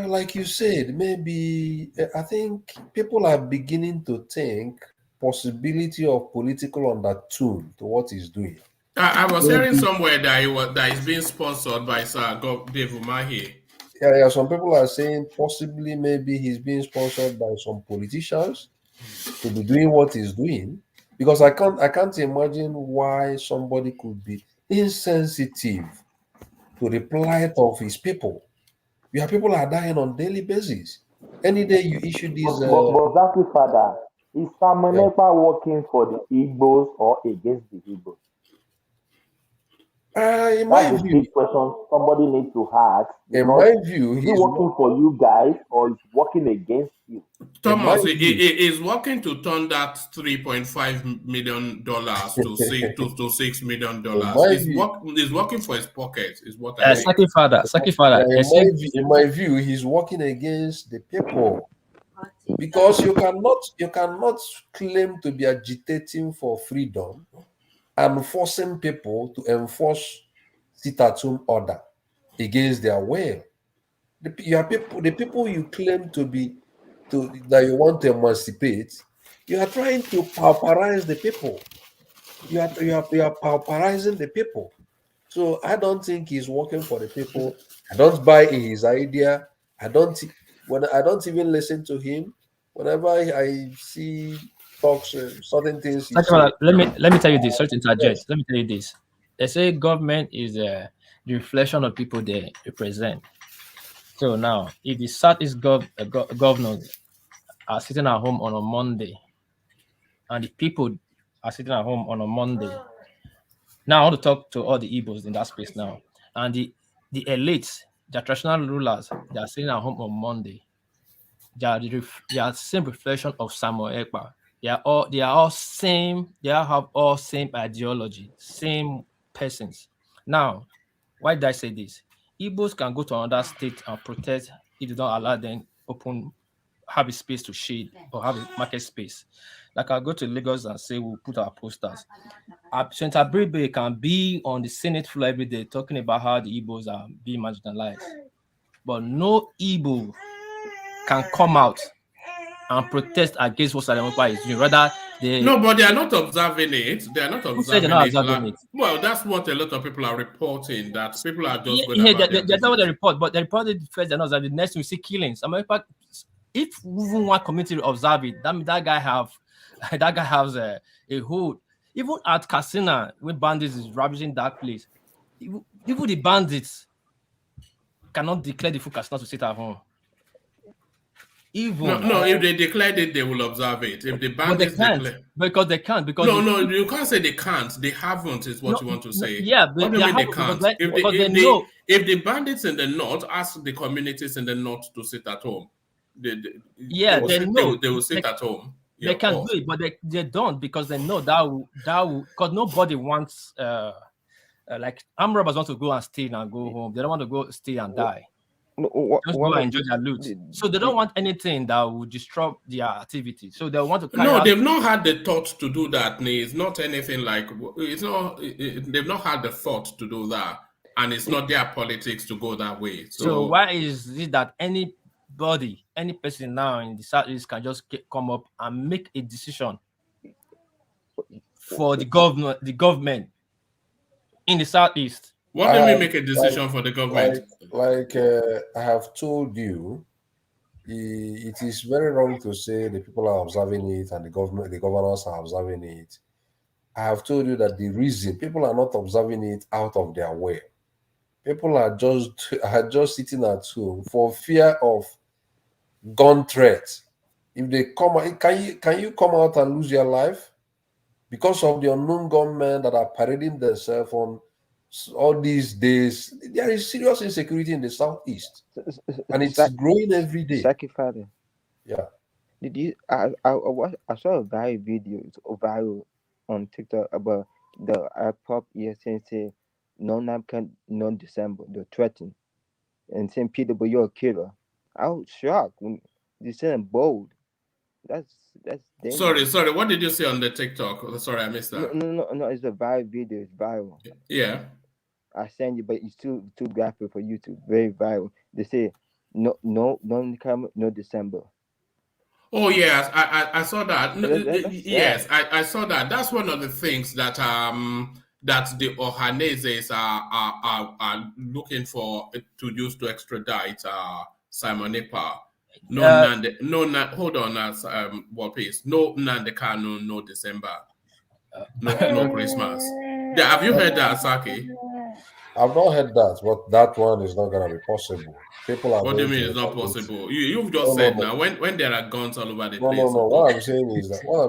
Like you said, maybe I think people are beginning to think possibility of political undertone to what he's doing. I was hearing somewhere that he's being sponsored by Sir Dave Umahi. Yeah. Some people are saying possibly maybe he's being sponsored by some politicians to be doing what he's doing, because I can't imagine why somebody could be insensitive to the plight of his people. Your people are dying on a daily basis. Any day you issue these. But Zaki, Father, is Samuel Ekpa working for the Igbos or against the Igbos? In my view, question somebody needs to ask. In my view, is he working for you guys or is working against you? Thomas is working to turn that $3.5 million to $6 million. He's working for his pocket, is what I think. Saki Father. In my view, he's working against the people, because you cannot claim to be agitating for freedom and forcing people to enforce sit-at-home order against their will. The people you claim that you want to emancipate, you are trying to pauperize the people. You are pauperizing the people. So I don't think he's working for the people. I don't buy his idea. I don't even listen to him. Whenever I see talks, certain things. Let me tell you this. Sorry to interject. Let me tell you this. They say government is the reflection of people they represent. So now, if the Southeast governors are sitting at home on a Monday, and the people are sitting at home on a Monday, now I want to talk to all the Igbos in that space now, and the elites, the traditional rulers, they are sitting at home on Monday. They are the same reflection of Samuel Ekpa. They are all same. They all have all same ideology, same persons. Now, why did I say this? Igbos can go to another state and protest if they don't allow them have a space to shade or have a market space. Like I'll go to Lagos and say we'll put our posters. Senator Bribe can be on the Senate floor every day talking about how the Igbos are being marginalized. But no Igbo can come out and protest against what Sademopa is doing. Rather, no, but they are not observing it. They are not Who said observing, they're not observing it? Well, that's what a lot of people are reporting, that people are just going Yeah, about their that's not what they business. report, but they reported first, they're not observing. The next we see killings. I mean, if even one community observe it, that guy has a hold. Even at Casino, when bandits is ravaging that place, even the bandits cannot declare the full Casino to sit at home. Even No, if they declared it, they will observe it. If the bandits declare, because they can't. Because no, you can't say they can't. They haven't, is what you want to say. Yeah, what do you mean they can't? If the bandits in the north ask the communities in the north to sit at home, they will sit at home. They can do it, but they don't, because they know that will because nobody wants like armed robbers want to go and steal and go home. They don't want to go stay and die. Just go and enjoy their loot. So they don't want anything that will disrupt their activity. So they want to carry out. They've not had the thought to do that. It's not anything like it's not. They've not had the thought to do that, and it's not their politics to go that way. So why is it that any person now in the Southeast can just come up and make a decision for the government in the Southeast? What do we make a decision for the government? Like I have told you, it is very wrong to say the people are observing it and the governors are observing it. I have told you that the reason people are not observing it out of their way, people are just sitting at home for fear of gun threats. If they come out, can you come out and lose your life because of the unknown gunmen that are parading themselves on all these days? There is serious insecurity in the Southeast, and it's growing every day. Father. Yeah. Did you? I saw a viral on TikTok about the pop say no Napcan, no December. They're threatening and saying Peter, but you're a killer. I was shocked when they said them bold. That's dangerous. Sorry. What did you say on the TikTok? Sorry, I missed that. No. It's a viral video. It's viral. Yeah. I send you, but it's too graphic for YouTube. Very viral. They say no December. Oh yes, I saw that. Yes, I saw that. That's one of the things that that the OHANAEZEs are looking for to use to extradite Simon Ekpa. Hold on, what please? No Nandekano, no December, no Christmas. Have you heard that, Saki? I've not heard that, but that one is not going to be possible. People are. What do you mean it's not possible? You've just said now when there are guns all over the place. No. What I'm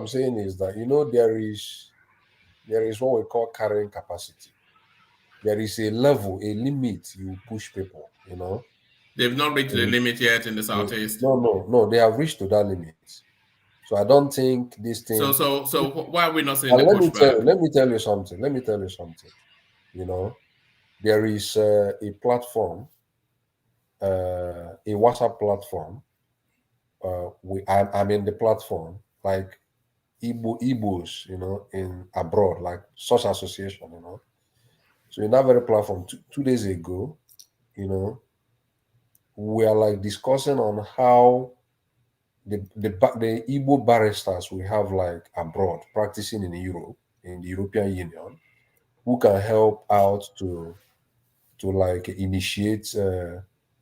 saying is that there is what we call carrying capacity. There is a level, a limit you push people. They've not reached the limit yet in the Southeast. No. They have reached to that limit. So I don't think this thing. So why are we not saying the pushback? Let me tell you something. There is a platform, a WhatsApp platform. I'm in the platform, like Igbos, in abroad, like such association, So in that very platform, 2 days ago, we are like discussing on how the Igbo barristers we have like abroad practicing in Europe, in the European Union, who can help out to like initiate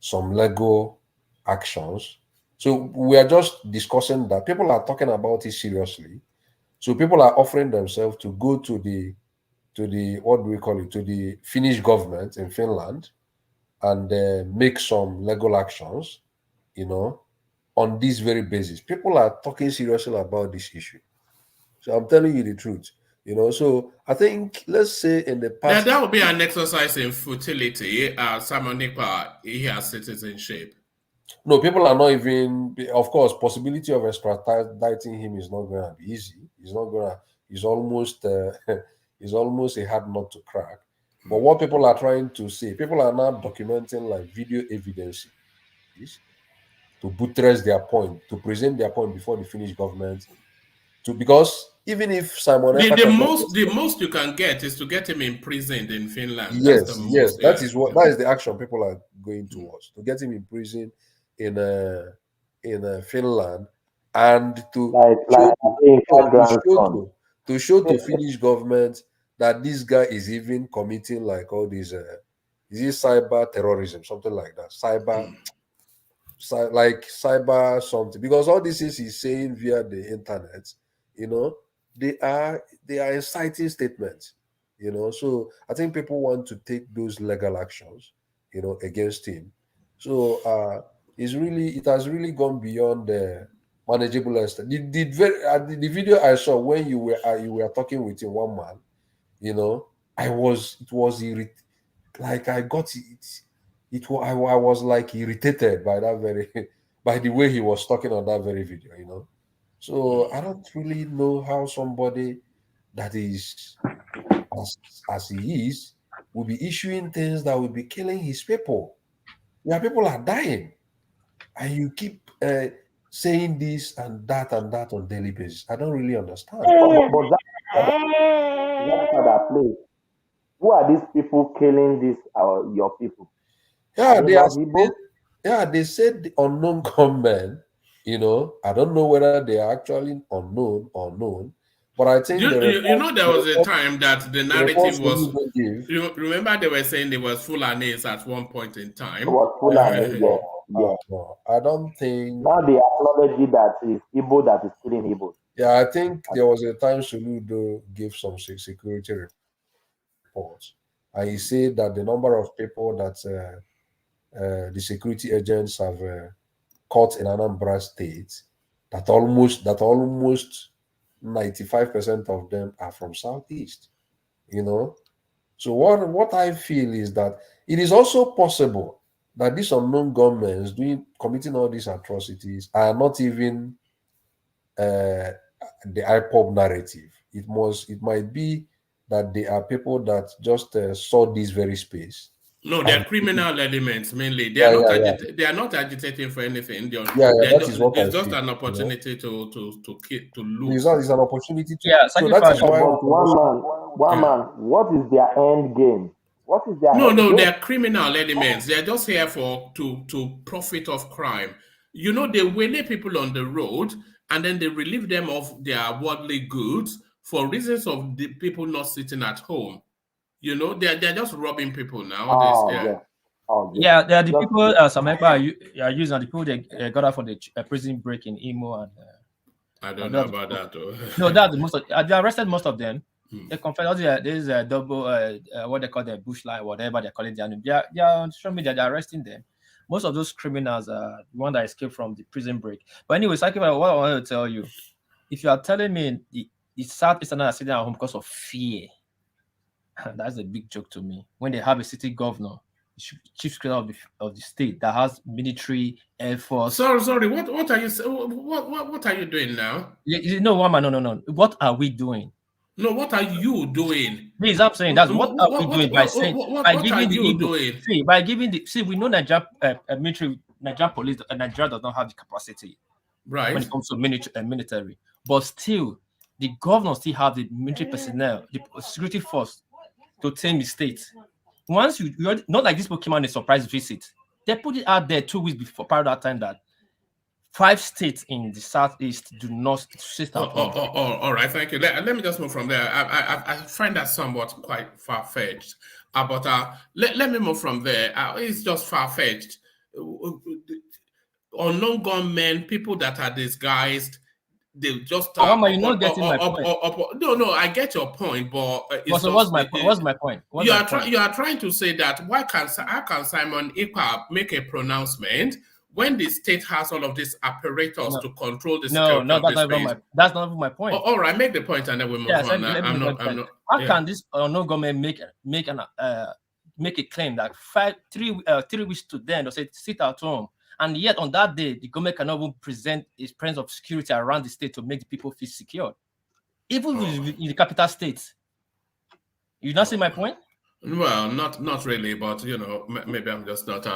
some legal actions. So we are just discussing that. People are talking about it seriously. So people are offering themselves to go to the what do we call it, to the Finnish government in Finland and make some legal actions, on this very basis. People are talking seriously about this issue. So I'm telling you the truth. So I think, let's say in the past... that would be an exercise in futility. Simon Ekpa, he has citizenship. No, people are not even. Of course, possibility of extraditing him is not going to be easy. He's not going to. He's almost. He's almost a hard nut to crack. But what people are trying to say, people are now documenting like video evidence to buttress their point, to present their point before the Finnish government. Because even if Simon the most you can get is to get him imprisoned in Finland. Yes, that's the yes, most, that is what that is the action people are going towards, to get him in prison in Finland, and to show to Finnish government that this guy is even committing like all these is it cyber terrorism, something like that, cyber something, because all this is he's saying via the internet, they are inciting statements, so I think people want to take those legal actions, against him. So it has really gone beyond the manageable extent. The video I saw when you were talking with him, one man, I was I was like irritated by that by the way he was talking on that very video, So I don't really know how somebody that is as he is will be issuing things that will be killing his people. Yeah, people are dying, and you keep saying this and that on daily basis. I don't really understand. But that place. Who are these people killing your people? Yeah, they said the unknown gunmen. I don't know whether they are actually unknown or known, but I think there was a time that the narrative was. You remember they were saying there was Fulanis at one point in time. No, I don't think. Now they acknowledge that it's Igbo that is killing Igbo. Yeah, I think there was a time Soludo gave some security reports, and he said that the number of people that the security agents have caught in Anambra State, that almost 95% of them are from Southeast. So what I feel is that it is also possible that these unknown governments committing all these atrocities are not even the IPOB narrative. It might be that they are people that just saw this very space. No, they're criminal elements mainly. They are not agitating for anything. It's just an opportunity to lose. It's an opportunity to. So that is why one man. What is their end game? What is their end game? They're criminal elements. They're just here to profit off crime. They waylay people on the road and then they relieve them of their worldly goods for reasons of the people not sitting at home. They're just robbing people nowadays. Yeah, they are the people some people are using, the people they got out from the prison break in Imo, and I don't know about that though. No, that's the most of, they arrested most of them. They confess there's a double what they call the bushlight, whatever they call it. They are on social media, they're arresting them. Most of those criminals are the one that escaped from the prison break. But anyway, what I want to tell you, if you are telling me the Southeasterners are sitting at home because of fear, that's a big joke to me. When they have a city governor, chief secretary of the state that has military, air force. Sorry. What are you? What are you doing now? No, no. What are we doing? No, what are you doing? Please, I'm saying that's what are we doing by saying by giving the doing? By giving the we know Nigeria military, Nigerian police, Nigeria does not have the capacity, right, when it comes to military, but still the governor still have the military personnel, the security force to tame the state. Once you're not like this people came on a surprise visit, they put it out there 2 weeks before part of that time that 5 states in the Southeast do not sit at home. All right, thank you. Let me just move from there. I find that somewhat quite far-fetched. But let me move from there. It's just far-fetched. Unknown gunmen, people that are disguised, they just you're not getting my point. No, I get your point, but what's my point? You are trying to say that how can Simon EKPA make a pronouncement when the state has all of this apparatus to control the security of this space? That's not my point. All right, make the point and then we move on. How can this unknown government make a claim that 3 weeks to then they'll say sit at home And yet on that day, the government cannot even present a presence of security around the state to make the people feel secure. Even in the capital state. You not see my point? Well, not really, but you know, maybe I'm just not.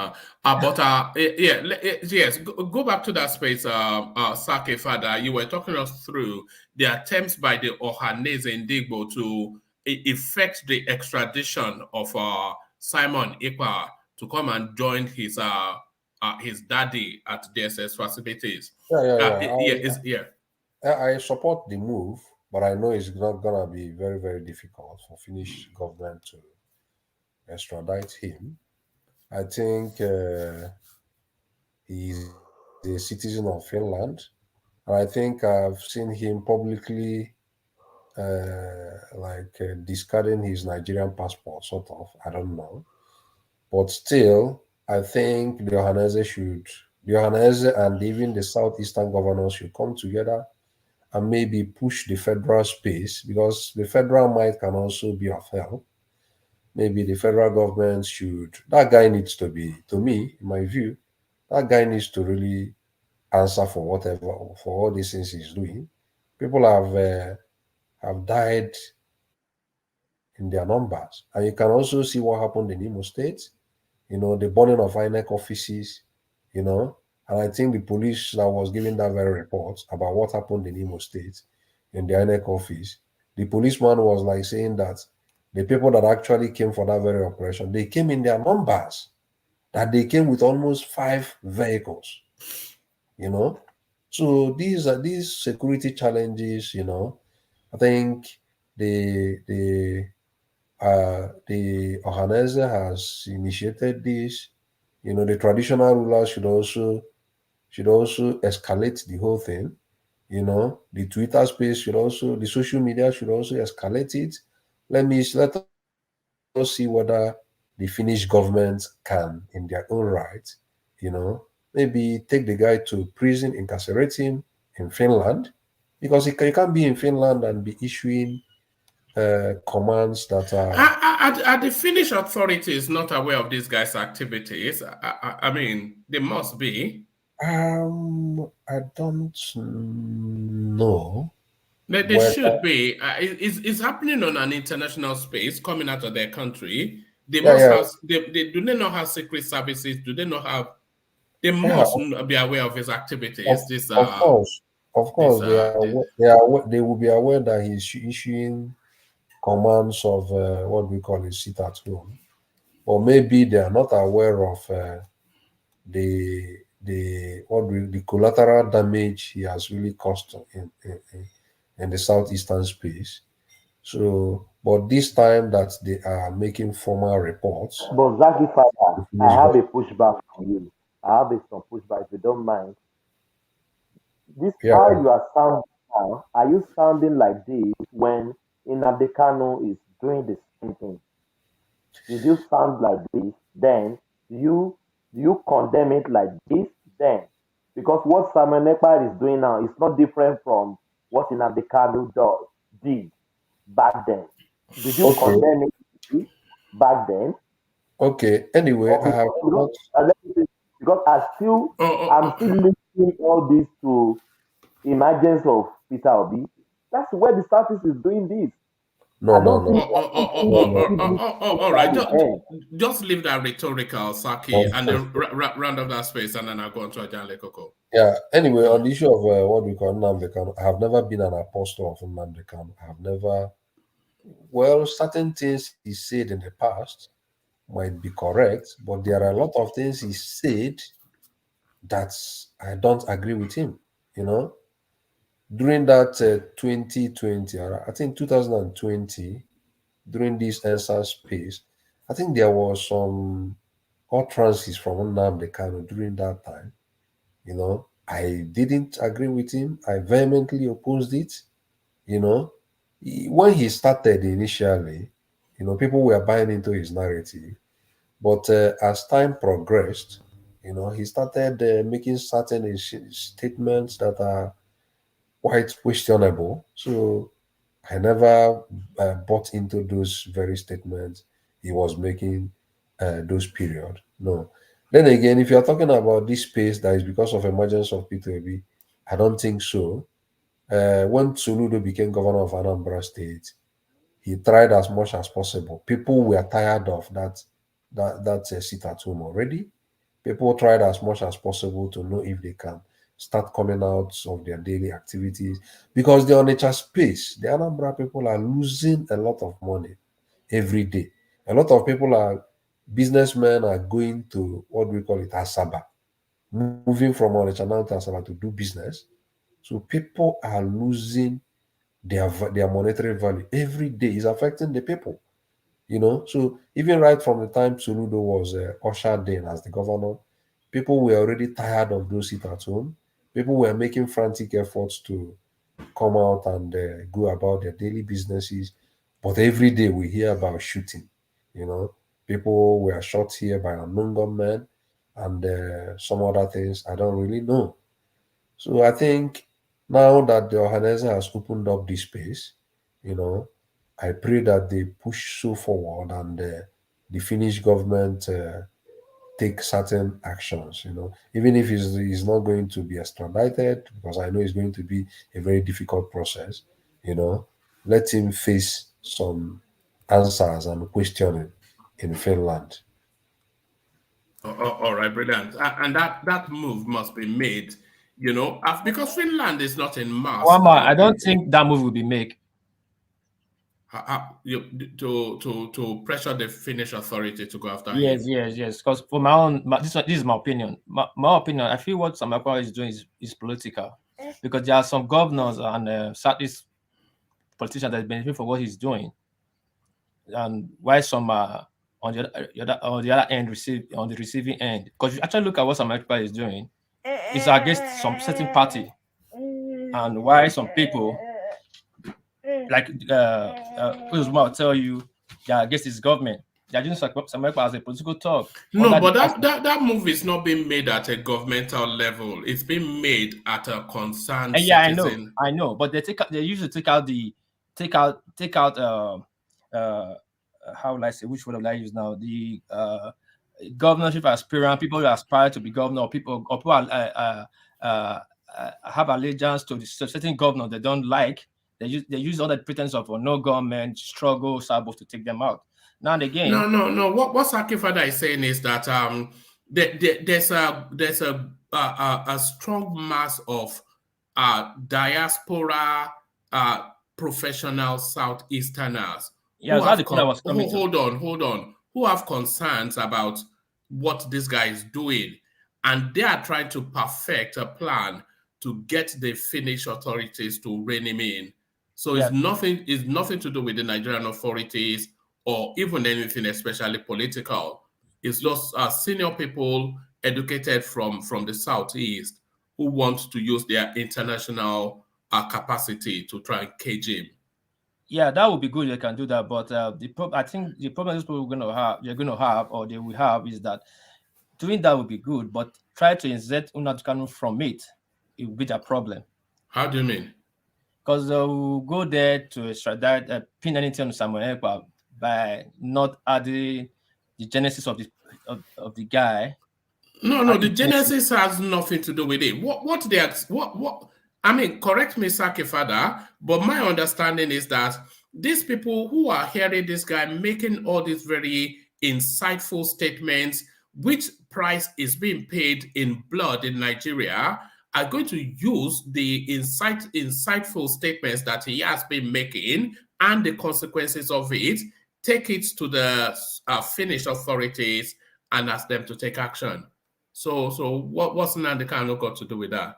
Yes. Go back to that space, Sake Father. You were talking us through the attempts by the OHANAEZE in Digbo to effect the extradition of Simon EKPA to come and join his daddy at DSS facilities. I support the move, but I know it's not gonna be very, very difficult for Finnish government to extradite him. I think he's a citizen of Finland, and I think I've seen him publicly discarding his Nigerian passport, sort of. I don't know, but still, I think the OHANAEZE and even the southeastern governors should come together and maybe push the federal space, because the federal might can also be of help. Maybe the federal government should, that guy needs to be, to me, in my view, that guy needs to really answer for all these things he's doing. People have died in their numbers. And you can also see what happened in Imo State, the burning of INEC offices, and I think the police that was giving that very report about what happened in Imo State in the INEC office, the policeman was like saying that the people that actually came for that very operation, they came in their numbers, that they came with almost 5 vehicles, So these security challenges, I think the OHANAEZE has initiated this. The traditional rulers should also escalate the whole thing. The Twitter space the social media should also escalate it. Let us see whether the Finnish government can, in their own right, maybe take the guy to prison, incarcerate him in Finland, because you can't be in Finland and be issuing commands that are the Finnish authorities not aware of these guys' activities? I mean, they must be. I don't know. They should be. It's happening on an international space, coming out of their country. They must have. Do they not have secret services? Do they not have? They must be aware of his activities. Of course, they will be aware that he's issuing commands of what we call a sit at home, or maybe they are not aware of the collateral damage he has really caused in the southeastern space. So, but this time that they are making formal reports. But Zaki Father, I have a pushback from you. I have some pushback, if you don't mind. How you are sounding now, are you sounding like this when Nnamdi Kanu is doing the same thing? Did you sound like this? Then do you condemn it like this? Then, because what Samuel Ekpa is doing now is not different from what Nnamdi Kanu did back then. Did you condemn it back then? Okay. Anyway, I have not. Because I'm still linking all this to emergence of Peter Obi. That's where the Southeast is doing this. All right. Just leave that rhetorical, Saki, and then round up that space, and then I'll go on to Ajan Lekoko. Yeah. Anyway, on the issue of what we call Nnamdi Kanu, I have never been an apostle of Nnamdi Kanu. I have never. Well, certain things he said in the past might be correct, but there are a lot of things he said that I don't agree with him. During that 2020, I think 2020, during this ENSA space, I think there was some utterances from Nnamdi Kanu during that time. I didn't agree with him. I vehemently opposed it. When he started initially, people were buying into his narrative. But as time progressed, he started making certain statements that are quite questionable. So I never bought into those very statements he was making those period. No. Then again, if you're talking about this space that is because of emergence of P2B, I don't think so. When Tinubu became governor of Anambra State, he tried as much as possible. People were tired of that sit at home already. People tried as much as possible to know if they can start coming out of their daily activities because the Onitsha space, the Anambra people are losing a lot of money every day. A lot of businessmen are going to what we call it Asaba, moving from Onitsha now to Asaba to do business. So people are losing their monetary value every day. Is affecting the people, So even right from the time Tinubu was ushered in as the governor, people were already tired of those sit at home. People were making frantic efforts to come out and go about their daily businesses. But every day we hear about shooting, People were shot here by unknown gunmen and some other things I don't really know. So I think now that the OHANAEZE has opened up this space, I pray that they push so forward and the Finnish government take certain actions, even if he's not going to be extradited, because I know it's going to be a very difficult process, let him face some answers and questioning in Finland. All right, brilliant. And that move must be made, because Finland is not in mass. I don't think that move will be made. To pressure the Finnish authority to go after Yes. him. Yes. Because for this is my opinion. My opinion, I feel what Sam Ekpa is doing is political, because there are some governors and Southeast politicians that benefit from what he's doing, and why some are on the other end on the receiving end. Because you actually look at what Sam Ekpa is doing, it's against some certain party, and why some people like Uzma tell you they're against his government. They're using Sam Ekpa as a political talk. No, but that move is not being made at a governmental level. It's being made at a concerned citizen. I know, but they usually take out how will I say, which word will I use now? The governorship aspirant, people who aspire to be governor, or people have allegiance to the certain governor they don't like. They use all that pretense of no government struggle, Sabo to take them out. Now and again. No. What Saki Father is saying is that there's a strong mass of diaspora professional Southeasterners. Yeah, hold on. Who have concerns about what this guy is doing, and they are trying to perfect a plan to get the Finnish authorities to rein him in. So it's nothing to do with the Nigerian authorities or even anything, especially political. It's just senior people educated from the Southeast who want to use their international capacity to try and cage him. Yeah, that would be good. They can do that, but I think the problem these people they're going to have, or they will have, is that doing that would be good, but try to insert Nnamdi Kanu from it will be the problem. How do you mean? Because we'll go there to extradite, pin anything on Samuel Ekpa by not adding the genesis of the guy. No, the genesis has nothing to do with it. I mean, correct me, Saki Father, but my understanding is that these people who are hearing this guy making all these very insightful statements, which price is being paid in blood in Nigeria, are going to use the insightful statements that he has been making and the consequences of it, take it to the Finnish authorities and ask them to take action. So what's Nnamdi Kanu got to do with that?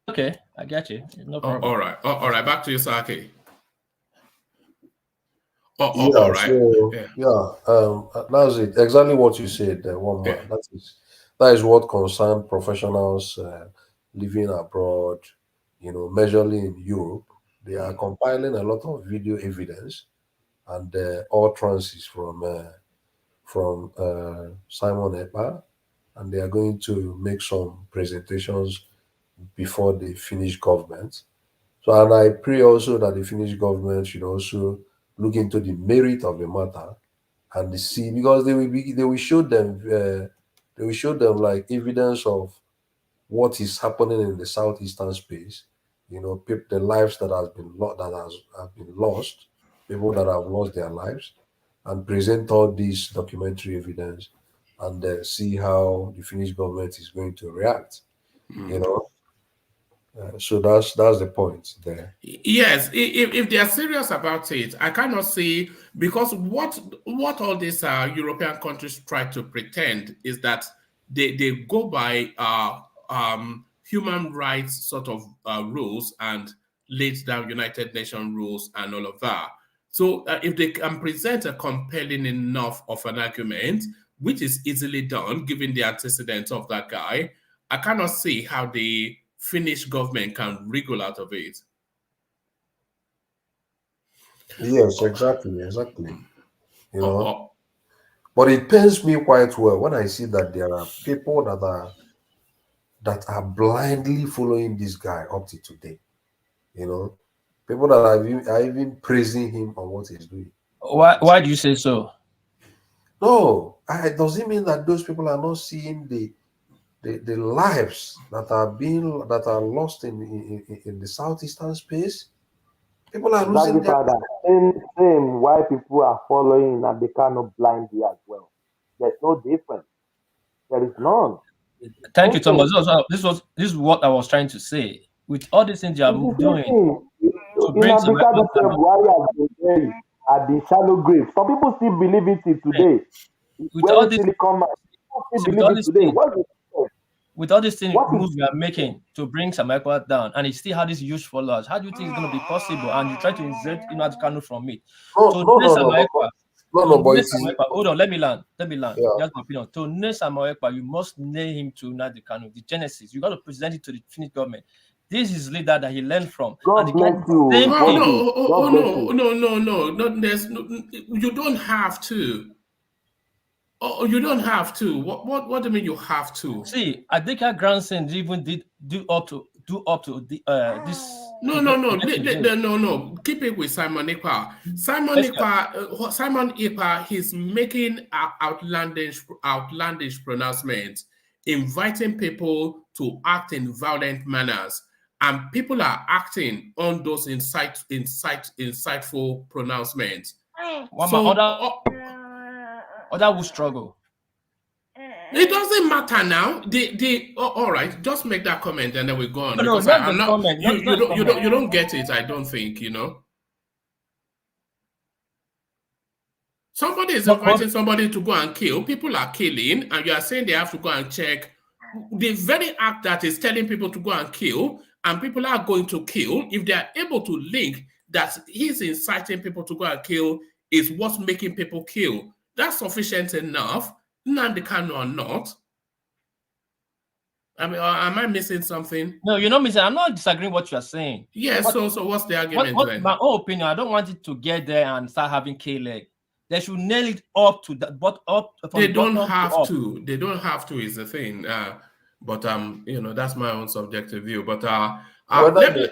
Okay, I get you. No problem. All right. Back to you, Saki. All right. That's it. Exactly what you said. One man. That is what concerns professionals living abroad. Majorly in Europe, they are compiling a lot of video evidence and all trances from Simon Ekpa, and they are going to make some presentations before the Finnish government. So, and I pray also that the Finnish government should also look into the merit of the matter and see, because they will show them like evidence of what is happening in the southeastern space. You know, the lives that have been lost, people that have lost their lives, and present all this documentary evidence, and see how the Finnish government is going to react. You know, so that's the point there. Yes, if they are serious about it, I cannot see, because what all these European countries try to pretend is that they go by human rights sort of rules and laid down United Nations rules and all of that. So if they can present a compelling enough of an argument, which is easily done given the antecedents of that guy, I cannot see how the Finnish government can wriggle out of it. Yes, exactly. You know, but it pains me quite well when I see that there are people that are blindly following this guy up to today. You know, people that are even praising him on what he's doing. Why do you say so? No, it doesn't mean that those people are not seeing the lives that are lost in the southeastern space. People are losing Exactly, their Father. Same why people are following and they cannot blindly as well. There's no difference. There is none. Thank you, Thomas. This is what I was trying to say. With all these things you are doing to bring some Africa, the Buhari has been buried at the shallow grave. Some people still believe it till today. With all this, with all these things moves we are making to bring some EKPA down, and it still had this huge followers, how do you think it's going to be possible? And you try to insert Atiku from it. Hold on, let me land. Yeah. Just my opinion. To name some EKPA, you must name him to Nnamdi Kanu, the genesis. You got to present it to the Finnish government. This is leader that he learned from. God bless you. No. You don't have to. Oh, you don't have to. What do you mean you have to? See, Adika grandson even do up to this. No. Keep it with Simon Ekpa. Simon Ekpa, he's making outlandish pronouncements, inviting people to act in violent manners, and people are acting on those insightful pronouncements. Other will struggle. It doesn't matter now. All right, just make that comment and then we go on. No, because not the comment. You don't get it. I don't think, you know. Somebody is inviting somebody to go and kill. People are killing, and you are saying they have to go and check. The very act that is telling people to go and kill, and people are going to kill, if they are able to link that he's inciting people to go and kill is what's making people kill. That's sufficient enough. Nnamdi Kanu or not. I mean, am I missing something? No, you're not missing. I'm not disagreeing what you're saying. Yeah, so what's the argument then? My own opinion, I don't want it to get there and start having K-leg. They should nail it up to that, but up. They don't have to. They don't have to is the thing. But you know, that's my own subjective view. But whether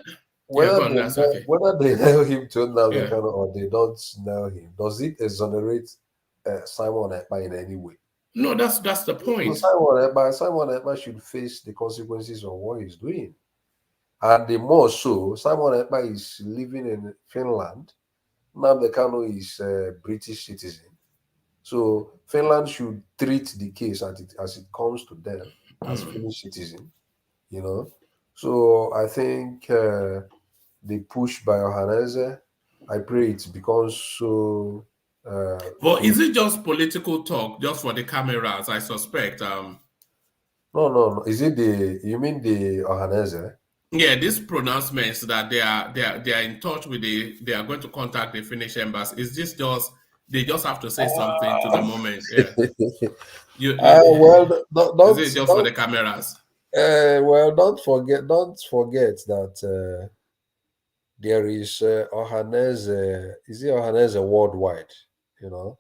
they nail him to Nnamdi Kanu or they don't nail him, does it exonerate Simon Ekpa in any way? No, that's the point. Simon Ekpa should face the consequences of what he's doing, and the more so, Simon Ekpa is living in Finland. Nnamdi Kanu is a British citizen, so Finland should treat the case as it comes to them as Finnish citizen. You know, so I think the push by OHANAEZE, I pray it becomes so. But is it just political talk, just for the cameras? I suspect. No. Is it you mean the OHANAEZE? Yeah, these pronouncements that they are in touch with they are going to contact the Finnish embassy. Is this just they just have to say something to the moment? Yeah. Well, is it just for the cameras? Well, don't forget that there is OHANAEZE. Is it OHANAEZE worldwide? You know,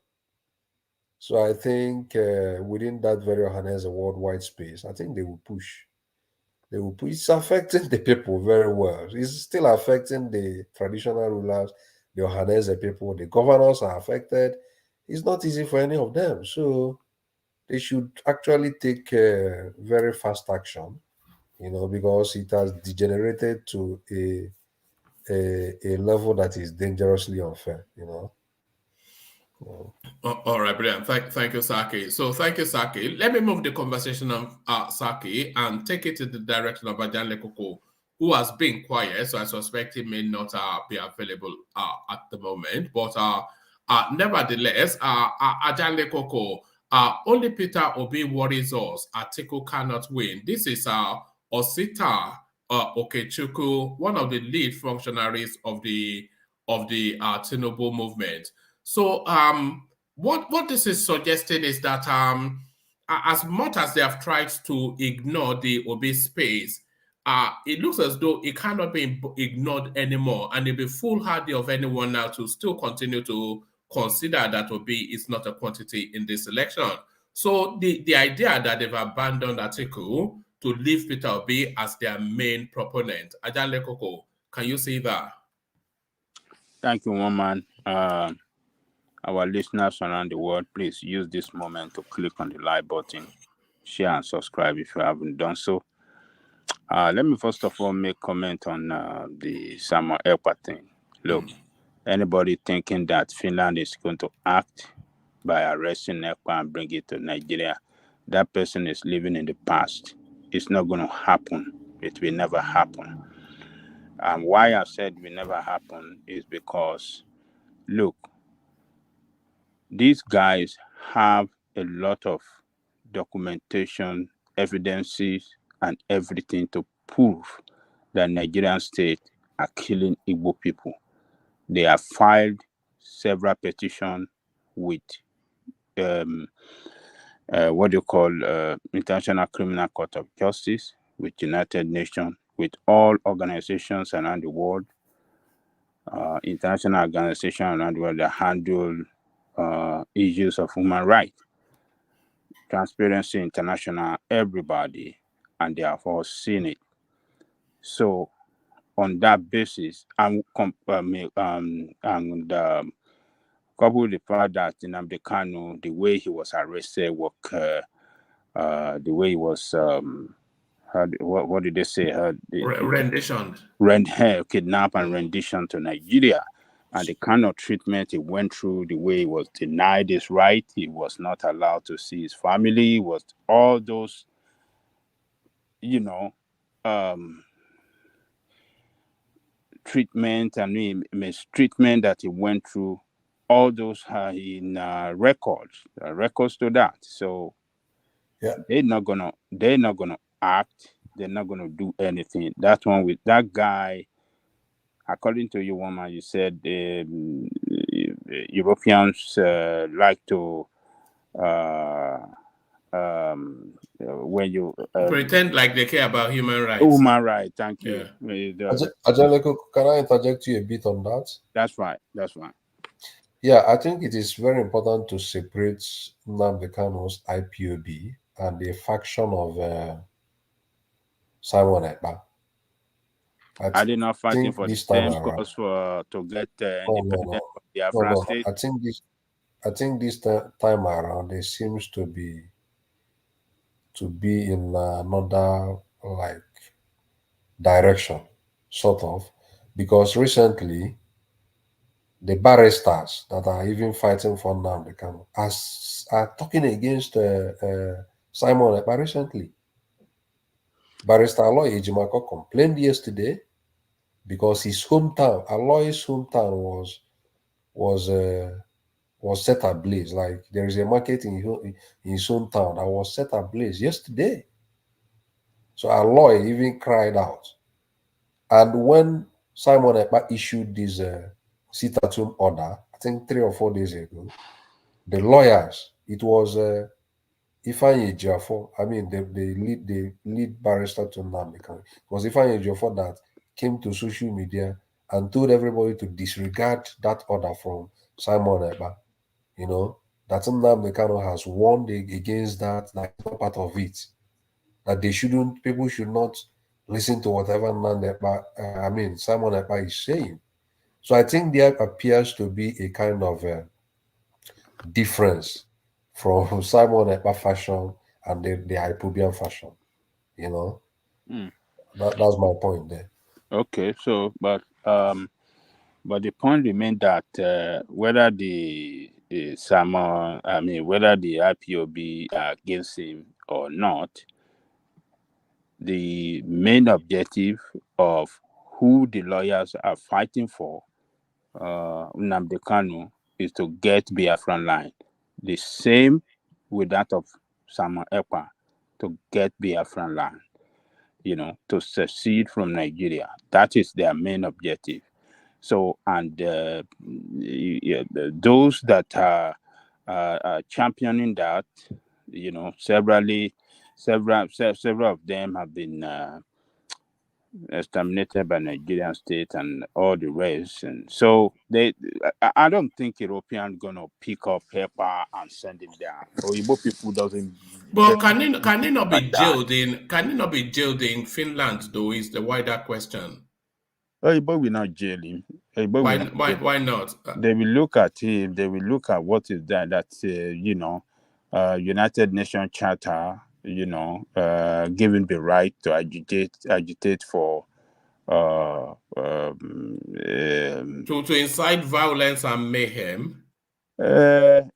so I think within that very OHANAEZE worldwide space, I think they will push. It's affecting the people very well. It's still affecting the traditional rulers, the OHANAEZE people. The governors are affected. it's not easy for any of them. So they should actually take very fast action, because it has degenerated to a level that is dangerously unfair, All right, brilliant. Thank you, Saki. So thank you, Saki. Let me move the conversation on Saki and take it in the direction of Ajanle Koko, who has been quiet, so I suspect he may not be available at the moment. But nevertheless, Ajanle Koko, only Peter Obi worries us. Atiku cannot win. This is Osita Okechukwu, one of the lead functionaries of the Tinubu movement. So what this is suggesting is that as much as they have tried to ignore the Obi space, it looks as though it cannot be ignored anymore, and it'll be foolhardy of anyone now to still continue to consider that Obi is not a quantity in this election. So the idea that they've abandoned Atiku to leave Peter Obi as their main proponent. Ajale Koko, can you see that? Thank you, woman. Our listeners around the world, please use this moment to click on the like button, share and subscribe if you haven't done so. Let me first of all make comment on the Samuel EKPA thing. Look, anybody thinking that Finland is going to act by arresting EKPA and bring it to Nigeria, that person is living in the past. It's not going to happen. It will never happen. Why I said it will never happen is because, look, these guys have a lot of documentation, evidences, and everything to prove that Nigerian state are killing Igbo people. They have filed several petitions with International Criminal Court of Justice, with United Nations, with all organizations around the world, international organizations around the world that handle issues of human rights, Transparency International, everybody, and they have all seen it. So, on that basis, coupled with the fact that Nnamdi Kanu, the way he was arrested, the way he was, what did they say? Rendition. Kidnap and rendition to Nigeria. And the kind of treatment he went through, the way he was denied his right, he was not allowed to see his family, was all those, treatment and mistreatment that he went through, all those are in records to that. So they're not gonna act. They're not gonna do anything. That one with that guy. According to you, woman, you said Europeans like to when you pretend like they care about human rights. Human rights, thank you. Ajaleko, can I interject you a bit on that? That's right. Yeah, I think it is very important to separate Nnamdi Kanu's IPOB and the faction of Simon Ekpa. Are they not fighting for the same cause to get independence from the Biafra state? I think this time around it seems to be in another direction, sort of, because recently the barristers that are even fighting for Nnamdi Kanu are talking against Simon Ekpa recently. Barrister Aloy Ejimako complained yesterday because his hometown, Aloy's hometown, was set ablaze. Like there is a market in his hometown that was set ablaze yesterday. So Aloy even cried out. And when Simon Ekpa issued this sit-at-home order, I think 3 or 4 days ago, the lawyers, it was Ifeanyi Ejiofor, the lead barrister to Nnamdi Kanu. It was Ifeanyi Ejiofor that came to social media and told everybody to disregard that order from Simon Ekpa. That Nnamdi Kanu has warned against that is not part of it. That people should not listen to whatever Simon Ekpa is saying. So I think there appears to be a kind of difference from Simon Ekpa fashion and the Hypobian fashion. You know, that's my point there. Okay, so but the point remains that whether the Simon, I mean, whether the IPOB are against him or not, the main objective of who the lawyers are fighting for, Nnamdi Kanu, is to get Biafran line. The same with that of Simon Ekpa, to get Biafran line, you know, to secede from Nigeria. That is their main objective. So, and those that are championing that, you know, several of them have been exterminated by Nigerian state and all the rest. And so I don't think Europeans gonna pick up EKPA and send him down. Or Igbo people doesn't. But can he not be jailed in? Can he not be jailed in Finland? Though is the wider question. Igbo will not jail him. Why not? They will look at him. They will look at what is that. That's you know, United Nations Charter. You know, giving the right to agitate for to incite violence and mayhem.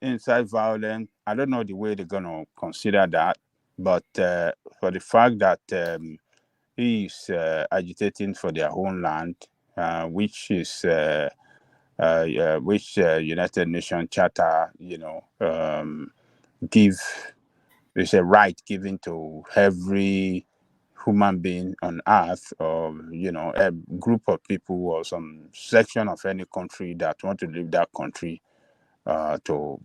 Incite violence. I don't know the way they're gonna consider that, but for the fact that he is agitating for their own land, which is which United Nations Charter, you know, it's a right given to every human being on earth, or you know, a group of people or some section of any country that want to leave that country to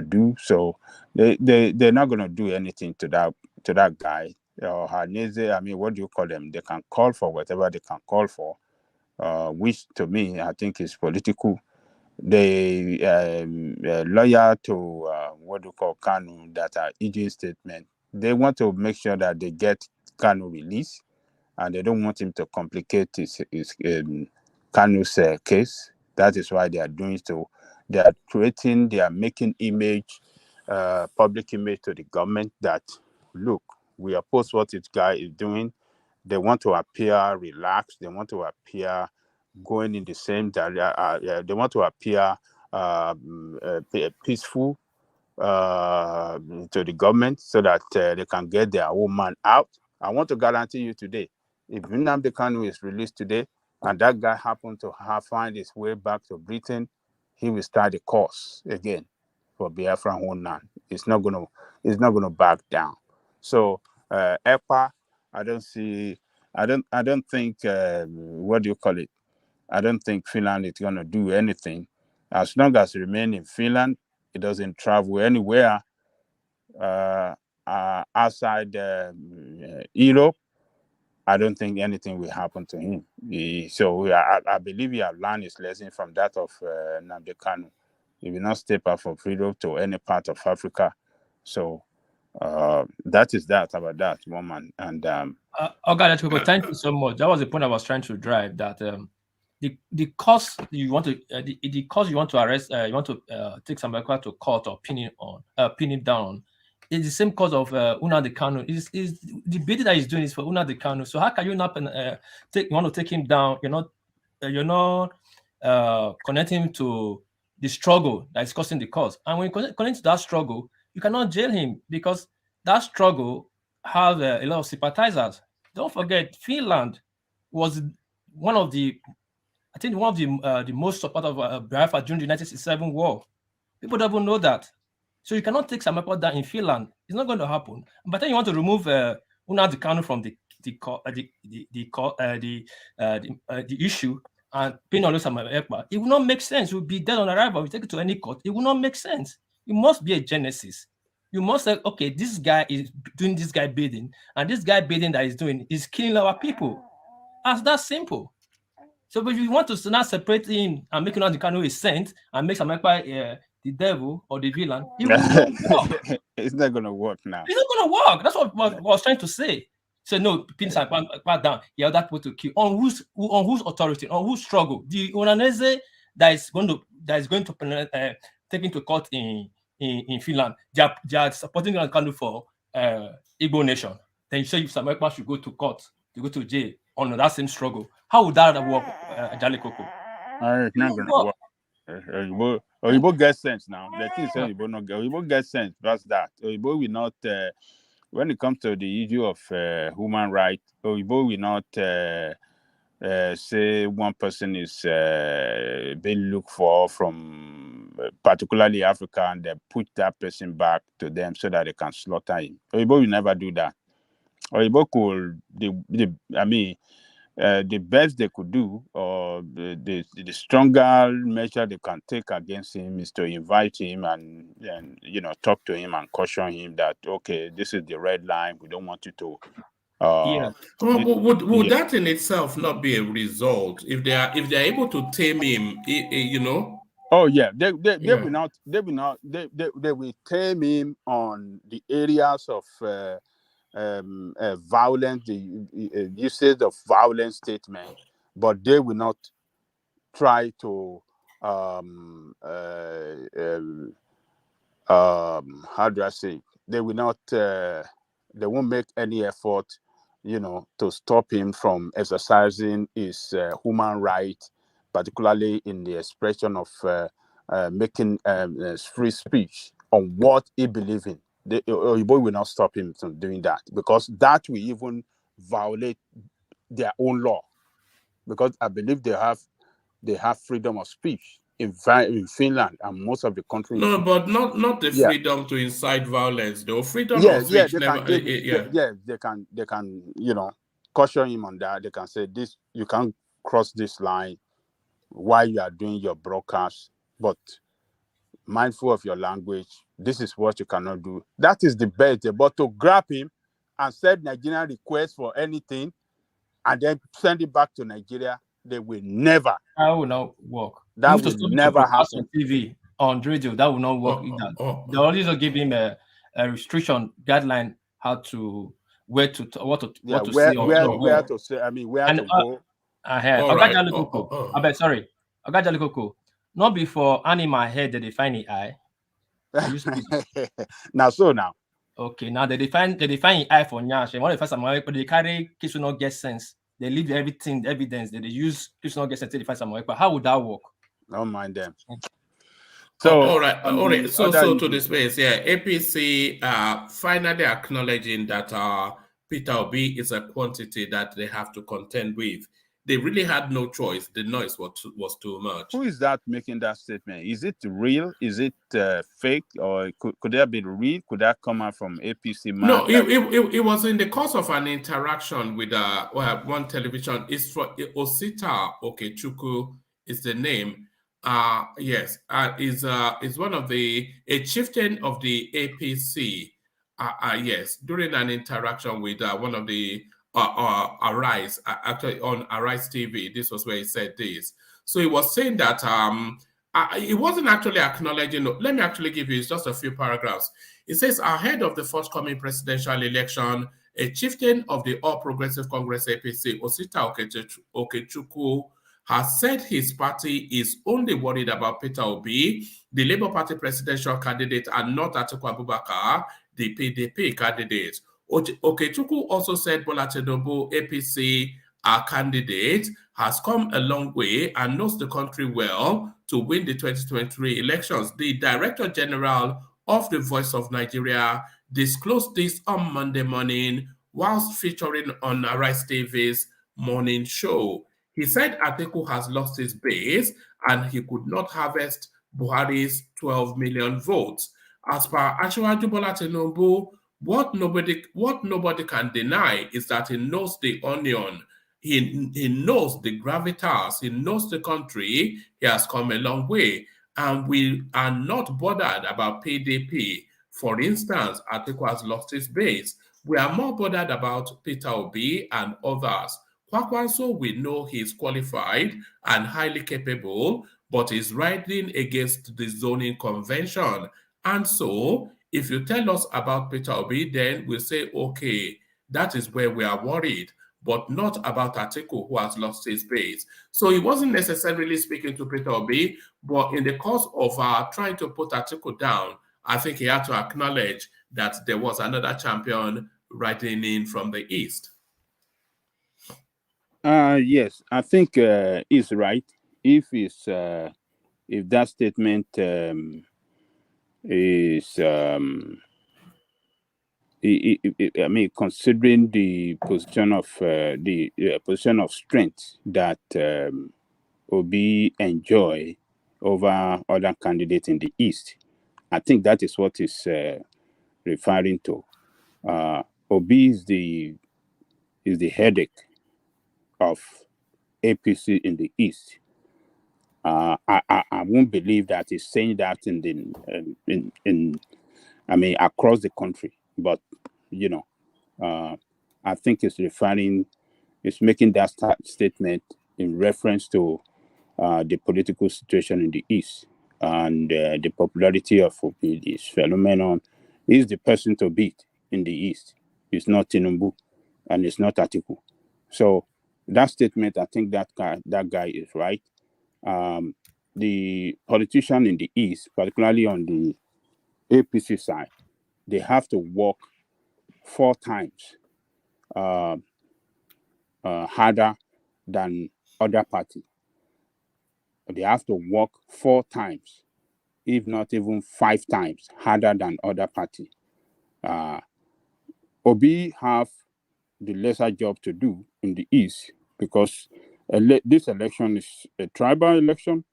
do. So they're not going to do anything to that guy or OHANAEZE. I mean, what do you call them? They can call for whatever they can call for, which to me I think is political. They loyal to what do you call Kanu, that are EJ statement. They want to make sure that they get Kanu released, and they don't want him to complicate his Kanu's case. That is why they are doing so. They are making image, public image to the government that, look, we oppose what this guy is doing. They want to appear relaxed. They want to appear going in the same direction. They want to appear peaceful to the government so that they can get their own man out. I want to guarantee you today, if Nnamdi Kanu is released today and that guy happened to find his way back to Britain, he will start the course again for Biafran homeland. It's not gonna back down. So EKPA, I don't think what do you call it? I don't think Finland is gonna do anything. As long as it remains in Finland, it doesn't travel anywhere outside Europe. I don't think anything will happen to him. I believe he has learned his lesson from that of Nnamdi Kanu. He will not step out for freedom to any part of Africa. So that is that about that woman. And Atiku, thank you so much. That was the point I was trying to drive. That the cause you want to the cause you want to arrest, you want to take some Ekpa to court or pin him down. It's the same cause of Nnamdi Kanu. Is the bidding that he's doing is for Nnamdi Kanu. So how can you not you want to take him down? You're not connecting him to the struggle that is causing the cause. And when you connect to that struggle, you cannot jail him because that struggle has a lot of sympathizers. Don't forget, Finland was one of the most support of Biafra during the 1967 war. People don't even know that. So you cannot take some Ekpa down in Finland. It's not going to happen. But then you want to remove Nnamdi Kanu from the issue and pin on some Ekpa. It will not make sense. It will be dead on arrival. You take it to any court. It will not make sense. It must be a genesis. You must say, okay, this guy is doing this guy bidding, and this guy bidding that he's doing is killing our people. As that simple. So, but if you want to now separate him and make Nnamdi Kanu a saint and make some Ekpa the devil or the villain, it will not work. It's not going to work now. It's not going to work. That's what I was trying to say. So no, pin some Ekpa down. You have that people to kill. On whose authority? On whose struggle? The OHANAEZE that is going to taken to court in Finland. They are supporting Kanu for Igbo nation. Then you say if Samuel Ekpa should go to court, to go to jail on that same struggle. How would that work, Ajale Koko? It's not going to work. Oyibo get sense now. The thing is, Oyibo get sense. That's that. Oyibo will not, when it comes to the issue of human rights, Oyibo will not say one person is being looked for from particularly Africa, and they put that person back to them so that they can slaughter him. Oyibo will never do that. Oyibo could, the best they could do, or the stronger measure they can take against him is to invite him and talk to him and caution him that, okay, this is the red line. We don't want you to. Would that in itself not be a result if they are able to tame him? Oh yeah, they will tame him on the areas of violence, the usage of violent statement, but they will not try to how do I say? They will not. They won't make any effort, to stop him from exercising his human right, particularly in the expression of making free speech on what he believes in. The Oyibo will not stop him from doing that, because that will even violate their own law, because I believe they have freedom of speech in Finland and most of the countries. No, but not the freedom to incite violence, though. Freedom of speech they can caution him on that. They can say, this, you can't cross this line while you are doing your broadcast, but mindful of your language, this is what you cannot do. That is the best. But to grab him and send Nigerian requests for anything and then send it back to Nigeria, they will never. That will not work. That will never happen. On TV, on radio, that will not work either. They always give him a restriction guideline, how to what to say. Where to say. I mean, where to go. Sorry, Ogajale Koko. Not before animal head that they find the eye. Now. Okay, now they define the eye for Nyash. And when they first Samuel, but they carry case will not get sense. They leave everything, evidence that they use case will not get sense to define Samuel. But how would that work? Don't mind them. So all right. So to the space, APC finally acknowledging that Peter Obi is a quantity that they have to contend with. They really had no choice. The noise was too much. Who is that making that statement? Is it real? Is it fake? Or could that be real? Could that come out from APC? No, it was in the course of an interaction with one television. It's for Osita Okechukwu is the name. Is one of a chieftain of the APC. During an interaction with one of the Arise, actually on Arise TV, this was where he said this. So he was saying that it wasn't actually acknowledging. Let me actually give you just a few paragraphs. It says, ahead of the forthcoming presidential election, a chieftain of the All Progressive Congress APC, Osita Okechukwu, has said his party is only worried about Peter Obi, the Labour Party presidential candidate, and not Atiku Abubakar, the PDP candidate. Okechukwu also said Bola Tinubu, APC, our candidate, has come a long way and knows the country well to win the 2023 elections. The Director General of the Voice of Nigeria disclosed this on Monday morning whilst featuring on Arise TV's morning show. He said Atiku has lost his base and he could not harvest Buhari's 12 million votes. As per Asiwaju Bola Tinubu, what nobody can deny is that he knows the onion. He knows the gravitas. He knows the country. He has come a long way. And we are not bothered about PDP. For instance, Atiku has lost his base. We are more bothered about Peter Obi and others. Kwakwanso, we know he's qualified and highly capable, but is riding against the zoning convention. And so, if you tell us about Peter Obi, then we'll say, okay, that is where we are worried. but not about Atiku, who has lost his base. So he wasn't necessarily speaking to Peter Obi, but in the course of trying to put Atiku down, I think he had to acknowledge that there was another champion riding in from the east. Yes, I think he's right. If that statement is, I mean, considering the position of position of strength that Obi enjoy over other candidates in the East, I think that is what is referring to. Obi is the headache of APC in the East. I won't believe that he's saying that I mean, across the country, but you know, I think it's making that statement in reference to the political situation in the East and the popularity of Obi, this phenomenon. Is the person to beat in the East. It's not Tinubu and it's not Atiku. So that statement, I think that guy is right. The politician in the East, particularly on the APC side, they have to work 4 times harder than other party. They have to work 4 times, if not even 5 times harder than other party. Obi have the lesser job to do in the East because this election is a tribal election,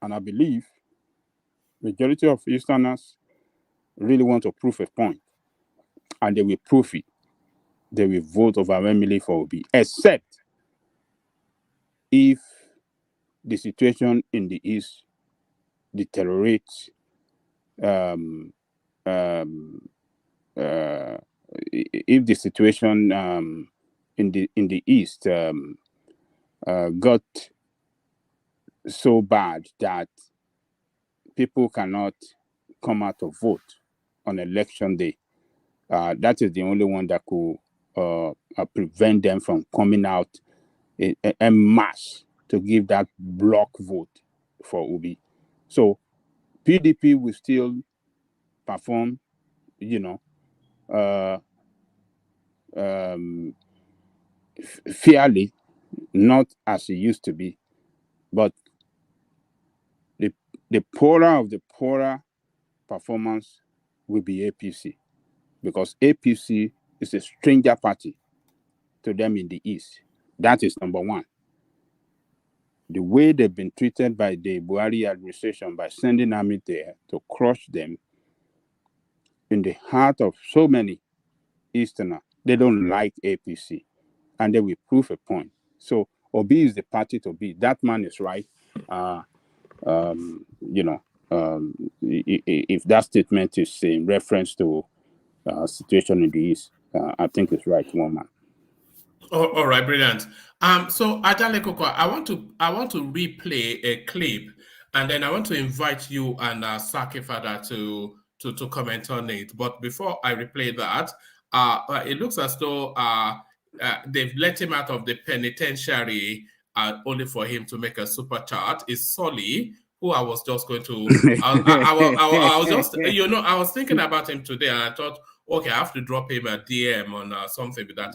and I believe majority of Easterners really want to prove a point, and they will prove it. They will vote overwhelmingly for Obi, except if the situation in the East deteriorates. If the situation in the East got so bad that people cannot come out to vote on election day, that is the only one that could prevent them from coming out en masse to give that block vote for Obi. So PDP will still perform, fairly, not as it used to be, but the poorer of the poorer performance will be APC, because APC is a stranger party to them in the East. That is number one. The way they've been treated by the Buhari administration by sending army there to crush them in the heart of so many Easterners, they don't like APC, and they will prove a point. So Obi is the party to be. That man is right. If that statement is in reference to situation in the East, I think it's right, one man. All right, brilliant. So Ajale Koko, I want to replay a clip, and then I want to invite you and Saki Fada to comment on it. But before I replay that, it looks as though they've let him out of the penitentiary only for him to make a super chat. It's Solly, who I was just going to. I was just, I was thinking about him today, and I thought, okay, I have to drop him a DM on something that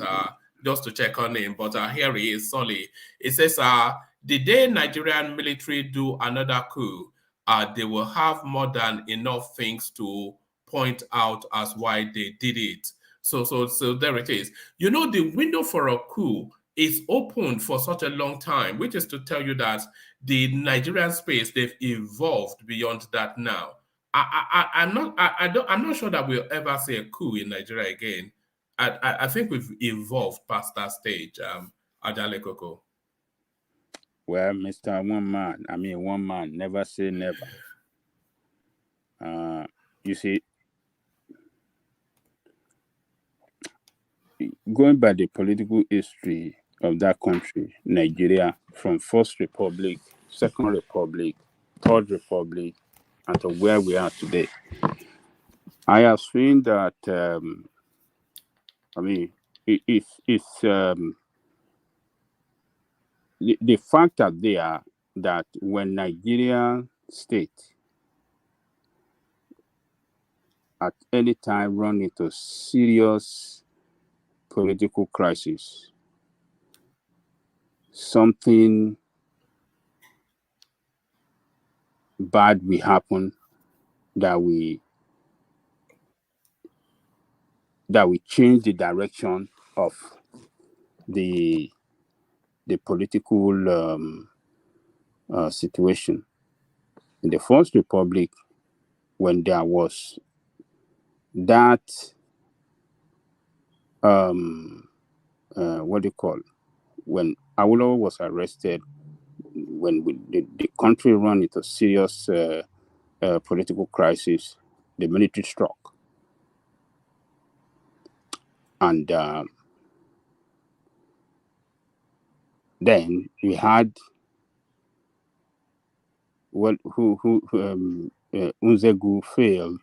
just to check on him. But here he is, Solly. It says, the day Nigerian military do another coup, they will have more than enough things to point out as why they did it. So there it is. The window for a coup is open for such a long time, which is to tell you that the Nigerian space, they've evolved beyond that now. I'm not sure that we'll ever see a coup in Nigeria again. I think we've evolved past that stage, Ajale Koko. Well, Mr. One Man, never say never. You see, going by the political history of that country, Nigeria, from First Republic, Second Republic, Third Republic, and to where we are today, I have seen that, the fact that they are that when Nigeria state at any time run into serious political crisis, something bad will happen that we change the direction of the political situation. In the First Republic, when there was that what do you call, when Awolowo was arrested, when the country ran into serious political crisis, the military struck. And then we had Unzegu failed.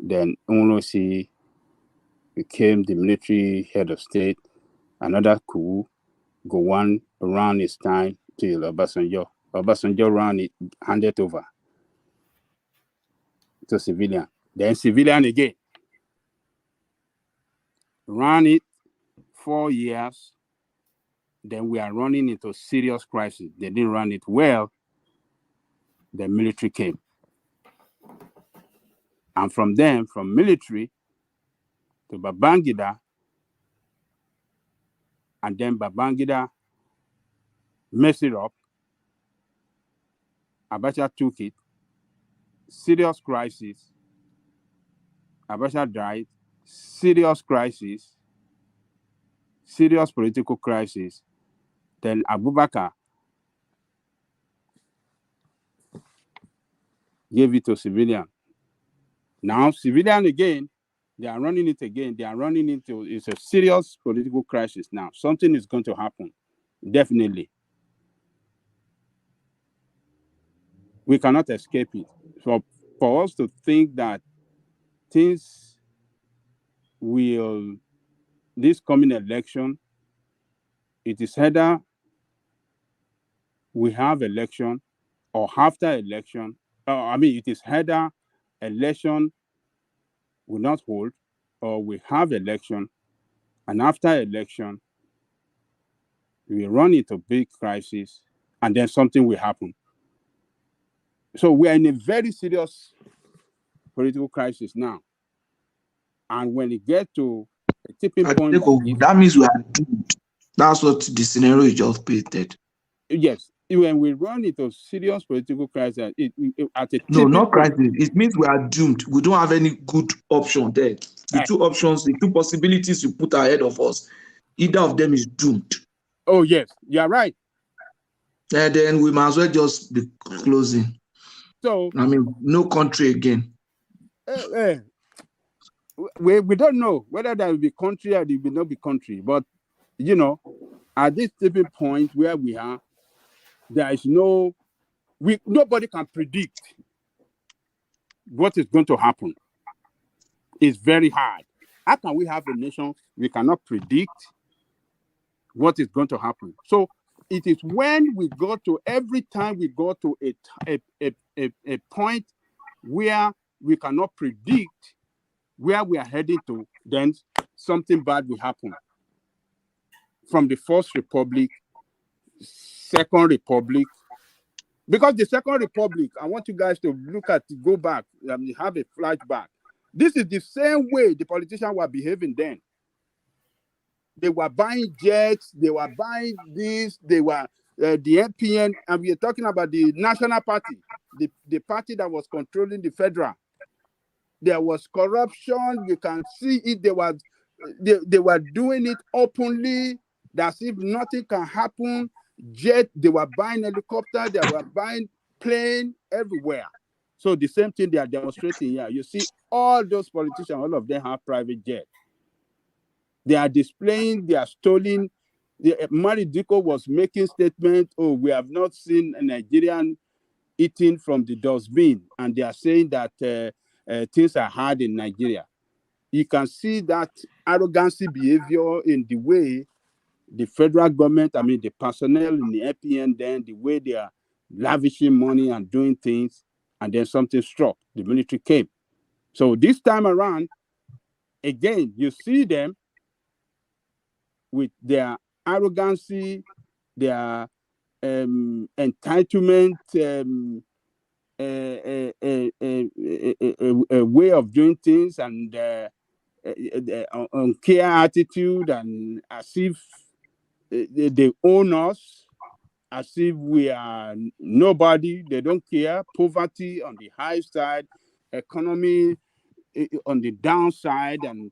Then Unosi became the military head of state. Another coup, Gowon ran his time till Obasanjo. Obasanjo ran it, handed over to civilian. Then civilian again ran it 4 years. Then we are running into serious crisis. They didn't run it well. The military came. And from them, from military to Babangida, and then Babangida messed it up. Abacha took it. Serious crisis. Abacha died. Serious crisis. Serious political crisis. Then Abubakar gave it to civilian. Now civilian again, they are running it again. They are running into, it's a serious political crisis now. Something is going to happen, definitely. We cannot escape it. So for us to think that things will, this coming election, it is either we have election or after election, it is either election will not hold or we have election, and after election, we run into big crisis and then something will happen. So we are in a very serious political crisis now. And when it gets to a tipping point, that means we are doomed. That's what the scenario you just painted. Yes, when we run into serious political crisis, at a no, not crisis. It means we are doomed. We don't have any good option there. The two options, the two possibilities you put ahead of us, either of them is doomed. Oh yes, you are right. And then we might as well just be closing. So no country again. We don't know whether there will be country or there will not be country. But at this tipping point where we are, there is nobody can predict what is going to happen. It's very hard. How can we have a nation we cannot predict what is going to happen? So it is when we go to, every time we go to a point where we cannot predict where we are heading to, then something bad will happen. From the First Republic, Second Republic, because the Second Republic, I want you guys to go back, have a flashback. This is the same way the politicians were behaving then. They were buying jets, they were buying this, they were the NPN, and we are talking about the National Party, the party that was controlling the federal. There was corruption. You can see it. They were doing it openly. That's if nothing can happen. Jet, they were buying helicopter. They were buying plane everywhere. So the same thing they are demonstrating here. You see all those politicians, all of them have private jet. They are displaying, they are stealing. Maridiko was making statements, we have not seen a Nigerian eating from the dustbin. And they are saying that things are hard in Nigeria. You can see that arrogancy behavior in the way the federal government, I mean, the personnel in the APN, then the way they are lavishing money and doing things, and then something struck. The military came. So this time around, again, you see them with their arrogancy, their entitlement, a way of doing things, and uncare attitude, and as if they own us, as if we are nobody. They don't care. Poverty on the high side, economy on the downside, and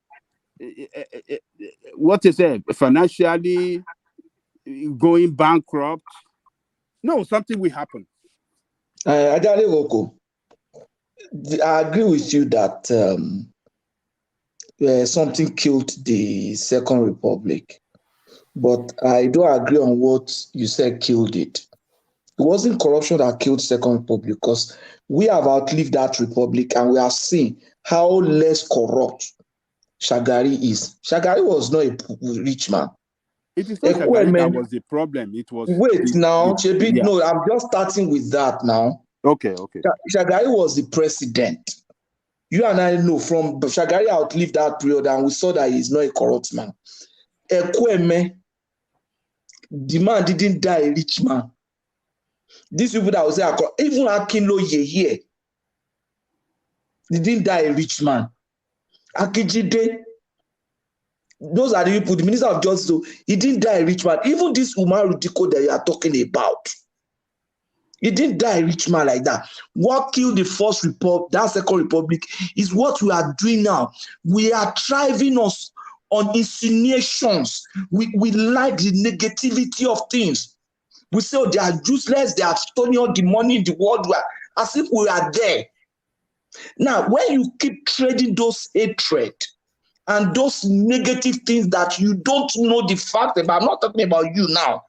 what is it? Financially going bankrupt. No, something will happen. I agree with you that something killed the Second Republic, but I don't agree on what you said killed it. It wasn't corruption that killed Second Republic, because we have outlived that republic and we have seen how less corrupt Shagari is. Shagari was not a rich man. It is not Shagari that was the problem. It was No, I'm just starting with that now. Okay. Shagari was the president. You and I know from Shagari outlived that period, and we saw that he's not a corrupt man. Ekweme, the man didn't die a rich man. These people that will say, even Akinloye here, he didn't die a rich man. Akijide, those are the people, the Minister of Justice, he didn't die a rich man. Even this Umar Rudiko that you are talking about, he didn't die a rich man like that. What killed the First Republic, that Second Republic, is what we are doing now. We are thriving us on insinuations. We like the negativity of things. We say, they are useless, they are stoning all the money in the world, as if we are there. Now, when you keep trading those hatred and those negative things that you don't know the fact about, I'm not talking about you now,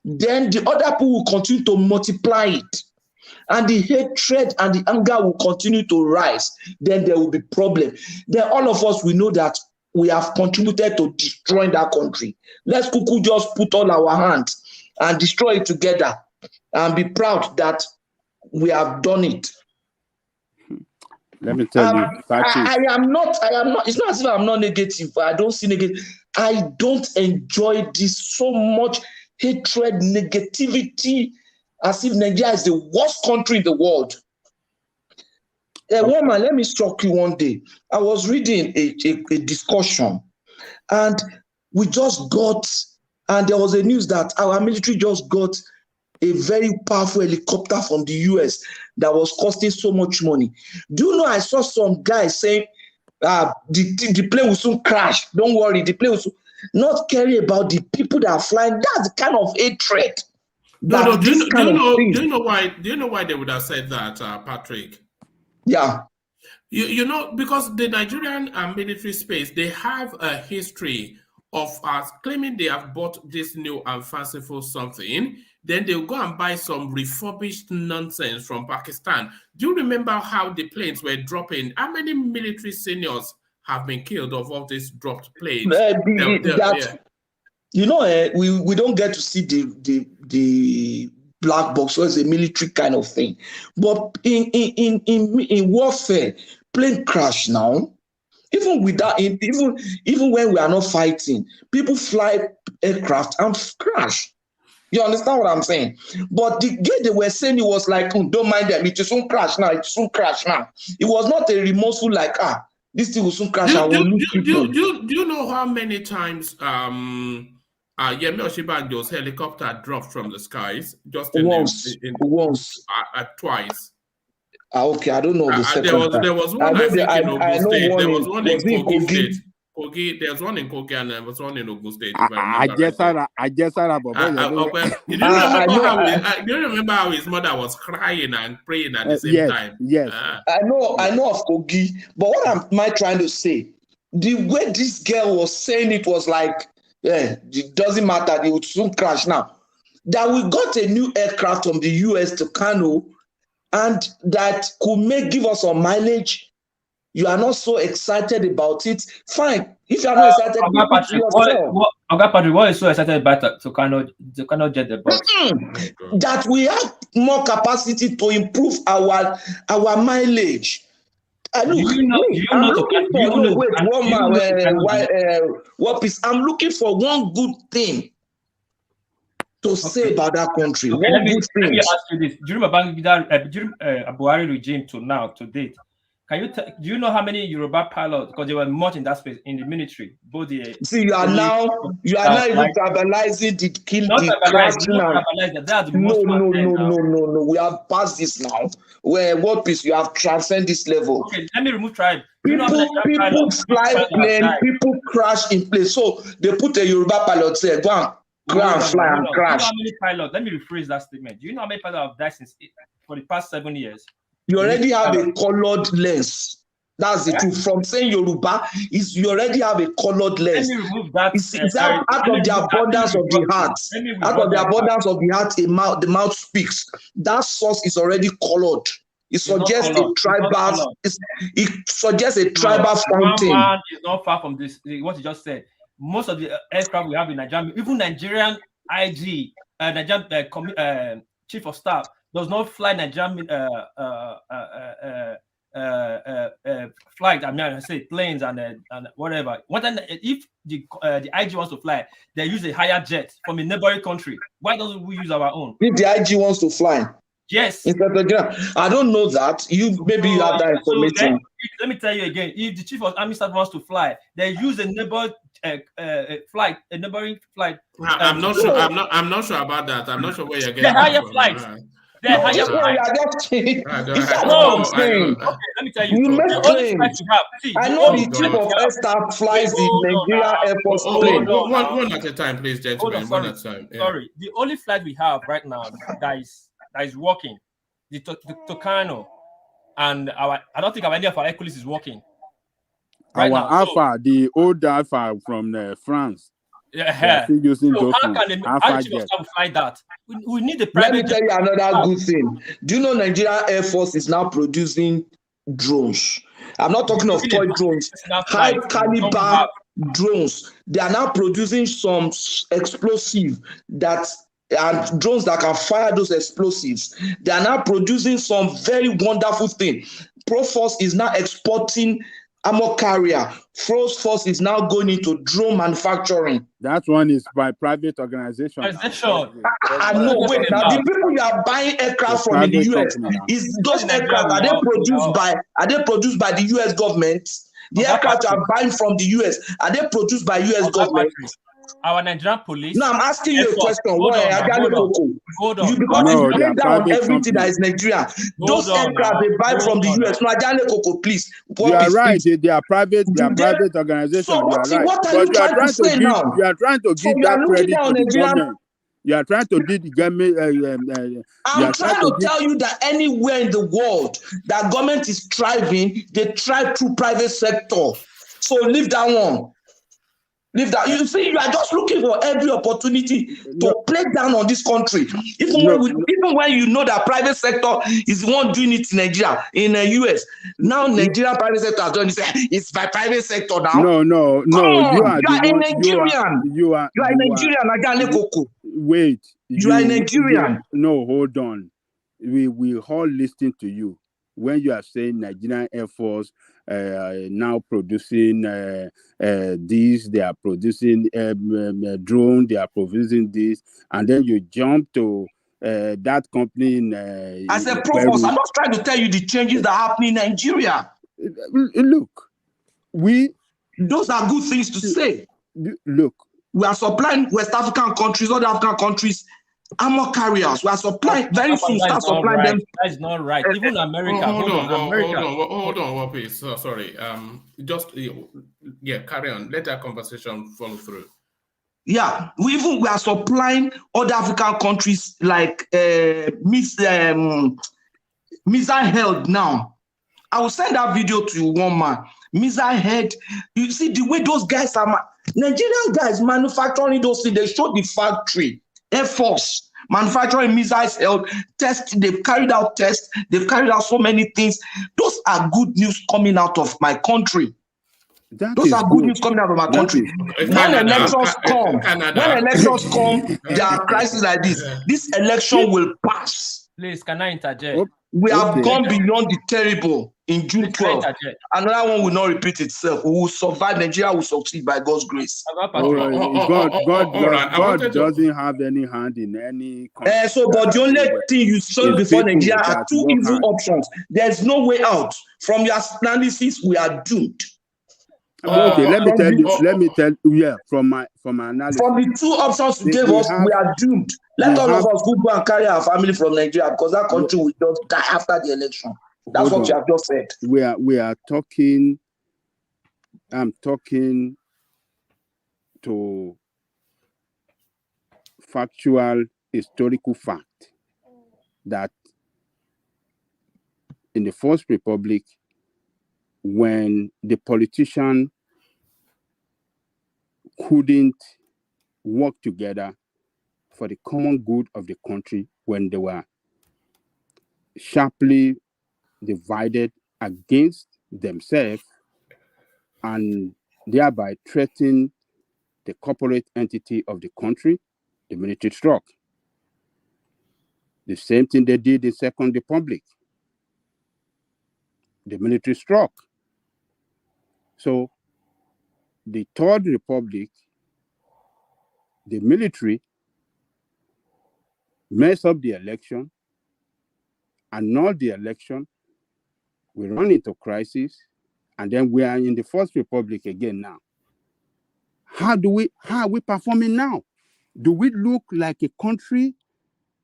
then the other people will continue to multiply it. And the hatred and the anger will continue to rise. Then there will be problem. Then all of us will know that we have contributed to destroying that country. Let's just put all our hands and destroy it together and be proud that we have done it. Let me tell you, I am not, it's not as if I'm not negative. I don't see negative. I don't enjoy this so much hatred, negativity, as if Nigeria is the worst country in the world. Woman, let me shock you one day. I was reading a discussion, and we just got, and there was a news that our military just got a very powerful helicopter from the US that was costing so much money. Do you know, I saw some guys saying, the plane will soon crash. Don't worry, the plane will soon, not caring about the people that are flying. That's the kind of hatred. Do you know why they would have said that, Patrick? Yeah. You know, because the Nigerian military space, they have a history of us claiming they have bought this new and fanciful something, then they'll go and buy some refurbished nonsense from Pakistan. Do you remember how the planes were dropping? How many military seniors have been killed of all these dropped planes? You know, we don't get to see the black box, so it's a military kind of thing. But in warfare, plane crash now. Even without, even when we are not fighting, people fly aircraft and crash. You understand what I'm saying? But the guy they were saying, it was like, don't mind them, it will soon crash now, it will soon crash now. It was not a remorseful like, this thing will soon crash. Do you know how many times Yemi Oshibanjo's helicopter dropped from the skies? Just once. Twice. Okay, I don't know the second time. There was one I think in Ogun State. There was one in Kogi State. There's one in Kogi and there was one in Ogun State. Do you remember how his mother was crying and praying at the same time? Yes. I know of Kogi, but what am I trying to say? The way this girl was saying it was like, it doesn't matter, they would soon crash now. That we got a new aircraft from the US to Kano, and that could give us some mileage. You are not so excited about it. Fine. If you are not excited, Oga Padri, what is so excited about to cannot get the box? That we have more capacity to improve our mileage. I'm looking for one good thing to say about that country. Okay, let me ask you this: during Buhari regime to date, can you do you know how many Yoruba pilots, because they were much in that space in the military, both the you are now even tribalizing the No. We have passed this now. Where what peace you have transcended this level. Okay, let me remove tribe. People fly plane, people crash in place. So they put a Yoruba pilot there, go and fly and crash. Do you know how many pilots? Let me rephrase that statement. Do you know how many pilots have died for the past 7 years? You already have a colored lens. That's the truth. From saying Yoruba, you already have a colored lens. Let me remove that. It's out of the abundance of the heart. Out of the abundance of the heart, the mouth speaks. That source is already colored. It suggests a tribal. It suggests a tribal fountain. Man is not far from this. What you just said. Most of the aircraft we have in Nigeria, even Nigerian IG, Nigerian chief of staff, does not fly Nigerian flight. I mean, I say planes and whatever. If the IG wants to fly, they use a higher jet from a neighboring country. Why don't we use our own? If the IG wants to fly, yes. I don't know that. Maybe you have that information. Let me tell you again. If the chief of army staff wants to fly, they use a neighboring flight. I'm not sure. I'm not sure about that. I'm not sure where you're getting the higher flights. The higher flights. Okay, let me tell you. You make claims. I know the chief of air staff flies the Nigeria Air Force plane. One at a time, please, gentlemen. One at a time. Yeah. Sorry. The only flight we have right now that is working, the Tucano, and I don't think any of our Hercules is working. Right our now. Alpha, the old Alpha from France. Yeah. Still using so how can the fly that? We need the private. Let me tell you another good thing. Do you know Nigeria Air Force is now producing drones? I'm not talking of toy drones, high caliber drones. They are now producing some explosive and drones that can fire those explosives. They are now producing some very wonderful thing. Proforce is now exporting armor carrier. Frost Force is now going into drone manufacturing. That one is by private organization. I know. Wait, now the people you are buying aircraft from in the US, is those aircraft are they produced by the US government? The aircraft you are buying from the US, are they produced by US government? Our Nigerian police. No, I'm asking you a question. Hold on. Because you break down everything that is Nigeria. Those aircraft they buy from the US. No, please. You are right. They are private. They are private organizations. So what are you trying to say now? You are trying to give that credit to the government. You are trying to give the government. I'm trying to tell you that anywhere in the world that government is thriving, they thrive through private sector. So leave that one. Leave that. You see, you are just looking for every opportunity to play down on this country. Even when you know that private sector is the one doing it in Nigeria, in the US. Now Nigeria private sector has done it. It's by private sector now. No. You are a Nigerian. You are a Nigerian. Wait. You are a Nigerian. No, hold on. We all listen to you when you are saying Nigerian Air Force now producing this, they are producing drone, they are producing this, and then you jump to that company in as a Provost, I'm not trying to tell you the changes that happen in Nigeria. Look, those are good things to say. Look, we are supplying West African countries, other African countries, armor carriers. We are supplying very soon. Start supplying them. That is not right. Even America. Hold on, please. Sorry. Carry on. Let that conversation follow through. Yeah, we are supplying other African countries like missile held now. I will send that video to you, one man. Missile head. You see the way those guys are. Nigerian guys manufacturing those things. They showed the factory. Air Force manufacturing missiles held test. They've carried out tests. They've carried out so many things. Those are good news coming out of my country. Those are good news coming out of our country. When elections come, there are crises like this. This election will pass. Please, can I interject? We have gone beyond the terrible in June 12. Another one will not repeat itself. We will survive. Nigeria will succeed by God's grace. God doesn't have any hand in any. But the only thing you saw before Nigeria are two evil options. There's no way out. From your analysis, we are doomed. Okay, let me tell you. Yeah, from my analysis. From the two options you gave us, we are doomed. Let all of us go and carry our family from Nigeria because that country will just die after the election. That's what you have just said. We are talking. I'm talking to factual historical fact that in the First Republic, when the politician couldn't work together for the common good of the country, when they were sharply divided against themselves and thereby threatening the corporate entity of the country, the military struck. The same thing they did in Second Republic. The military struck. So the Third Republic, the military messed up the election, annulled the election, we run into crisis, and then we are in the First Republic again now. How are we performing now? Do we look like a country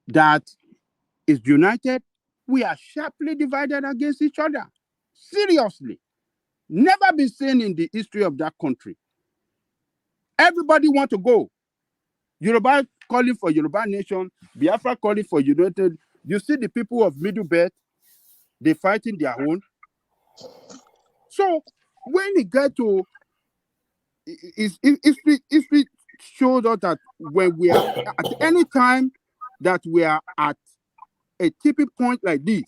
that is united? We are sharply divided against each other. Seriously. Never been seen in the history of that country. Everybody want to go. Yoruba calling for Yoruba nation, Biafra calling for united. You see the people of Middle Belt, they fighting their own. So when it get to history shows us that when we are at any time that we are at a tipping point like this,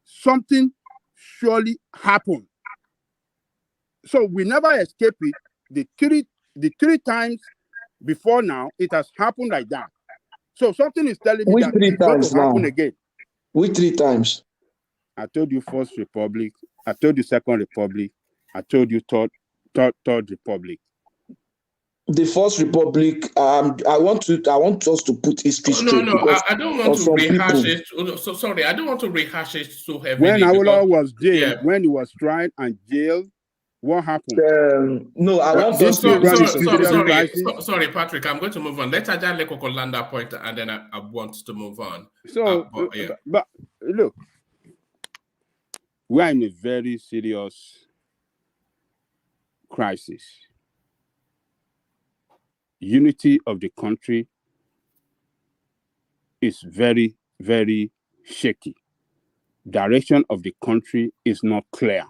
something surely happen. So we never escape it. The three times before now, it has happened like that. So something is telling me that it's going to happen again. Which 3 times? I told you First Republic. I told you Second Republic. I told you Third Republic. The First Republic. I want us to put history straight. No. I don't want to rehash it. So sorry, I don't want to rehash it so heavily. When Awolowo was jailed, when he was tried and jailed, what happened? No, I want sorry, Patrick. I'm going to move on. Let Ajale Koko land that point, and then I want to move on. So, but look, we are in a very serious crisis. Unity of the country is very, very shaky. Direction of the country is not clear.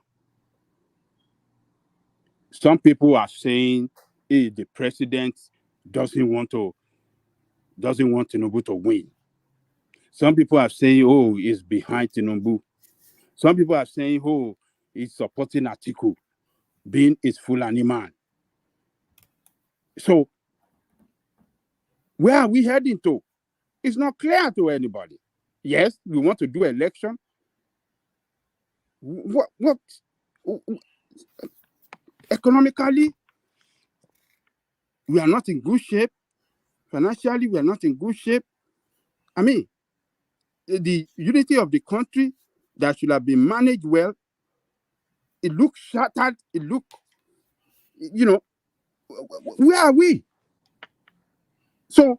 Some people are saying, hey, the president doesn't want Tinubu to win. Some people are saying, oh, he's behind Tinubu. Some people are saying, oh, he's supporting Atiku, being his Fulani man. So, where are we heading to? It's not clear to anybody. Yes, we want to do election. What economically, we are not in good shape. Financially, we are not in good shape. I mean, the unity of the country that should have been managed well, it looks shattered. It looks, where are we? So,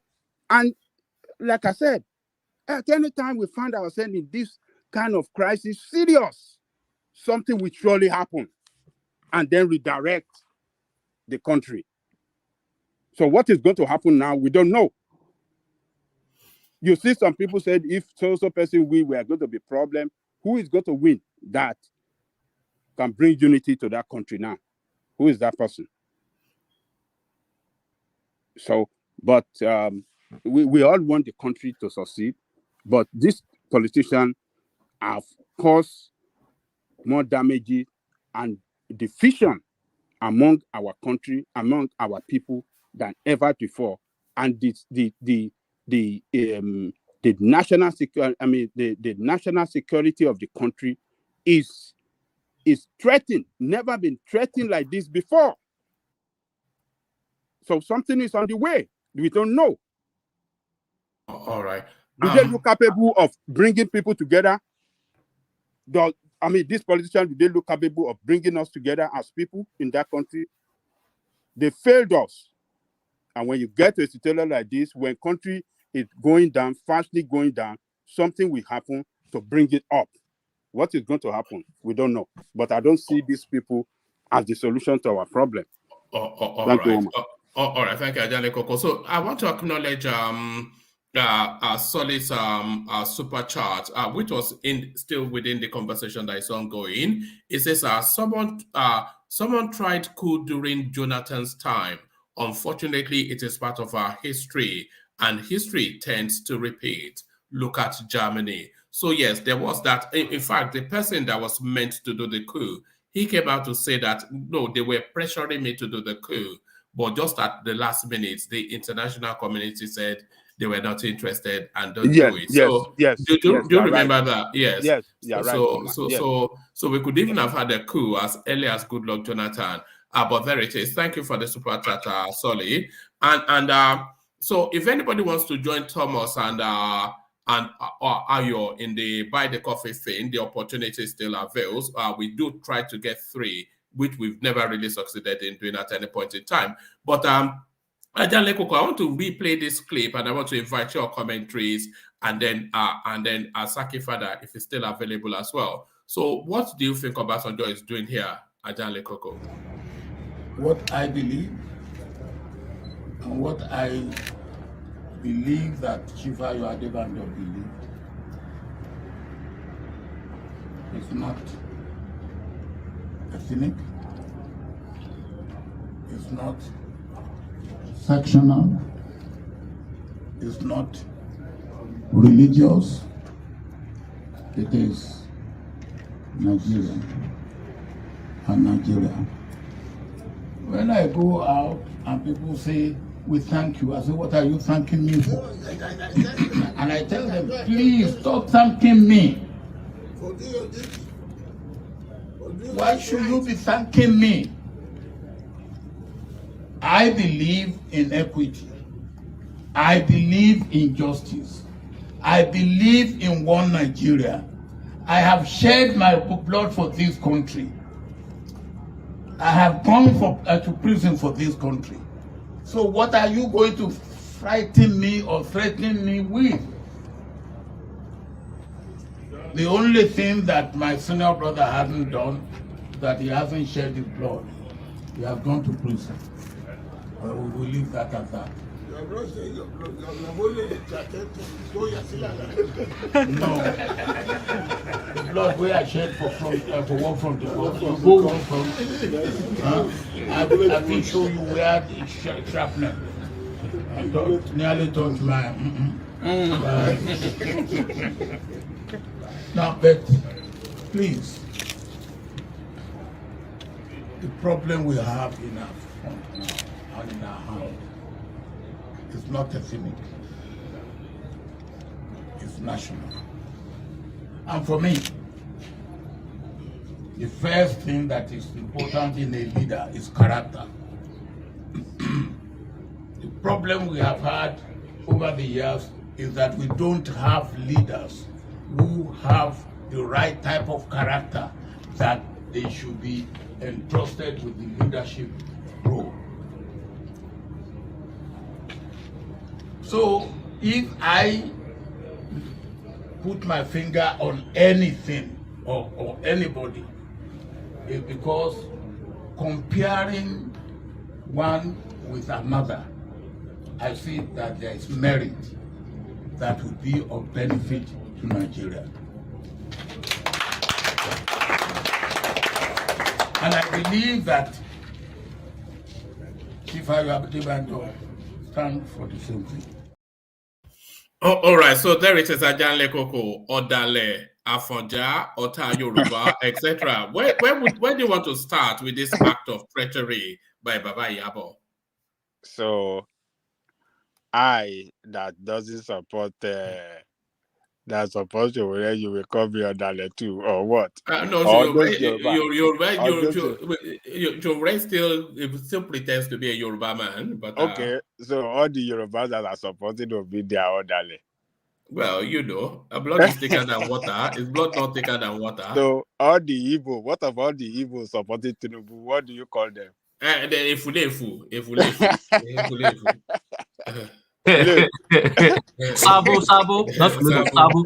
and like I said, at any time we find ourselves in this kind of crisis, serious, something will surely happen and then redirect the country. So what is going to happen now, we don't know. You see some people said if so person win, we are going to be a problem. Who is going to win that can bring unity to that country now? Who is that person? So, but we all want the country to succeed, but these politicians have caused more damage and division among our country, among our people than ever before. And the national security, the national security of the country is threatened, never been threatened like this before. So something is on the way. We don't know. All right. Do they look capable of bringing people together? These politicians, do they look capable of bringing us together as people in that country? They failed us. And when you get to a situation like this, when country is going down, fastly going down, something will happen to bring it up. What is going to happen? We don't know. But I don't see these people as the solution to our problem. Thank you, all right. Thank you, Ajale Koko. So I want to acknowledge Solid's super chat, which was still within the conversation that is ongoing. It says someone tried coup during Jonathan's time. Unfortunately, it is part of our history, and history tends to repeat. Look at Germany. So yes, there was that. In fact, the person that was meant to do the coup, he came out to say that no, they were pressuring me to do the coup, but just at the last minute, the international community said they were not interested and don't do it. So do you remember that? Yes. Yes. Yeah. Right. So we could even have had a coup as early as Goodluck Jonathan. But there it is. Thank you for the super chat, Solly. So if anybody wants to join Thomas and Ayo in the Buy the Coffee thing, the opportunity still avails. We do try to get 3, which we've never really succeeded in doing at any point in time. But Ajale Koko, I want to replay this clip and I want to invite your commentaries and then Saki Fada, if it's still available as well. So what do you think Obasanjo is doing here, Ajale Koko? What I believe and what I believe that Chifayo Adebanjo believed is not ethnic, it's not sectional, it's not religious, it is Nigerian and Nigeria. When I go out and people say, we thank you, I say, what are you thanking me for? And I tell them, please stop thanking me. Why should you be thanking me? I believe in equity. I believe in justice. I believe in one Nigeria. I have shed my blood for this country. I have gone to prison for this country. So what are you going to frighten me or threaten me with? The only thing that my senior brother hasn't done, that he hasn't shed his blood. He has gone to prison. We will leave that at that. No. The blood where I shed for work from the work. You go work from. I will show you where the shrapnel. I nearly touched my. Now, but please, the problem we have in our front now and in our hand is not ethnic, it's national. And for me, the first thing that is important in a leader is character. The problem we have had over the years is that we don't have leaders who have the right type of character that they should be entrusted with the leadership role. So if I put my finger on anything or anybody, it's because comparing one with another, I see that there is merit that would be of benefit to Nigeria. And I believe that Chifayo Adebanjo stand for the same thing. Oh, all right, so there it is, Ajanle Koko, Odale, Afonja, Ota Yoruba, etc. Where do you want to start with this act of treachery by Baba Yabo? So, I that doesn't support that's supposed to whether you will call me Odale too, or what? No, Or so those Yoruba. Yoruba still pretends to be a Yoruba man, but okay, so all the Yorubas that are supporting to be their Odale. Well, you know, a blood is thicker than water. Is blood not thicker than water? So all the Igbo, what about the Igbo supporting Tinubu? What do you call them? The Efulefu. Look. Sabo. That's Sabo.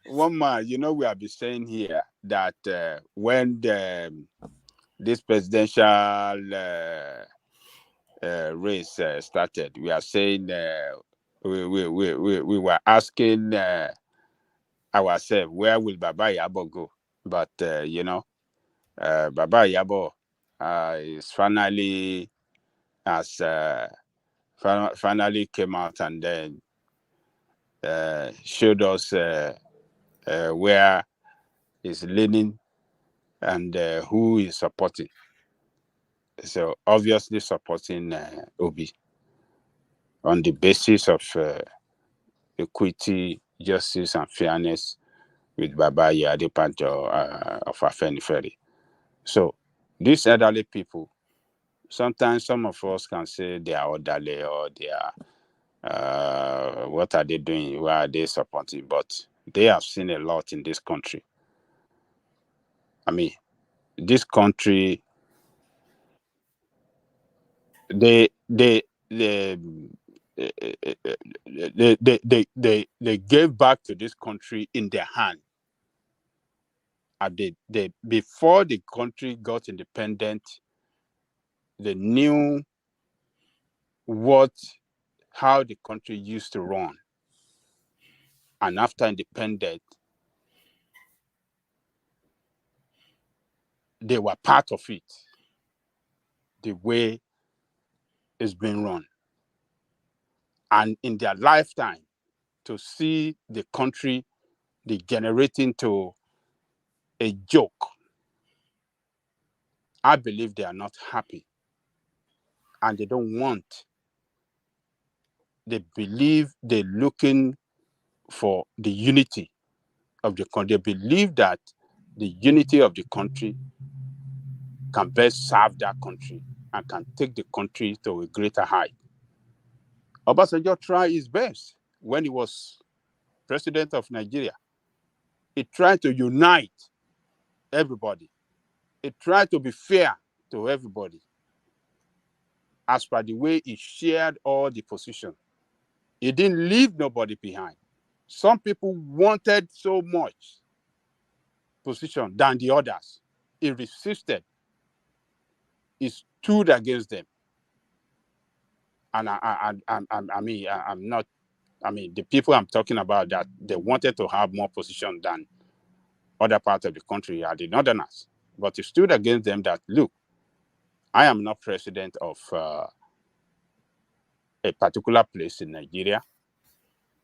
One man, you know, we have been saying here that when this presidential race started, we are saying we were asking ourselves, where will Baba Yabo go? But you know, Baba Yabo is finally finally came out and then showed us where he's leaning and who is supporting. So obviously supporting Obi on the basis of equity, justice, and fairness with Baba Adepanjo of Afenifere. So these elderly people, sometimes some of us can say they are elderly or they are what are they doing? Why are they supporting? But they have seen a lot in this country. I mean, this country, they gave back to this country in their hand. Before the country got independent, they knew how the country used to run. And after independence, they were part of it, the way it's been run. And in their lifetime, to see the country degenerating to a joke, I believe they are not happy. And they don't want. They believe they're looking for the unity of the country. They believe that the unity of the country can best serve that country and can take the country to a greater height. Obasanjo tried his best when he was president of Nigeria. He tried to unite everybody. He tried to be fair to everybody as per the way he shared all the positions. He didn't leave nobody behind. Some people wanted so much position than the others. He resisted. He stood against them. And the people I'm talking about that they wanted to have more position than other parts of the country are the northerners. But he stood against them that, look, I am not president of a particular place in Nigeria,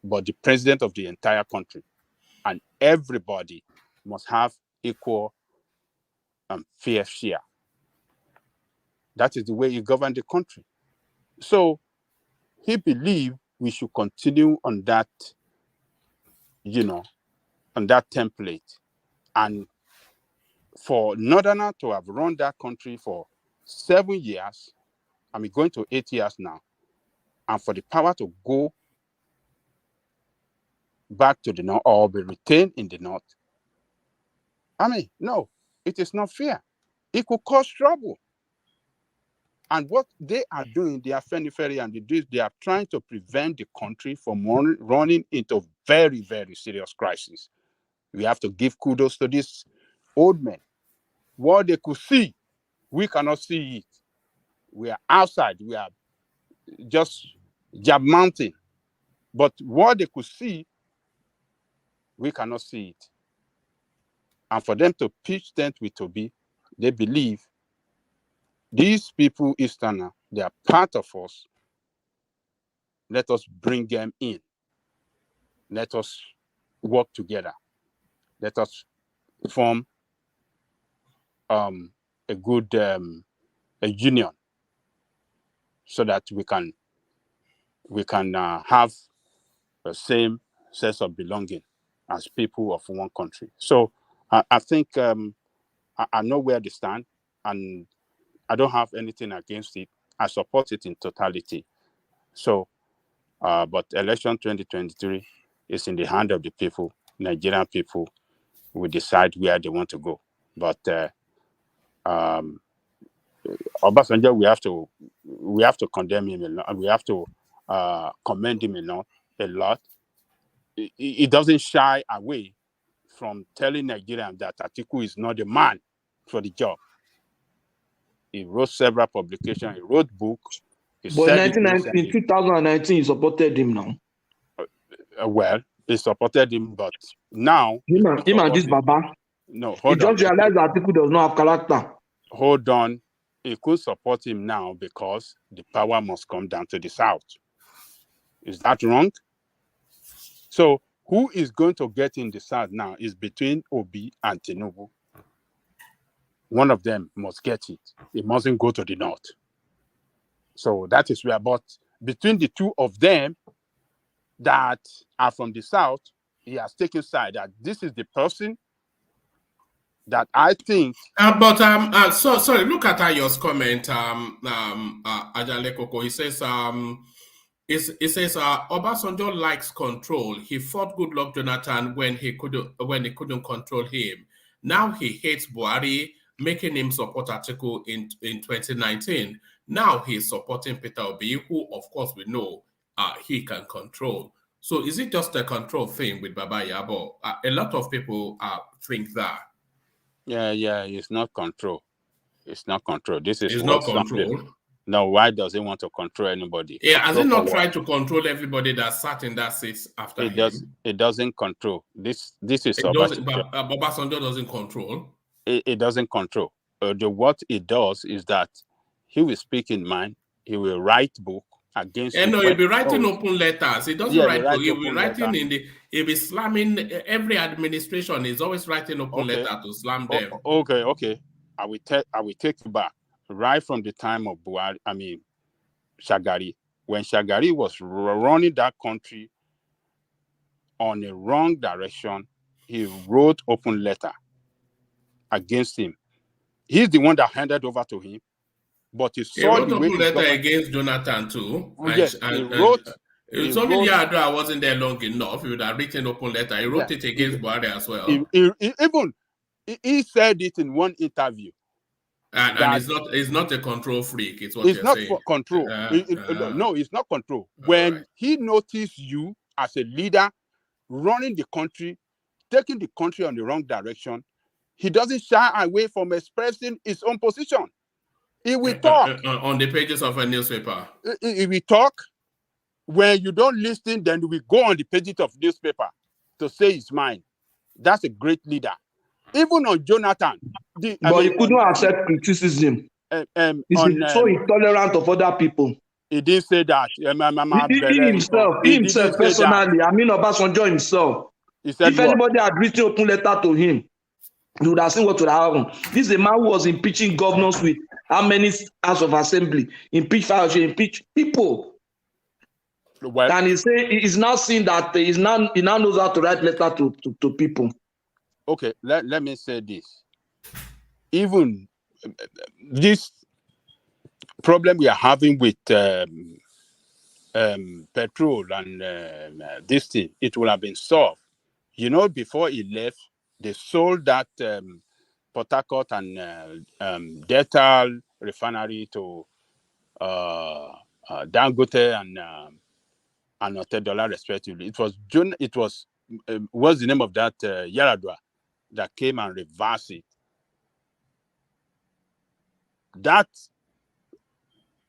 but the president of the entire country. And everybody must have equal and fair share. That is the way he governed the country. So he believed we should continue on that, on that template. And for Northerner to have run that country for 7 years, going to 8 years now, and for the power to go back to the north or be retained in the north, no, it is not fair. It could cause trouble. And what they are doing, they are Afenifere and they are trying to prevent the country from running into very, very serious crisis. We have to give kudos to these old men. What they could see, we cannot see it. We are outside. We are just jab mountain. But what they could see, we cannot see it. And for them to pitch tent with Obi, they believe these people, Easterner, they are part of us. Let us bring them in. Let us work together. Let us form a good a union, so that we can have the same sense of belonging as people of one country. So I think I know where they stand, and I don't have anything against it. I support it in totality. So, but election 2023 is in the hand of the people. Nigerian people will decide where they want to go. But Obasanjo, we have to condemn him a lot. We have to commend him a lot. He doesn't shy away from telling Nigerians that Atiku is not the man for the job. He wrote several publications. He wrote books. But in 2019, he supported him now. Well, he supported him, but now him and this Baba. No, hold on. He just realized that Atiku does not have character. Hold on. He could support him now because the power must come down to the South. Is that wrong? So who is going to get in the South now is between Obi and Tinubu. One of them must get it. It mustn't go to the North. So that is where, but between the two of them that are from the South, he has taken side that this is the person that I think. So sorry, look at Ayo's comment. Ajale Koko, he says Obasanjo likes control. He fought Goodluck Jonathan when he couldn't control him. Now he hates Buhari, making him support Atiku in 2019. Now he's supporting Peter Obi, who of course we know he can control. So is it just a control thing with Baba Yabo? A lot of people think that. Yeah, it's not control. It's not control. This is it's not control. No, why does he want to control anybody? Yeah, has he not tried to control everybody that sat in that seat after him? It doesn't control. This is Obasanjo doesn't control. It doesn't control. What it does is that he will speak in mind. He will write book against. No, he'll be writing open letters. He doesn't write. He'll be writing he'll be slamming every administration. He's always writing open letter to slam them. Okay. I will take you back right from the time of Buhari. I mean, Shagari. When Shagari was running that country on a wrong direction, he wrote open letter against him. He's the one that handed over to him, but he wrote open letter against Jonathan too. Yes, he wrote. It's only Yadra wasn't there long enough. He would have written open letter. He wrote it against Buhari as well. He said it in one interview. And it's not a control freak. It's what it's you're not saying. For control. No, it's not control. When he noticed you as a leader running the country, taking the country on the wrong direction, he doesn't shy away from expressing his own position. He will talk on the pages of a newspaper. He will talk. When you don't listen, then we go on the pages of newspaper to say his mind. That's a great leader. Even on Jonathan. He couldn't accept criticism. He's so intolerant of other people. He didn't say that. He himself personally, I mean Obasanjo himself. He said if anybody had written open letter to him, you would have seen what would happen. This is a man who was impeaching governors with how many House of Assembly? Impeach people. Well, and he's now seeing that he now knows how to write letter to people. Okay, let me say this. Even this problem we are having with petrol and this thing, it will have been solved. You know, before he left, they sold that Port Harcourt and Delta refinery to Dangote and Otedola respectively. It was what's the name of that Yaradua that came and reversed it.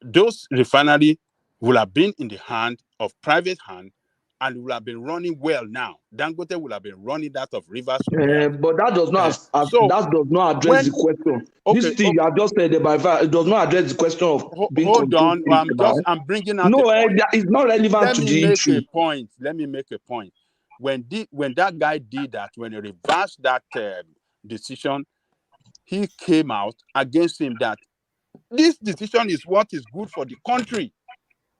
Those refinery will have been in the hand of private hand and will have been running well now. Dangote will have been running that of Rivers. But that does not that does not address the question. This thing you have just said about it does not address the question of being hold on. controlled. I'm bringing out No, a point. it's not relevant to the issue. Let me make a point. When that guy did that, when he reversed that decision, he came out against him that this decision is what is good for the country.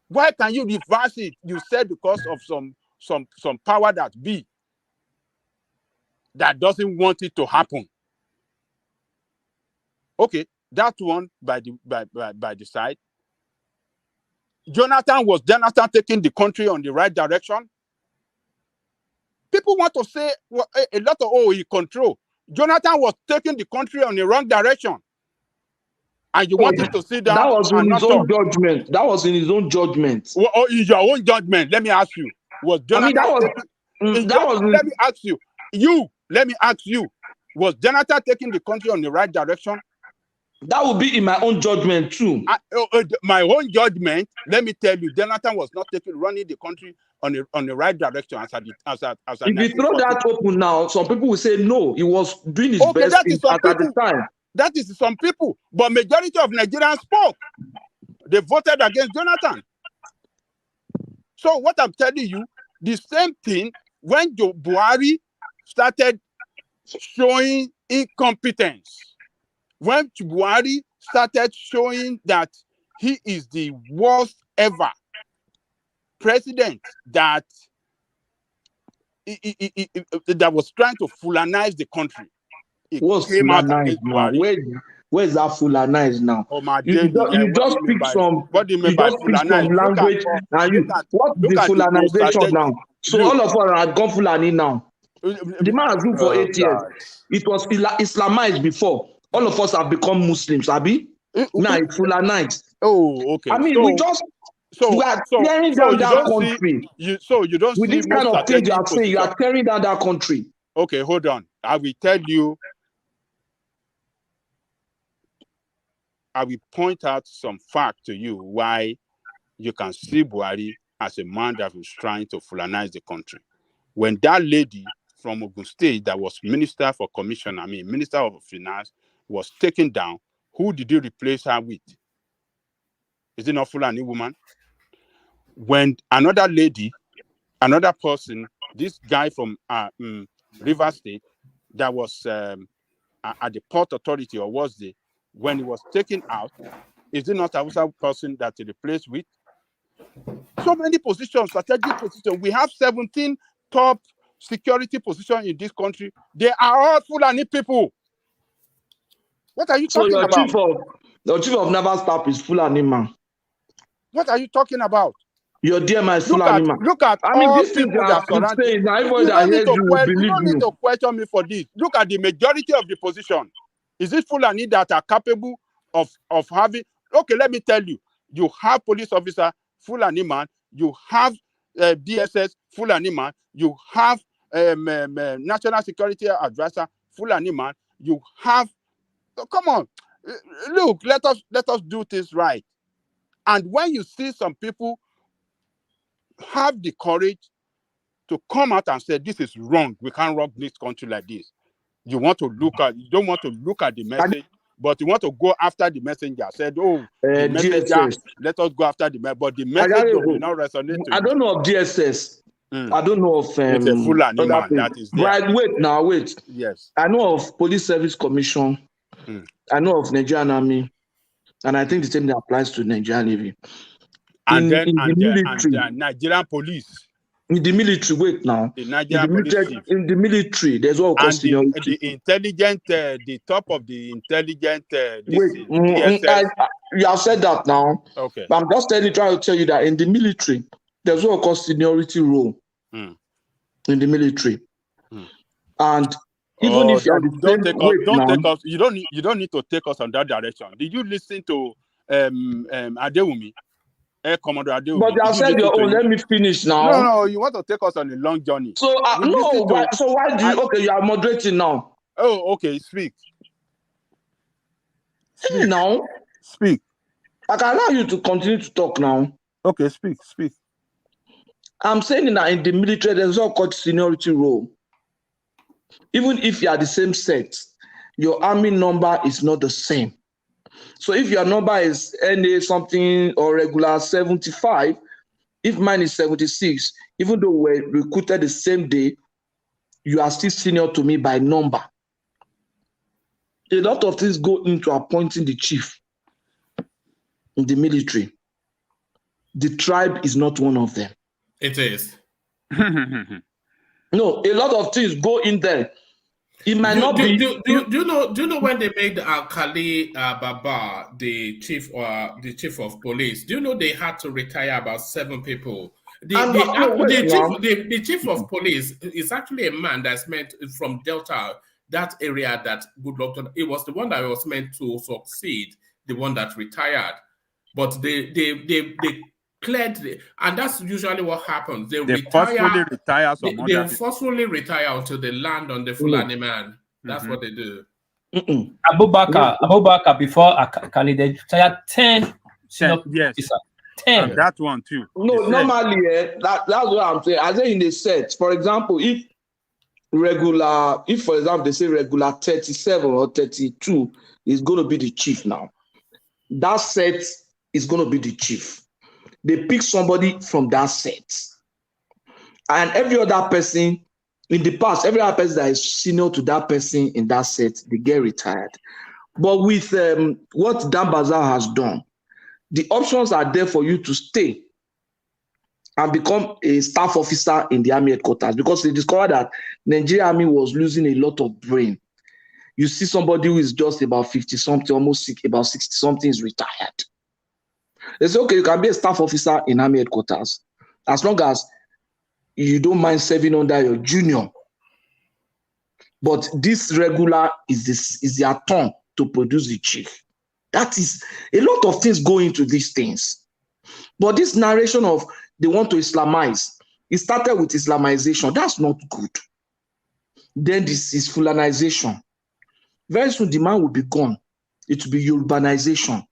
Why can you reverse it? You said because of some power that be that doesn't want it to happen. Okay, that one by the side. Was Jonathan taking the country on the right direction? People want to say a lot of he control. Jonathan was taking the country on the wrong direction. And you wanted to sit down. That was in his own judgment. That was in his own judgment. Well, in your own judgment, let me ask you. Was Jonathan let me ask you. Let me ask you. Was Jonathan taking the country on the right direction? That would be in my own judgment too. My own judgment, let me tell you, Jonathan was not running the country on the right direction as if you throw that open now, some people will say no, he was doing his best at the time. That is some people, but majority of Nigerians spoke. They voted against Jonathan. So what I'm telling you, the same thing when Buhari started showing incompetence, when Buhari started showing that he is the worst ever president that that was trying to Fulanize the country. What's Fulanize now? Where's that Fulanize now? Oh my you just speak some language and what's the Fulanization now? So all of us are gone Fulani now. The man has ruled for 8 years. It was Islamized before. All of us have become Muslims, Abi. Now it's Fulanized. Oh, okay. I mean, we are tearing down that country. You don't with see this kind of thing you are saying, you are tearing down that country. Okay, hold on. I will tell you. I will point out some fact to you why you can see Buhari as a man that was trying to Fulanize the country. When that lady from Ogun State that was Minister of Finance was taken down, who did he replace her with? Is it not Fulani woman? When another lady, another person, this guy from River State that was at the Port Authority or was the when he was taken out, is it not a person that he replaced with? So many positions, strategic positions. We have 17 top security positions in this country. They are all Fulani people. What are you talking about? Your chief of naval staff is Fulani man. What are you talking about? Your DMI is Fulani man. Look at all these people that surround you. You don't need to question me for this. Look at the majority of the position. Is it Fulani that are capable of having? Okay, let me tell you. You have police officer, Fulani man. You have DSS, Fulani man. You have national security advisor, Fulani man. You have. Come on, look. Let us do this right. And when you see some people have the courage to come out and say this is wrong, we can't rock this country like this. You don't want to look at the message, but you want to go after the messenger. Said, oh, the messenger, let us go after the messenger. But the message will not resonate. I don't know of DSS. I don't know of it's a Fulani man that is there. Right, wait. Yes. I know of Police Service Commission. I know of Nigerian Army. And I think the same thing applies to Nigerian Navy. And Nigerian police. In the military, wait now. In the military, there's what and the intelligent, the top of the intelligent. You have said that now. Okay. But I'm just trying to tell you that in the military, there's what called seniority role. In the military, and even if you don't need to take us on that direction. Did you listen to Adewumi? Commander Adewumi. But I said your own. Let me finish now. No, you want to take us on a long journey. So why do you? Okay, you are moderating now. Oh, okay. Speak. Now. Speak. I can allow you to continue to talk now. Okay, speak. I'm saying that in the military, there's what called seniority role. Even if you are the same sex, your army number is not the same. So if your number is NA something or regular 75, if mine is 76, even though we're recruited the same day, you are still senior to me by number. A lot of things go into appointing the chief in the military. The tribe is not one of them. It is. No, a lot of things go in there. It might not be. Do you know when they made Kali Baba the chief of police? Do you know they had to retire about 7 people? The chief of police is actually a man that's meant from Delta, that area that Goodluck. It was the one that was meant to succeed, the one that retired, but they cleared, and that's usually what happens. They forcefully retire. They forcefully retire until they land on the Fulani man. That's what they do. Abubakar before Kali, they retired 10. Yes. 10. And that one too. No, normally, that's what I'm saying. I say in a set, for example, if for example, they say regular 37 or 32 is going to be the chief now. That set is going to be the chief. They pick somebody from that set. And every other person, in the past, every other person that is senior to that person in that set, they get retired. But with what Dan Bazar has done, the options are there for you to stay and become a staff officer in the army headquarters, because they discovered that Nigerian army was losing a lot of brain. You see somebody who is just about 50-something, almost about 60-something is retired. They say, okay, you can be a staff officer in army headquarters as long as you don't mind serving under your junior. But this regular is their turn to produce the chief. That is, a lot of things go into these things. But this narration of they want to Islamize, it started with Islamization. That's not good. Then this is Fulanization. Very soon the man will be gone. It will be Yorubanization.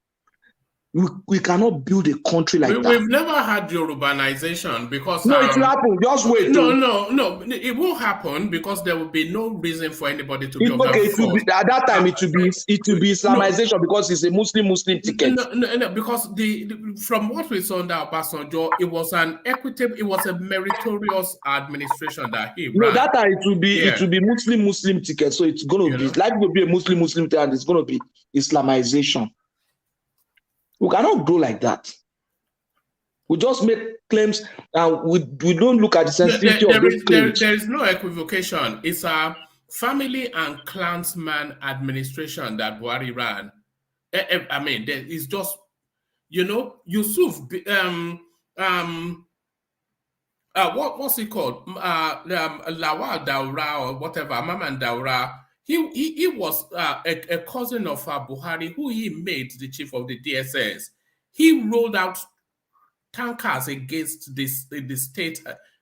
We cannot build a country like that. We've never had Yorubanization because... No, it will happen. Just wait. No. It won't happen because there will be no reason for anybody to be on okay, at that time, it will be Islamization because it's a Muslim ticket. No, because from what we saw under OBASANJO, it was an equitable, it was a meritorious administration that he ran. No, that time it will be Muslim ticket. So it's going to be, like it will be a Muslim ticket, and it's going to be Islamization. We cannot grow like that. We just make claims and we don't look at the sensitivity of those claims. There is no equivocation. It's a family and clansman administration that Buhari ran. I mean, it's just, Yusuf, what's it called? Lawal Daura or whatever, Maman Daura. He was a cousin of Buhari, who he made the chief of the DSS. He rolled out tankers against the state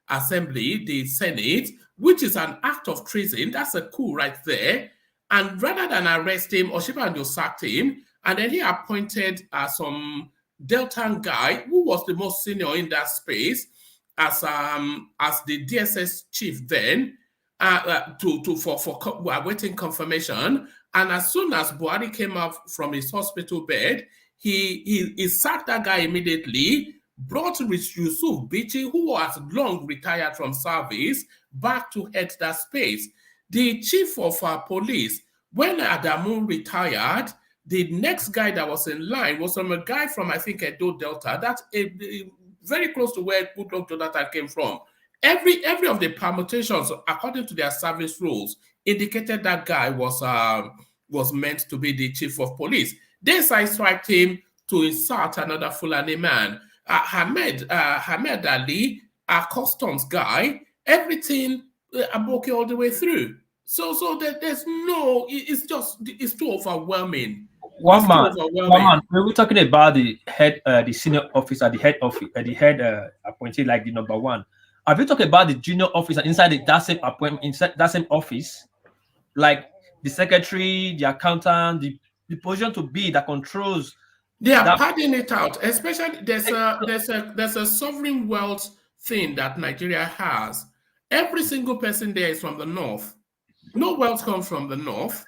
assembly, the Senate, which is an act of treason. That's a coup right there. And rather than arrest him, Oshibanjo sacked him, and then he appointed some Delta guy who was the most senior in that space as the DSS chief then. For awaiting confirmation, and as soon as Buhari came out from his hospital bed, he sacked that guy immediately, brought Yusuf Bichi, who was long retired from service, back to head that space. The chief of police, when Adamu retired, the next guy that was in line was from a guy from, I think, Edo Delta. That's very close to where Goodluck Jonathan came from. Every of the permutations, according to their service rules, indicated that guy was meant to be the chief of police. They sideswiped him to insert another Fulani man. Hamed Ali, a customs guy, everything Aboki all the way through. So there's no, it's too overwhelming. One man. We're talking about the head, the senior officer, the head appointee, like the number one. Have you talked about the junior officer inside that same appointment, inside that same office, like the secretary, the accountant, the position to be that controls? They are padding it out. Especially there's a sovereign wealth thing that Nigeria has. Every single person there is from the north. No wealth comes from the north.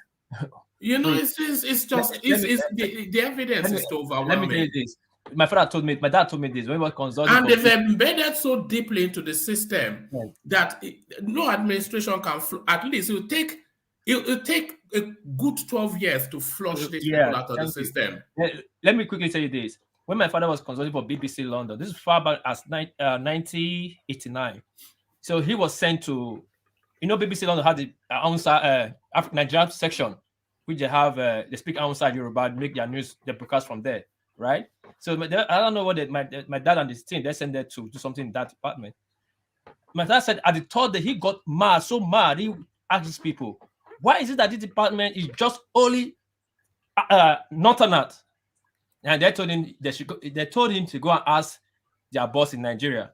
You know, the evidence is too overwhelming. Let me tell you this. My dad told me this when we were consulting. And they've embedded so deeply into the system that no administration can, at least it'll take a good 12 years to flush these people out of the system. Let me quickly tell you this. When my father was consulting for BBC London, this is far back as 1989. So he was sent to, BBC London had the Nigerian section, which they have, they speak outside Yoruba, make their news, they broadcast from there, right? So I don't know what my dad and his team, they sent there to do something in that department. My dad said at the third day, he got mad, so mad, he asked these people, why is it that this department is just only Northerners? And they told him to go and ask their boss in Nigeria.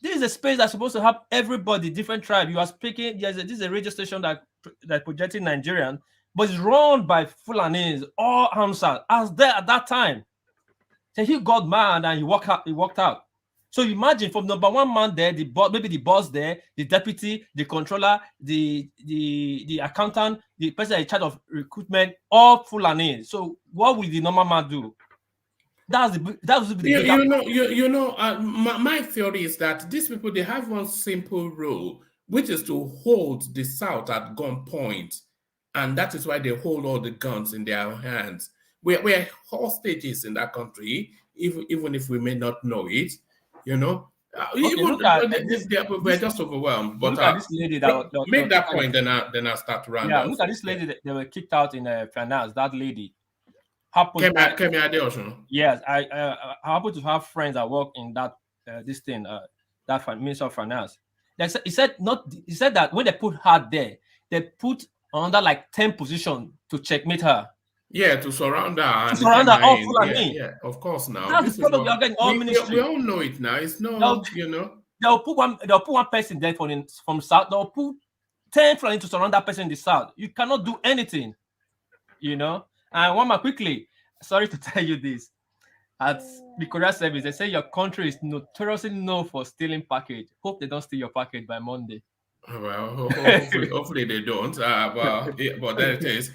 This is a space that's supposed to have everybody, different tribe. You are speaking. This is a radio station that projecting Nigerian, but it's run by Fulanis or Hamsa. I was there at that time. So he got mad and he walked out. So imagine from number one man there, the boss, maybe the boss there, the deputy, the controller, the accountant, the person in charge of recruitment, all Fulani. So what will the normal man do? My theory is that these people, they have one simple rule, which is to hold the South at gunpoint, and that is why they hold all the guns in their hands. We're hostages in that country, even if we may not know it. We're just overwhelmed. But this lady make that point, then I'll start to round up. Look at this lady that they were kicked out in finance. That lady. Yes, I happen to have friends that work in that that Minister of Finance. He said that when they put her there, they put under like 10 positions to checkmate her. Yeah, to surround her. Yeah, of course. Now that's the problem. We are getting all ministry. We all know it now. It's no, They'll put one person there from South. They'll put 10 to surround that person in the South. You cannot do anything. And one more quickly, sorry to tell you this. At the Korea service, they say your country is notoriously known for stealing package. Hope they don't steal your package by Monday. Well, hopefully they don't. But there it is.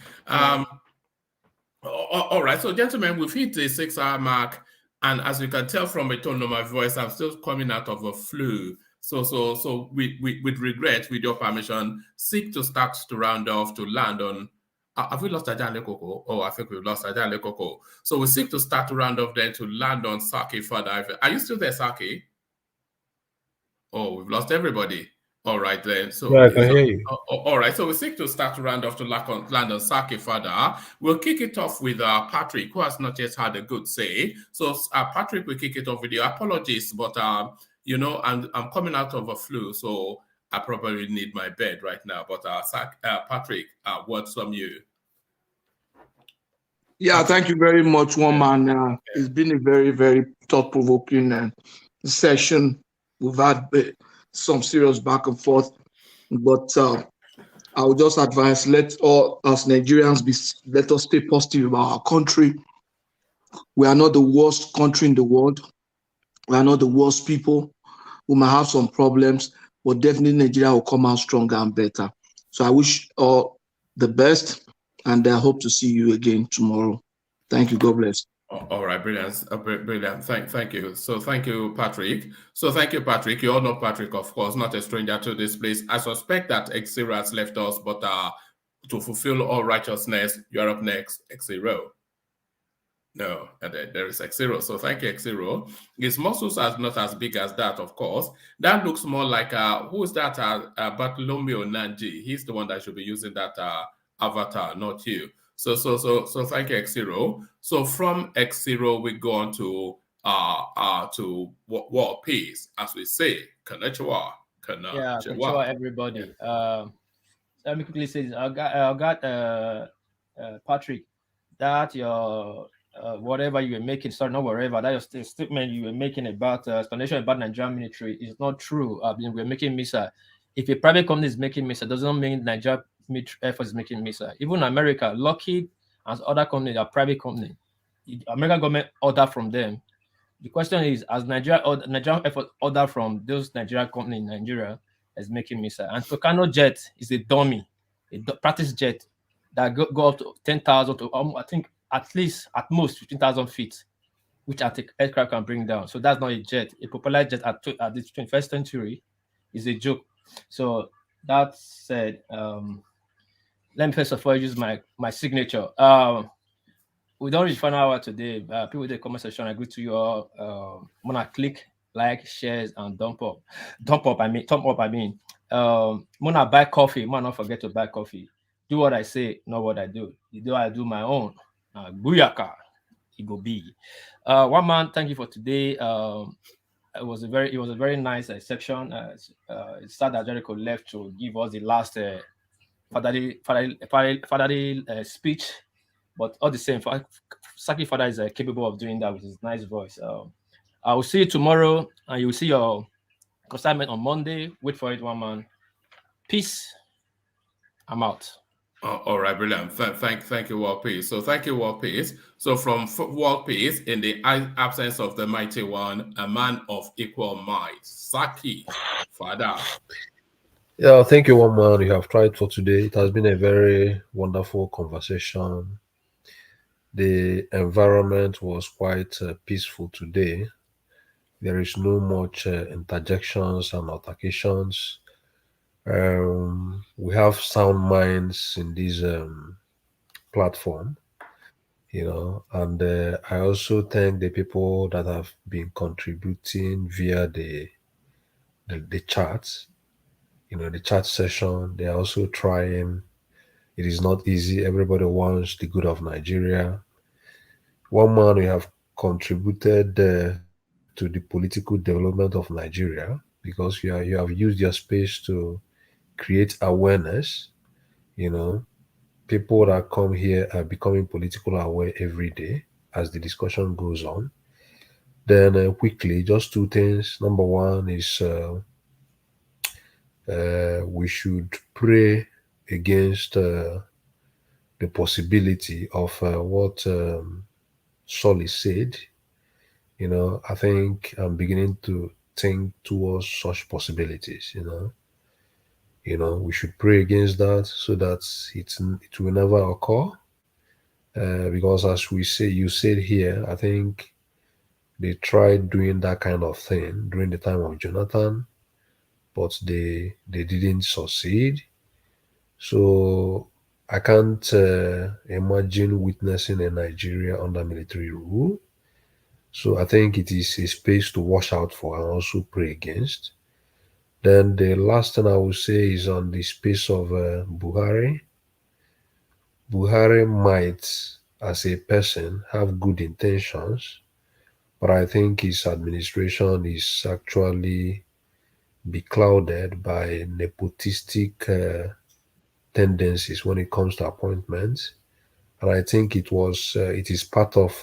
All right, so gentlemen, we've hit the 6-hour mark, and as you can tell from the tone of my voice, I'm still coming out of a flu. So with regret, with your permission, seek to start to round off to land on. Have we lost Ajahn Lekoko? Oh, I think we've lost Ajahn Lekoko. So we seek to start to round off then to land on Saki further. Are you still there, Saki? Oh, we've lost everybody. All right then. So yeah, I can hear you. All right. So we seek to start to round off to land on Saki further. We'll kick it off with Patrick, who has not yet had a good say. So Patrick, we kick it off with you. Apologies, but I'm coming out of a flu, so I probably need my bed right now. But Patrick, what's from you? Yeah, thank you very much, one man. It's been a very, very thought-provoking session. We've had some serious back and forth, but I would just advise, let all us Nigerians let us stay positive about our country. We are not the worst country in the world. We are not the worst people. We might have some problems, but definitely Nigeria will come out stronger and better. So I wish all the best, and I hope to see you again tomorrow. Thank you. God bless. All right, brilliant. Brilliant. Thank you. So thank you, Patrick. You all know Patrick, of course, not a stranger to this place. I suspect that X0 has left us, but to fulfill all righteousness, you're up next, X0. No, there is X0. So thank you, X0. His muscles are not as big as that, of course. That looks more like who is that? Bartolomeo Nanji. He's the one that should be using that avatar, not you. So thank you, X0. So from X0, we go on to war peace, as we say. Konnichiwa. Konnichiwa, everybody. Let me quickly say this. I got Patrick, that your whatever you were making, sorry, not whatever, that your statement you were making about explanation about Nigerian military is not true. We're making missile. If a private company is making missile, doesn't mean Nigeria Air Force is making missile. Even America, Lockheed and other companies are private companies. The American government order from them. The question is, as Nigerian effort order from those Nigerian company in Nigeria is making missile, and Tucano jet is a dummy, practice jet that go up to 10,000 to I think at least at most 15,000 feet, which aircraft can bring down. So that's not a jet. A popular jet at the 21st century is a joke. So that said, let me first of all use my signature. We don't reach final hour today. People in the comment section, I agree to you all. Wanna click, like, shares, and thumb up. I mean. Wanna buy coffee. Wanna not forget to buy coffee. Do what I say, not what I do. You do I do my own. Booyaka. It go be. One man, thank you for today. It was a very nice section. Sad that Jericho left to give us the last fatherly speech, but all the same, Saki Father is capable of doing that with his nice voice. I will see you tomorrow, and you will see your consignment on Monday. Wait for it, one man. Peace. I'm out. All right, brilliant. Thank you, World Peace. So thank you, World Peace. So from World Peace, in the absence of the mighty one, a man of equal might, Saki Father. Yeah, thank you, one man. You have tried for today. It has been a very wonderful conversation. The environment was quite peaceful today. There is no much interjections and altercations. We have sound minds in this platform, and I also thank the people that have been contributing via the chats, the chat session. They are also trying. It is not easy. Everybody wants the good of Nigeria. One man, we have contributed to the political development of Nigeria because you have used your space to create awareness. People that come here are becoming political aware every day as the discussion goes on. Then quickly, just two things. Number one is we should pray against the possibility of what Solly said. I think I'm beginning to think towards such possibilities. We should pray against that so that it will never occur. Because as you said here, I think they tried doing that kind of thing during the time of Jonathan, but they didn't succeed. So I can't imagine witnessing a Nigeria under military rule. So I think it is a space to watch out for and also pray against. Then the last thing I will say is on the space of Buhari. Buhari might, as a person, have good intentions, but I think his administration is actually beclouded by nepotistic tendencies when it comes to appointments, and I think it is part of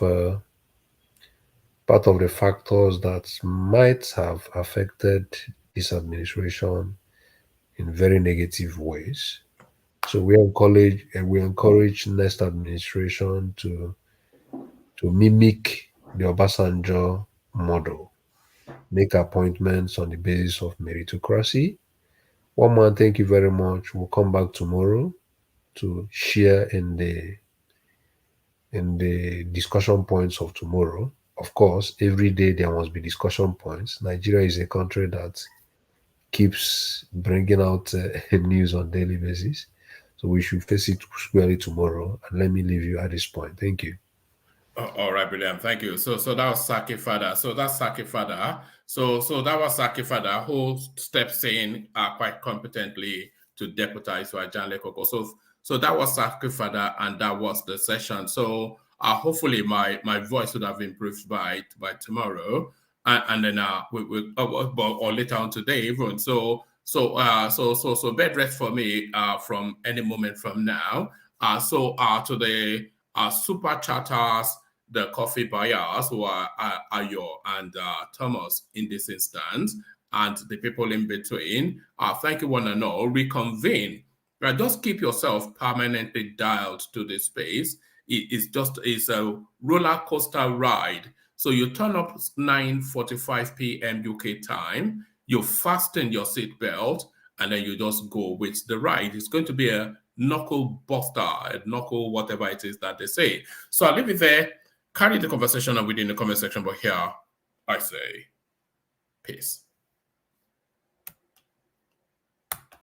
the factors that might have affected this administration in very negative ways. So we encourage next administration to mimic the Obasanjo model, make appointments on the basis of meritocracy. One man, thank you very much. We'll come back tomorrow to share in the discussion points of tomorrow. Of course, every day there must be discussion points. Nigeria is a country that keeps bringing out news on a daily basis. So we should face it squarely tomorrow. And let me leave you at this point. Thank you. All right, brilliant. Thank you. So that was Saki Father. So that's Saki Father. So that was Saki Father who steps in quite competently to deputize to Ajanle Koko. So that was Saki Father, and that was the session. So hopefully my voice would have improved by tomorrow, and then or later on today even. So bed rest for me from any moment from now. To the super chatters, the coffee buyers who are Ayo and Thomas in this instance, and the people in between, thank you one and all. Reconvene. Just keep yourself permanently dialed to this space. It's a roller coaster ride. So you turn up 9:45 p.m. UK time, you fasten your seatbelt, and then you just go with the ride. It's going to be a knuckle buster, a knuckle whatever it is that they say. So I'll leave it there. Carry the conversation on within the comment section, but here I say peace.